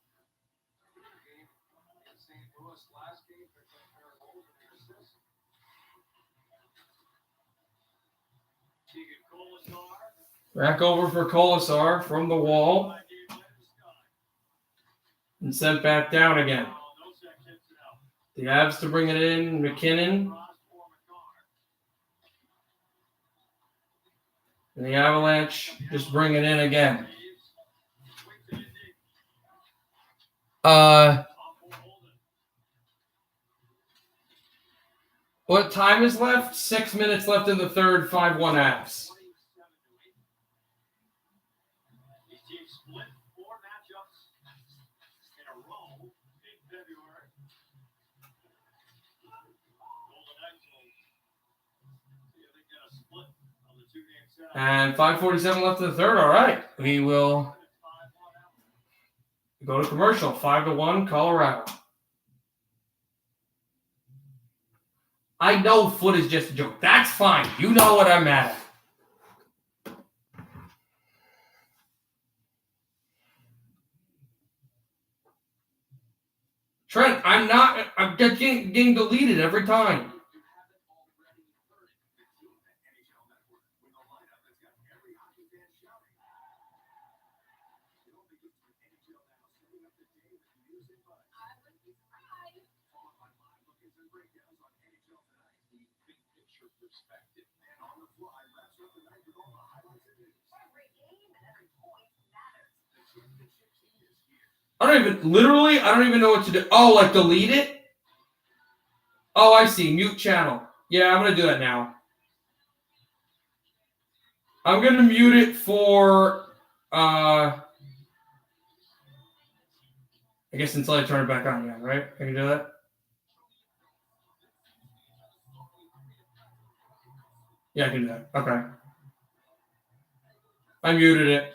Game in St. Louis last game, picked up their goals and their assists. Back over for Colasar from the wall. And sent back down again. The Avs to bring it in. McKinnon. And the Avalanche just bring it in again. What time is left? 6 minutes left in the third. 5-1 Avs. And 5:47 left in the third. All right. We will go to commercial. 5-1 Colorado. I know foot is just a joke. That's fine. You know what I'm mad at. Trent, I'm getting deleted every time. I don't even know what to do. Oh, like delete it? Oh, I see. Mute channel. Yeah, I'm going to do that now. I'm going to mute it for, I guess until I turn it back on again, right? I can do that? Yeah, I can do that. Okay. I muted it.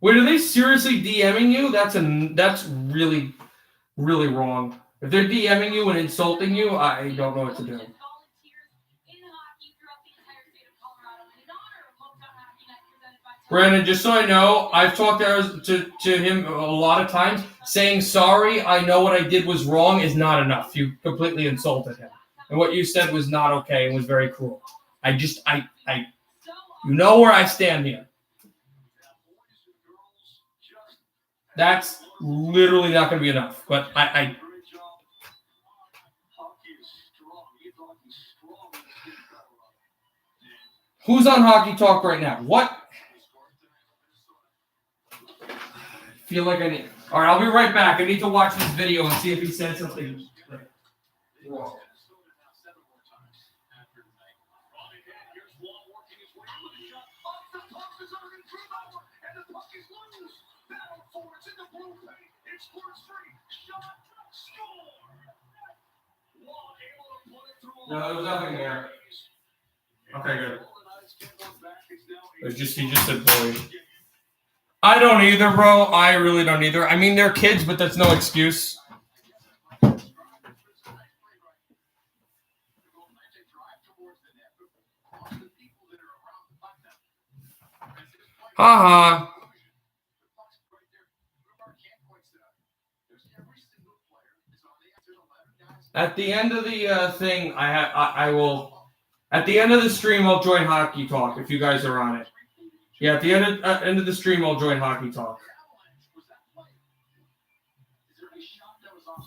Wait, are they seriously DMing you? That's really, really wrong. If they're DMing you and insulting you, I don't know what to do. Brandon, just so I know, I've talked to him a lot of times. Saying sorry, I know what I did was wrong is not enough. You completely insulted him. And what you said was not okay and was very cruel. You know where I stand here. That's literally not going to be enough. But Who's on Hockey Talk right now? What? Feel like I need. All right, I'll be right back. I need to watch this video and see if he said something wrong. No, there was nothing there. Okay, good. He just said boy. I don't either, bro. I really don't either. I mean, they're kids, but that's no excuse. Haha. At the end of the thing, I will. At the end of the stream, I'll join Hockey Talk if you guys are on it. Yeah, at the end of the stream, I'll join Hockey Talk.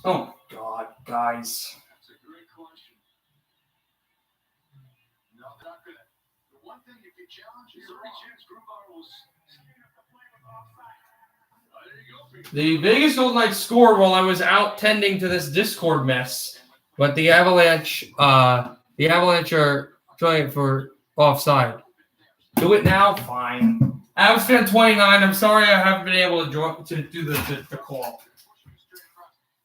Oh God, guys. That's a great question. No, they're not good. The one thing you can challenge is every chance Grubauer was. The Vegas Golden Knights scored while I was out tending to this Discord mess, but the Avalanche are trying for offside. Do it now, fine. Avs fan 29. I'm sorry I haven't been able to do the call.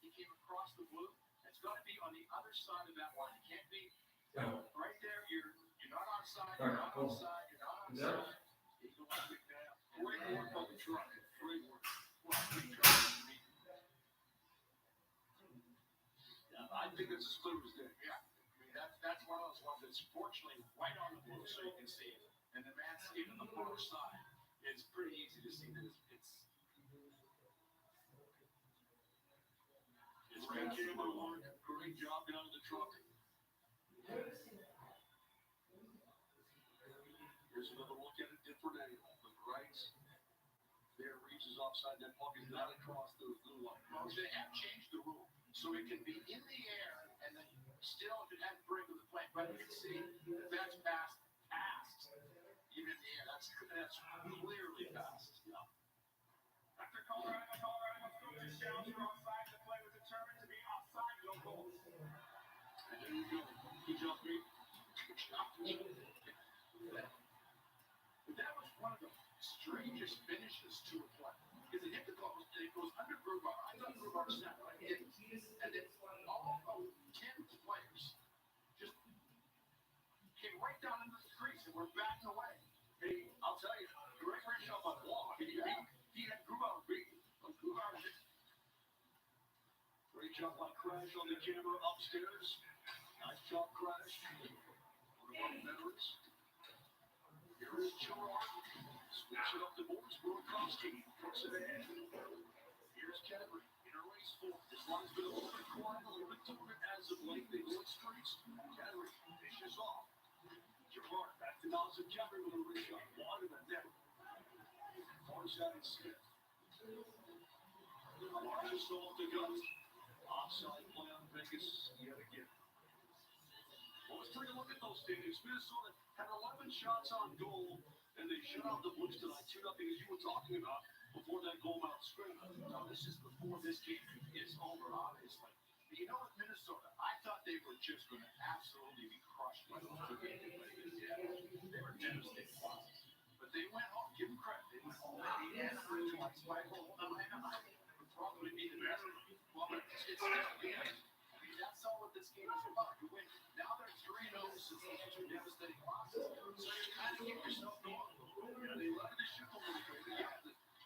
He came across the blue. It's got to be on the other side of that line. It can't be right there. You're not onside. You're not onside. You're not onside. Great work on the truck. Great work. think that's as clear as day. Yeah. I mean, that's one of those ones that's fortunately right on the blue so you can see it. And the landscape on the far side, it's pretty easy to see that it's Great camera work. Great job down to the truck. Here's another look at a different angle. The right there reaches offside that puck is not across the blue line. Well, they have changed the rule. So it can be in the air and then still if it had break with the plane. But you can see that that's past. Even in the air, that's clearly past. Yeah. After Colorado coaches down for offside, the play was determined to be offside, no goal. And there you go. Good job, Pete. Good job. That was one of the strangest finishes to a play. Because it hit the goal, and it goes under Grubauer. I thought Grubauer snapped, right? And then all of 10 players just came right down into the crease and were backing away. Hey, I'll tell you, great shot by Wall. He had Grubauer beaten. Grubauer hit. Great job by Crash on the camera upstairs. Nice job, Crash. One of our veterans. Here is Gerard. Switch it up the boards. Burakovsky puts it in. Here's Kennedy. Inner race fourth. This line's been a little bit quiet, a little bit different as of late. They go in streaks. Kennedy dishes off. Gerard back to Nelson. Kennedy with a wrist shot. Wide of the net. Far side Smith. Marcus off the gun. Offside play on Vegas yet again. Well, let's take a look at those standings. Minnesota had 11 shots on goal, and they shut out the Blues tonight 2-0, as you were talking about before that goal out scrimmage. Now, this is before this game is over, obviously. But you know what, Minnesota, I thought they were just going to absolutely be crushed by those two games. They were devastated. But they went home. Give them credit. They went home. They had twice by home. Would probably be the best. Well, but it's still the end. I mean, that's all what this game is about. You win. Now they're 3-0 since those two devastating losses. So you kind of keep yourself going. Yeah, they left the ship a little bit. Yeah,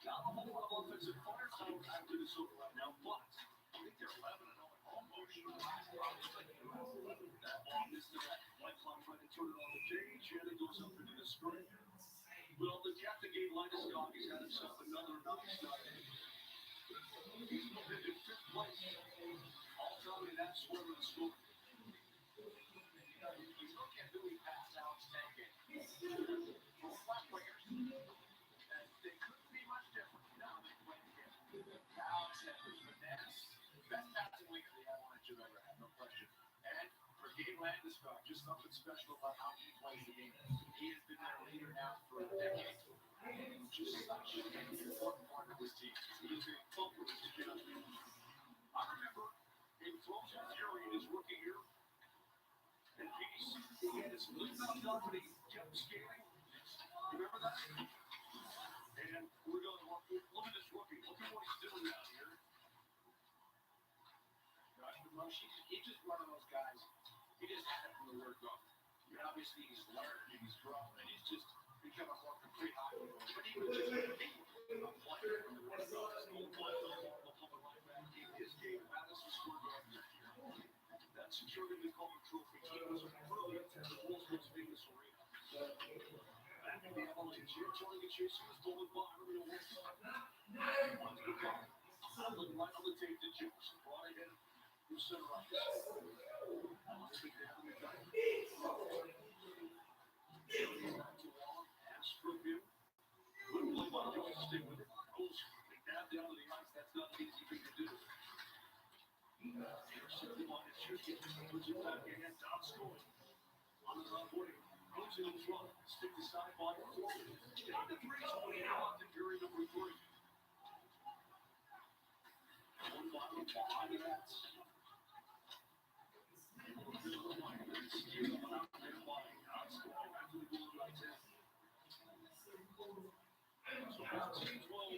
not a whole lot of offensive firepower after this over right now, but I think they're 11-0 at home. That ball missed the net. Lifeline trying to turn it on the page, and it goes up into the screen. Well, the captain gave Linus Gog. He's had himself another nice night. He's moved into 5th place. All-time in that swimming score. You look at who he passed out today. For flat players, and they couldn't be much different. Now they play together. Alex Edwards, finesse. Best passing winger the Avalanche have ever had, no question. And for Gabe Landeskog, just something special about how he plays the game. He has been their leader now for a decade. And just such an important part of this team. He is a thumper, Mr. Johnson. I remember in Frozen Fury in his rookie year, and he had his blue belt up and he kept skating. Remember that? And we're going, look at this rookie. Look at what he's doing down here. Josh Demosh, he's just one of those guys. He just had it from the word go. I mean, obviously, he's learned and he's grown and he's just become a more complete hockey player. But he was just a player from the word go. His goal play, the public right back in his game. Madison scored that year. That secured him the Calder Trophy. He was brilliant at the world's most famous arena. Back in the Avalanche here, Tony Chase was pulling bottom in the west side. Onto the ball. Looking right on the tape to Juice. Brought ahead from center ice. Big down in the dive. Back to Wall. Pass from him. Good play by Juice to stay with it. Goes big dab down to the ice. That's not an easy thing to do. Intercepted by the Chusky. Puts it back in. Down scoring. On the top wing. Goes in front. Stick the side by forward. Down to 3:20 out in period number 3. One bottom behind the nets. So both teams will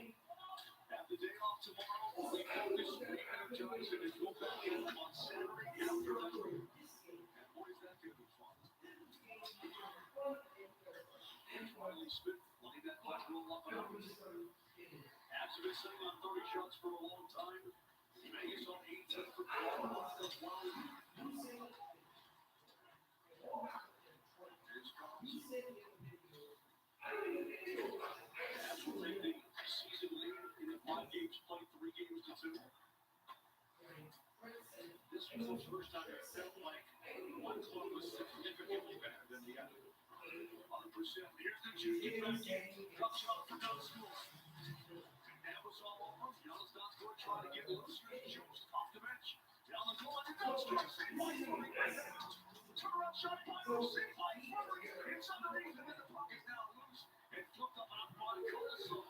have the day off tomorrow. They focus, re-energize, and go back in on Saturday after that. And boy, is that going to be fun. Riley Smith letting that puck roll up and over. Habs have been sitting on 30 shots for a long time. Vegas on 18 for Colorado as well. Absolutely. Season leader in the 5 games played, 3 games to 2. This was the first time it felt like one club was significantly better than the other. 100%. Here's the junior back in. Comes off for no score. That was all over. Yellowstone's going to try to get loose. Jones off the bench. Down the goal. It goes to save by Furry. Turnaround shot by saved by Furry. It's underneath, and then the puck is now loose and flipped up and up by Coulson.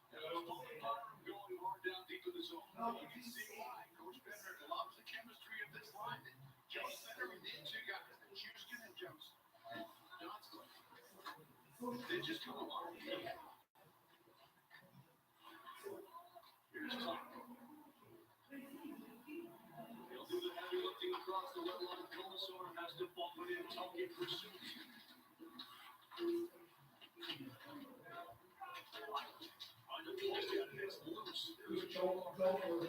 And it was Bowman Byram going hard down deep in the zone. You can see why. Coach Bender loves the chemistry of this line. Jones Bender and the two guys, Houston and Jones. They just come along. Here's Tom. They'll do the heavy lifting across the red line. Colasar has to bump it in. Tuck in pursuit. On the point down, it's loose. There's Joel. And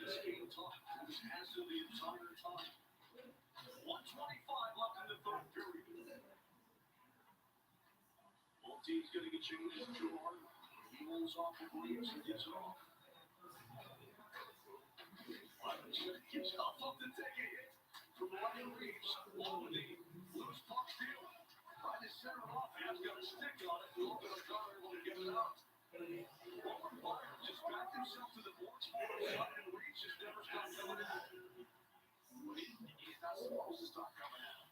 it's game time. This has to the entire time. 1:25 left in the third period. Both teams getting a change. Gerard. He rolls off the Reeves and gets it off. Gives off to take a hit from Ryan Reeves. Along with the loose puck steal. Trying to center off. Man's got a stick on it. A little bit of cover able to get it out. Bowman Byram just backed himself to the boards. And Reeves just never stopped coming out. He's not supposed to stop coming out.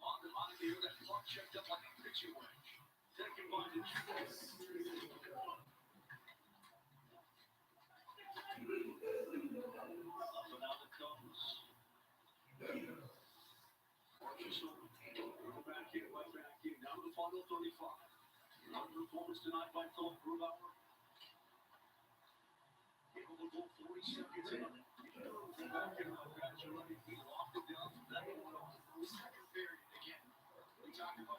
On the here, that puck checked up like a pitching wedge. Taken by the Junior. Up and out it comes. Go back in, right back in. Down to the final 35. Another performance tonight by Philip Grubauer. Able to go 40 seconds in. Back in, right back to right. He locked it down from that point on. Second period again. We talked about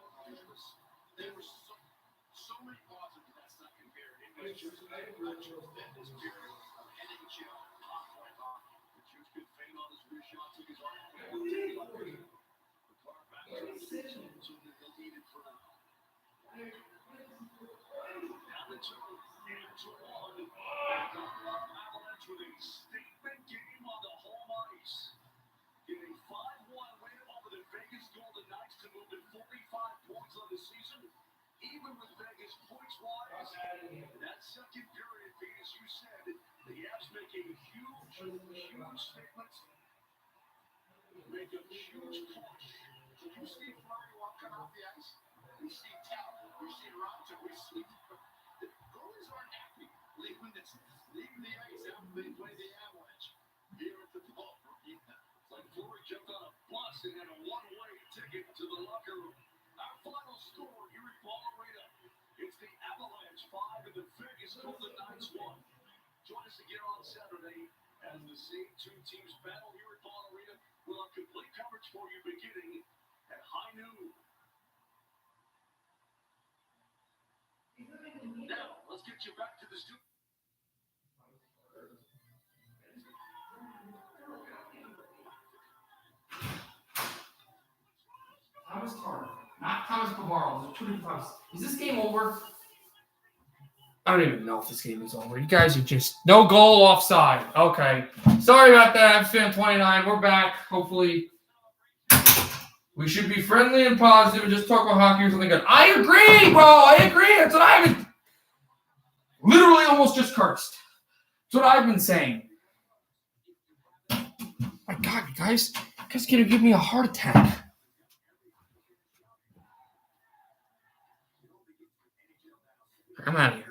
there were so many positives in that second period. It was just a tremendous period of NHL top-flight hockey. The Chiefs could feign on his rear shot, took his arm. The car back to the season, so they'll need it for now. Down the turn, and to one. Avalanche with a statement game on the home ice. Getting 5-1 win over the Vegas Golden Knights to move to 45 points on the season. Even with Vegas points-wise, that second period, as you said, the Avs make a huge statement. Make a huge push. Did you see Flurry walking off the ice? We see talent. We see Roger. We see the goalies aren't happy leaving the ice after they play the Avalanche here at the Ball Arena. It's like Flurry jumped on a bus and had a one-way ticket to the locker room. Our final score here at Ball Arena. It's the Avalanche 5 and the Vegas Golden Knights 1. Join us again on Saturday as the same two teams battle here at Ball Arena. We'll have complete coverage for you beginning at high noon. Now, let's get you back to the studio. Thomas Carter, not Thomas Pavaro. There's two different Thomas. Is this game over? I don't even know if this game is over. You guys are just no goal offside. Okay. Sorry about that. Fan 29. We're back. Hopefully, we should be friendly and positive and just talk about hockey or something good. I agree, bro. I agree. That's what I've been literally almost just cursed. That's what I've been saying. My God, you guys gonna give me a heart attack. I'm out of here.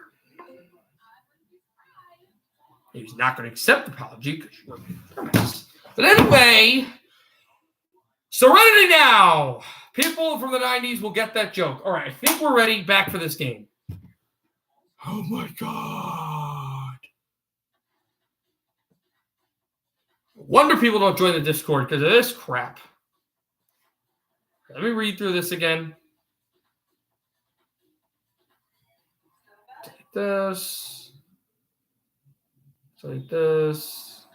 He's not going to accept the apology because you're a mess. But anyway, Serenity now. People from the 90s will get that joke. All right, I think we're ready back for this game. Oh, my God. Wonder people don't join the Discord because of this crap. Let me read through this again. Take this. Take this.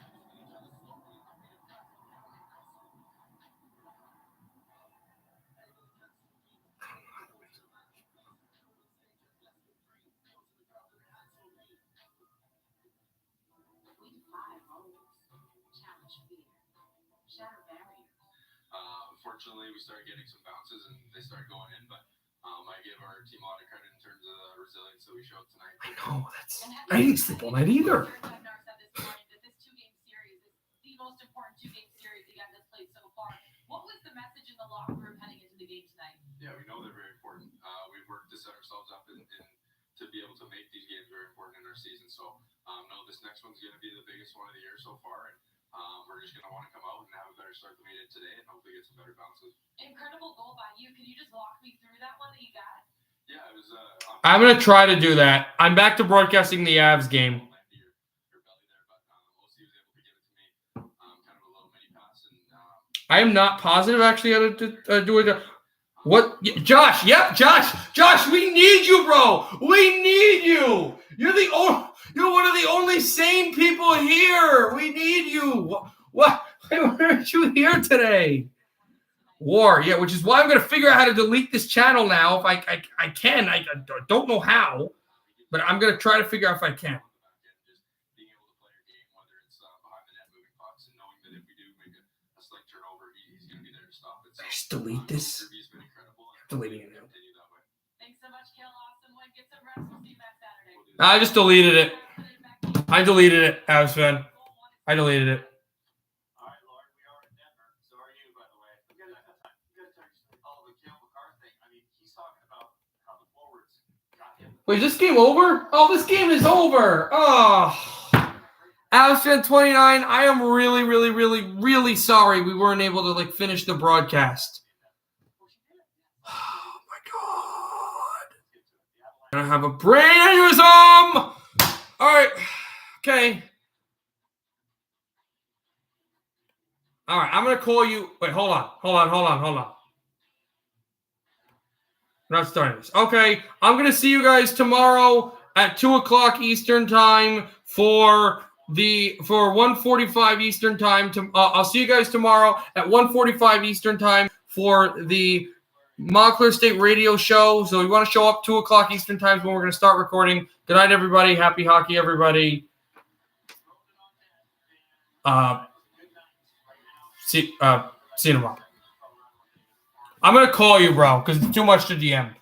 Shatter barriers. Fortunately, we started getting some bounces and they started going in, but I give our team a lot of credit in terms of the resilience that we showed tonight. I know I didn't sleep all night either. This two-game series is the most important two-game series the guys have played so far. What was the message in the locker room heading into the game tonight? Yeah, we know they're very important. We've worked to set ourselves up and to be able to make these games very important in our season. So, no, this next one's going to be the biggest one of the year so far, and we're just going to want to come out and have a better start than we did today, and hopefully get some better bounces. Incredible goal by you. Can you just walk me through that one that you got? Yeah, it was. I'm going to try to do that. I'm back to broadcasting the Avs game. I am not positive actually how to do it. What? Josh, yep, Josh, we need you, bro. We need you. You're one of the only sane people here. We need you. What? Why aren't you here today? War, yeah, which is why I'm going to figure out how to delete this channel now if I can. I don't know how, but I'm going to try to figure out if I can. Just delete this. I'm deleting it now. Thanks so much, Kale. Awesome one. Get some rest. We'll see you back Saturday. I just deleted it. I deleted it, Avs fan. I deleted it. All right, Lord, we are in Denver. So are you, by the way. We got to tell you. Oh, the Kale McCarr thing. I mean, he's talking about how the forwards got him. Wait, is this game over? Oh, this game is over. Oh. Avs fan 29, I am really, really, really, really sorry we weren't able to finish the broadcast. Oh my god. I'm gonna have a brain aneurysm! Alright. Okay. Alright, I'm gonna call you. Wait, hold on. We're not starting this. Okay, I'm gonna see you guys tomorrow at 2:00 Eastern time for 1:45 Eastern time. I'll see you guys tomorrow at 1:45 Eastern time for the Montclair State radio show. So you want to show up 2:00 Eastern time is when we're going to start recording. Good night, everybody. Happy hockey, everybody. See you tomorrow. I'm going to call you, bro, because it's too much to DM.